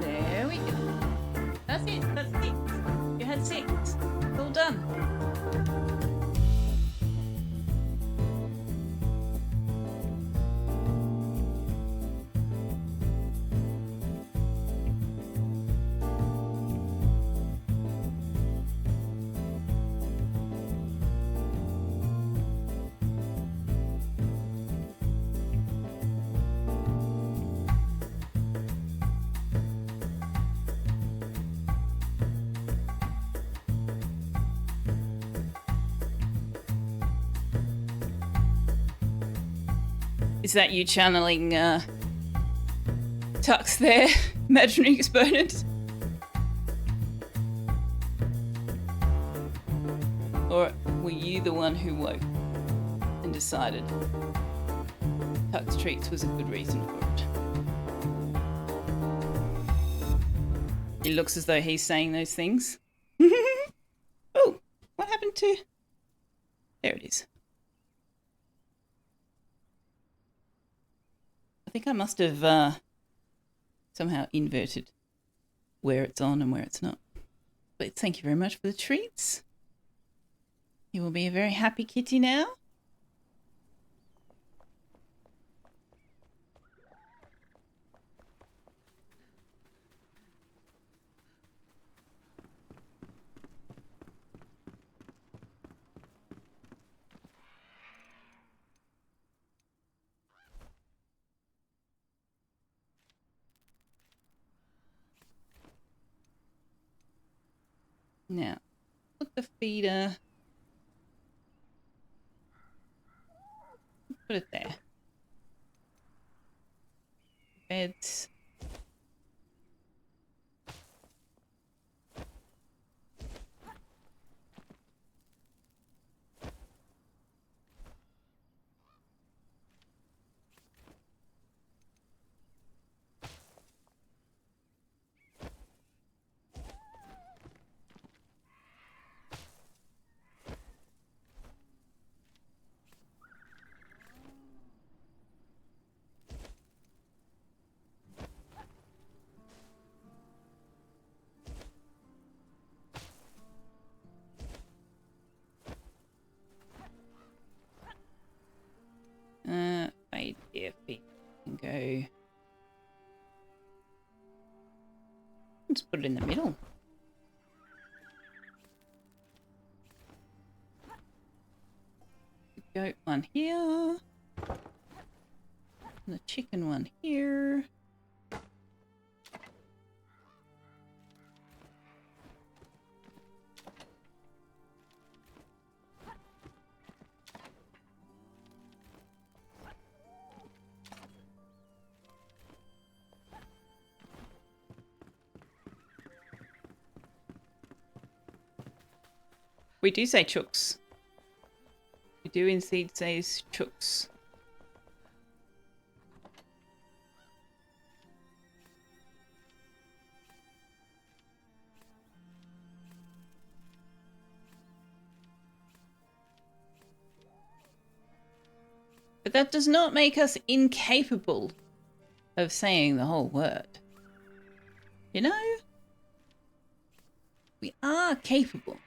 There we go. That's it. That's six. You had six. It's all done. Is that you channeling Tux there, imaginary exponent? Or were you the one who woke and decided Tux Treats was a good reason for it? It looks as though he's saying those things. Oh, what happened to... There it is. I think I must have somehow inverted where it's on and where it's not. But thank you very much for the treats. You will be a very happy kitty now. Now, put the feeder. Put it there. beds. Idea feet can go. Let's put it in the middle. Goat one here. And the chicken one here. We do say chooks. We do indeed say chooks. But that does not make us incapable of saying the whole word. You know? We are capable.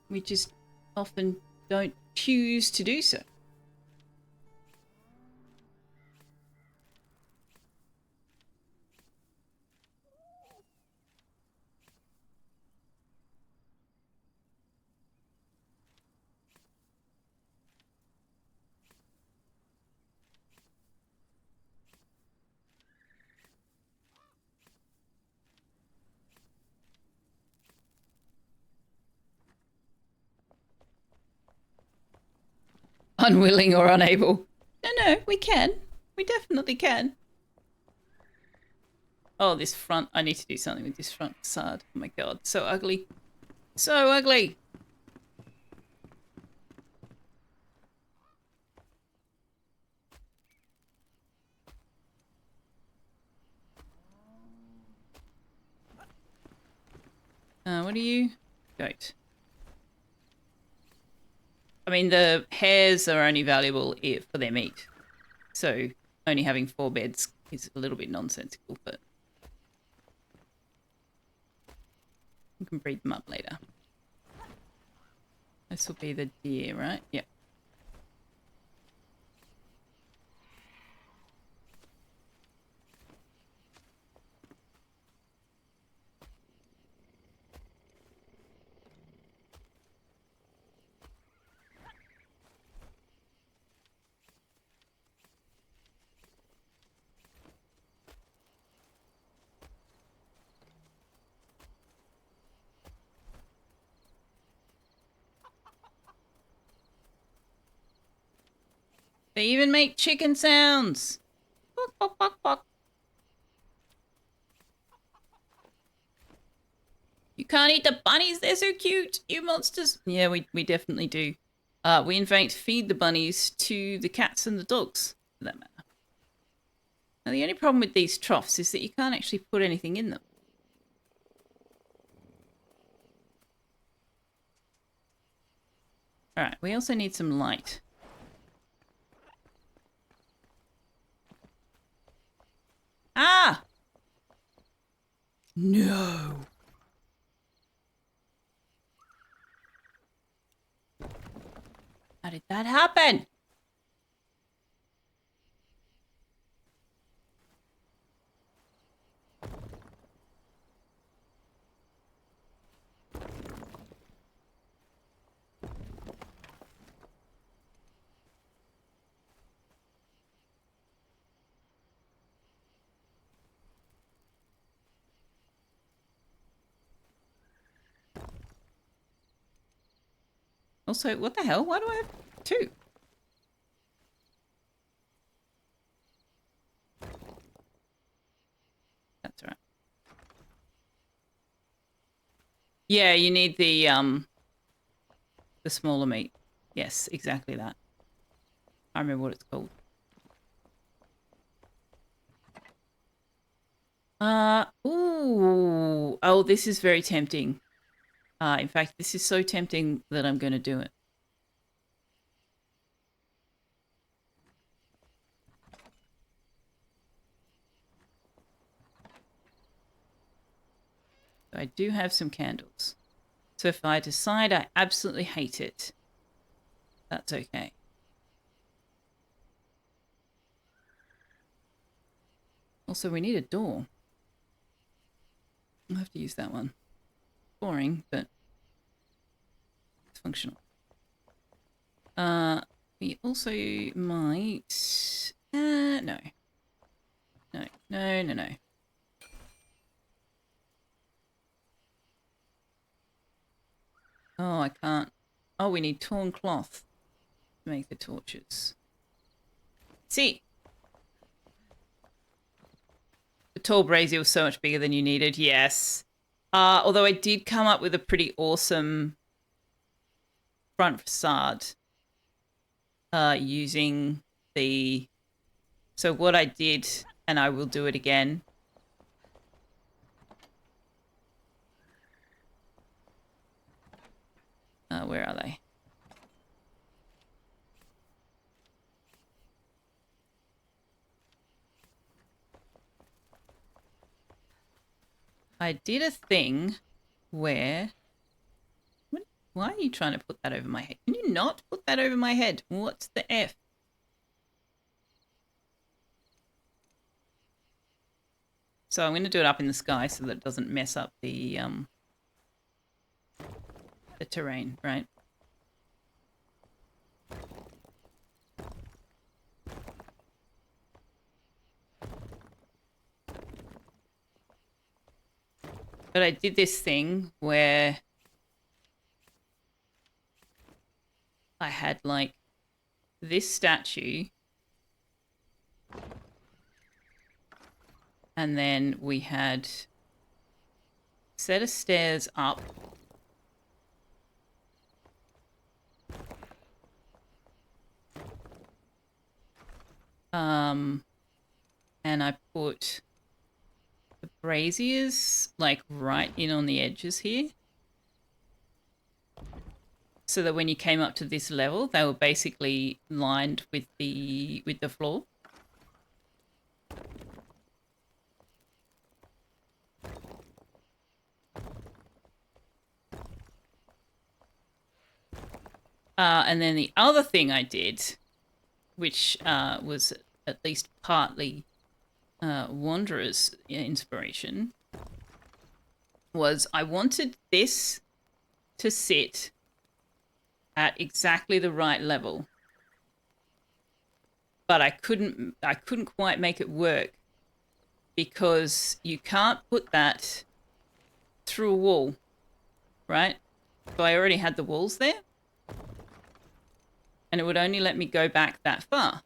We just often don't choose to do so. Unwilling or unable. No, we can. We definitely can. Oh, this front. I need to do something with this front facade. Oh my god, so ugly. So ugly. What are you? Goat. I mean, the hares are only valuable for their meat. So only having 4 beds is a little bit nonsensical, but we can breed them up later. This will be the deer, right? Yep. They even make chicken sounds. Bok, bok, bok, bok. You can't eat the bunnies. They're so cute. You monsters. Yeah, we definitely do. We in fact feed the bunnies to the cats and the dogs, for that matter. Now, the only problem with these troughs is that you can't actually put anything in them. Alright, we also need some light. Ah! No! How did that happen? Also, what the hell? Why do I have 2? Yeah, you need the smaller meat. Yes, exactly that. I remember what it's called. Ooh. Oh, this is very tempting. In fact, this is so tempting that I'm going to do it. I do have some candles. So if I decide I absolutely hate it, that's okay. Also, we need a door. I'll have to use that one. Boring, but it's functional. We also might... no. No. Oh, I can't. Oh, we need torn cloth to make the torches. See, the tall brazier was so much bigger than you needed. Yes. Although I did come up with a pretty awesome front facade using the... So what I did, and I will do it again. Where are they? I did a thing where... Why are you trying to put that over my head? Can you not put that over my head? What's the F? So I'm going to do it up in the sky so that it doesn't mess up the terrain, right? But I did this thing where I had like this statue and then we had a set of stairs up and I put the braziers like right in on the edges here so that when you came up to this level they were basically lined with the floor. And then the other thing I did, which was at least partly Wanderer's inspiration, was I wanted this to sit at exactly the right level, but I couldn't quite make it work because you can't put that through a wall, right? So I already had the walls there, and it would only let me go back that far.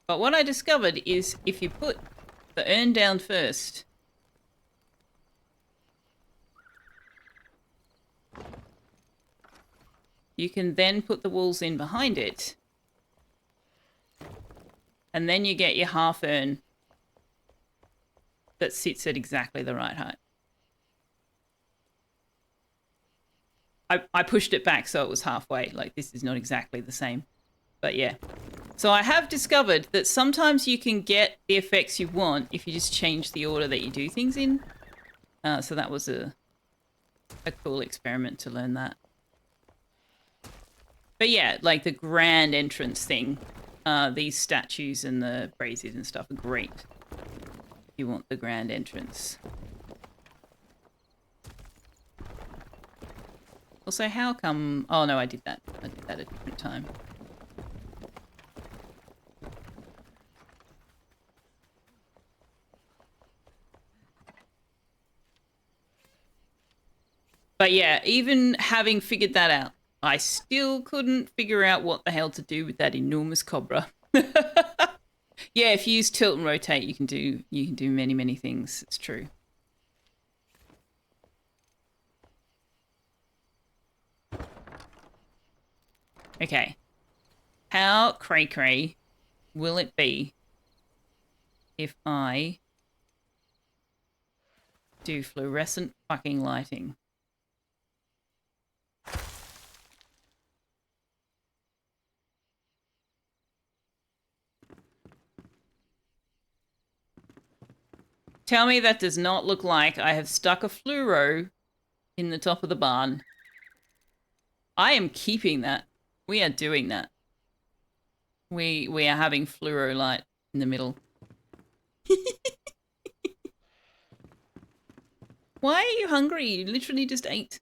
But what I discovered is if you put the urn down first, you can then put the walls in behind it, and then you get your half urn that sits at exactly the right height. I pushed it back so it was halfway. Like, this is not exactly the same. But yeah. So I have discovered that sometimes you can get the effects you want if you just change the order that you do things in. So that was a cool experiment to learn that. But yeah, like the grand entrance thing. These statues and the braziers and stuff are great. If you want the grand entrance. Also, how come... Oh, no, I did that. I did that at a different time. But yeah, even having figured that out, I still couldn't figure out what the hell to do with that enormous cobra. Yeah, if you use tilt and rotate, you can do many, many things. It's true. Okay. How cray-cray will it be if I do fluorescent fucking lighting? Tell me that does not look like I have stuck a fluoro in the top of the barn. I am keeping that. We are doing that. We are having fluoro light in the middle. Why are you hungry? You literally just ate.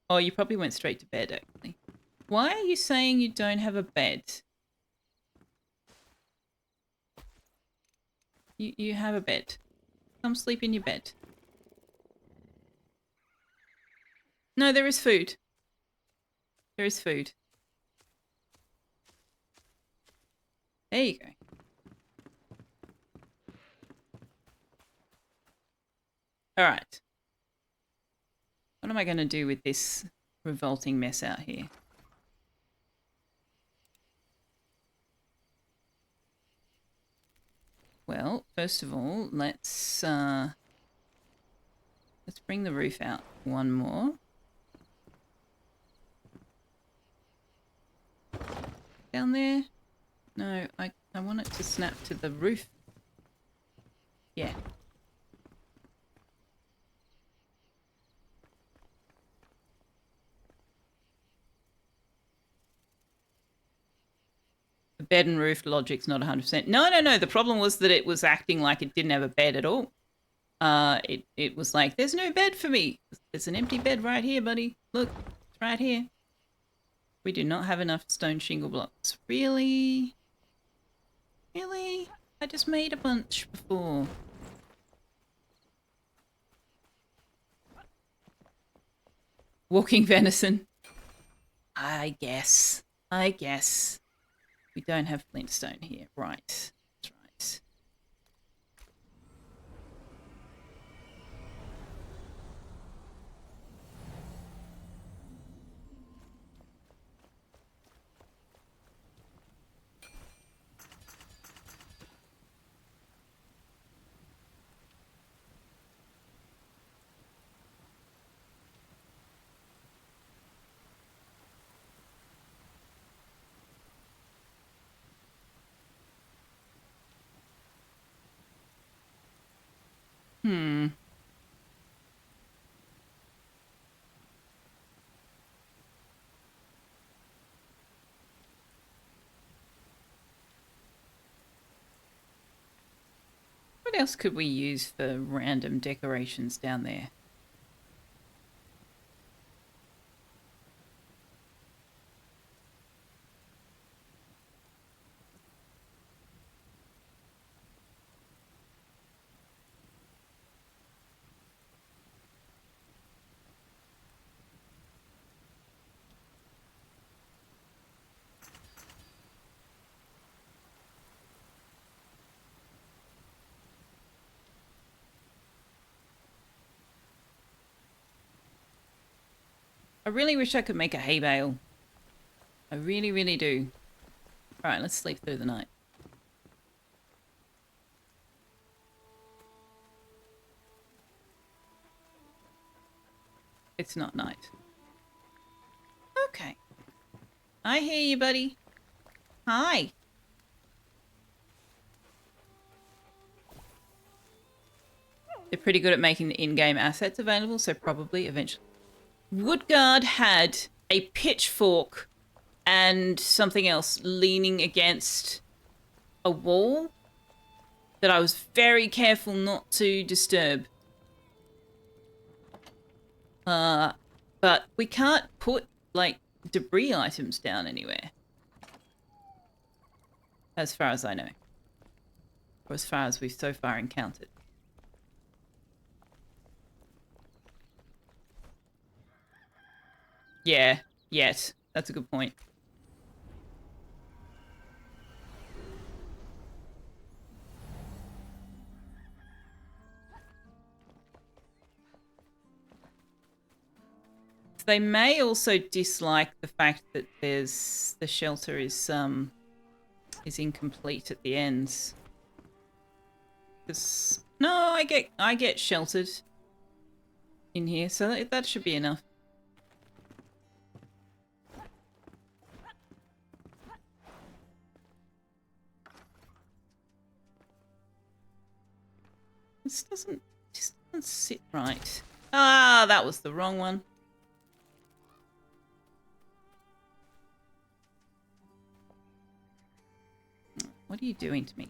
Oh, you probably went straight to bed, actually. Why are you saying you don't have a bed? You have a bed. Come sleep in your bed. No, there is food. There is food. There you go. All right. What am I going to do with this revolting mess out here? Well, first of all, let's bring the roof out one more. Down there? No, I want it to snap to the roof. Yeah. The bed and roof logic's not 100%. No. The problem was that it was acting like it didn't have a bed at all. It was like, there's no bed for me. There's an empty bed right here, buddy. Look, it's right here. We do not have enough stone shingle blocks. Really? Really? I just made a bunch before. Walking venison. I guess. We don't have flintstone here. Right. That's right. What else could we use for random decorations down there? I really wish I could make a hay bale. I really, really do. Alright, let's sleep through the night. It's not night. Okay. I hear you, buddy. Hi. They're pretty good at making the in-game assets available, so probably eventually. Woodguard had a pitchfork and something else leaning against a wall that I was very careful not to disturb. But we can't put, like, debris items down anywhere. As far as I know. Or as far as we've so far encountered. Yeah, yet. That's a good point. they may also dislike the fact that the shelter is incomplete at the ends. 'Cause no, I get sheltered in here, so that should be enough. This doesn't sit right. Ah, that was the wrong one. What are you doing to me?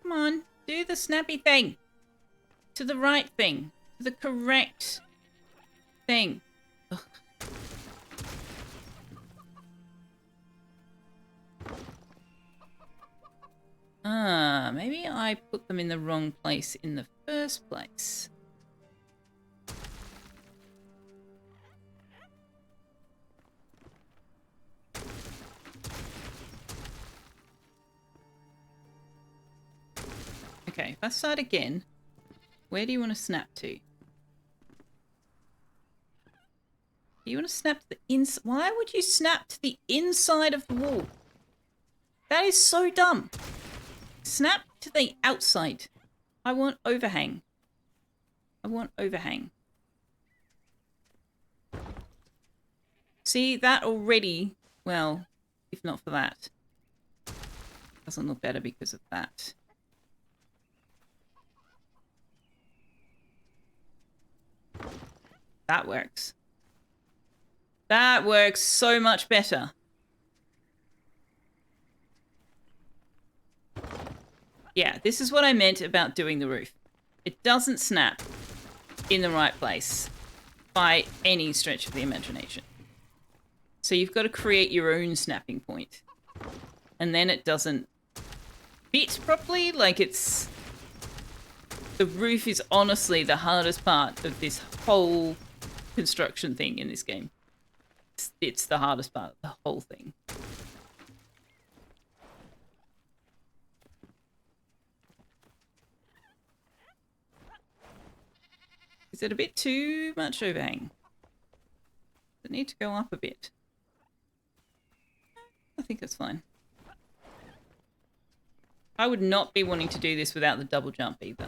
Come on, do the snappy thing. To the right thing. To the correct thing. Ugh. Ah, maybe I put them in the wrong place in the first place. Okay, if I start again, where do you want to snap to? Do you want to snap to the inside? Why would you snap to the inside of the wall? That is so dumb. Snap to the outside. I want overhang. I want overhang. See, that already, well, if not for that, doesn't look better because of that. That works. That works so much better. Yeah, this is what I meant about doing the roof. It doesn't snap in the right place by any stretch of the imagination. So you've got to create your own snapping point. And then it doesn't fit properly. Like it's... The roof is honestly the hardest part of this whole construction thing in this game. It's the hardest part of the whole thing. Is it a bit too much overhang? Does it need to go up a bit? I think that's fine. I would not be wanting to do this without the double jump either.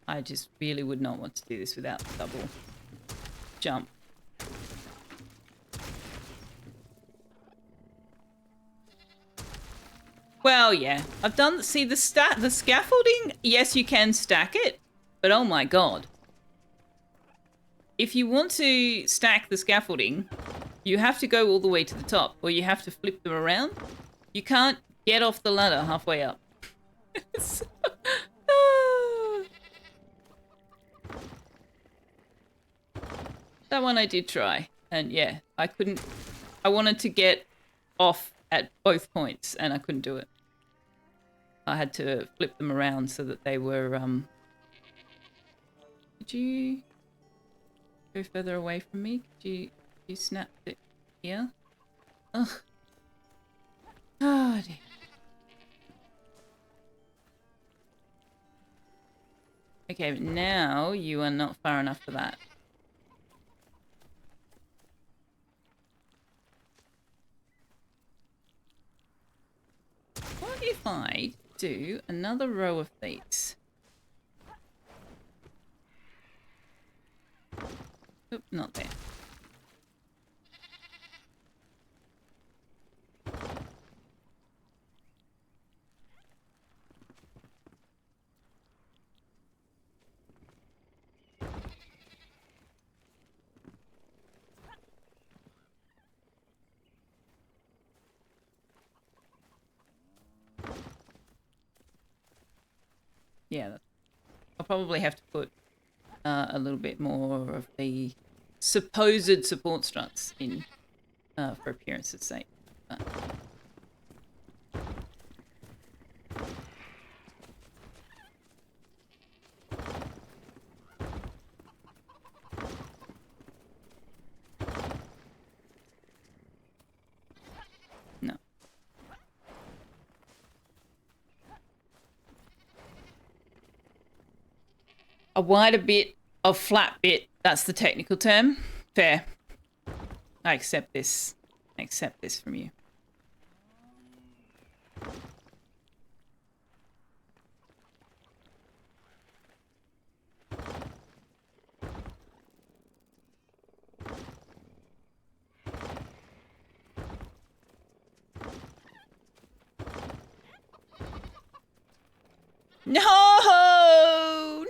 I just really would not want to do this without the double jump. Well, yeah. I've done... See, the scaffolding, yes, you can stack it. But oh my god. If you want to stack the scaffolding, you have to go all the way to the top. Or you have to flip them around. You can't get off the ladder halfway up. That one I did try. And yeah, I couldn't... I wanted to get off at both points, and I couldn't do it. I had to flip them around so that they were, Could you go further away from me? Could you snap it here? Ugh. Oh, dear. Okay, but now you are not far enough for that. What if I do another row of these? Oop, not there. Yeah, I'll probably have to put a little bit more of the supposed support struts in for appearance's sake. A wider bit of flat bit. That's the technical term. Fair. I accept this. I accept this from you. No! No!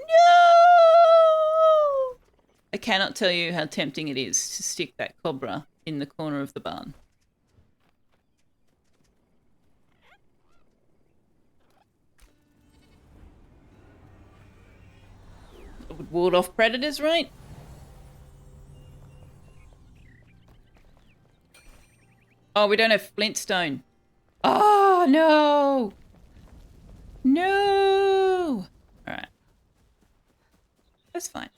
I cannot tell you how tempting it is to stick that cobra in the corner of the barn. It would ward off predators, right? Oh, we don't have flintstone. Oh, no! No! Alright. That's fine.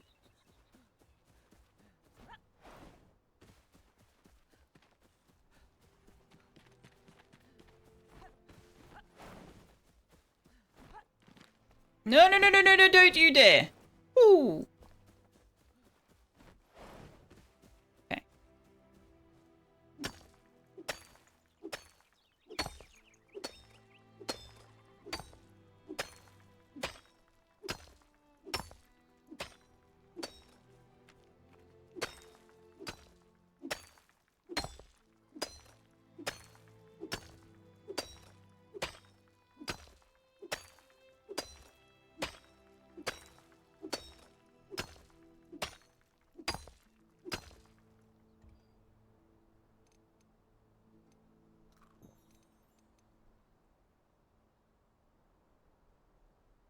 No, no, no, no, no, no, don't you dare! Ooh. Okay.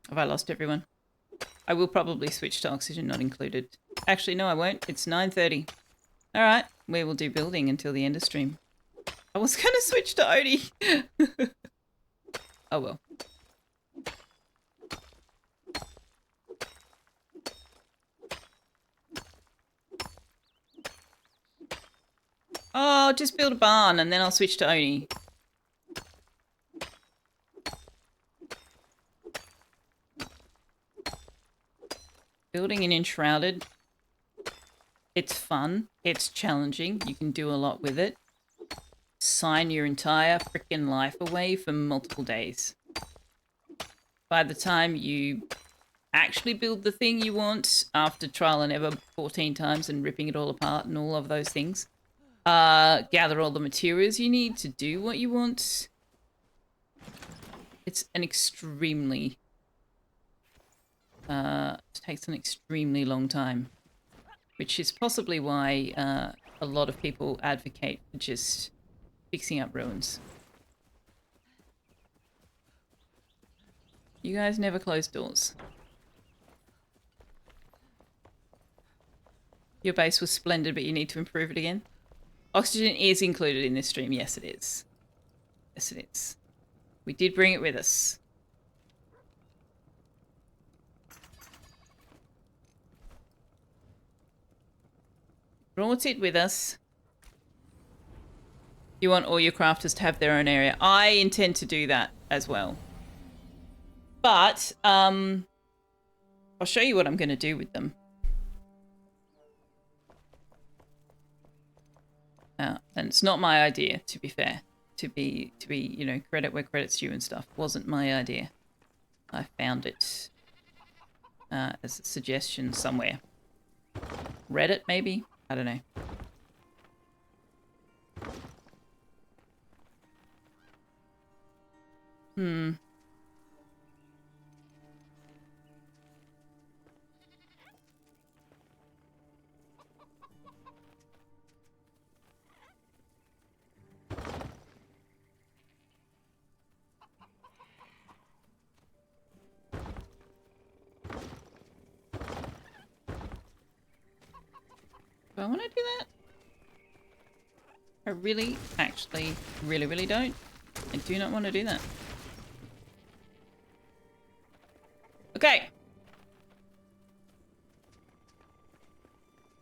Have I lost everyone? I will probably switch to oxygen not included. Actually, no, I won't. It's 9:30. Alright, we will do building until the end of stream. I was going to switch to Odie. Oh well. Oh, just build a barn and then I'll switch to Odie. Building in Enshrouded. It's fun. It's challenging. You can do a lot with it. Sign your entire freaking life away for multiple days. By the time you actually build the thing you want, after trial and error 14 times and ripping it all apart and all of those things, gather all the materials you need to do what you want. It's an extremely... it takes an extremely long time. Which is possibly why a lot of people advocate for just fixing up ruins. You guys never close doors. Your base was splendid, but you need to improve it again. Oxygen is included in this stream. Yes, it is. Yes, it is. We did bring it with us. Brought it with us. You want all your crafters to have their own area. I intend to do that as well. But, I'll show you what I'm going to do with them. And it's not my idea, to be fair. To be, you know, credit where credit's due and stuff. Wasn't my idea. I found it as a suggestion somewhere. Reddit, maybe? I don't know. Do I want to do that? I really, actually, really don't. I do not want to do that. Okay.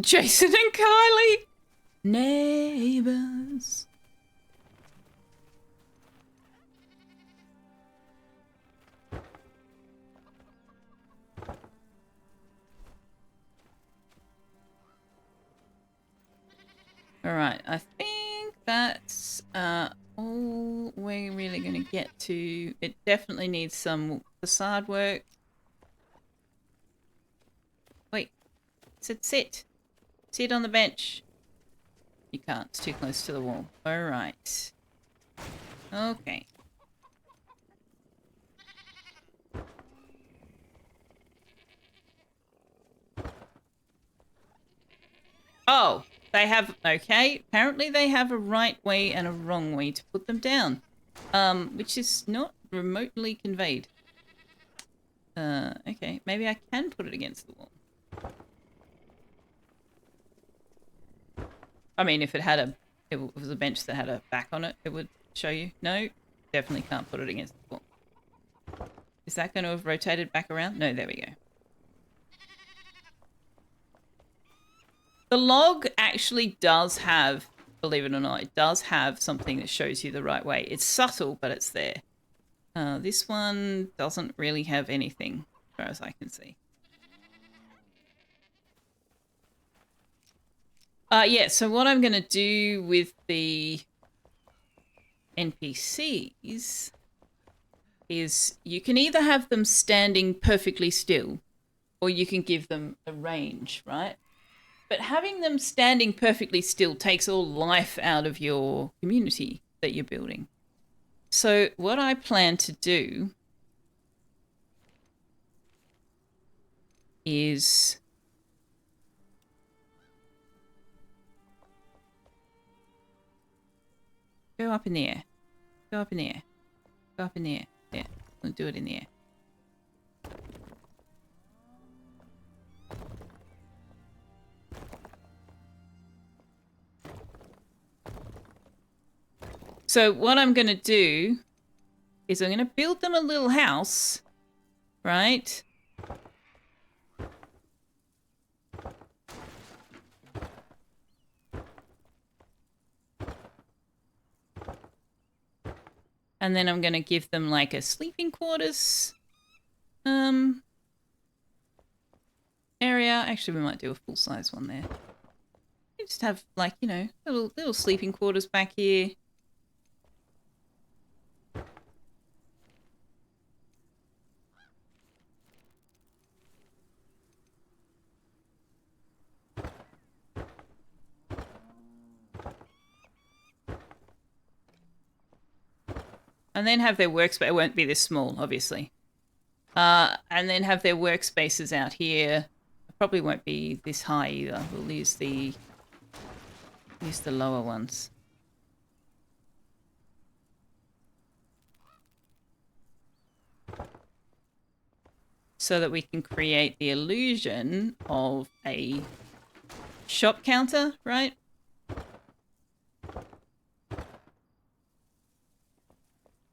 Jason and Kylie. Neighbors. Alright, I think that's all we're really going to get to. It definitely needs some facade work. Wait, it said sit. Sit on the bench. You can't, it's too close to the wall. Alright. Okay. Oh, they have, okay, apparently they have a right way and a wrong way to put them down, which is not remotely conveyed. Okay, maybe I can put it against the wall. I mean, if it had a, if it was a bench that had a back on it, it would show you. No, definitely can't put it against the wall. Is that going to have rotated back around? No, there we go. The log actually does have, believe it or not, it does have something that shows you the right way. It's subtle, but it's there. This one doesn't really have anything, as far as I can see. Yeah, so what I'm going to do with the NPCs is you can either have them standing perfectly still or you can give them a range, right? But having them standing perfectly still takes all life out of your community that you're building. So what I plan to do is go up in the air. Go up in the air. Go up in the air. Yeah, we'll do it in the air. So what I'm going to do is I'm going to build them a little house, right? And then I'm going to give them like a sleeping quarters area. Actually, we might do a full-size one there. You just have like, you know, little sleeping quarters back here. And then have their workspace. It won't be this small, obviously. And then have their workspaces out here. It probably won't be this high either. We'll use the lower ones. So that we can create the illusion of a shop counter, right?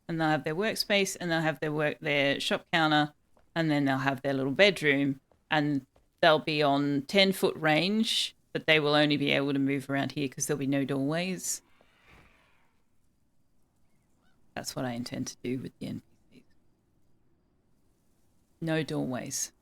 And they'll have their workspace, and they'll have their shop counter, and then they'll have their little bedroom, and they'll be on 10-foot range, but they will only be able to move around here because there'll be no doorways. That's what I intend to do with the NPCs. No doorways.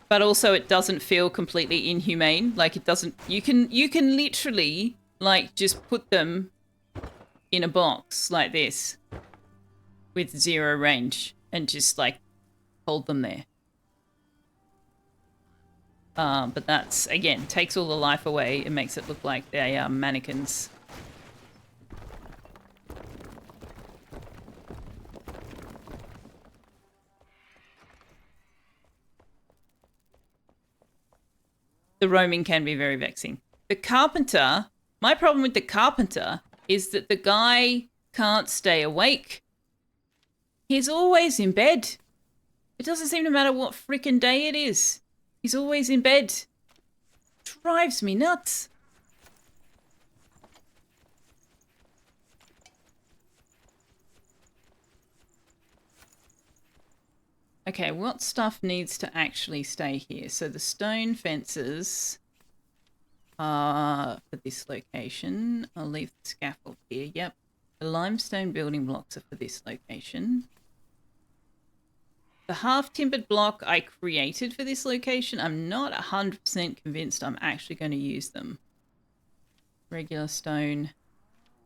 But also it doesn't feel completely inhumane. Like it doesn't, you can literally like just put them in a box like this with 0 range and just like hold them there. But that's, again, takes all the life away. It makes it look like they are mannequins. The roaming can be very vexing. The carpenter, my problem with the carpenter is that the guy can't stay awake. He's always in bed. It doesn't seem to matter what frickin' day it is. He's always in bed. Drives me nuts. Okay, what stuff needs to actually stay here? So the stone fences are for this location. I'll leave the scaffold here. Yep. The limestone building blocks are for this location. The half-timbered block I created for this location, I'm not 100% convinced I'm actually going to use them. Regular stone,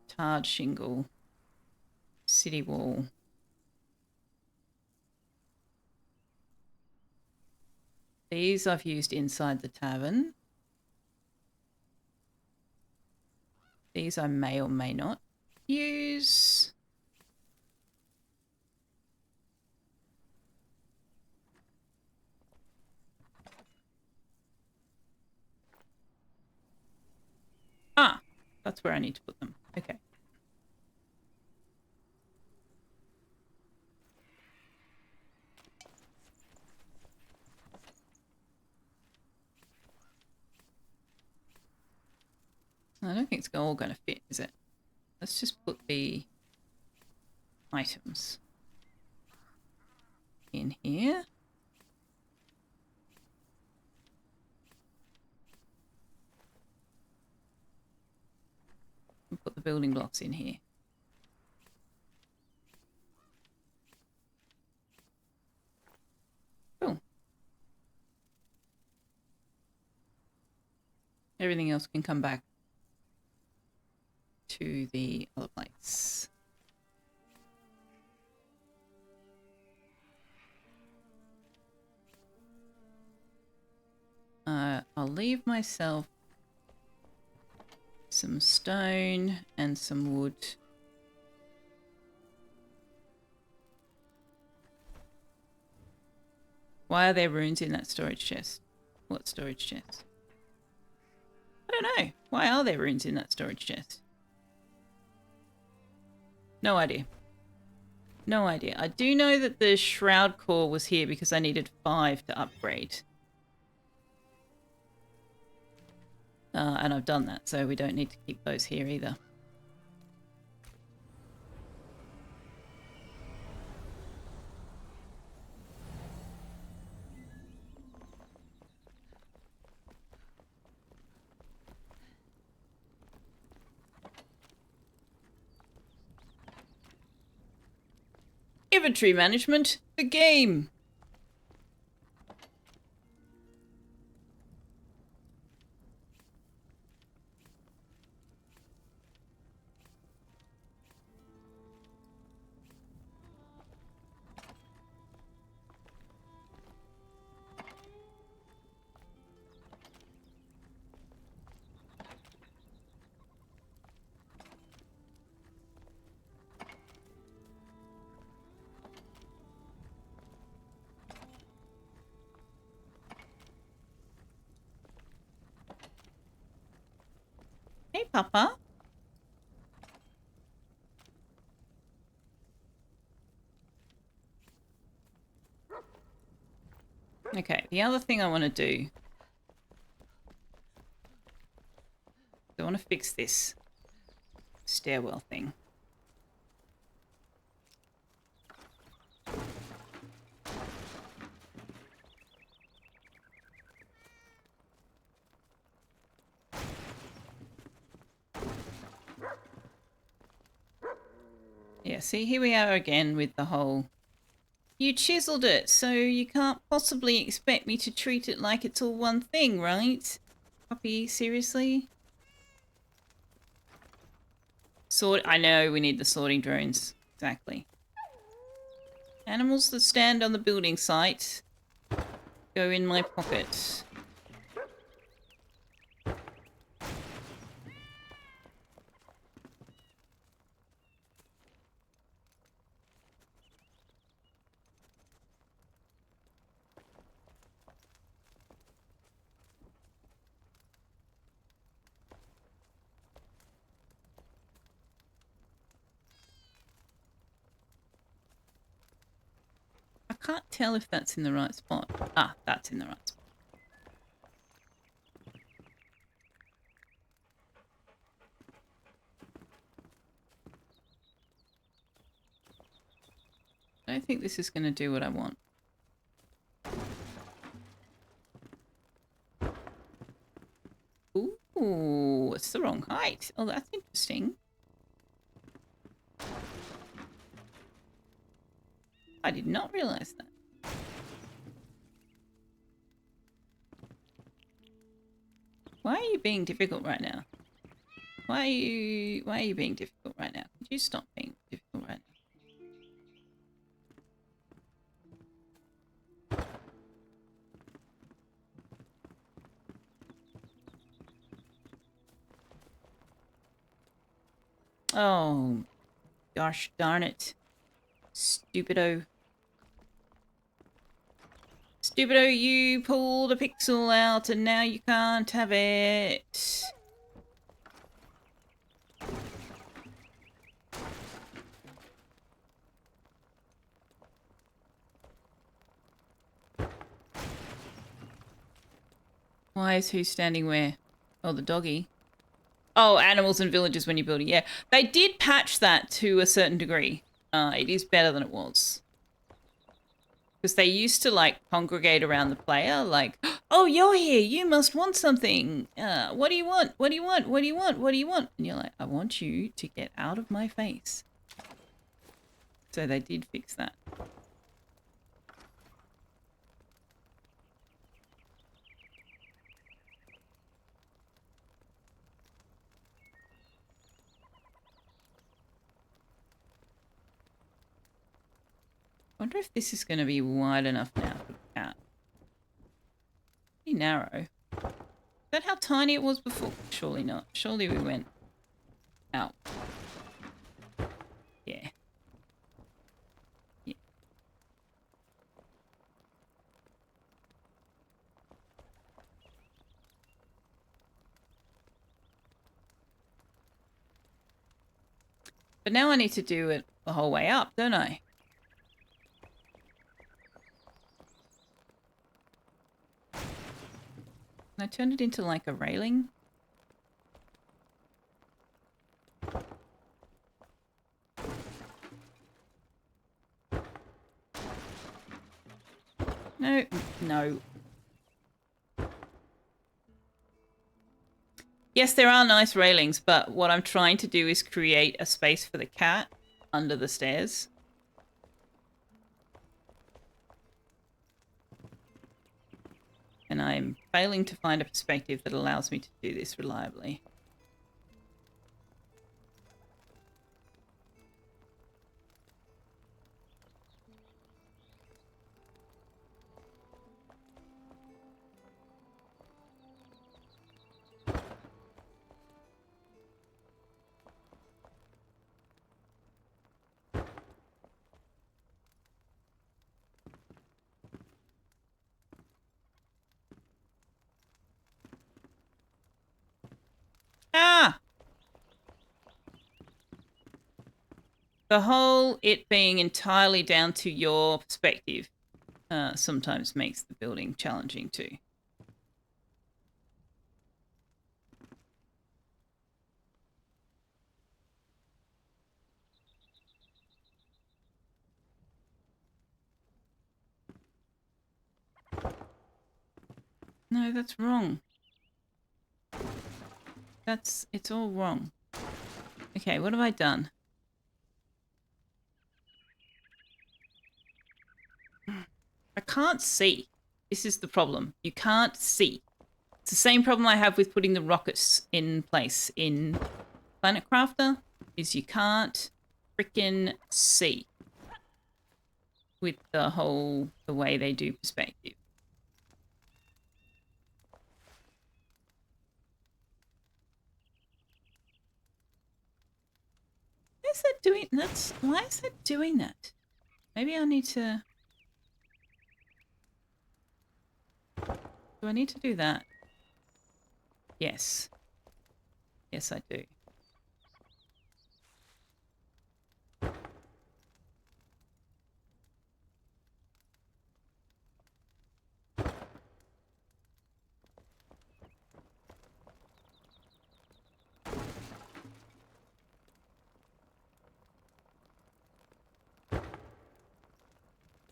tarred shingle, city wall. These I've used inside the tavern. These I may or may not use. Ah, that's where I need to put them. Okay. I don't think it's all going to fit, is it? Let's just put the items in here. And put the building blocks in here. Cool. Everything else can come back to the other place. I'll leave myself some stone and some wood. Why are there runes in that storage chest? What storage chest? I don't know. Why are there runes in that storage chest? No idea. No idea. I do know that the shroud core was here because I needed 5 to upgrade. And I've done that, so we don't need to keep those here either. Inventory management, the game. Hey, Papa. Okay, the other thing I want to do, I want to fix this stairwell thing. Yeah, see, here we are again with the whole... You chiseled it, so you can't possibly expect me to treat it like it's all one thing, right? Puppy, seriously? I know we need the sorting drones. Exactly. Animals that stand on the building site go in my pocket. I can't tell if that's in the right spot. Ah, that's in the right spot. I don't think this is going to do what I want. Ooh, it's the wrong height. Oh, that's interesting. I did not realize that. Why are you being difficult right now? Why are you being difficult right now? Could you stop being difficult right now? Oh, gosh darn it. Stupido. Stupido, you pulled a pixel out and now you can't have it. Why is who standing where? Oh, the doggy. Oh, animals and villages when you're building. Yeah, they did patch that to a certain degree. It is better than it was. Because they used to, like, congregate around the player, like, oh, you're here, you must want something. What do you want? What do you want? What do you want? What do you want? And you're like, I want you to get out of my face. So they did fix that. I wonder if this is going to be wide enough now for the cat. Pretty narrow. Is that how tiny it was before? Surely not. Surely we went out. Yeah. Yeah. But now I need to do it the whole way up, don't I? Can I turn it into like a railing? No, no. Yes, there are nice railings, but what I'm trying to do is create a space for the cat under the stairs. And I'm failing to find a perspective that allows me to do this reliably. Ah! The whole it being entirely down to your perspective sometimes makes the building challenging too. No, that's wrong. It's all wrong. Okay, what have I done? I can't see. This is the problem. You can't see. It's the same problem I have with putting the rockets in place in Planet Crafter, is you can't freaking see with the way they do perspective. Why is that doing why is that doing that? Maybe I need to... Do I need to do that? Yes. Yes, I do.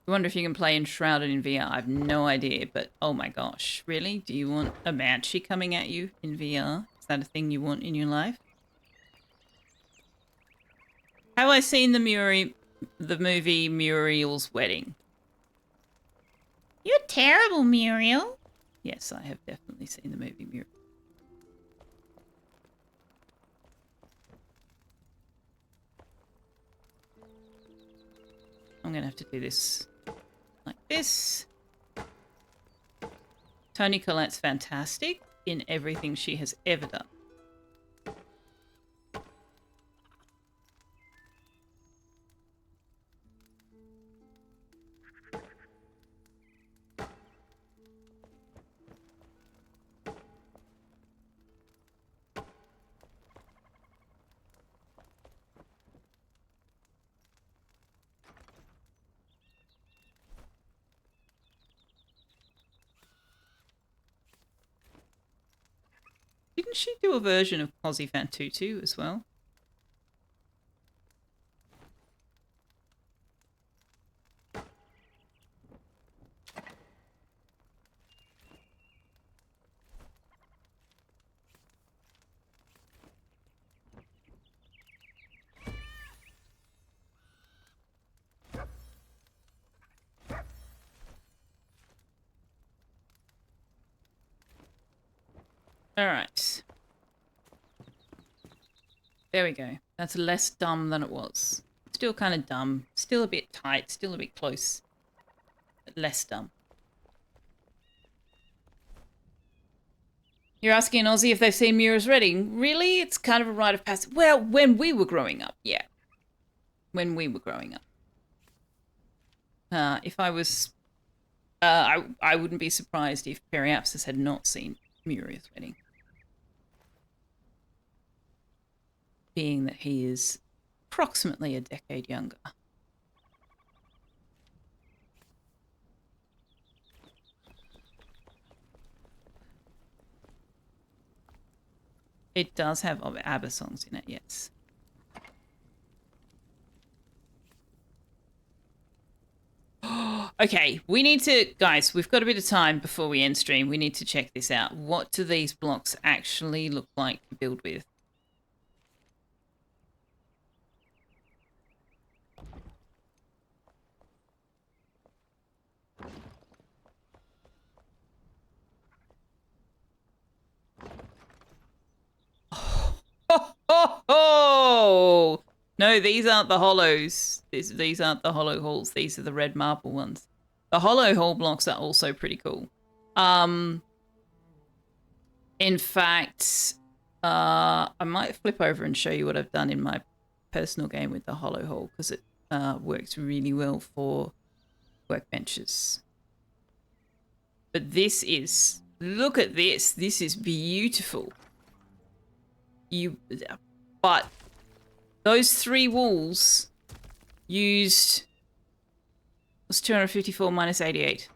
I wonder if you can play Enshrouded in VR. I have no idea, but oh my gosh. Really? Do you want a banshee coming at you in VR? Is that a thing you want in your life? Have I seen the movie Muriel's Wedding? You're terrible, Muriel. Yes, I have definitely seen the movie Muriel. going to have to do this like this. Toni Collette's fantastic in everything she has ever done. Didn't she do a version of Posy Fan Tutu as well? All right. There we go. That's less dumb than it was. Still kind of dumb. Still a bit tight. Still a bit close. But less dumb. You're asking Aussie if they've seen Mura's Reading. Really? It's kind of a rite of passage. Well, when we were growing up, yeah. When we were growing up. If I was... I wouldn't be surprised if Periapsis had not seen Mura's Wedding. Being that he is approximately a decade younger. It does have ABBA songs in it, yes. Okay, we need to... Guys, we've got a bit of time before we end stream. We need to check this out. What do these blocks actually look like to build with? Oh! No, these aren't the hollows. These aren't the hollow halls. These are the red marble ones. The hollow hall blocks are also pretty cool. In fact, I might flip over and show you what I've done in my personal game with the hollow hall because it works really well for workbenches. But this is... Look at this. This is beautiful. But those 3 walls used was 254 minus 88.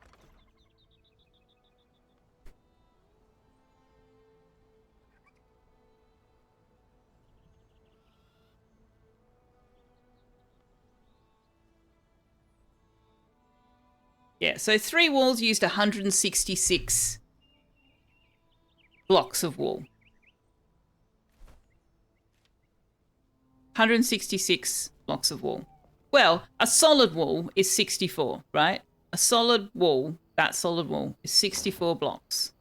Yeah, so 3 walls used 166 blocks of wall. 166 blocks of wall. Well, a solid wall is 64, right? A solid wall, that solid wall, is 64 blocks.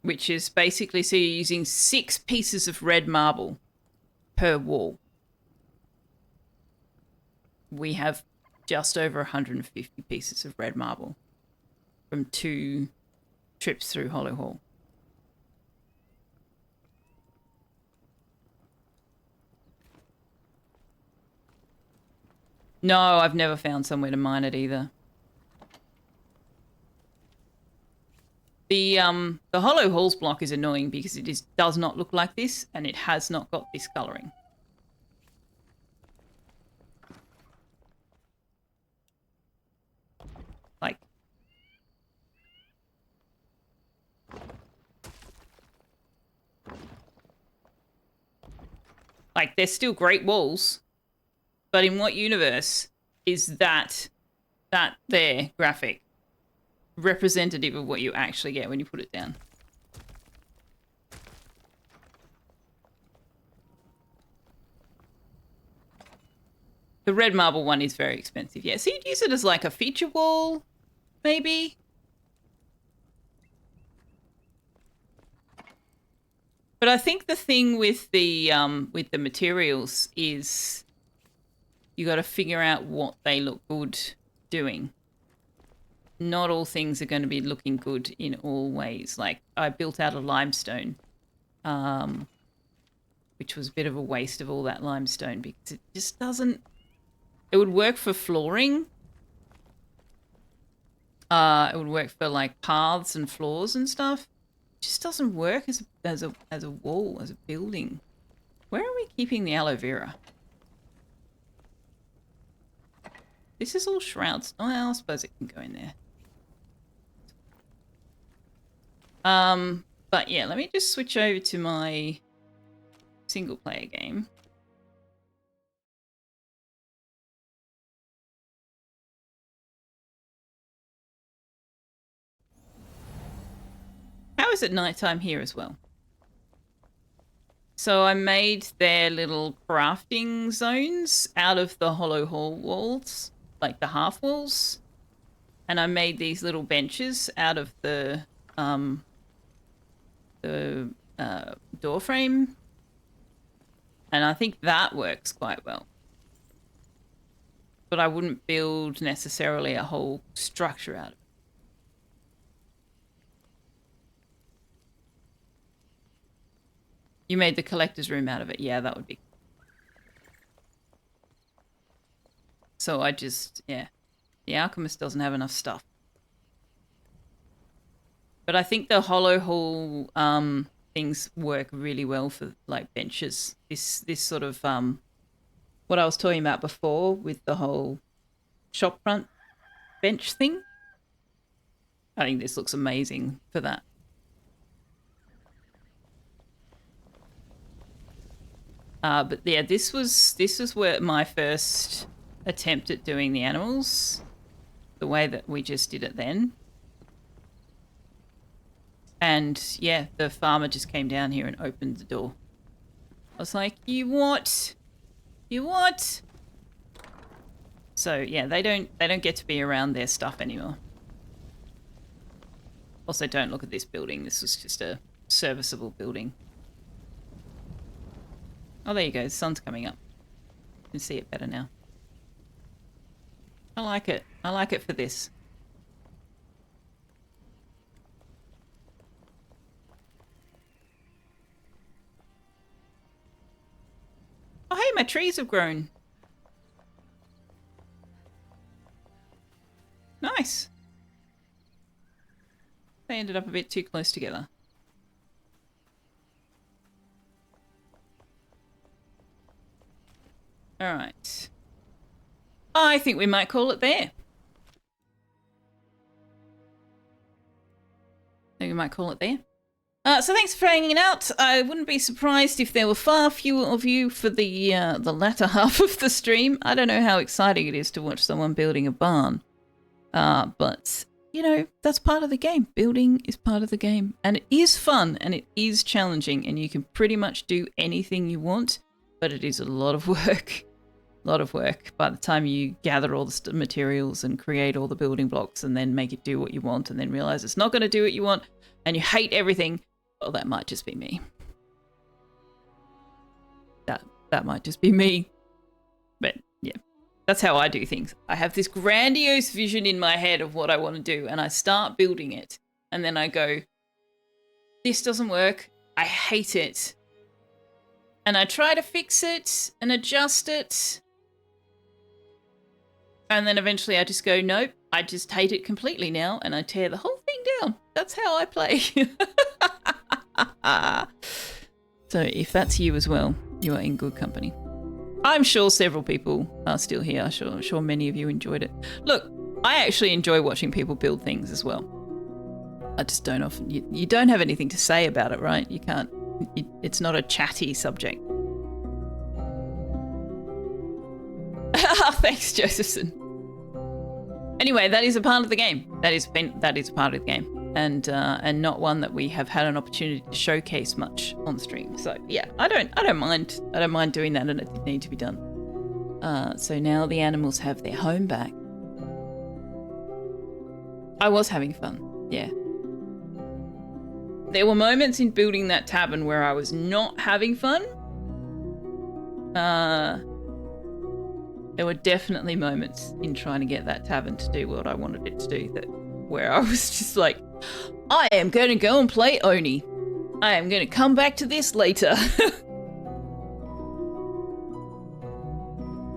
Which is basically, so you're using 6 pieces of red marble per wall. We have just over 150 pieces of red marble from 2 trips through Hollow Hall. No, I've never found somewhere to mine it either. The Hollow Halls block is annoying because it does not look like this and it has not got this coloring. Like, they're still great walls, but in what universe is that there graphic representative of what you actually get when you put it down? The red marble one is very expensive. Yeah, so you'd use it as like a feature wall, maybe? But I think the thing with the materials is you got to figure out what they look good doing. Not all things are going to be looking good in all ways. Like I built out a limestone, which was a bit of a waste of all that limestone because it just doesn't. It would work for flooring. It would work for like paths and floors and stuff. It just doesn't work as a wall, as a building. Where are we keeping the aloe vera? This is all shrouds. Oh, I suppose it can go in there. But yeah, let me just switch over to my single player game. How is it nighttime here as well? So I made their little crafting zones out of the hollow hall walls, like the half walls. And I made these little benches out of the door frame. And I think that works quite well. But I wouldn't build necessarily a whole structure out of it. You made the collector's room out of it. Yeah, that would be. So I just, yeah. The alchemist doesn't have enough stuff. But I think the hollow hall things work really well for like benches. This sort of what I was talking about before with the whole shopfront bench thing. I think this looks amazing for that. But yeah, this was where my first attempt at doing the animals, the way that we just did it then. And yeah, the farmer just came down here and opened the door. I was like, "You what? You what?" So yeah, they don't get to be around their stuff anymore. Also, don't look at this building. This was just a serviceable building. Oh, there you go. The sun's coming up. You can see it better now. I like it. I like it for this. Oh, hey, my trees have grown. Nice. They ended up a bit too close together. All right. I think we might call it there. So thanks for hanging out. I wouldn't be surprised if there were far fewer of you for the latter half of the stream. I don't know how exciting it is to watch someone building a barn. But, you know, that's part of the game. Building is part of the game. And it is fun and it is challenging and you can pretty much do anything you want. But it is a lot of work. A lot of work. By the time you gather all the materials and create all the building blocks and then make it do what you want and then realize it's not going to do what you want and you hate everything, well, that might just be me. That might just be me. But yeah, that's how I do things. I have this grandiose vision in my head of what I want to do and I start building it and then I go, this doesn't work. I hate it. And I try to fix it and adjust it. And then eventually I just go, nope, I just hate it completely now. And I tear the whole thing down. That's how I play. So if that's you as well, you are in good company. I'm sure several people are still here. I'm sure many of you enjoyed it. Look, I actually enjoy watching people build things as well. I just don't often... You don't have anything to say about it, right? You can't... It's not a chatty subject. Thanks, Josephson. Anyway, that is a part of the game. That is a part of the game, and not one that we have had an opportunity to showcase much on stream. So yeah, I don't mind doing that, and it did need to be done. So now the animals have their home back. I was having fun, yeah. There were moments in building that tavern where I was not having fun. There were definitely moments in trying to get that tavern to do what I wanted it to do where I was just like, I am going to go and play Oni. I am going to come back to this later.